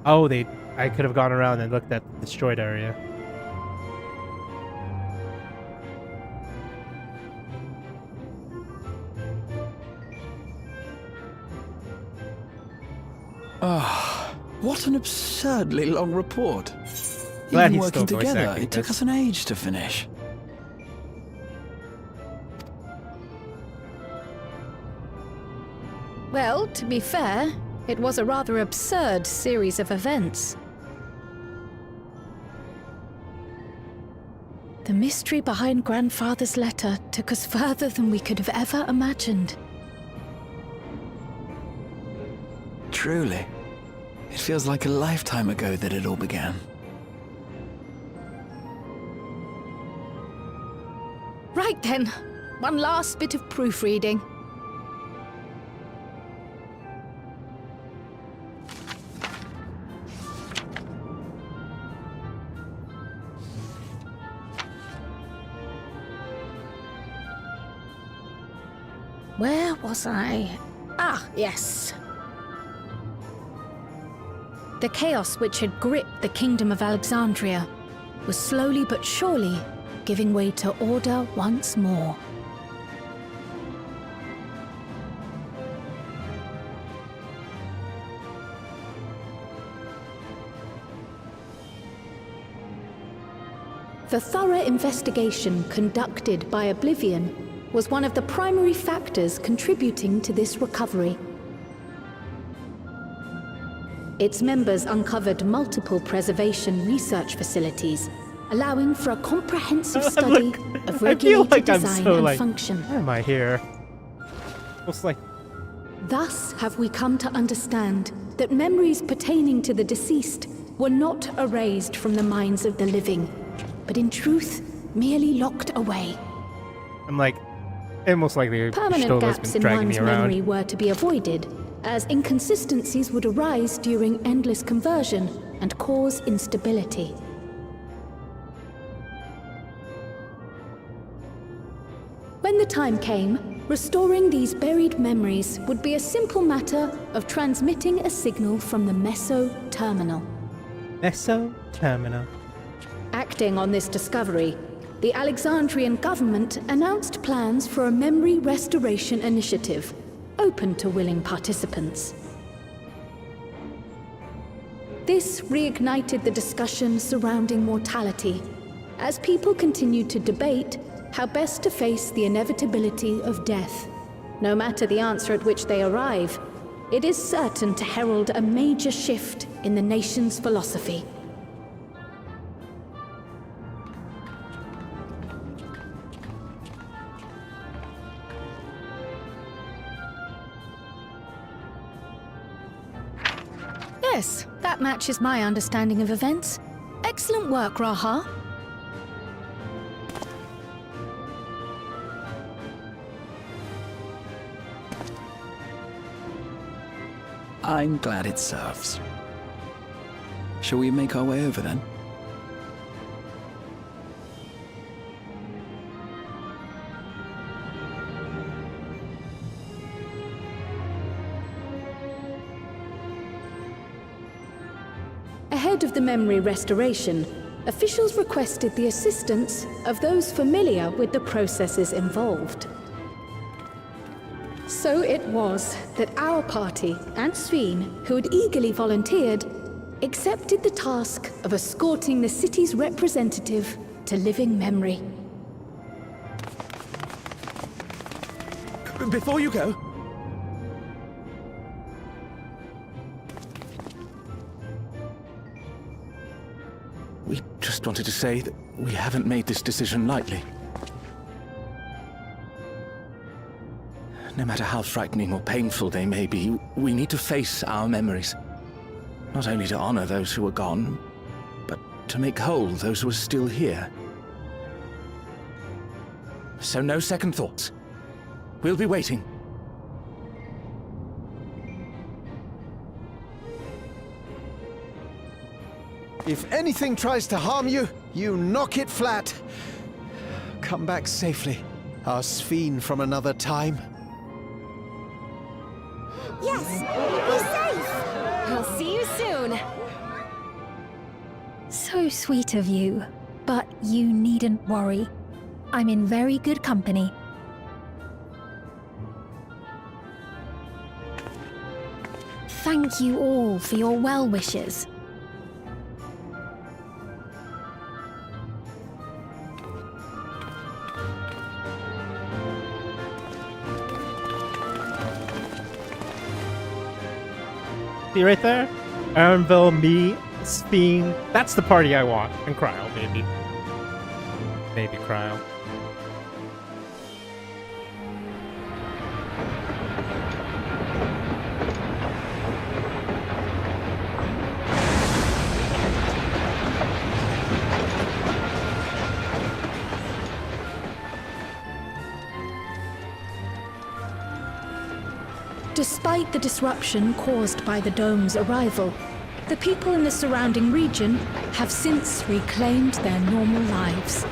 Oh, I could have gone around and looked at the destroyed area. Ah, what an absurdly long report. Glad Even he's working still voice together, acting it took this. us an age to finish. Well, to be fair, it was a rather absurd series of events. The mystery behind Grandfather's letter took us further than we could have ever imagined. Truly. It feels like a lifetime ago that it all began. Right then, one last bit of proofreading. Where was I? Ah, yes. The chaos which had gripped the kingdom of Alexandria was slowly but surely giving way to order once more. The thorough investigation conducted by Oblivion was one of the primary factors contributing to this recovery. Its members uncovered multiple preservation research facilities, allowing for a comprehensive study of regulated design and function. Why am I here? It's like... Thus have we come to understand that memories pertaining to the deceased were not erased from the minds of the living, but in truth, merely locked away. I'm like, almost like the Permanent gaps been in dragging one's me around. memory were to be avoided, as inconsistencies would arise during endless conversion and cause instability. When the time came, restoring these buried memories would be a simple matter of transmitting a signal from the Meso-Terminal. Meso-Terminal. Acting on this discovery, the Alexandrian government announced plans for a memory restoration initiative, open to willing participants. This reignited the discussion surrounding mortality, as people continued to debate how best to face the inevitability of death. No matter the answer at which they arrive, it is certain to herald a major shift in the nation's philosophy. Yes, that matches my understanding of events. Excellent work, Raha. I'm glad it serves. Shall we make our way over then? Ahead of the memory restoration, officials requested the assistance of those familiar with the processes involved. So it was that our party and Sveen, who had eagerly volunteered, accepted the task of escorting the city's representative to living memory. Before you go, we just wanted to say that we haven't made this decision lightly. No matter how frightening or painful they may be, we need to face our memories. Not only to honor those who are gone, but to make whole those who are still here. So no second thoughts. We'll be waiting. If anything tries to harm you, you knock it flat. Come back safely, our Sveen from another time. Yes! Be safe! I'll see you soon! So sweet of you, but you needn't worry. I'm in very good company. Thank you all for your well wishes. See right there? Arenville, me, Speen. That's the party I want. And Cryo, maybe. Maybe Cryo. Despite the disruption caused by the dome's arrival, the people in the surrounding region have since reclaimed their normal lives.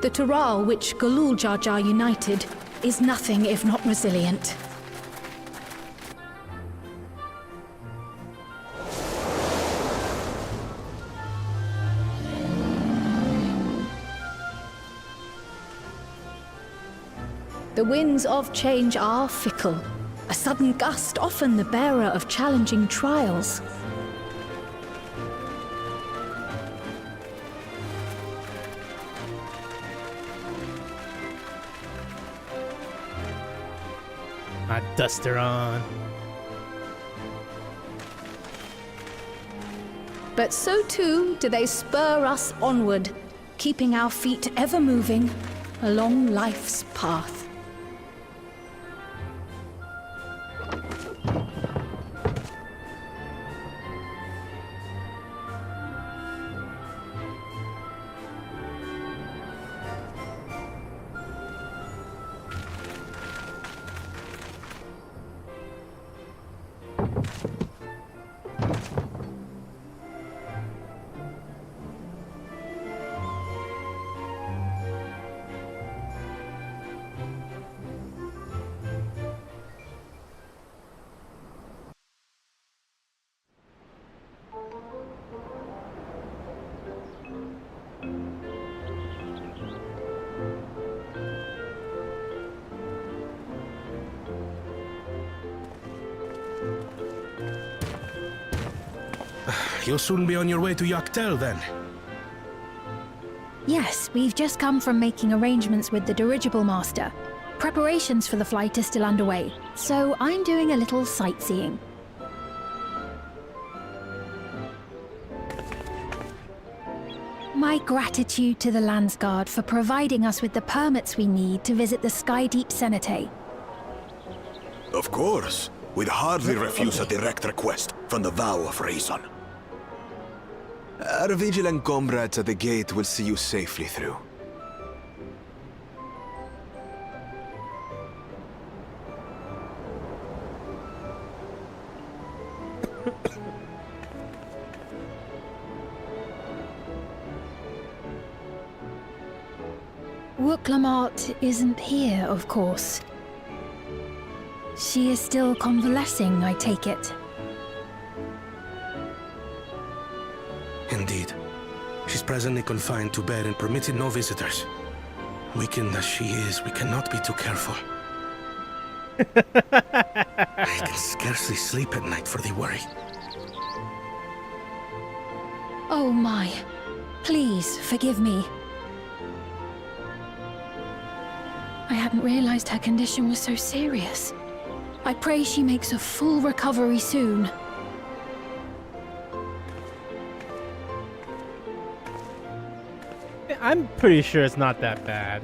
The Tural which Galul Jar Jar united is nothing if not resilient. The winds of change are fickle. A sudden gust often the bearer of challenging trials. My duster on. But so too do they spur us onward, keeping our feet ever moving along life's path. You'll soon be on your way to Yaktel, then? Yes, we've just come from making arrangements with the dirigible master. Preparations for the flight are still underway, so I'm doing a little sightseeing. My gratitude to the Landsguard for providing us with the permits we need to visit the Skydeep Cenotaph. Of course. We'd hardly refuse a direct request from the vow of reason. Our vigilant comrades at the gate will see you safely through. Wooklamart isn't here, of course. She is still convalescing, I take it. Indeed. She's presently confined to bed and permitted no visitors. Weakened as she is, we cannot be too careful. I can scarcely sleep at night for the worry. Oh my. Please, forgive me. I hadn't realized her condition was so serious. I pray she makes a full recovery soon. I'm pretty sure it's not that bad.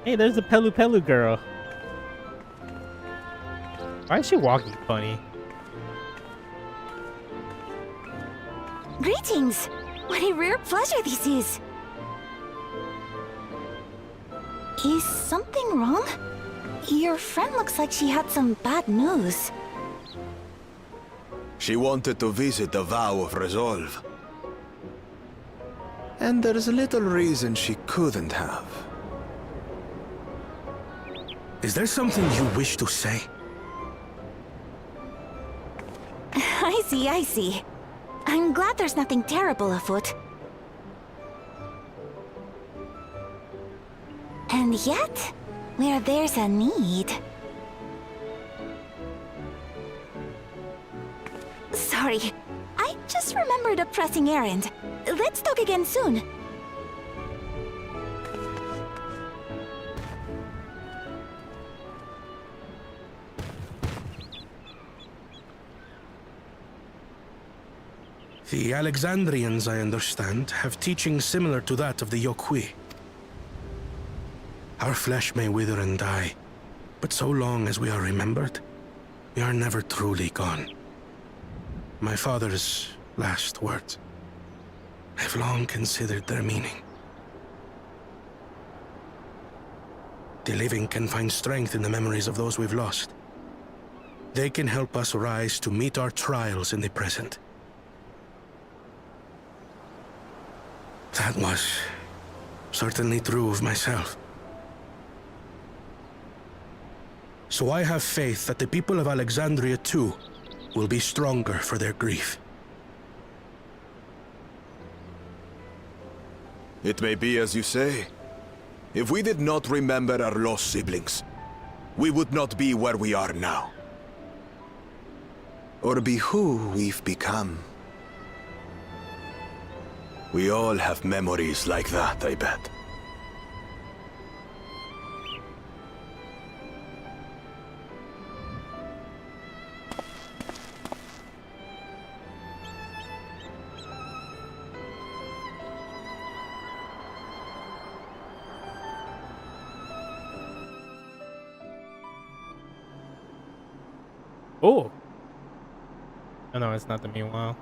Hey, there's the Pelu Pelu girl. Why is she walking funny? Greetings! What a rare pleasure this is! Is something wrong? Your friend looks like she had some bad news. She wanted to visit the Vow of Resolve. And there's little reason she couldn't have. Is there something you wish to say? I see, I see. I'm glad there's nothing terrible afoot. And yet, where there's a need... Sorry, I just remembered a pressing errand. Let's talk again soon. The Alexandrians, I understand, have teachings similar to that of the Yokui. Our flesh may wither and die, but so long as we are remembered, we are never truly gone. My father's last words. I've long considered their meaning. The living can find strength in the memories of those we've lost. They can help us rise to meet our trials in the present. That was certainly true of myself. So I have faith that the people of Alexandria too will be stronger for their grief. It may be as you say. If we did not remember our lost siblings, we would not be where we are now. Or be who we've become. We all have memories like that, I bet. Oh. Oh no, it's not the meanwhile.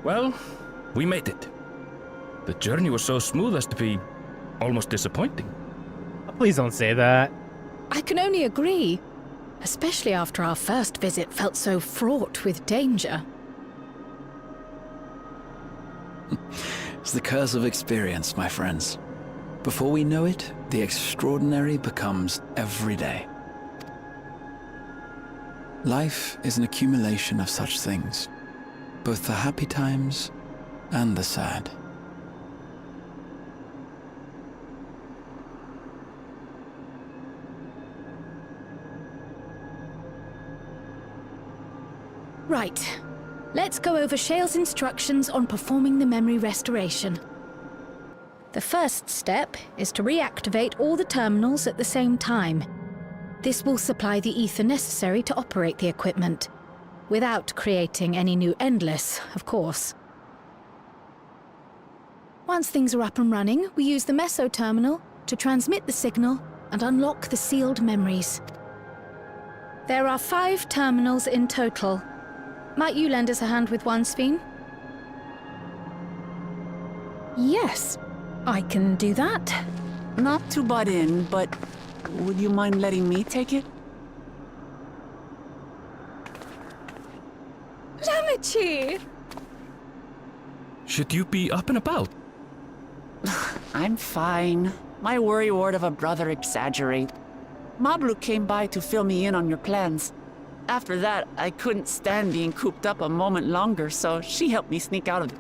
Well, we made it. The journey was so smooth as to be almost disappointing. Please don't say that. I can only agree, especially after our first visit felt so fraught with danger. It's the curse of experience, my friends. Before we know it, the extraordinary becomes everyday. Life is an accumulation of such things, both the happy times and the sad. Right. Let's go over Shale's instructions on performing the memory restoration. The first step is to reactivate all the terminals at the same time. This will supply the ether necessary to operate the equipment, without creating any new Endless, of course. Once things are up and running, we use the Meso terminal to transmit the signal and unlock the sealed memories. There are 5 terminals in total. Might you lend us a hand with one, Sphene? Yes, I can do that. Not to butt in, but would you mind letting me take it? Lamichi! Should you be up and about? I'm fine. My worrywart of a brother exaggerate. Mablu came by to fill me in on your plans. After that, I couldn't stand being cooped up a moment longer, so she helped me sneak out of it.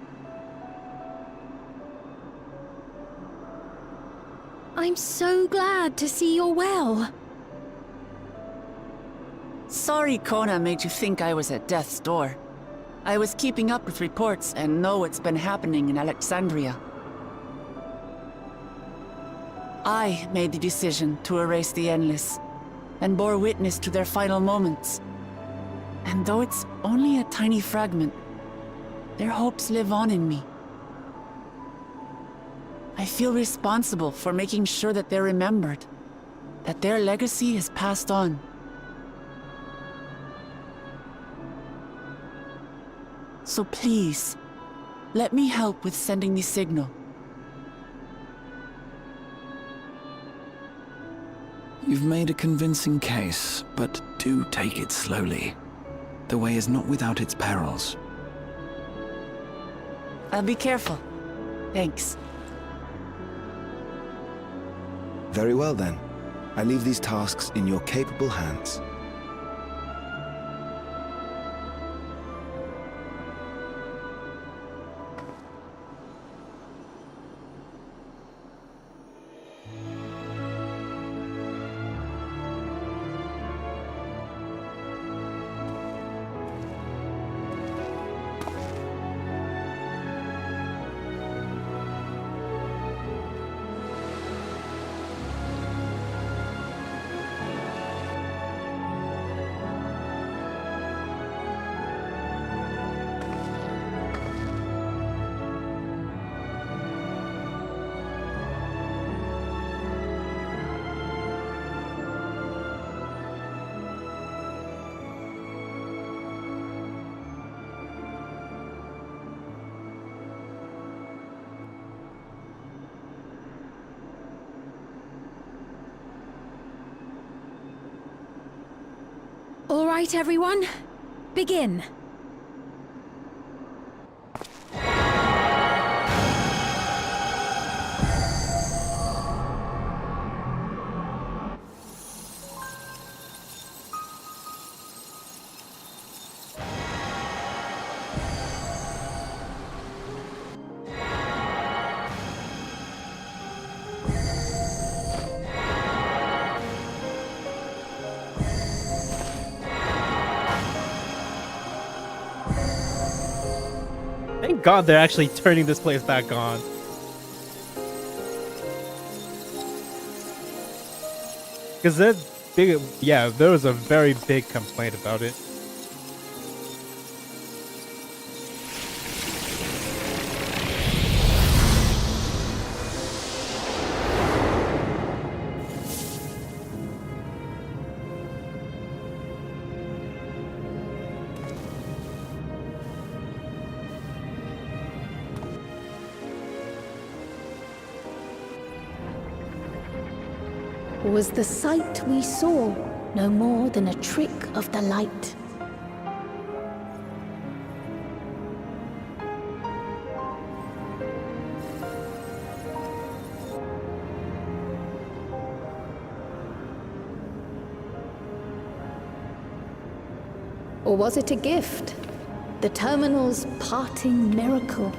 I'm so glad to see you're well. Sorry Kona made you think I was at death's door. I was keeping up with reports and know what's been happening in Alexandria. I made the decision to erase the Endless, and bore witness to their final moments. And though it's only a tiny fragment, their hopes live on in me. I feel responsible for making sure that they're remembered, that their legacy is passed on. So please, let me help with sending the signal. You've made a convincing case, but do take it slowly. The way is not without its perils. I'll be careful. Thanks. Very well then. I leave these tasks in your capable hands. All right, everyone. Begin. Thank God they're actually turning this place back on. Because that big, yeah, there was a very big complaint about it. Was the sight we saw no more than a trick of the light? Or was it a gift? The terminal's parting miracle?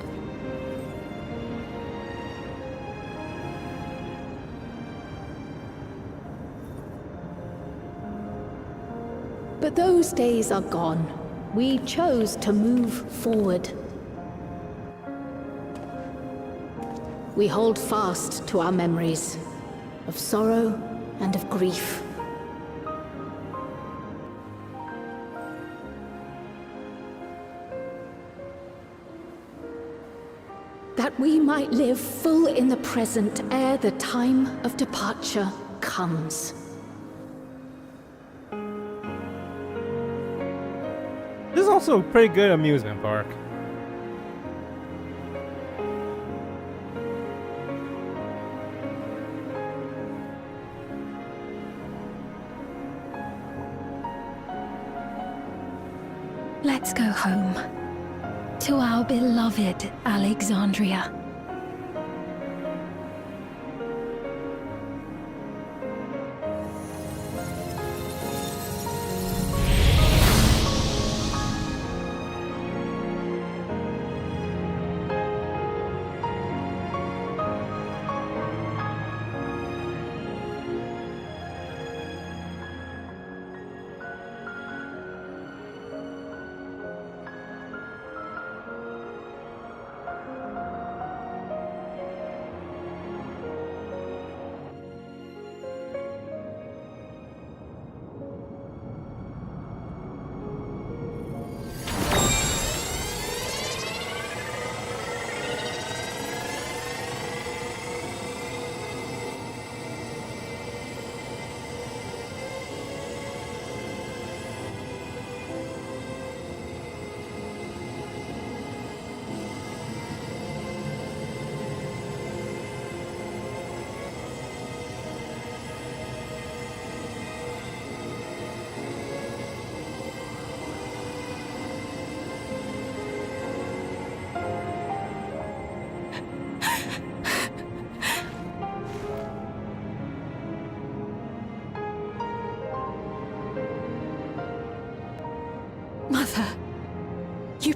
But those days are gone. We chose to move forward. We hold fast to our memories of sorrow and of grief. That we might live full in the present ere the time of departure comes. This is also a pretty good amusement park. Let's go home. To our beloved Alexandria.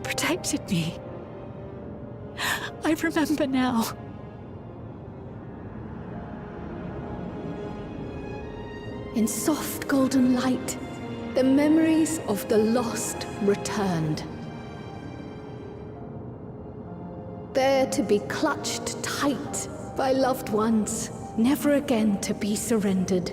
protected me. I remember now. In soft golden light, the memories of the lost returned. There to be clutched tight by loved ones, never again to be surrendered.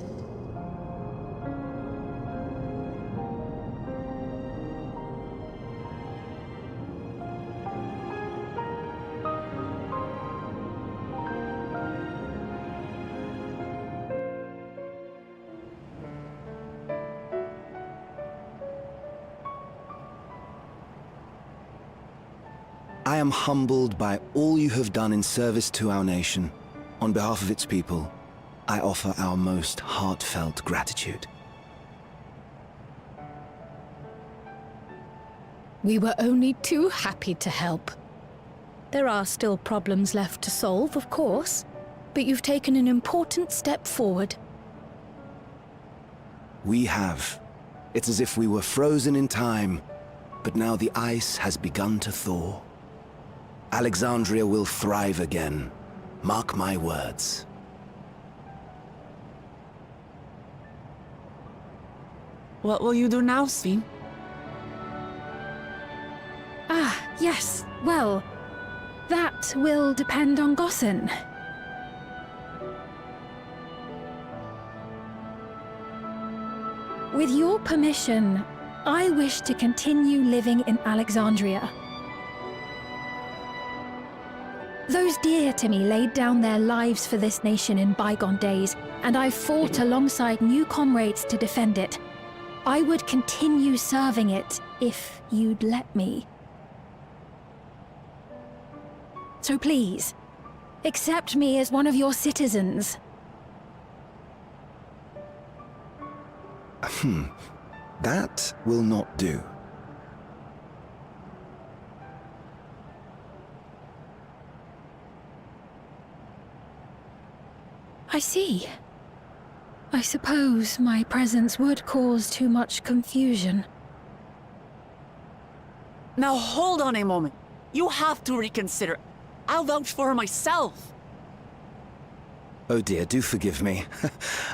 I am humbled by all you have done in service to our nation. On behalf of its people, I offer our most heartfelt gratitude. We were only too happy to help. There are still problems left to solve, of course, but you've taken an important step forward. We have. It's as if we were frozen in time, but now the ice has begun to thaw. Alexandria will thrive again. Mark my words. What will you do now, Sven? Ah, yes. Well, that will depend on Gossen. With your permission, I wish to continue living in Alexandria. Those dear to me laid down their lives for this nation in bygone days, and I fought alongside new comrades to defend it. I would continue serving it if you'd let me. So please, accept me as one of your citizens. That will not do. I see. I suppose my presence would cause too much confusion. Now hold on a moment. You have to reconsider. I'll vouch for her myself. Oh dear, do forgive me.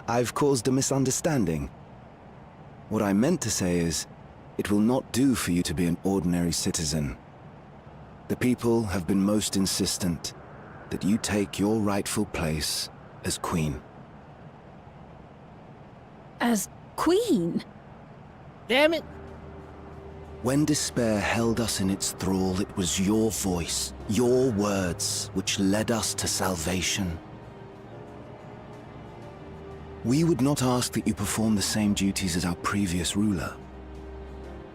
I've caused a misunderstanding. What I meant to say is, it will not do for you to be an ordinary citizen. The people have been most insistent that you take your rightful place as queen. As queen? Damn it! When despair held us in its thrall, it was your voice, your words, which led us to salvation. We would not ask that you perform the same duties as our previous ruler.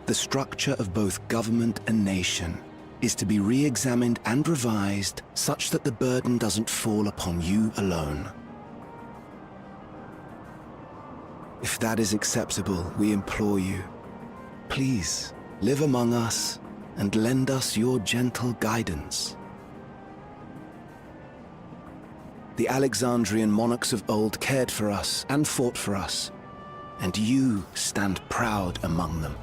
The structure of both government and nation is to be re-examined and revised such that the burden doesn't fall upon you alone. If that is acceptable, we implore you, please live among us and lend us your gentle guidance. The Alexandrian monarchs of old cared for us and fought for us, and you stand proud among them.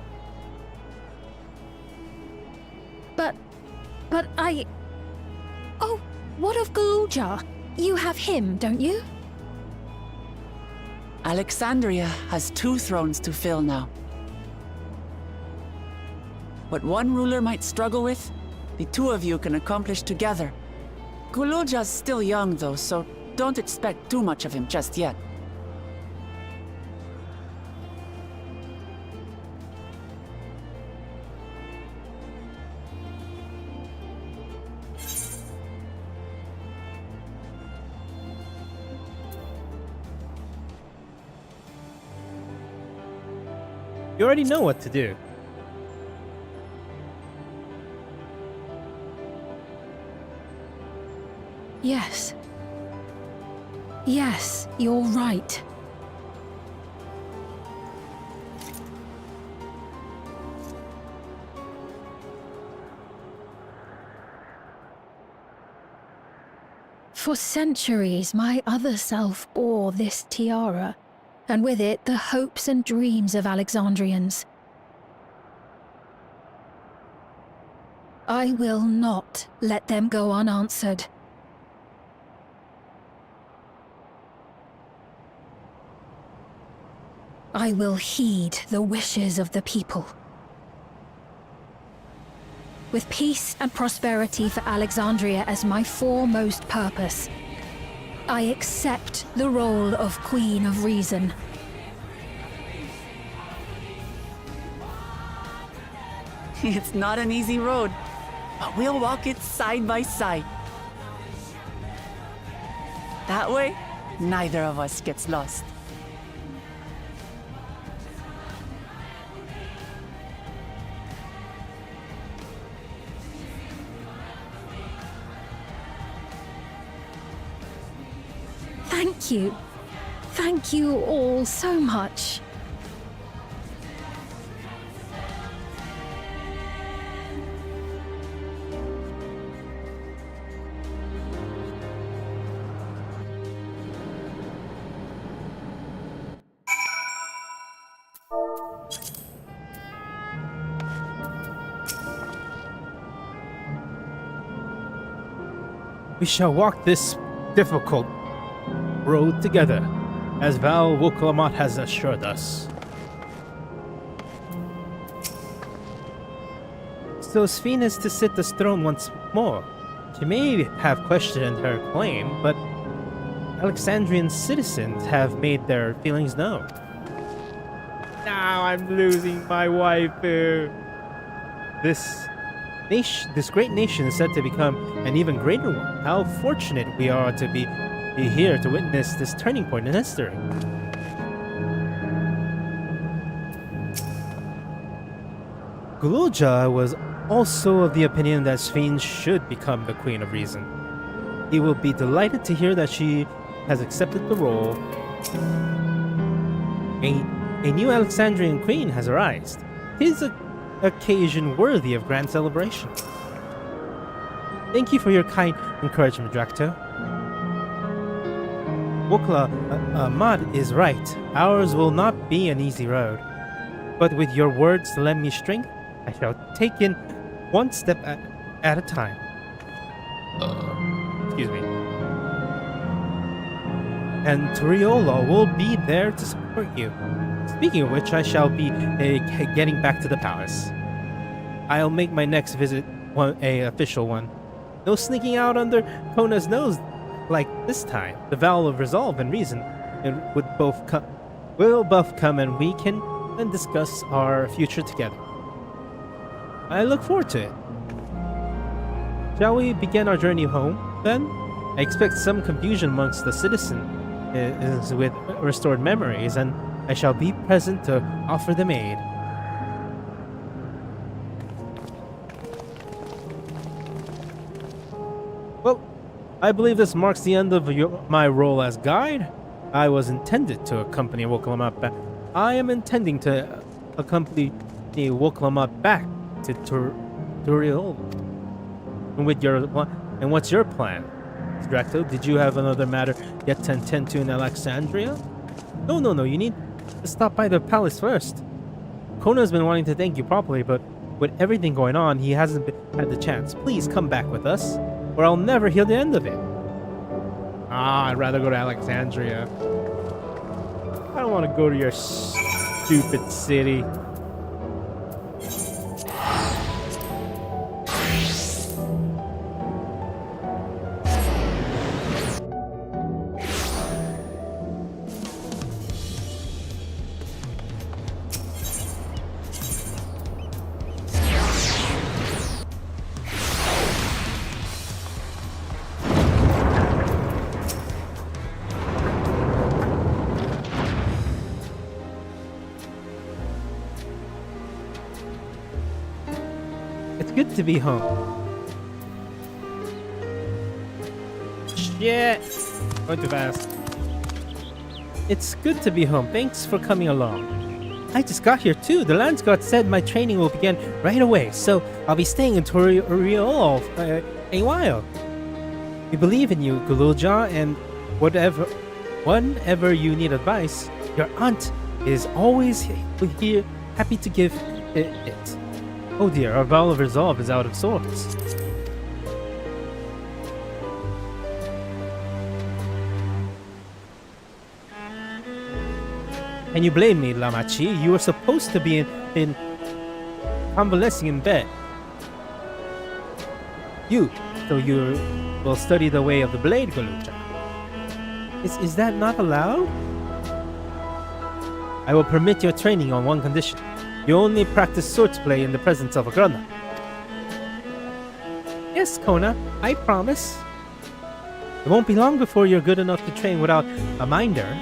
But I... Oh, what of Galuja? You have him, don't you? Alexandria has 2 thrones to fill now. What one ruler might struggle with, the 2 of you can accomplish together. Galuja's still young though, so don't expect too much of him just yet. You already know what to do. Yes. Yes, you're right. For centuries, my other self bore this tiara, and with it the hopes and dreams of Alexandrians. I will not let them go unanswered. I will heed the wishes of the people. With peace and prosperity for Alexandria as my foremost purpose, I accept the role of Queen of Reason. It's not an easy road, but we'll walk it side by side. That way, neither of us gets lost. Thank you. Thank you all so much. We shall walk this difficult road together, as Val Woklamat has assured us. So Sphene is to sit this throne once more. She may have questioned her claim, but Alexandrian citizens have made their feelings known. Now I'm losing my waifu. This great nation is said to become an even greater one. How fortunate we are to be here to witness this turning point in history. Gululja was also of the opinion that Sphene should become the Queen of Reason. He will be delighted to hear that she has accepted the role. A new Alexandrian queen has arisen. It is an occasion worthy of grand celebration. Thank you for your kind encouragement, Drac'to. Woklamat is right. Ours will not be an easy road. But with your words to lend me strength, I shall take in one step at a time. Excuse me. And Toriola will be there to support you. Speaking of which, I shall be getting back to the palace. I'll make my next visit a official one. No sneaking out under Kona's nose like this time. The vow of resolve and reason will both come, and we can then discuss our future together. I look forward to it. Shall we begin our journey home, then? I expect some confusion amongst the citizens with restored memories, and I shall be present to offer them aid. Well, I believe this marks the end of my role as guide. I was intended to accompany Woklamat back. I am intending to accompany Woklamat back to Dawntrail. And what's your plan? Drac'to, did you have another matter yet to attend to in Alexandria? No, you need to stop by the palace first. Kona's been wanting to thank you properly, but with everything going on, he hasn't had the chance. Please come back with us, or I'll never hear the end of it. I'd rather go to Alexandria. I don't want to go to your stupid city. It's good to be home. Shit! Going too fast. It's good to be home. Thanks for coming along. I just got here too. The Lance God said my training will begin right away, so I'll be staying in Toriola a while. We believe in you, Gululja, and whenever you need advice, your aunt is always here, happy to give it. Oh dear, our vow of resolve is out of sorts. Can you blame me, Lamachi? You were supposed to be in convalescing in bed. So you will study the way of the blade, Galucha. Is that not allowed? I will permit your training on one condition. You only practice swordplay in the presence of a Grana. Yes, Kona, I promise. It won't be long before you're good enough to train without a minder.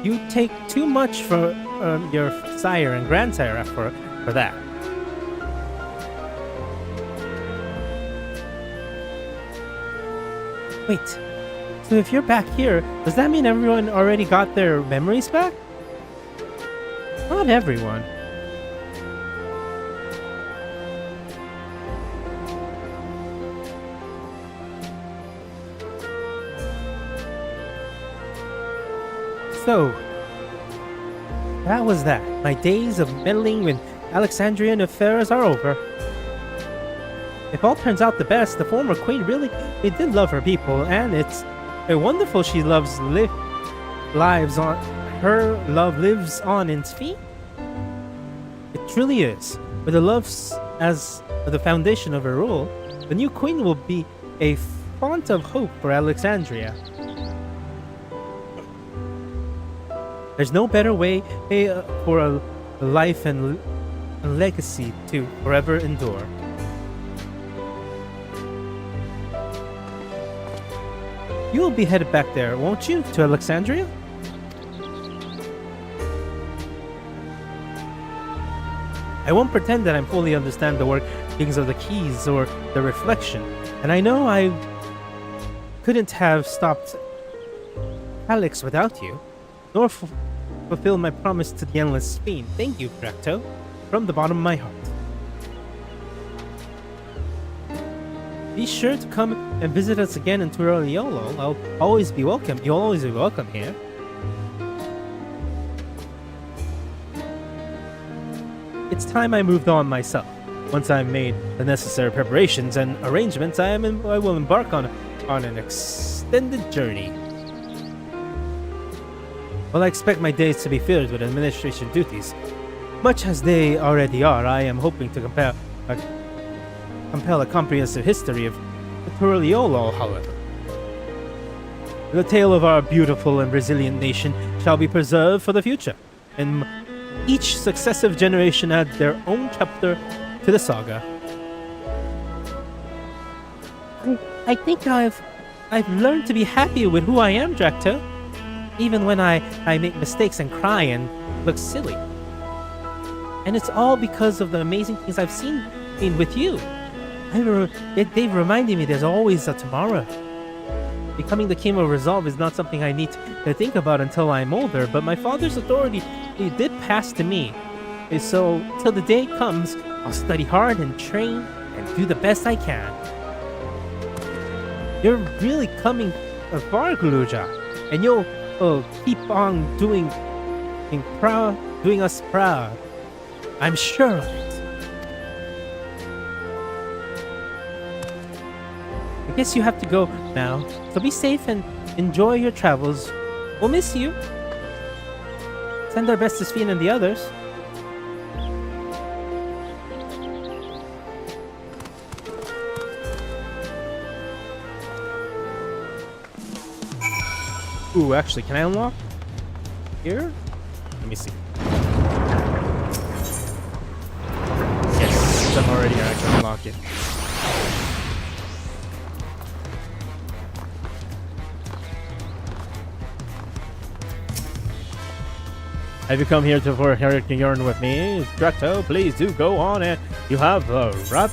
You take too much for your sire and grandsire for that. Wait, so if you're back here, does that mean everyone already got their memories back? Not everyone. So, that was that. My days of meddling with Alexandrian affairs are over. If all turns out the best, the former queen really did love her people, and it's wonderful she her love lives on in Sfi. It truly is. With the loves as the foundation of her rule, the new queen will be a font of hope for Alexandria. There's no better way for a life and legacy to forever endure. You will be headed back there, won't you, to Alexandria? I won't pretend that I fully understand the workings of the keys or the reflection, and I know I couldn't have stopped Alex without you, nor fulfill my promise to the Endless Fiend. Thank you, Drac'to, from the bottom of my heart. Be sure to come and visit us again in Turoliolo. I'll always be welcome. You'll always be welcome here. It's time I moved on myself. Once I've made the necessary preparations and arrangements, I will embark on an extended journey. While I expect my days to be filled with administration duties, much as they already are, I am hoping to compile a comprehensive history of Turoliolo, however. The tale of our beautiful and resilient nation shall be preserved for the future, and each successive generation add their own chapter to the saga. I think I've learned to be happy with who I am, Drac'to. Even when I make mistakes and cry and look silly. And it's all because of the amazing things I've seen with you. They've reminded me there's always a tomorrow. Becoming the King of Resolve is not something I need to think about until I'm older, but my father's authority did pass to me. So, till the day comes, I'll study hard and train and do the best I can. You're really coming far, Galuja, and you'll keep on doing us proud. I'm sure of it. I guess you have to go now, so be safe and enjoy your travels. We'll miss you. Send our best to Sphene and the others. Ooh, actually, can I unlock here? Let me see. Yes, I'm already here. I can unlock it. Have you come here for Hurricane Yarn with me? Drac'to, please do go on and you have the right.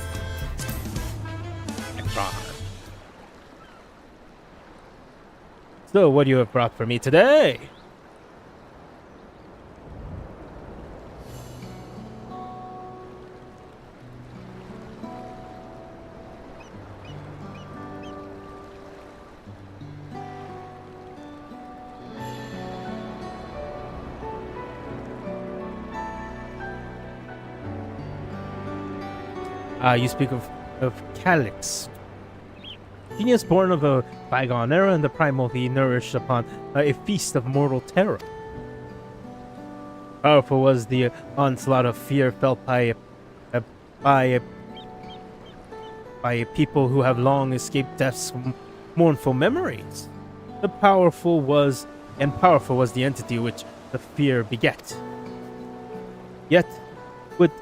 So, what do you have brought for me today? You speak of Calyx. Genius born of a bygone era and the primal he nourished upon a feast of mortal terror. Powerful was the onslaught of fear felt by people who have long escaped death's mournful memories. Powerful was the entity which the fear beget. Yet, would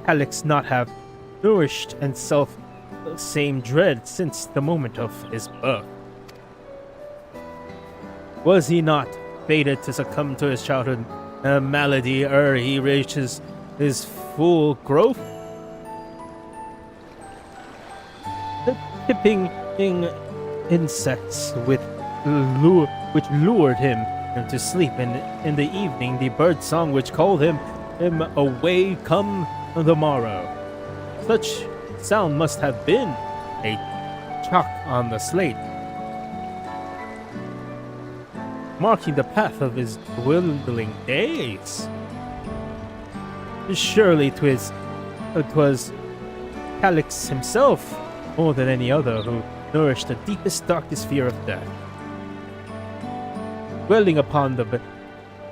Calyx not have nourished and same dread since the moment of his birth? Was he not fated to succumb to his childhood malady ere he reached his full growth? The tipping insects which lured him to sleep, and in the evening the bird song which called him away come the morrow. Such sound must have been a chalk on the slate, marking the path of his dwindling days. Surely 'twas Calyx himself, more than any other, who nourished the deepest, darkest fear of death. Dwelling upon the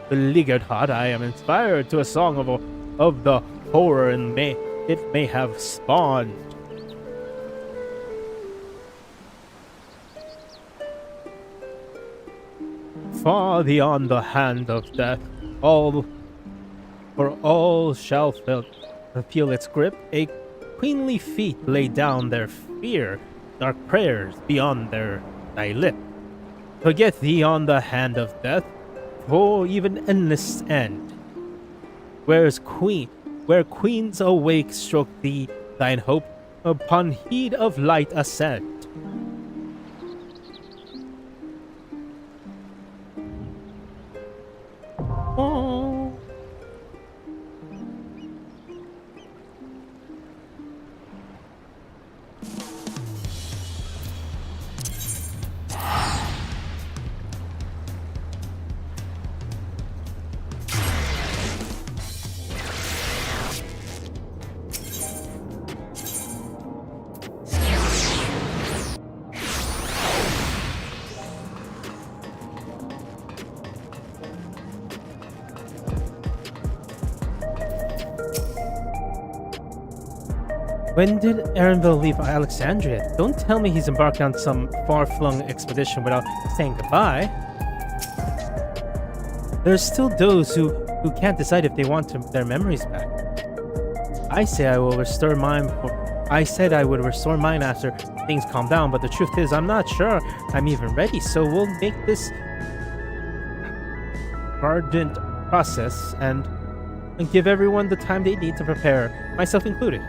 beleaguered heart, I am inspired to a song of the horror it may have spawned. Far beyond the hand of death, all shall feel its grip. A queenly feet lay down their fear, dark prayers beyond thy lip. Forget thee on the hand of death, for even endless end. Where queens awake stroke thee, thine hope upon heed of light ascend. Oh. When did Aaronville leave Alexandria? Don't tell me he's embarked on some far-flung expedition without saying goodbye. There's still those who can't decide if they want their memories back. I said I would restore mine after things calm down, but the truth is I'm not sure I'm even ready, so we'll make this ardent process and give everyone the time they need to prepare, myself included.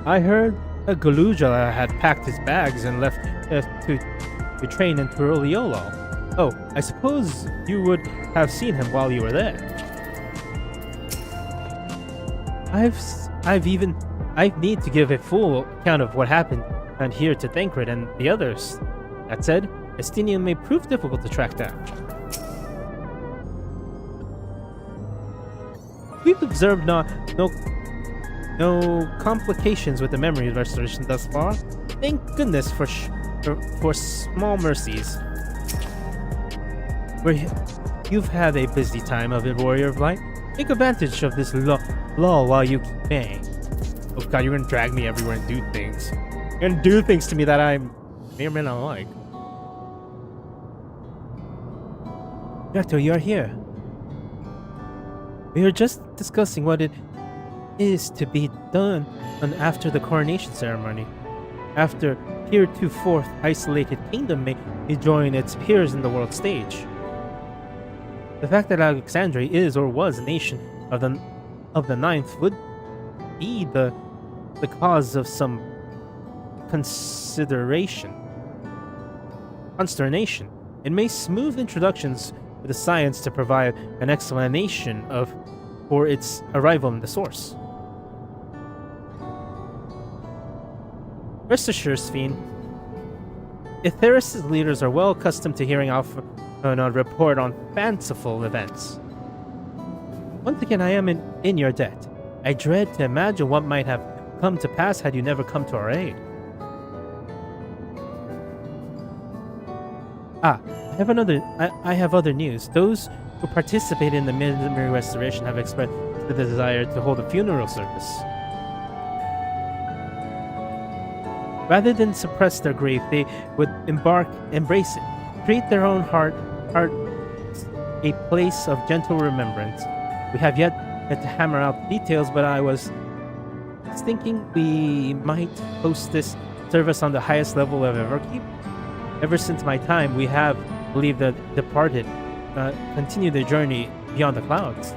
I heard Galuja had packed his bags and left to train in Turuliolo. Oh, I suppose you would have seen him while you were there. I need to give a full account of what happened and here to Thancred and the others. That said, Estinian may prove difficult to track down. We've observed no complications with the memory restoration thus far. Thank goodness for small mercies. You've had a busy time of it, Warrior of Light. Take advantage of this lull while you may. Oh god, you're gonna drag me everywhere and do things. You're gonna do things to me that I may or may not like. Drac'to, you're here. We were just discussing what it is to be done after the coronation ceremony. After heretofore isolated kingdom may join its peers in the world stage. The fact that Alexandria is or was a nation of the ninth would be the cause of some consternation. It may smooth introductions with the science to provide an explanation for its arrival in the source. Rest assured, Sphene, Etheris' leaders are well accustomed to hearing Alpha report on fanciful events. Once again, I am in your debt. I dread to imagine what might have come to pass had you never come to our aid. I have other news. Those who participated in the memory restoration have expressed the desire to hold a funeral service. Rather than suppress their grief, they would embrace it, create their own heart a place of gentle remembrance. We have yet to hammer out the details, but I was thinking we might host this service on the highest level of Everkeep. Ever since my time, we have believed the departed continue their journey beyond the clouds.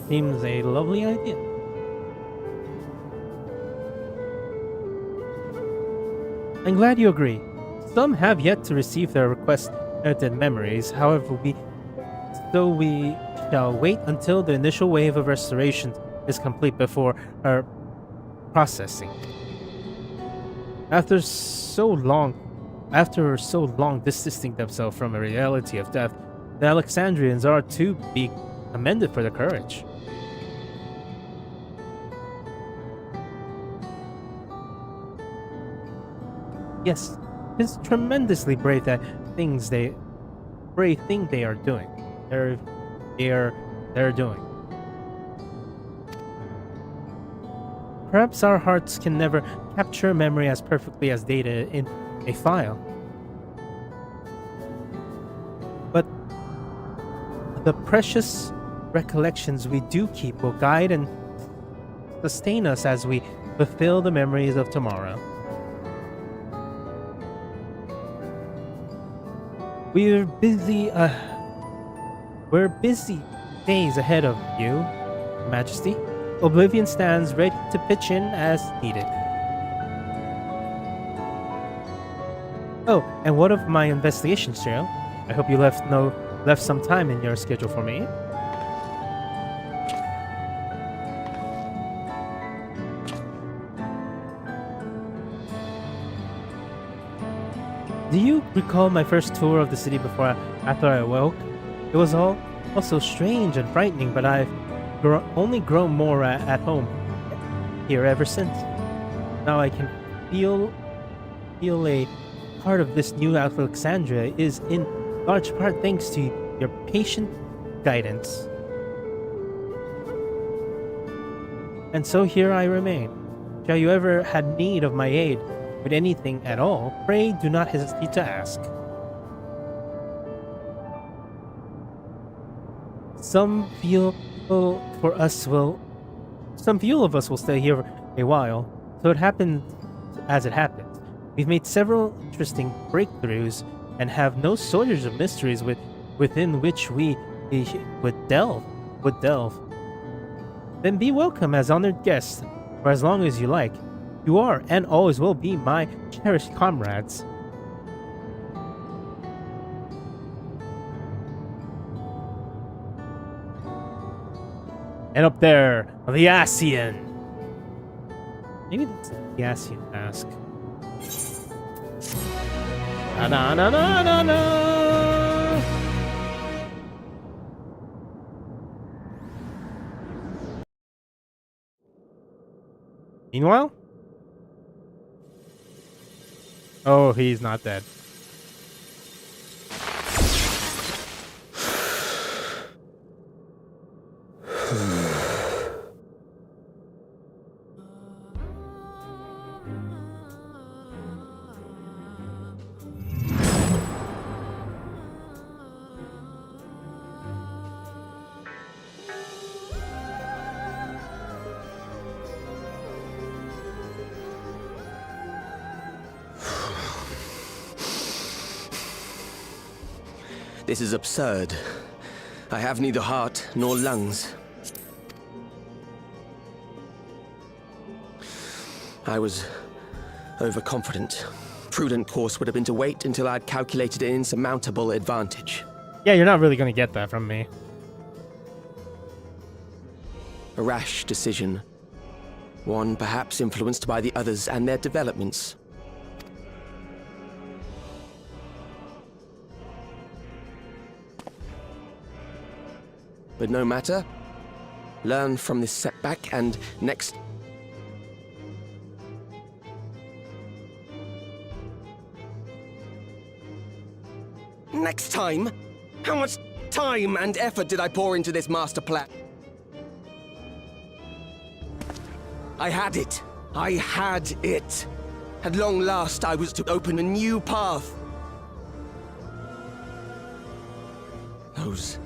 Seems a lovely idea. I'm glad you agree. Some have yet to receive their requested memories, however, we shall wait until the initial wave of restoration is complete before our processing. After so long distancing themselves from a reality of death, the Alexandrians are to be commended for their courage. Yes, it's tremendously brave thing they are doing. They're doing. Perhaps our hearts can never capture memory as perfectly as data in a file. But the precious recollections we do keep will guide and sustain us as we fulfill the memories of tomorrow. We're busy days ahead of you, Majesty. Oblivion stands ready to pitch in as needed. Oh, and what of my investigation, Cheryl? I hope you left some time in your schedule for me. Do you recall my first tour of the city after I awoke? It was also strange and frightening, but I've only grown more at home here ever since. Now I can feel a part of this new Alexandria is in large part thanks to your patient guidance. And so here I remain. Shall you ever had need of my aid with anything at all, pray do not hesitate to ask. Some few of us will stay here a while, so it happened as it happened. We've made several interesting breakthroughs and have no shortage of mysteries within which we would delve. Then be welcome as honored guests for as long as you like. You are and always will be my cherished comrades. And up there, the Asian. Maybe that's the Asian mask. Na na na na na. Meanwhile. Oh, he's not dead. This is absurd. I have neither heart nor lungs. I was overconfident. Prudent course would have been to wait until I'd calculated an insurmountable advantage. Yeah, you're not really gonna get that from me. A rash decision. One perhaps influenced by the others and their developments. But no matter. Learn from this setback and next... Next time? How much time and effort did I pour into this master plan? I had it. I had it. At long last, I was to open a new path. Those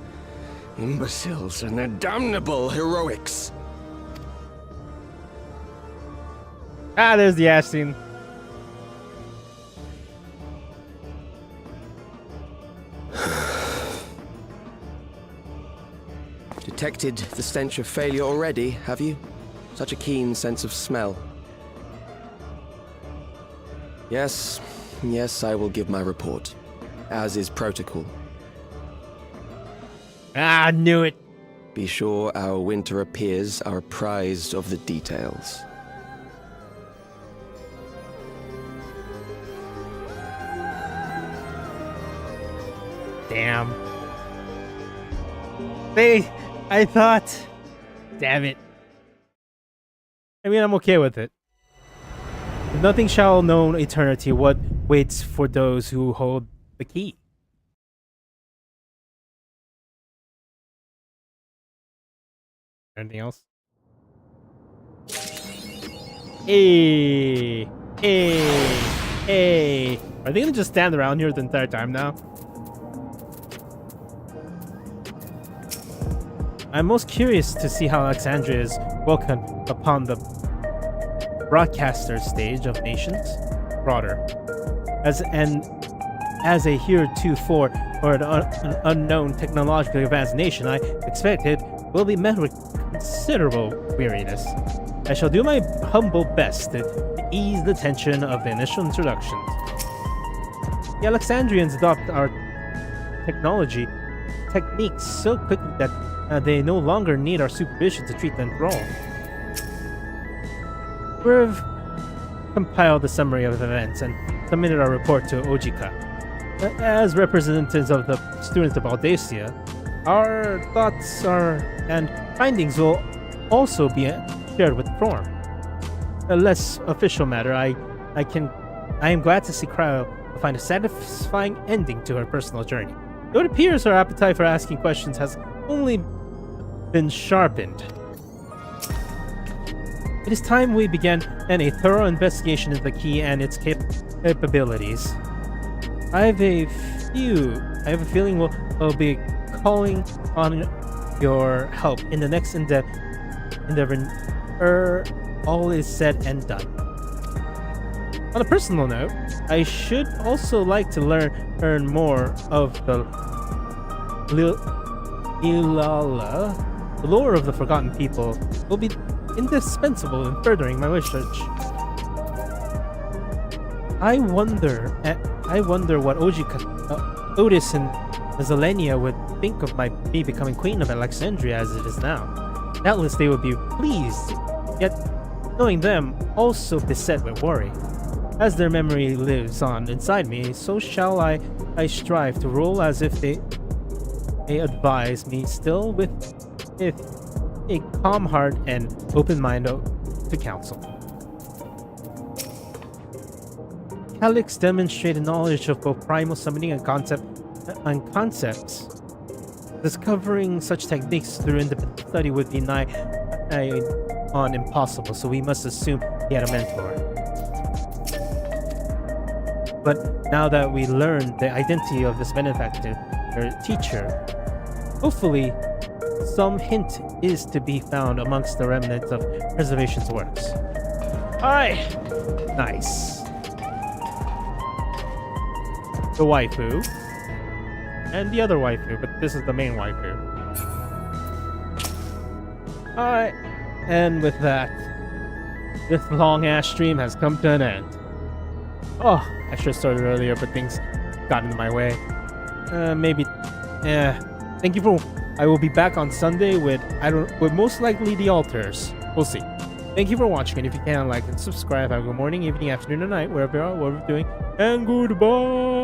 imbeciles and their damnable heroics. Ah, there's the ash scene. Detected the stench of failure already, have you? Such a keen sense of smell. Yes, I will give my report, as is protocol. Ah, I knew it. Be sure our winter peers are apprised of the details. Damn. I thought... Damn it. I mean, I'm okay with it. Nothing shall know eternity what waits for those who hold the key. Anything else? Hey! Are they gonna just stand around here the entire time now? I'm most curious to see how Alexandria is welcomed upon the broadcaster stage of nations broader. As a heretofore or an unknown technologically advanced nation, I expect it will be met with considerable weariness. I shall do my humble best to ease the tension of the initial introductions. The Alexandrians adopt our techniques so quickly that they no longer need our supervision to treat them wrong. We've compiled a summary of events and submitted our report to Ojika. As representatives of the students of Audacia, our thoughts and findings will also be shared with Form. A less official matter, I am glad to see Cryo find a satisfying ending to her personal journey. Though it appears her appetite for asking questions has only been sharpened. It is time we began a thorough investigation of the key and its capabilities. I have a feeling we'll be calling on your help in the next endeavor all is said and done. On a personal note, I should also like to learn more of the Ilala. The lore of the Forgotten People will be indispensable in furthering my research. I wonder what Otis and Zelenia would think of me becoming Queen of Alexandria as it is now. Doubtless they would be pleased, yet knowing them also beset with worry. As their memory lives on inside me, so shall I strive to rule as if they advise me still with a calm heart and open mind to counsel. Calyx demonstrated knowledge of both primal summoning and concepts. Discovering such techniques through independent study would be nigh on impossible, so we must assume he had a mentor. But now that we learned the identity of this benefactor or teacher, hopefully some hint is to be found amongst the remnants of Preservation's works. Alright! Nice. The waifu. And the other waifu, but this is the main waifu. Alright. And with that, this long-ass stream has come to an end. Oh, I should have started earlier, but things got in my way. Thank you for... I will be back on Sunday with most likely the altars. We'll see. Thank you for watching, and if you can, like and subscribe. Have a good morning, evening, afternoon, or night, wherever you are, whatever you're doing. And goodbye!